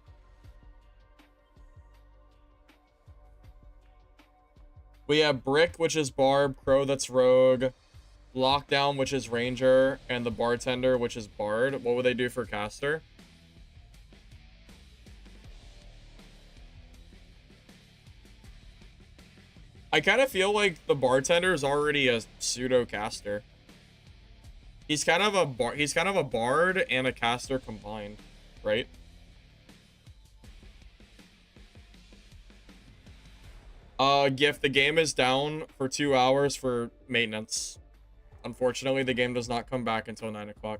We have Brick, which is Barb, Crow, that's Rogue, Lockdown, which is Ranger, and the Bartender, which is Bard. What would they do for Caster? I kind of feel like the Bartender is already a pseudo caster. He's kind of a bard and a caster combined, right? Gift, the game is down for 2 hours for maintenance. Unfortunately, the game does not come back until 9 o'clock.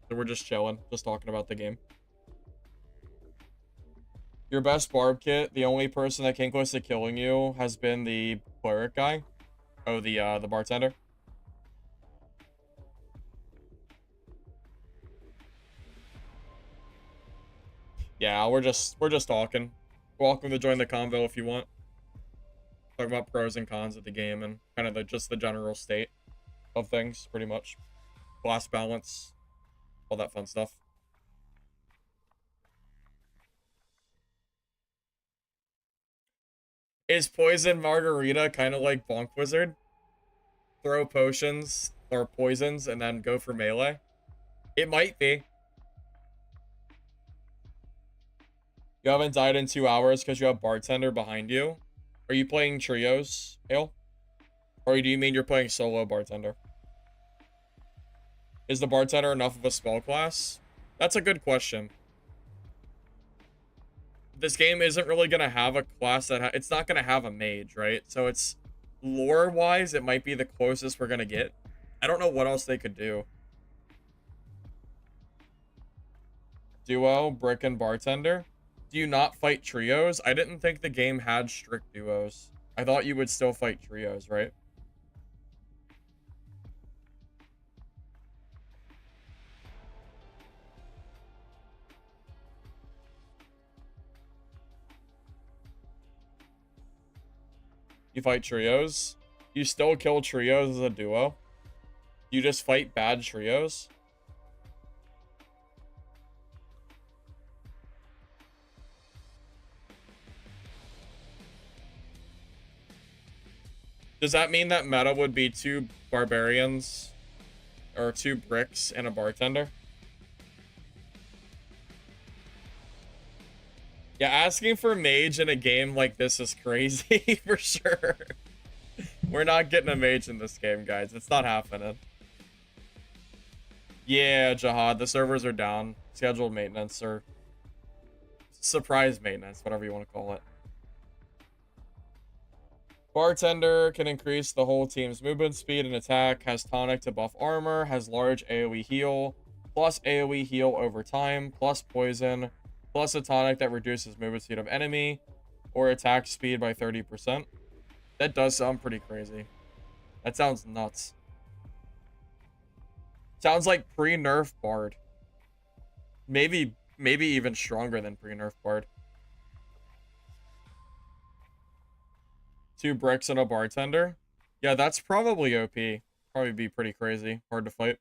So we're just chilling, just talking about the game. Your best barb kit, the only person that came close to killing you has been the cleric guy. Oh, the bartender. Yeah, we're just talking. Welcome to join the convo if you want. Talk about pros and cons of the game and kind of just the general state of things, pretty much. class balance, all that fun stuff. Is Poison Margarita kind of like Bonk Wizard? Throw potions or poisons and then go for melee? It might be. You haven't died in 2 hours because you have Bartender behind you. Are you playing trios, Ale? Or do you mean you're playing solo Bartender? Is the Bartender enough of a spell class? That's a good question. This game isn't really going to have a class that... it's not going to have a mage, right? So it's... lore-wise, it might be the closest we're going to get. I don't know what else they could do. Duo, Brick, and Bartender. Do you not fight trios? I didn't think the game had strict duos. I thought you would still fight trios, right? You fight trios? You still kill trios as a duo? You just fight bad trios? Does that mean that meta would be 2 barbarians or 2 bricks and a bartender? Yeah, asking for mage in a game like this is crazy for sure. We're not getting a mage in this game, guys. It's not happening. Yeah, Jihad, the servers are down. Scheduled maintenance or surprise maintenance, whatever you want to call it. Bartender can increase the whole team's movement speed and attack, has tonic to buff armor, has large AoE heal, plus AoE heal over time, plus poison, plus a tonic that reduces movement speed of enemy, or attack speed by 30%. That does sound pretty crazy. That sounds nuts. Sounds like pre-nerf Bard. Maybe even stronger than pre-nerf Bard. 2 bricks and a bartender. Yeah, that's probably OP. Probably be pretty crazy. Hard to fight.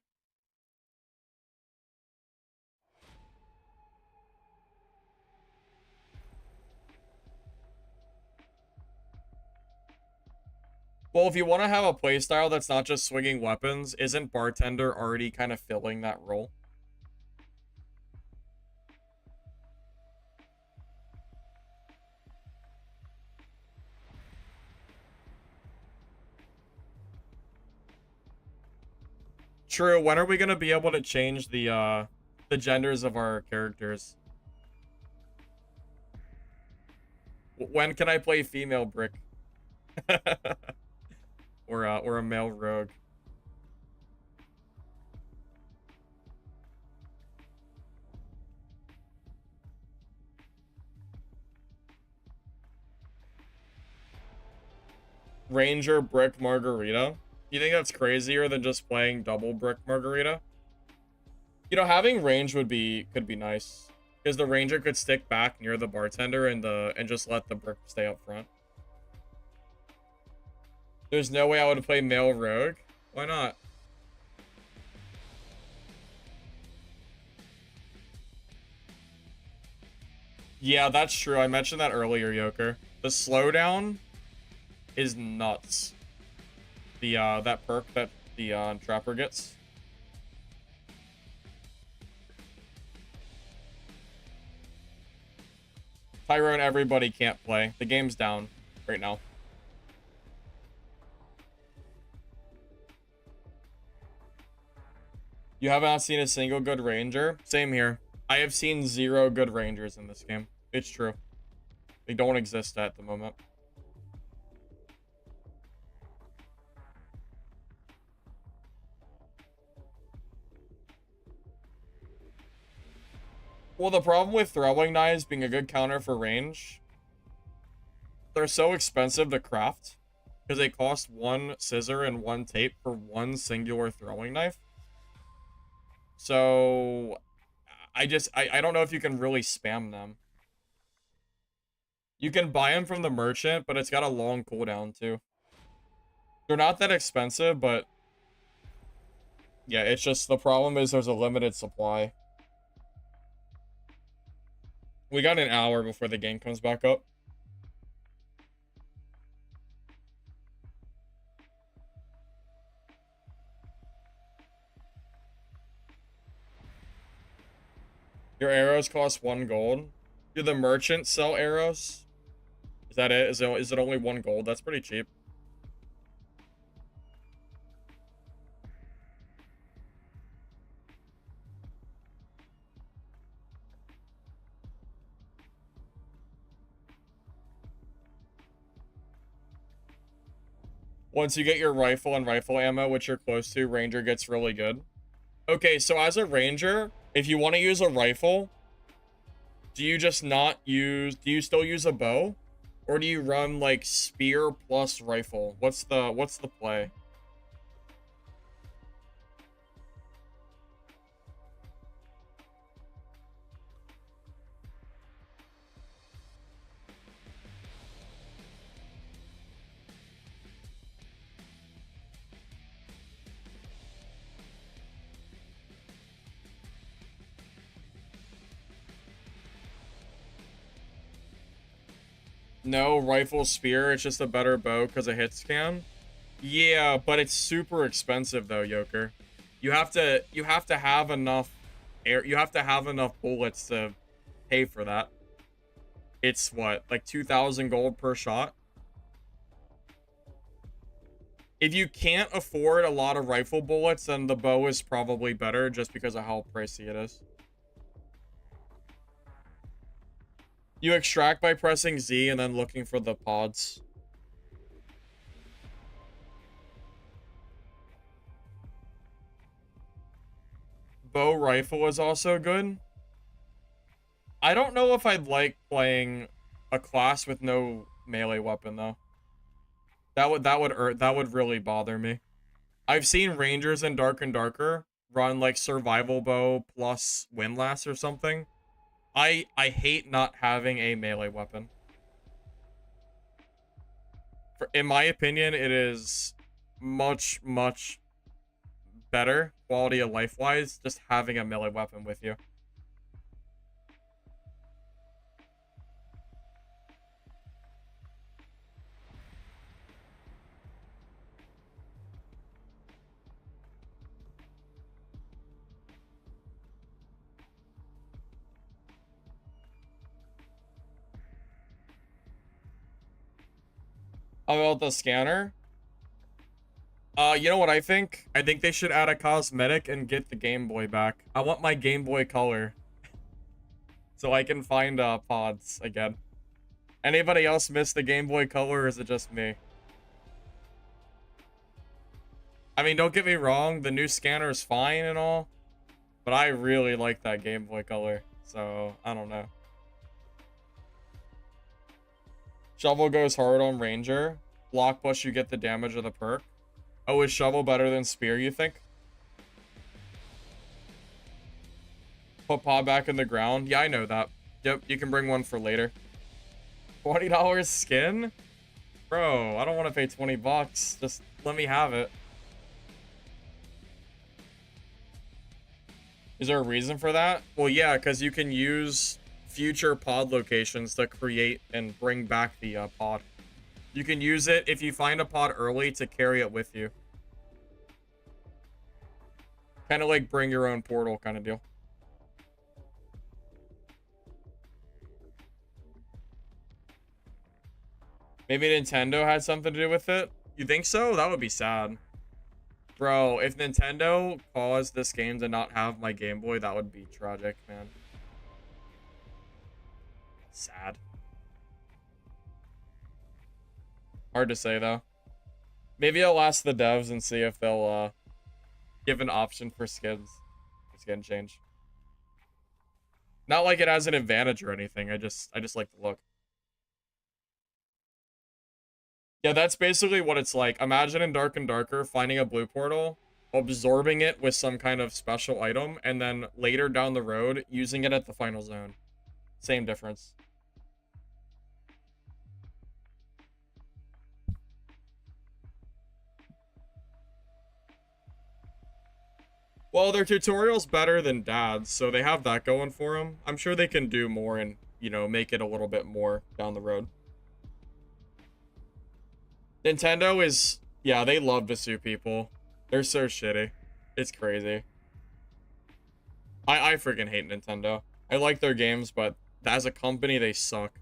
Well, if you want to have a playstyle that's not just swinging weapons, isn't bartender already kind of filling that role? True. When are we gonna be able to change the genders of our characters? When can I play female brick? or a male rogue? Ranger brick margarita. You think that's crazier than just playing double brick margarita? You know, having range could be nice. Because the ranger could stick back near the bartender and just let the brick stay up front. There's no way I would play male rogue. Why not? Yeah, that's true. I mentioned that earlier, Yoker. The slowdown is nuts. The that perk that the trapper gets. Tyrone, everybody can't play. The game's down right now. You have not seen a single good ranger? Same here. I have seen 0 good rangers in this game. It's true. They don't exist at the moment. Well, the problem with throwing knives being a good counter for range, they're so expensive to craft because they cost 1 scissor and 1 tape for 1 singular throwing knife. So I don't know if you can really spam them. You can buy them from the merchant, but it's got a long cooldown too. They're not that expensive, but Yeah, it's just the problem is there's a limited supply. We got an hour before the game comes back up. Your arrows cost 1 gold. Do the merchants sell arrows? Is that it? Is it only 1 gold? That's pretty cheap. Once you get your rifle and rifle ammo, which you're close to, ranger gets really good. Okay, so as a ranger, if you want to use a rifle, do you just not use... Do you still use a bow? Or do you run, like, spear plus rifle? What's the play? No, rifle spear, it's just a better bow because of hit scan. Yeah, but it's super expensive though, Yoker. You have to have enough air, you have to have enough bullets to pay for that. It's what, like 2,000 gold per shot? If you can't afford a lot of rifle bullets, then the bow is probably better just because of how pricey it is. You extract by pressing Z and then looking for the pods. Bow rifle is also good. I don't know if I'd like playing a class with no melee weapon though. That would really bother me. I've seen rangers in Dark and Darker run like survival bow plus windlass or something. I hate not having a melee weapon. In my opinion, it is much better quality of life wise just having a melee weapon with you. About the scanner, you know what I think? I think they should add a cosmetic and get the Game Boy back. I want my Game Boy Color so I can find pods again. Anybody else miss the Game Boy Color, or is it just me? I mean, don't get me wrong, the new scanner is fine and all, but I really like that Game Boy Color, so I don't know. Shovel goes hard on Ranger. Block push, you get the damage of the perk. Oh, is Shovel better than Spear, you think? Put pod back in the ground. Yeah, I know that. Yep, you can bring one for later. $20 skin? Bro, I don't want to pay 20 bucks. Just let me have it. Is there a reason for that? Well, yeah, because you can use future pod locations to create and bring back the pod. You can use it if you find a pod early to carry it with you. Kind of like bring your own portal kind of deal. Maybe Nintendo had something to do with it? You think so? That would be sad. Bro, if Nintendo caused this game to not have my Game Boy, that would be tragic, man. Sad. Hard to say, though. Maybe I'll ask the devs and see if they'll give an option for skins. For skin change. Not like it has an advantage or anything. I just like the look. Yeah, that's basically what it's like. Imagine in Dark and Darker finding a blue portal, absorbing it with some kind of special item, and then later down the road using it at the final zone. Same difference. Well, their tutorial's better than Dad's, so they have that going for them. I'm sure they can do more and, you know, make it a little bit more down the road. Nintendo is... Yeah, they love to sue people. They're so shitty. It's crazy. I freaking hate Nintendo. I like their games, but as a company, they suck.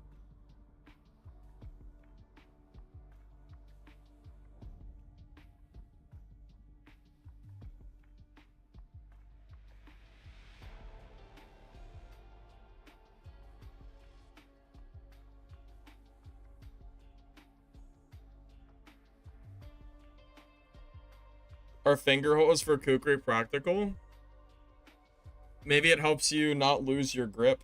Are finger holes for Kukri practical? Maybe it helps you not lose your grip.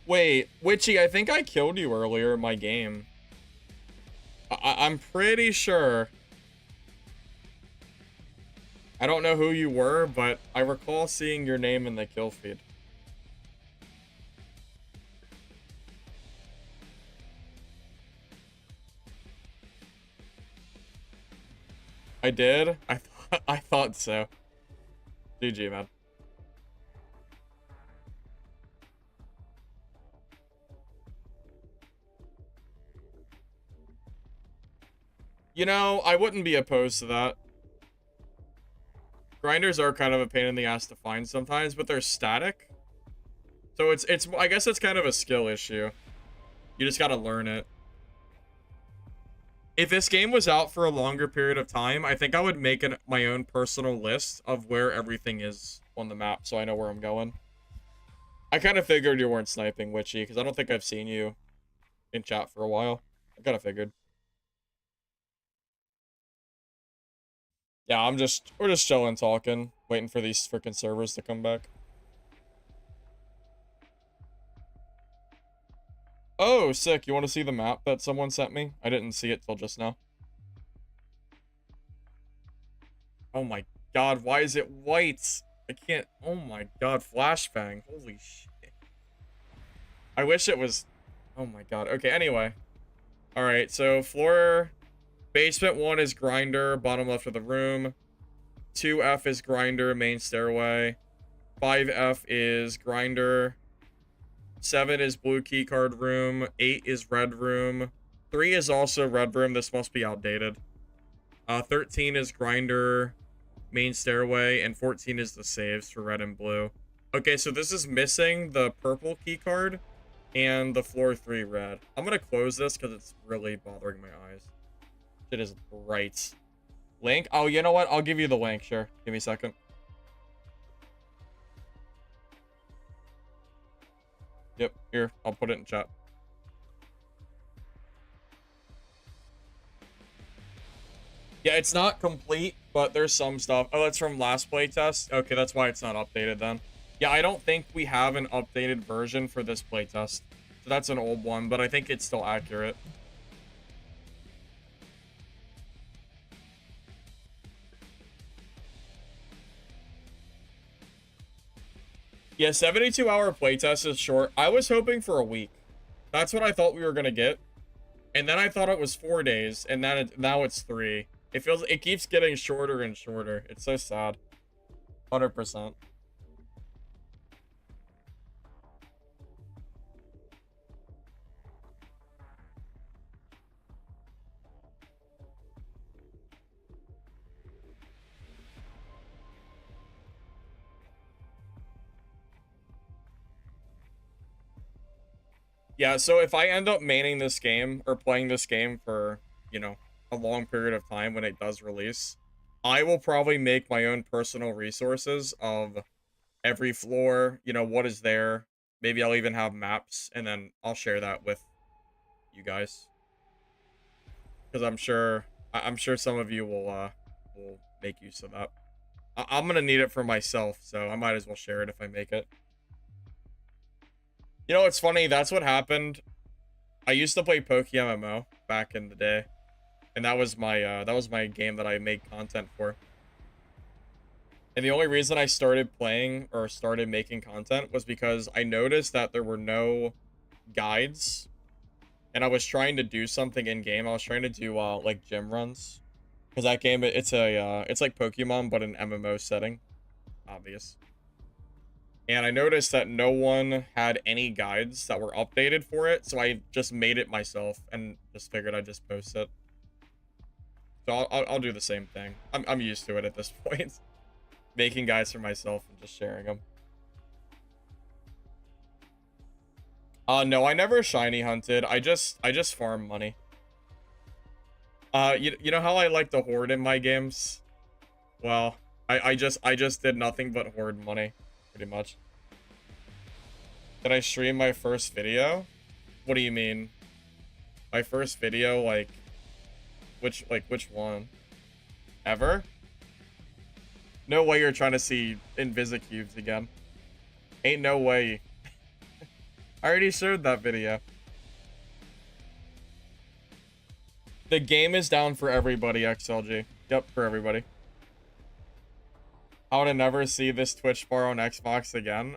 Wait, Witchy, I think I killed you earlier in my game. I'm pretty sure. I don't know who you were, but I recall seeing your name in the kill feed. I did? I thought so. GG, man. You know, I wouldn't be opposed to that. Grinders are kind of a pain in the ass to find sometimes, but they're static. So it's I guess it's kind of a skill issue. You just gotta learn it. If this game was out for a longer period of time, I think I would make my own personal list of where everything is on the map so I know where I'm going. I kind of figured you weren't sniping, Witchy, because I don't think I've seen you in chat for a while. I kind of figured. Yeah, we're just chilling, talking, waiting for these freaking servers to come back. Oh, sick. You want to see the map that someone sent me? I didn't see it till just now. Oh my god, why is it white? I can't... Oh my god, flashbang. Holy shit. I wish it was... Oh my god. Okay, anyway. Alright, so floor... Basement 1 is grinder, bottom left of the room. 2F is grinder, main stairway. 5F is grinder. 7 is blue keycard room. 8 is red room. 3 is also red room. This must be outdated. 13 is grinder, main stairway, and 14 is the saves for red and blue. Okay, so this is missing the purple keycard and the floor 3 red. I'm gonna close this because it's really bothering my eyes. It is bright. Link? Oh, you know what? I'll give you the link. Sure. Give me a second. Yep. Here. I'll put it in chat. Yeah, it's not complete, but there's some stuff. Oh, that's from last playtest. Okay, that's why it's not updated then. Yeah, I don't think we have an updated version for this playtest. So that's an old one, but I think it's still accurate. Yeah, 72-hour playtest is short. I was hoping for a week. That's what I thought we were gonna get. And then I thought it was 4 days, and then now it's 3. It keeps getting shorter and shorter. It's so sad. 100%. Yeah, so if I end up maining this game or playing this game for, you know, a long period of time when it does release, I will probably make my own personal resources of every floor, you know, what is there. Maybe I'll even have maps, and then I'll share that with you guys. Because I'm sure some of you will make use of that. I'm gonna need it for myself, so I might as well share it if I make it. You know, it's funny, that's what happened. I used to play PokeMMO back in the day. And that was my game that I made content for. And the only reason I started playing or started making content was because I noticed that there were no guides and I was trying to do something in game. I was trying to do like gym runs, because that game it's like Pokemon but an MMO setting, obvious. And I noticed that no one had any guides that were updated for it, so I just made it myself and just figured I'd just post it. So I'll do the same thing. I'm used to it at this point, making guides for myself and just sharing them. No, I never shiny hunted. I just farm money. You know how I like to hoard in my games? Well, I just did nothing but hoard money, pretty much. Did I stream my first video? What do you mean? My first video, like which one? Ever? No way you're trying to see Invisicubes again. Ain't no way. I already showed that video. The game is down for everybody, XLG. Yep, for everybody. I would never see this Twitch bar on Xbox again.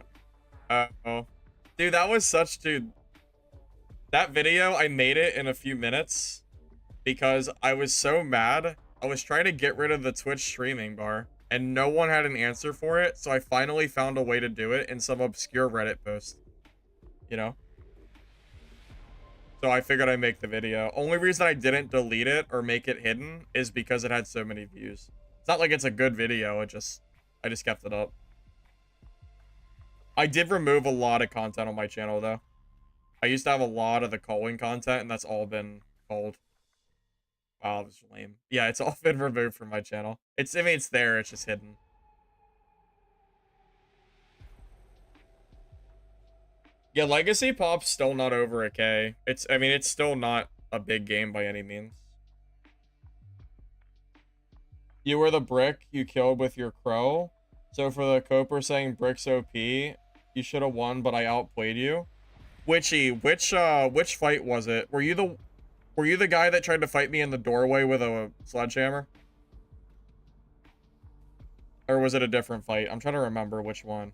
Uh-oh. Dude, that was such, dude. That video, I made it in a few minutes because I was so mad. I was trying to get rid of the Twitch streaming bar and no one had an answer for it. So I finally found a way to do it in some obscure Reddit post, you know? So I figured I'd make the video. Only reason I didn't delete it or make it hidden is because it had so many views. It's not like it's a good video. I just kept it up. I did remove a lot of content on my channel, though. I used to have a lot of the calling content, and that's all been culled. Wow, that's lame. Yeah, it's all been removed from my channel. I mean, it's there, it's just hidden. Yeah, Legacy Pop's still not over a K. I mean, it's still not a big game by any means. You were the brick you killed with your crow. So for the Coper saying bricks OP, you should have won, but I outplayed you. Witchy, which fight was it? Were you the guy that tried to fight me in the doorway with a sledgehammer? Or was it a different fight? I'm trying to remember which one.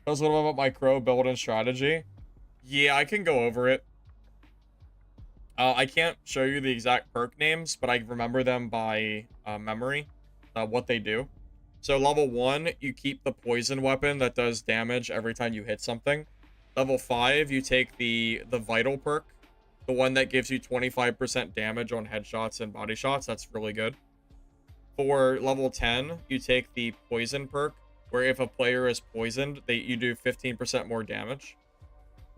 Tell us a little bit about my crow build and strategy. Yeah, I can go over it. I can't show you the exact perk names, but I remember them by memory, what they do. So level 1, you keep the poison weapon that does damage every time you hit something. Level 5, you take the vital perk, the one that gives you 25% damage on headshots and body shots. That's really good. For level 10, you take the poison perk, where if a player is poisoned, you do 15% more damage.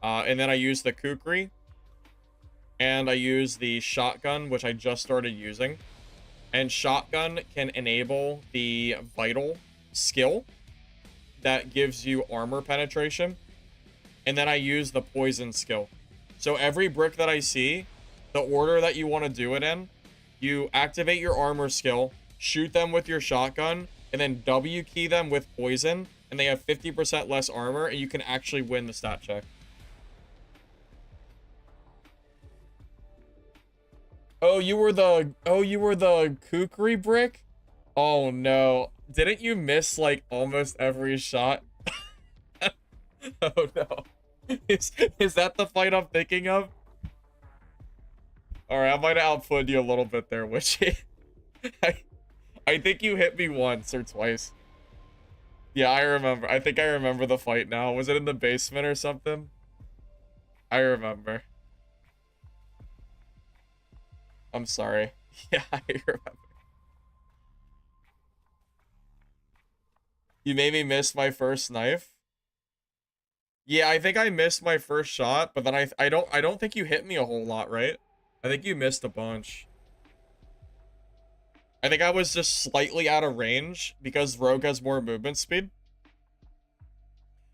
And then I use the kukri, and I use the shotgun, which I just started using. And shotgun can enable the vital skill that gives you armor penetration. And then I use the poison skill. So every brick that I see, the order that you want to do it in, you activate your armor skill, shoot them with your shotgun, and then W key them with poison, and they have 50% less armor, and you can actually win the stat check. Oh, you were the kukri brick? Oh no. Didn't you miss like almost every shot? Oh no. Is that the fight I'm thinking of? Alright, I might have output you a little bit there, Witchy. I think you hit me once or twice. Yeah, I remember. I think I remember the fight now. Was it in the basement or something? I remember. I'm sorry. Yeah, I remember. You made me miss my first knife? Yeah, I think I missed my first shot, but then I don't think you hit me a whole lot, right? I think you missed a bunch. I think I was just slightly out of range because Rogue has more movement speed.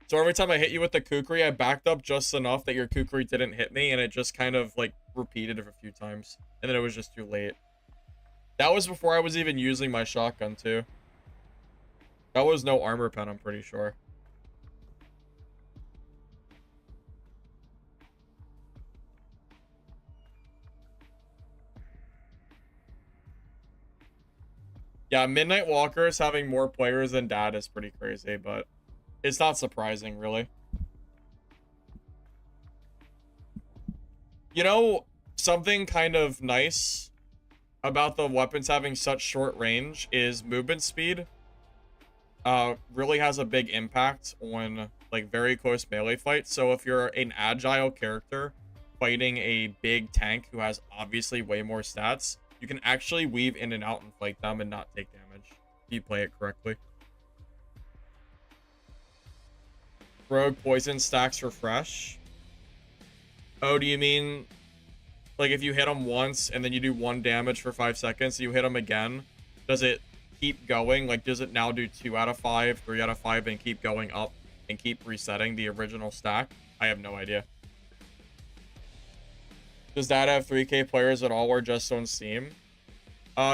So every time I hit you with the kukri, I backed up just enough that your kukri didn't hit me, and it just kind of like repeated it a few times. And then it was just too late. That was before I was even using my shotgun too. That was no armor pen, I'm pretty sure. Yeah, Midnight Walkers having more players than Dad is pretty crazy, but it's not surprising, really. You know, something kind of nice about the weapons having such short range is movement speed. Really has a big impact on like very close melee fights. So if you're an agile character fighting a big tank who has obviously way more stats, you can actually weave in and out and fight them and not take damage if you play it correctly. Rogue poison stacks refresh. Oh, do you mean like if you hit them once and then you do 1 damage for 5 seconds, you hit them again, does it keep going? Like, does it now do 2 out of 5, 3 out of 5, and keep going up and keep resetting the original stack? I have no idea. Does that have 3K players at all or just on Steam?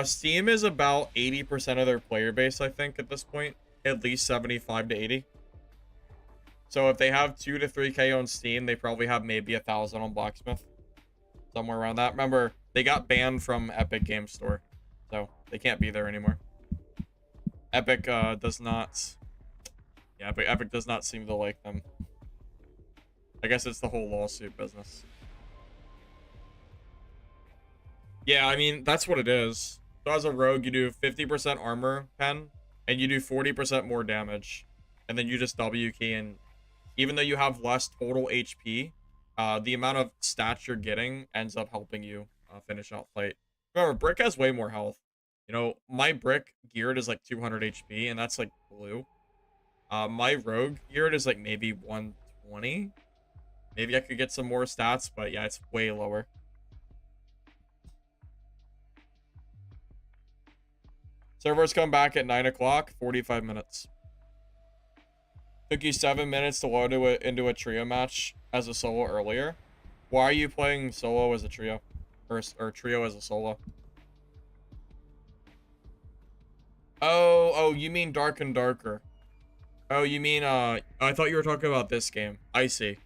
Steam is about 80% of their player base, I think, at this point. At least 75 to 80. So if they have 2 to 3K on Steam, they probably have maybe 1,000 on Blacksmith. Somewhere around that. Remember, they got banned from Epic Game Store. So they can't be there anymore. Epic does not... Yeah, but Epic does not seem to like them. I guess it's the whole lawsuit business. Yeah, I mean, that's what it is. So as a rogue, you do 50% armor pen, and you do 40% more damage. And then you just W key, and even though you have less total HP, the amount of stats you're getting ends up helping you finish out fight. Remember, Brick has way more health. You know, my Brick geared is like 200 HP, and that's like blue. My Rogue geared is like maybe 120. Maybe I could get some more stats, but yeah, it's way lower. Servers come back at 9 o'clock, 45 minutes. Took you 7 minutes to load into a trio match as a solo earlier. Why are you playing solo as a trio? Or trio as a solo? Oh, you mean Dark and Darker. Oh, you mean, I thought you were talking about this game. I see.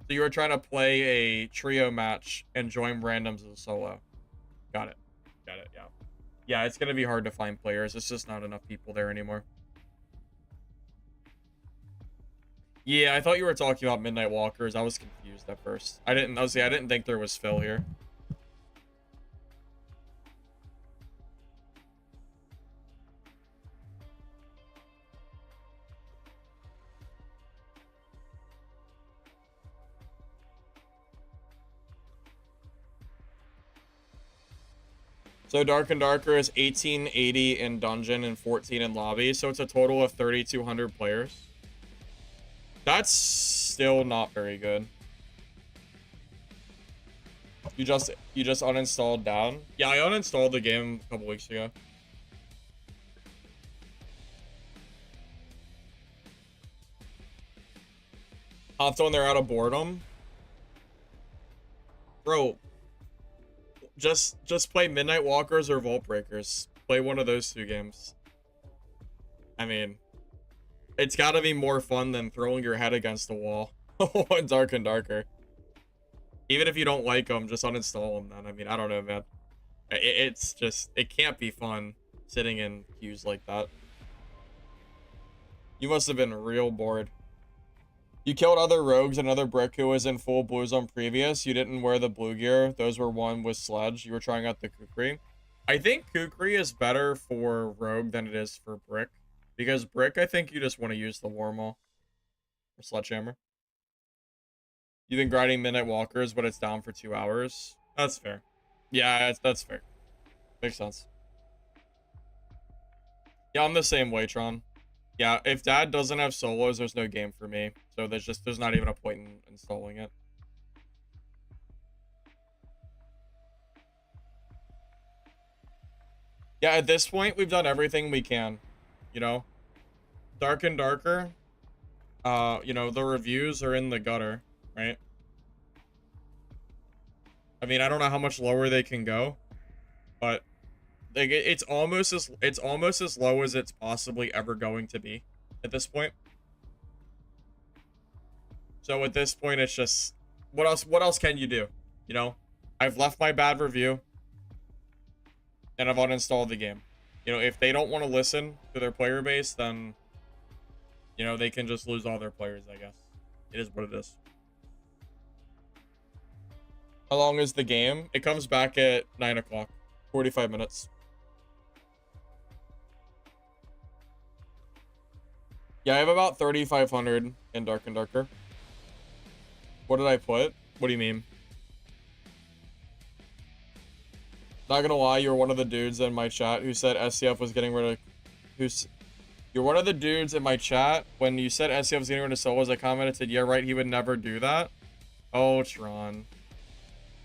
So you were trying to play a trio match and join randoms as a solo. Got it. Got it, yeah. Yeah, it's gonna be hard to find players. It's just not enough people there anymore. Yeah, I thought you were talking about Midnight Walkers. I was confused at first. I didn't think there was Phil here. So Dark and Darker is 1880 in dungeon and 14 in lobby. So it's a total of 3,200 players. That's still not very good. You just uninstalled down? Yeah, I uninstalled the game a couple weeks ago. Hopped on there out of boredom. Bro, just play Midnight Walkers or Vault Breakers. Play one of those 2 games. I mean, it's gotta be more fun than throwing your head against the wall on Dark and Darker. Even if you don't like them, just uninstall them then. I mean, I don't know, man. It's just, it can't be fun sitting in queues like that. You must have been real bored. You killed other rogues, another Brick who was in full blues on previous. You didn't wear the blue gear. Those were one with Sledge. You were trying out the Kukri. I think Kukri is better for rogue than it is for Brick. Because Brick, I think you just want to use the Warmaw. Or Sledgehammer. You've been grinding Midnight Walkers, but it's down for 2 hours. That's fair. Yeah, that's fair. Makes sense. Yeah, I'm the same way, Tron. Yeah, if Dad doesn't have solos, there's no game for me. So there's not even a point in installing it. Yeah, at this point, we've done everything we can. You know? Dark and Darker. You know, the reviews are in the gutter, right? I mean, I don't know how much lower they can go, but like it's almost as low as it's possibly ever going to be at this point. So at this point, it's just what else can you do? You know, I've left my bad review and I've uninstalled the game. You know, if they don't want to listen to their player base, then you know they can just lose all their players, I guess. It is what it is. How long is the game? It comes back at 9 o'clock. 45 minutes. Yeah, I have about 3,500 in Dark and Darker. What did I put? What do you mean? Not gonna lie, you're one of the dudes in my chat who said SCF was getting rid of... You're one of the dudes in my chat. When you said SCF was getting rid of solos, I commented, said, yeah, right, he would never do that. Oh, Tron.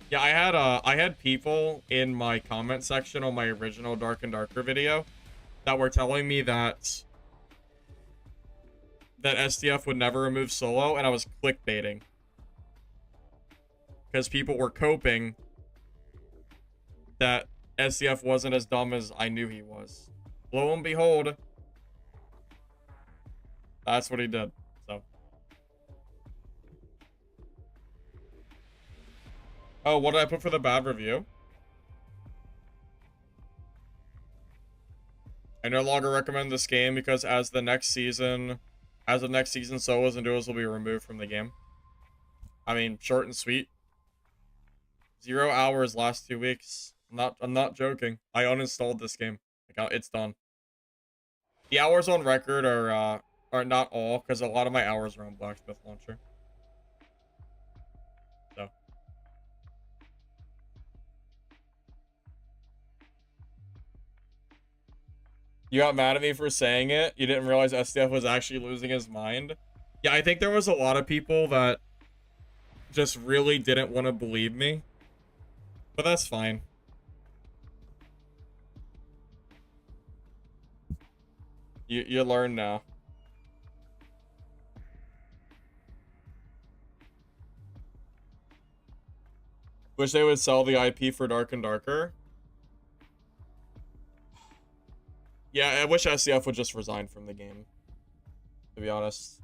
Yeah, I had people in my comment section on my original Dark and Darker video that were telling me that SDF would never remove solo, and I was clickbaiting. Because people were coping that SDF wasn't as dumb as I knew he was. Lo and behold, that's what he did. So. Oh, what did I put for the bad review? I no longer recommend this game because as of next season, solos and duos will be removed from the game. I mean, short and sweet. 0 hours last 2 weeks. I'm not joking. I uninstalled this game. Like, it's done. The hours on record are not all, because a lot of my hours are on Blacksmith Launcher. So. You got mad at me for saying it? You didn't realize SDF was actually losing his mind? Yeah, I think there was a lot of people that just really didn't want to believe me. But that's fine. You learn now. Wish they would sell the IP for Dark and Darker. Yeah, I wish SCF would just resign from the game, to be honest.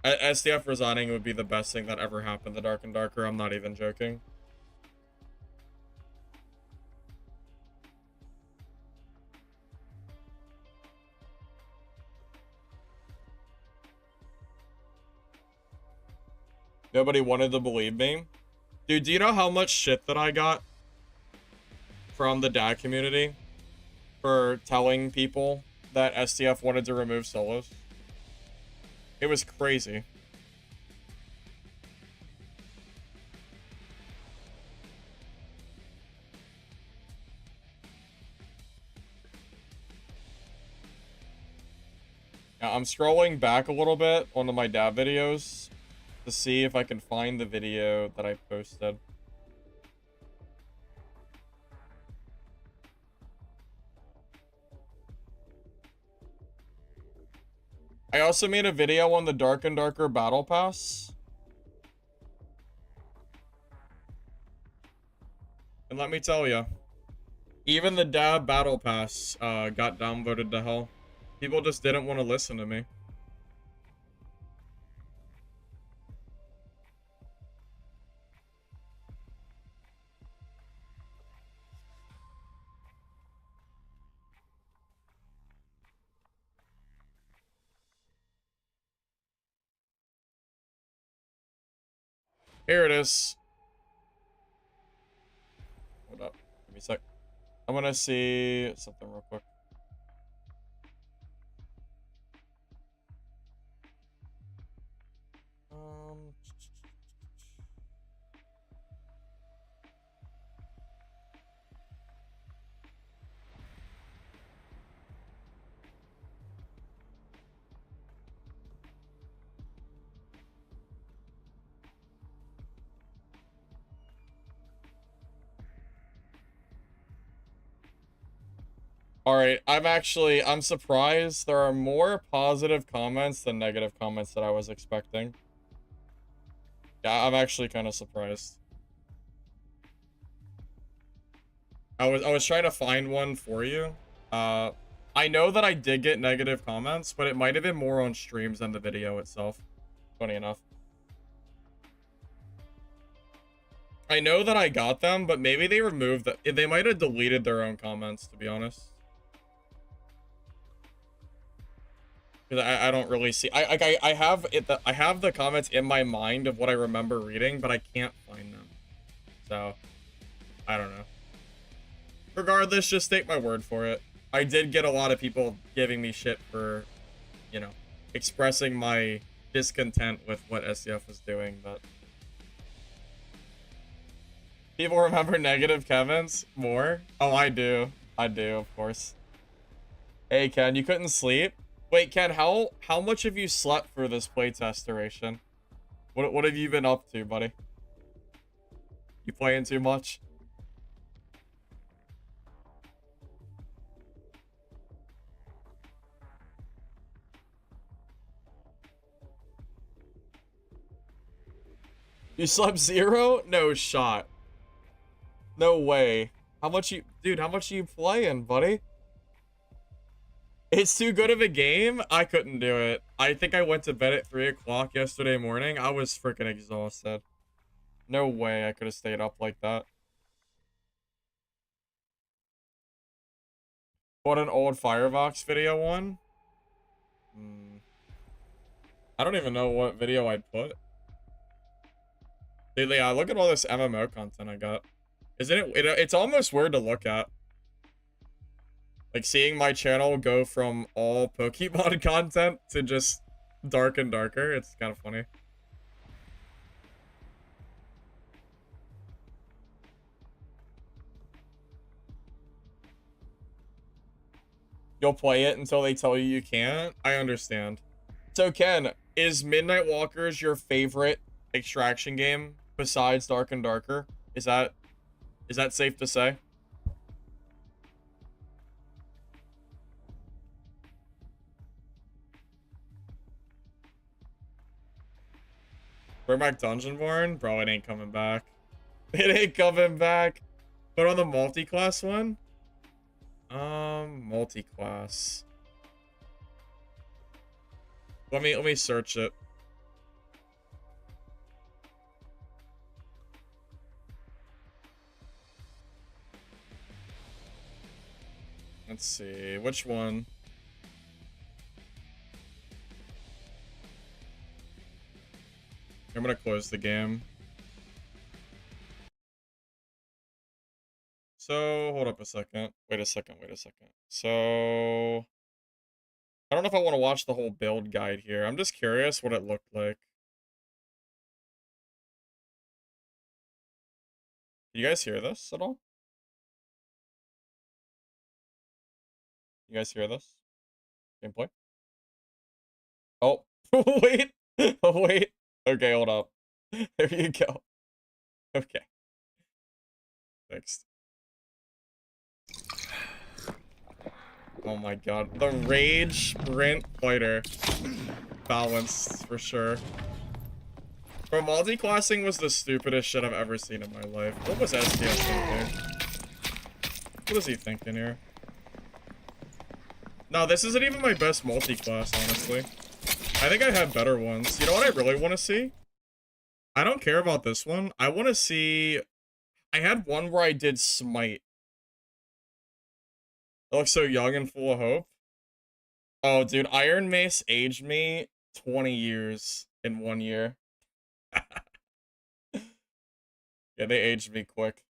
SDF resigning would be the best thing that ever happened to Dark and Darker. I'm not even joking. Nobody wanted to believe me. Dude, do you know how much shit that I got from the dad community for telling people that SDF wanted to remove solos? It was crazy. Now, I'm scrolling back a little bit onto my dad videos to see if I can find the video that I posted. I also made a video on the Dark and Darker Battle Pass. And let me tell you, even the Dab Battle Pass got downvoted to hell. People just didn't want to listen to me. Here it is. Hold up. Give me a sec. I want to see something real quick. Alright, I'm surprised. There are more positive comments than negative comments that I was expecting. Yeah, I'm actually kind of surprised. I was trying to find one for you. I know that I did get negative comments, but it might have been more on streams than the video itself. Funny enough. I know that I got them, but maybe they removed that. They might have deleted their own comments, to be honest. Because I don't really see. I have it. I have the comments in my mind of what I remember reading, but I can't find them. So I don't know. Regardless, just take my word for it. I did get a lot of people giving me shit for, you know, expressing my discontent with what SCF was doing, but people remember negative Kevins more? Oh, I do. I do, of course. Hey, Ken, you couldn't sleep? Wait, Ken, how much have you slept for this playtest duration? What have you been up to, buddy? You playing too much? You slept 0? No shot. No way. How much you... Dude, how much are you playing, buddy? It's too good of a game? I couldn't do it. I think I went to bed at 3 o'clock yesterday morning. I was freaking exhausted. No way I could have stayed up like that. What an old Firebox video one? I don't even know what video I'd put. Dude, yeah, look at all this MMO content I got. Isn't it? It's almost weird to look at. Like, seeing my channel go from all Pokemon content to just dark and darker. It's kind of funny. You'll play it until they tell you you can't? I understand. So, Ken, is Midnight Walkers your favorite extraction game besides Dark and Darker? Is that safe to say? Bring back Dungeonborn? Bro, it ain't coming back. It ain't coming back. But on the multi-class one? Multi-class. Let me search it. Let's see, which one? I'm gonna close the game. So, hold up a second. Wait a second. So, I don't know if I want to watch the whole build guide here. I'm just curious what it looked like. Do you guys hear this at all? You guys hear this? Gameplay? Oh, wait. Oh, wait. Okay, hold up. There you go. Okay. Fixed. Oh my god. The Rage Sprint Fighter. Balanced, for sure. Bro, multi-classing was the stupidest shit I've ever seen in my life. What was STS thinking? What is he thinking here? No, this isn't even my best multi-class, honestly. I think I had better ones. You know what I really want to see? I don't care about this one. I want to see... I had one where I did Smite. It looks so young and full of hope. Oh, dude, Iron Mace aged me 20 years in 1 year. Yeah, they aged me quick.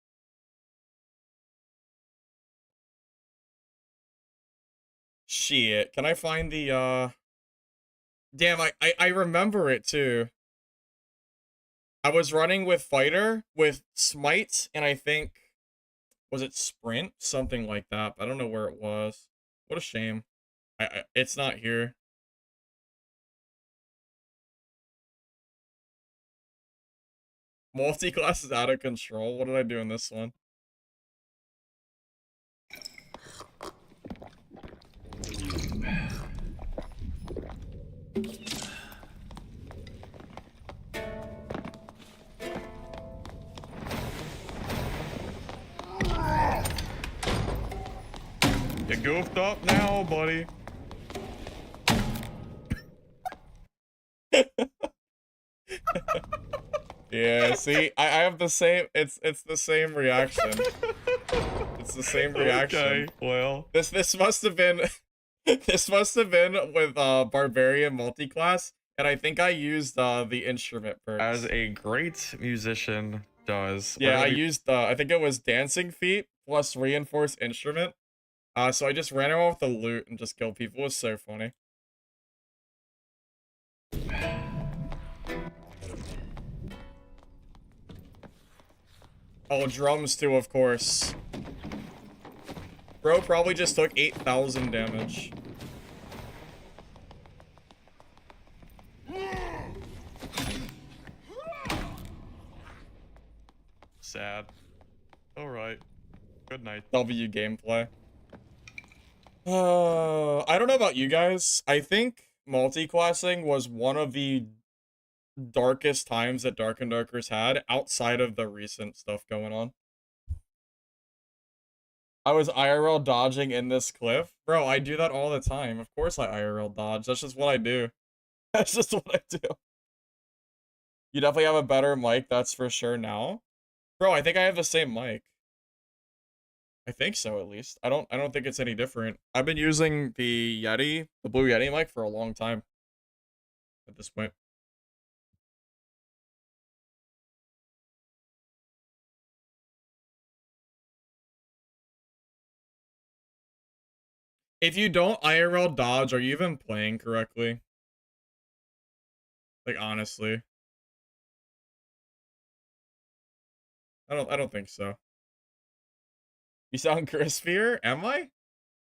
Shit, can I find the, Damn, I remember it, too. I was running with Fighter, with Smite, and I think... Was it Sprint? Something like that. I don't know where it was. What a shame. It's not here. Multi-class is out of control. What did I do in this one? You goofed up now, buddy. Yeah, see, I have the same, it's the same reaction. It's the same reaction. Okay, well. This must have been, This must have been with Barbarian multi-class, and I think I used the instrument perks. As a great musician does. Yeah, I used I think it was dancing feet plus reinforced instrument. So I just ran around with the loot and just killed people. It was so funny. Oh, drums too, of course. Bro probably just took 8,000 damage. Sad. Alright. Good night. W gameplay. I don't know about you guys. I think multi-classing was one of the darkest times that Dark and Darker's had outside of the recent stuff going on. I was IRL dodging in this cliff. Bro, I do that all the time. Of course I IRL dodge. That's just what I do. That's just what I do. You definitely have a better mic, that's for sure now. Bro, I think I have the same mic. I think so, at least. I don't think it's any different. I've been using the Yeti, the Blue Yeti mic for a long time at this point. If you don't IRL dodge, are you even playing correctly? Like, honestly. I don't think so. You sound crispier? Am I?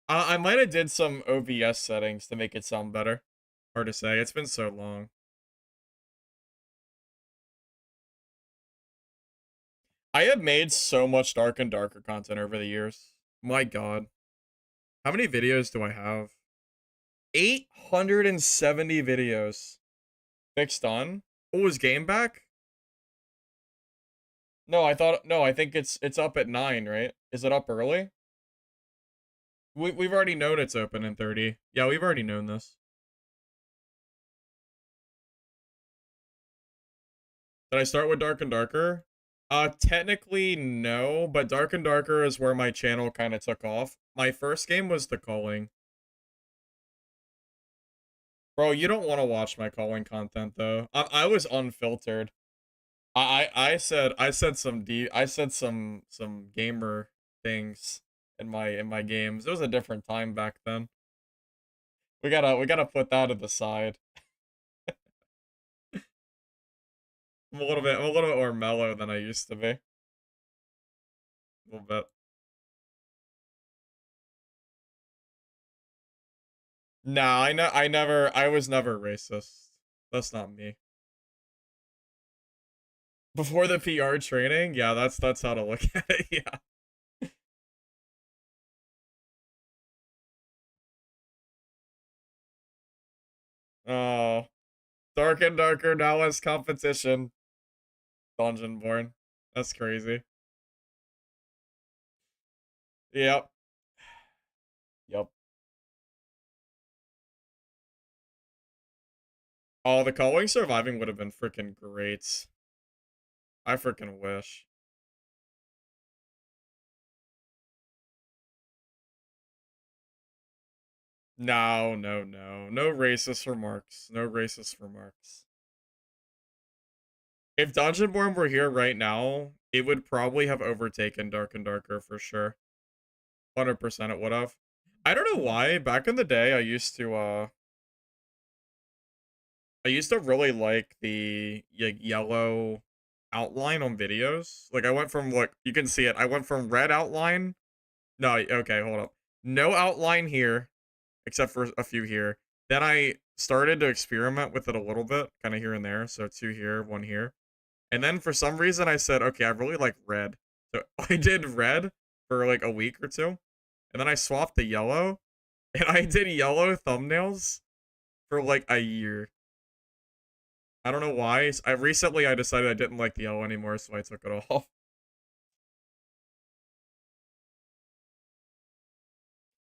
I might have did some OBS settings to make it sound better. Hard to say. It's been so long. I have made so much Dark and Darker content over the years. My god. How many videos do I have? 870 videos. Fixed on? Oh, was game back? No, I think it's up at 9, right? Is it up early? We've already known it's open in 30. Yeah, we've already known this. Did I start with Dark and Darker? Technically no, but Dark and Darker is where my channel kind of took off. My first game was The Calling. Bro, you don't want to watch my Calling content though. I was unfiltered. I said some gamer things in my games. It was a different time back then. We gotta put that to the side. I'm a little bit more mellow than I used to be. A little bit. Nah, I was never racist. That's not me. Before the PR training, yeah, that's how to look at it. Yeah. Oh, Dark and Darker now has competition. Dungeonborn. That's crazy. Yep. Yep. Oh, the Calling surviving would have been freaking great. I freaking wish. No, no, no. No racist remarks. No racist remarks. If Dungeonborn were here right now, it would probably have overtaken Dark and Darker for sure. 100% it would have. I don't know why. Back in the day, I used to really like the yellow outline on videos. Like I went from you can see it. I went from red outline. No, okay, hold up. No outline here, except for a few here. Then I started to experiment with it a little bit, kind of here and there. So 2 here, 1 here. And then for some reason I said, okay, I really like red. So I did red for like a week or two. And then I swapped to yellow. And I did yellow thumbnails for like a year. I don't know why. Recently I decided I didn't like the yellow anymore, so I took it off.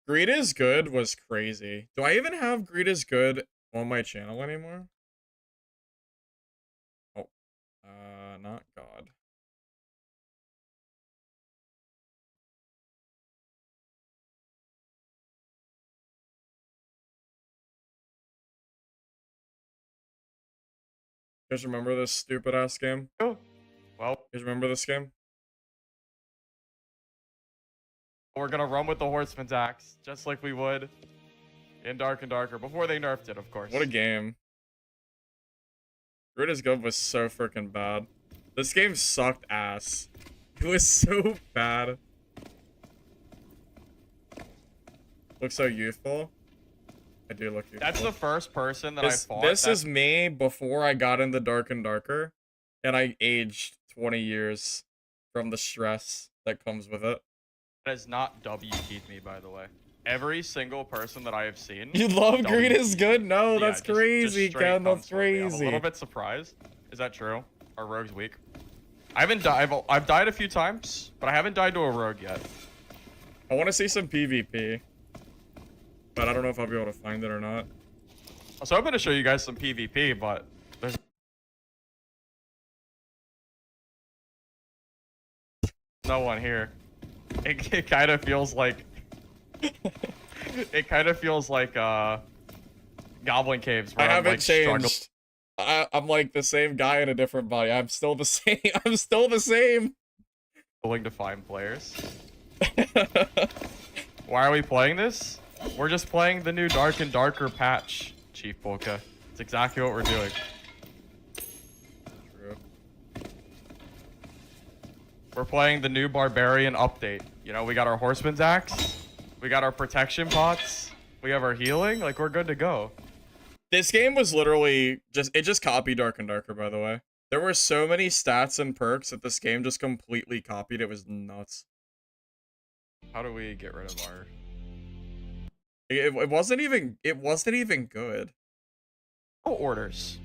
Greed is Good was crazy. Do I even have Greed is Good on my channel anymore? Oh. Not God. guys remember this stupid ass game? Oh, well, You guys remember this game? we're gonna run with the Horseman's Axe, just like we would in Dark and Darker, before they nerfed it, of course. What a game. Grid is Good was so freaking bad. This game sucked ass. It was so bad. Looks so youthful. I do look youthful. That's the first person that I fought. This is me before I got into Dark and Darker, and I aged 20 years from the stress that comes with it. That is not WP'd me, by the way. Every single person that I have seen. You love Greed is WP'd. Good? No, Yeah, that's just crazy, straight Ken. That's comes for me. I'm a crazy. little bit surprised. Is that true? Our rogue's weak. I haven't died. I've died a few times, but I haven't died to a rogue yet. I want to see some PvP, but I don't know if I'll be able to find it or not. I was hoping to show you guys some PvP, but there's no one here. It kind of feels like it kind of feels like Goblin Caves. I Where haven't like, struggling. changed. I'm like the same guy in a different body. I'm still the same. I'm still the same. To find players. Why are we playing this? We're just playing the new Dark and Darker patch, Chief Polka. It's exactly what we're doing. True. We're playing the new Barbarian update. You know, we got our Horseman's Axe, we got our protection pots, we have our healing. Like, we're good to go. This game was literally just copied Dark and Darker, by the way. There were so many stats and perks that this game just completely copied. It was nuts. How do we get rid of our... It wasn't even good. orders?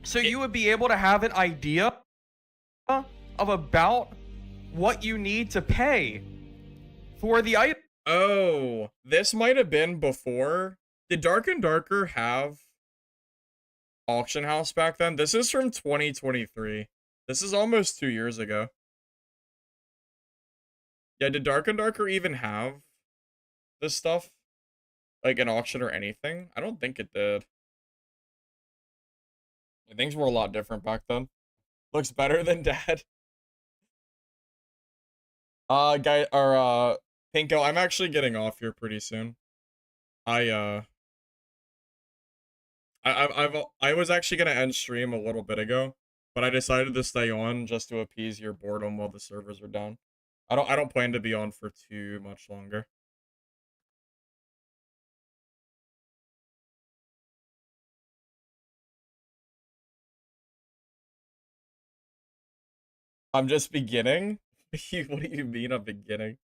So you would be able to have an idea of about what you need to pay for the item. Oh, this might have been before. Did Dark and Darker have auction house back then? This is from 2023. This is almost 2 years ago. Yeah, did Dark and Darker even have this stuff? Like an auction or anything? I don't think it did. Things were a lot different back then. Looks better than Dad. Pinko, I'm actually getting off here pretty soon. I was actually gonna end stream a little bit ago, but I decided to stay on just to appease your boredom while the servers are down. I don't plan to be on for too much longer. I'm just beginning? What do you mean I'm beginning?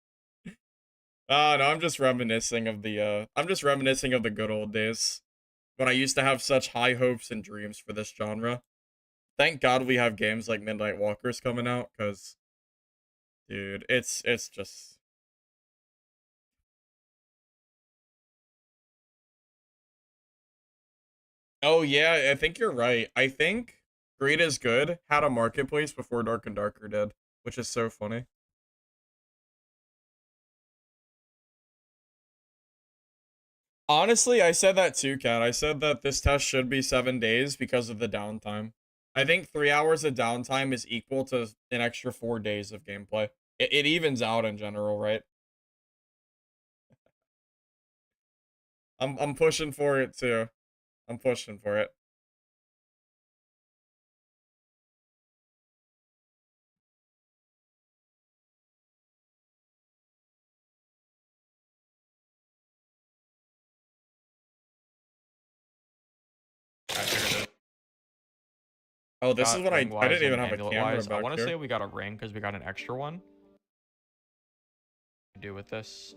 No, I'm just reminiscing of the good old days when I used to have such high hopes and dreams for this genre. Thank God we have games like Midnight Walkers coming out, cause dude, it's just Oh yeah, I think you're right. I think Great is Good had a marketplace before Dark and Darker did, which is so funny. Honestly, I said that too, Kat. I said that this test should be 7 days because of the downtime. I think 3 hours of downtime is equal to an extra 4 days of gameplay. It evens out in general, right? I'm pushing for it too. I'm pushing for it. Oh, this is what I didn't even have a camera back I want to here. say we got a ring because we got an extra one. Do with this.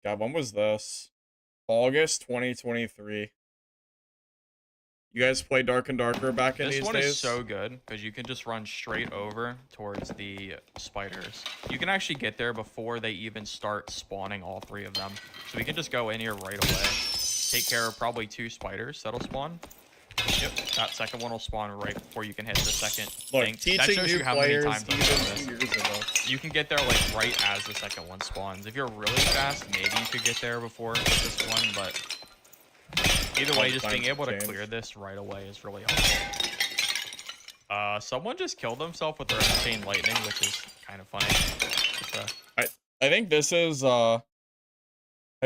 God, when was this? August 2023. You guys play Dark and Darker back in these This one days? is so good because you can just run straight over towards the spiders. You can actually get there before they even start spawning all 3 of them. So we can just go in here right away. Take care of probably 2 spiders that'll spawn. Yep, that second one will spawn right before you can hit the second Look, thing. That teaching shows new you how many players times I've even done 2 this. years ago. You can get there like right as the second one spawns. If you're really fast, maybe you could get there before this one, but Either how way, the just being times able to change. clear this right away is really helpful. Someone just killed himself with their own chain lightning, which is kind of funny. Just, I think this is have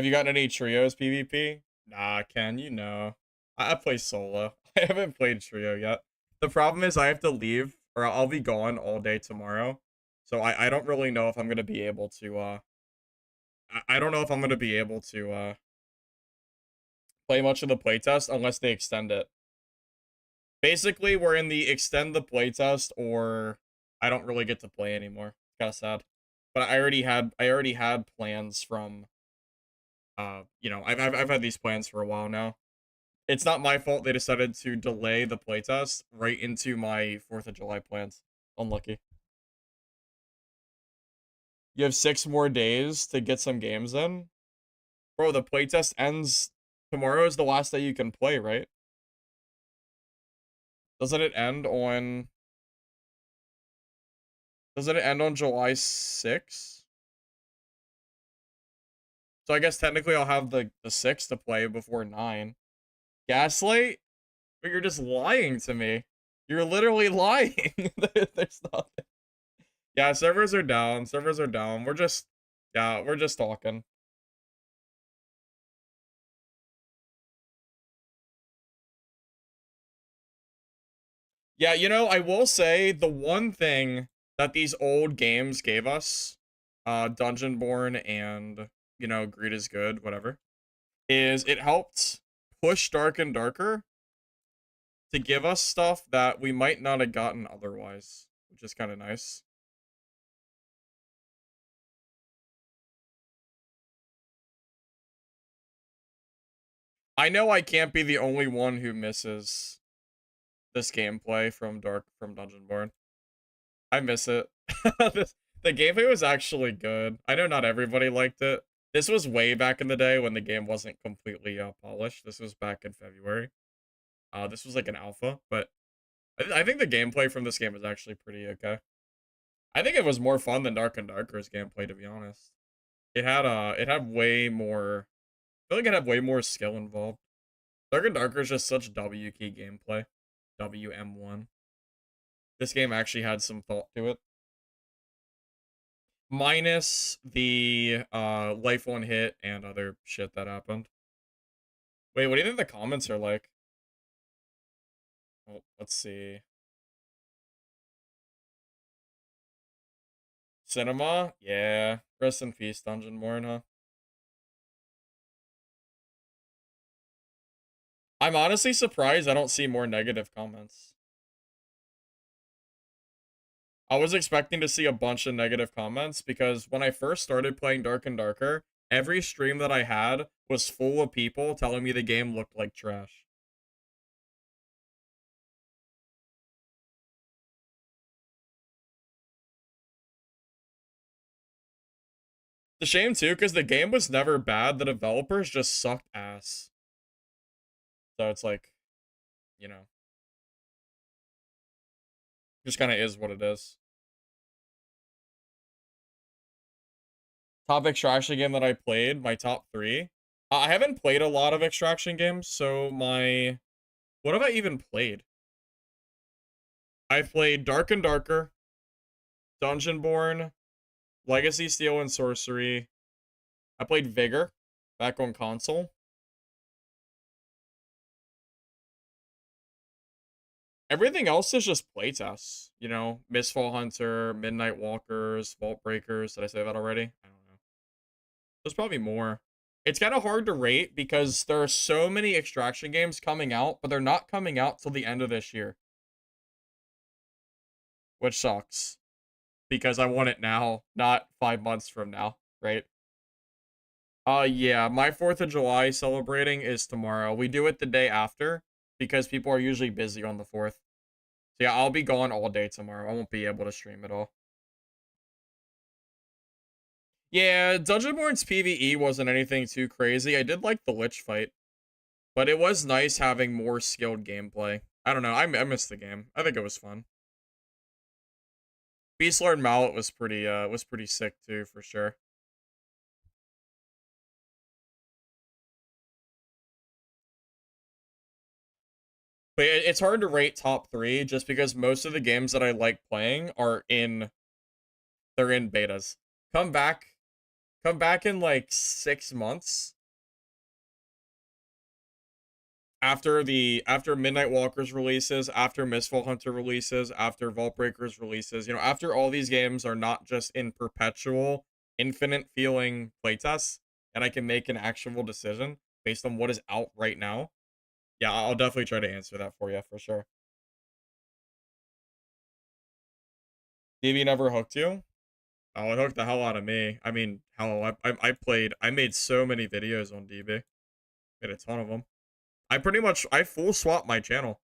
you gotten any trios PvP? Nah, Ken, you know. I play solo. I haven't played trio yet. The problem is I have to leave or I'll be gone all day tomorrow. So I don't really know if I'm gonna be able to I don't know if I'm gonna be able to play much of the playtest unless they extend it. Basically, we're in the extend the playtest or I don't really get to play anymore. It's kind of sad. But I already had plans from you know, I've had these plans for a while now. It's not my fault they decided to delay the playtest right into my 4th of July plans. Unlucky. You have 6 more days to get some games in. Bro, the playtest ends tomorrow is the last day you can play, right? Doesn't it end on July 6th? So I guess technically I'll have the 6th to play before 9. Gaslight? But you're just lying to me. You're literally lying. There's nothing. Yeah, servers are down. Servers are down. We're just talking. Yeah, you know, I will say the one thing that these old games gave us, Dungeonborn and, you know, Greed is Good, whatever, is it helped push Dark and Darker to give us stuff that we might not have gotten otherwise, which is kind of nice. I know I can't be the only one who misses this gameplay from Dungeonborn. I miss it. The gameplay was actually good. I know not everybody liked it. This was way back in the day when the game wasn't completely polished. This was back in February. This was like an alpha, but I think the gameplay from this game is actually pretty okay. I think it was more fun than Dark and Darker's gameplay, to be honest. It had way more. I feel like it had way more skill involved. Dark and Darker is just such W key gameplay. WM1. This game actually had some thought to it. Minus the life one hit and other shit that happened. Wait, what do you think the comments are like? Well, let's see. Cinema? Yeah. Rest in peace, Dungeonborn, huh? I'm honestly surprised I don't see more negative comments. I was expecting to see a bunch of negative comments because when I first started playing Dark and Darker, every stream that I had was full of people telling me the game looked like trash. It's a shame too, because the game was never bad. The developers just sucked ass. So it's like, you know, just kind of is what it is. Top extraction game that I played, my top 3. I haven't played a lot of extraction games, so what have I even played? I've played Dark and Darker, Dungeonborn, Legacy Steel and Sorcery. I played Vigor back on console. Everything else is just playtests, you know, Mistfall Hunter, Midnight Walkers, Vault Breakers. Did I say that already? I don't know. There's probably more. It's kind of hard to rate because there are so many extraction games coming out, but they're not coming out till the end of this year. Which sucks. Because I want it now, not 5 months from now, right? Yeah, my 4th of July celebrating is tomorrow. We do it the day after because people are usually busy on the 4th. So yeah, I'll be gone all day tomorrow. I won't be able to stream at all. Yeah, Dungeonborn's PvE wasn't anything too crazy. I did like the Lich fight. But it was nice having more skilled gameplay. I don't know, I missed the game. I think it was fun. Beastlord Mallet was pretty sick too, for sure. But it's hard to rate top 3 just because most of the games that I like playing are in they're in betas. Come back in like 6 months after Midnight Walkers releases, after Mistfall Hunter releases, after Vault Breakers releases, after all these games are not just in perpetual, infinite feeling playtests, and I can make an actual decision based on what is out right now. Yeah, I'll definitely try to answer that for you, for sure. DB never hooked you? Oh, it hooked the hell out of me. I mean, hell, I made so many videos on DB. Made a ton of them. I full swapped my channel.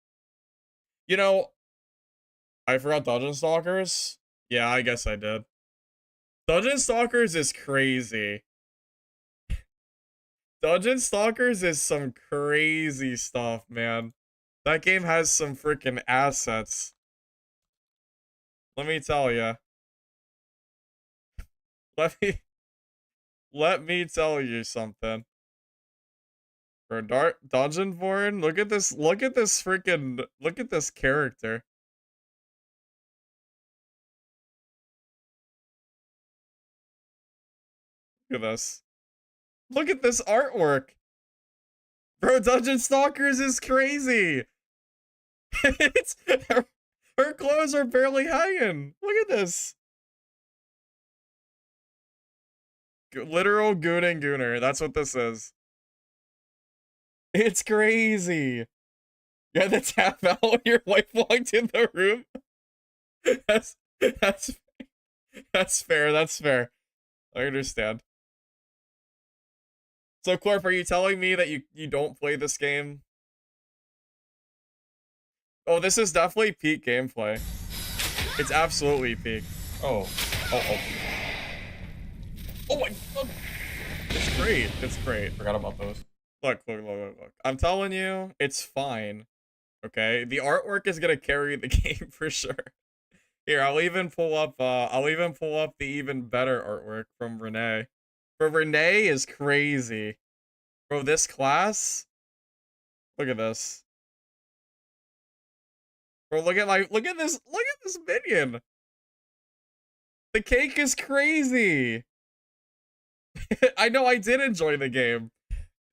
I forgot Dungeon Stalkers. Yeah, I guess I did. Dungeon Stalkers is crazy. Dungeon Stalkers is some crazy stuff, man. That game has some freaking assets. Let me tell you. Let me tell you something. For Dungeonborn, look at this character. Look at this. Look at this artwork. Bro, Dungeon Stalkers is crazy. It's her clothes are barely hanging. Look at this. Literal goon and gooner. That's what this is. It's crazy. You had to tap out when your wife walked in the room. That's fair. That's fair. I understand. So, Corp, are you telling me that you don't play this game? Oh, this is definitely peak gameplay. It's absolutely peak. Oh. Oh my god. It's great. It's great. Forgot about those. Look. I'm telling you, it's fine. Okay? The artwork is gonna carry the game for sure. Here, I'll even pull up the even better artwork from Renee. Bro, Renee is crazy. Bro, this class. Look at this. Bro, look at this minion. The cake is crazy. I know I did enjoy the game.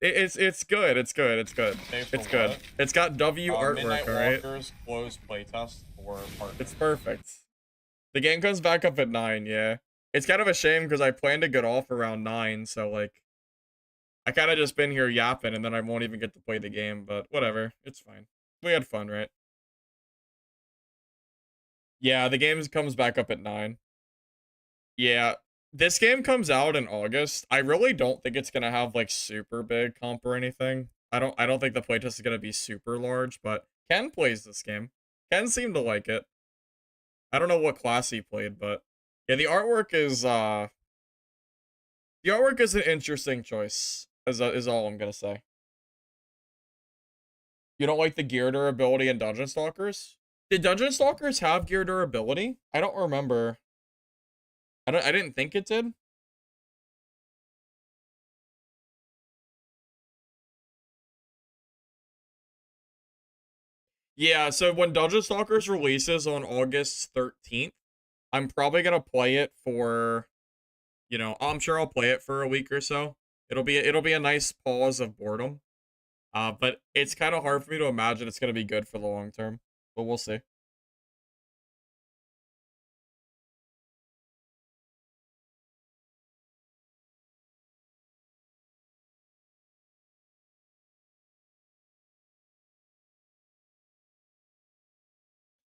It's good. It's good. It's good. It's got W artwork, alright? Walker's closed playtest for partners. It's perfect. The game comes back up at 9, yeah. It's kind of a shame because I plan to get off around 9, so like I kind of just been here yapping and then I won't even get to play the game, but whatever. It's fine. We had fun, right? Yeah, the game comes back up at 9. Yeah, this game comes out in August. I really don't think it's gonna have like super big comp or anything. I don't think the playtest is gonna be super large, but Ken plays this game. Ken seemed to like it. I don't know what class he played, but yeah, the artwork is an interesting choice. Is all I'm gonna say. You don't like the gear durability in Dungeon Stalkers? Did Dungeon Stalkers have gear durability? I don't remember. I didn't think it did. Yeah, so when Dungeon Stalkers releases on August 13th, I'm probably gonna play it for, I'm sure I'll play it for a week or so. It'll be a nice pause of boredom. But it's kind of hard for me to imagine it's gonna be good for the long term. But we'll see.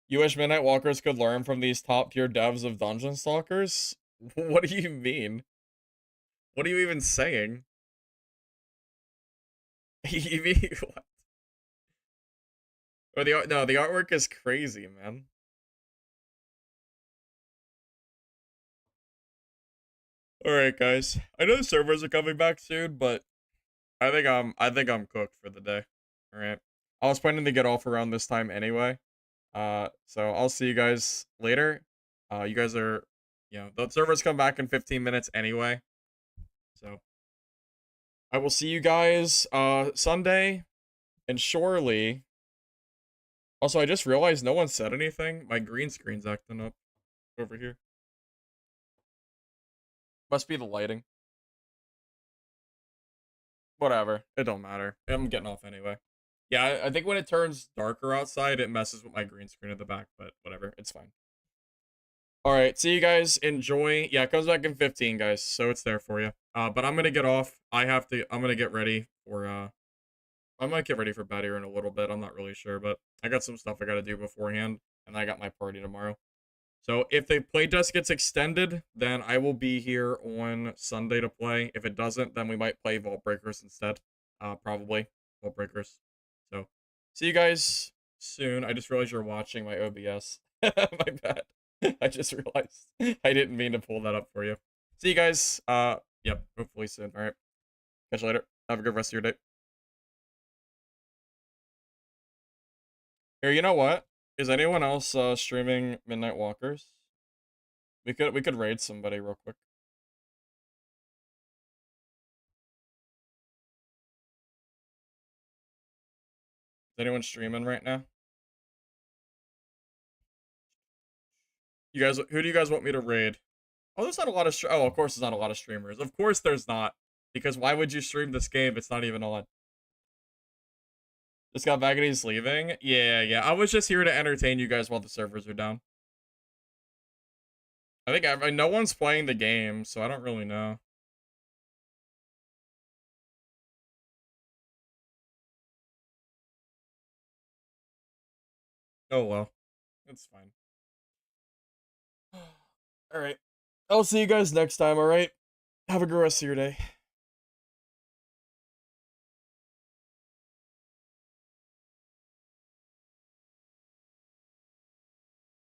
You wish Midnight Walkers could learn from these top tier devs of Dungeon Stalkers? What do you mean? What are you even saying? You mean what? Or the artwork is crazy, man. Alright, guys. I know the servers are coming back soon, but I think I'm cooked for the day. Alright. I was planning to get off around this time anyway. So I'll see you guys later. You guys are, the servers come back in 15 minutes anyway. So I will see you guys Sunday, and surely Also, I just realized no one said anything. My green screen's acting up over here. Must be the lighting. Whatever. It don't matter. I'm getting off anyway. Yeah, I think when it turns darker outside, it messes with my green screen at the back, but whatever. It's fine. Alright, see you guys. Enjoy. Yeah, it comes back in 15, guys, so it's there for you. But I'm gonna get off. I'm gonna get ready for, I might get ready for bed here in a little bit. I'm not really sure, but I got some stuff I gotta do beforehand, and I got my party tomorrow. So if the playtest gets extended, then I will be here on Sunday to play. If it doesn't, then we might play Vault Breakers instead. Probably Vault Breakers. So see you guys soon. I just realized you're watching my OBS. My bad. I just realized I didn't mean to pull that up for you. See you guys. Yep. Hopefully soon. All right. Catch you later. Have a good rest of your day. Here, you know what? Is anyone else streaming Midnight Walkers? We could raid somebody real quick. Is anyone streaming right now? You guys, who do you guys want me to raid? Oh, there's not a lot of oh, of course there's not a lot of streamers. Of course there's not. Because why would you stream this game? It's not even on. Just got back and he's leaving? Yeah. I was just here to entertain you guys while the servers are down. I think no one's playing the game, so I don't really know. Oh well. It's fine. Alright. I'll see you guys next time, alright? Have a good rest of your day.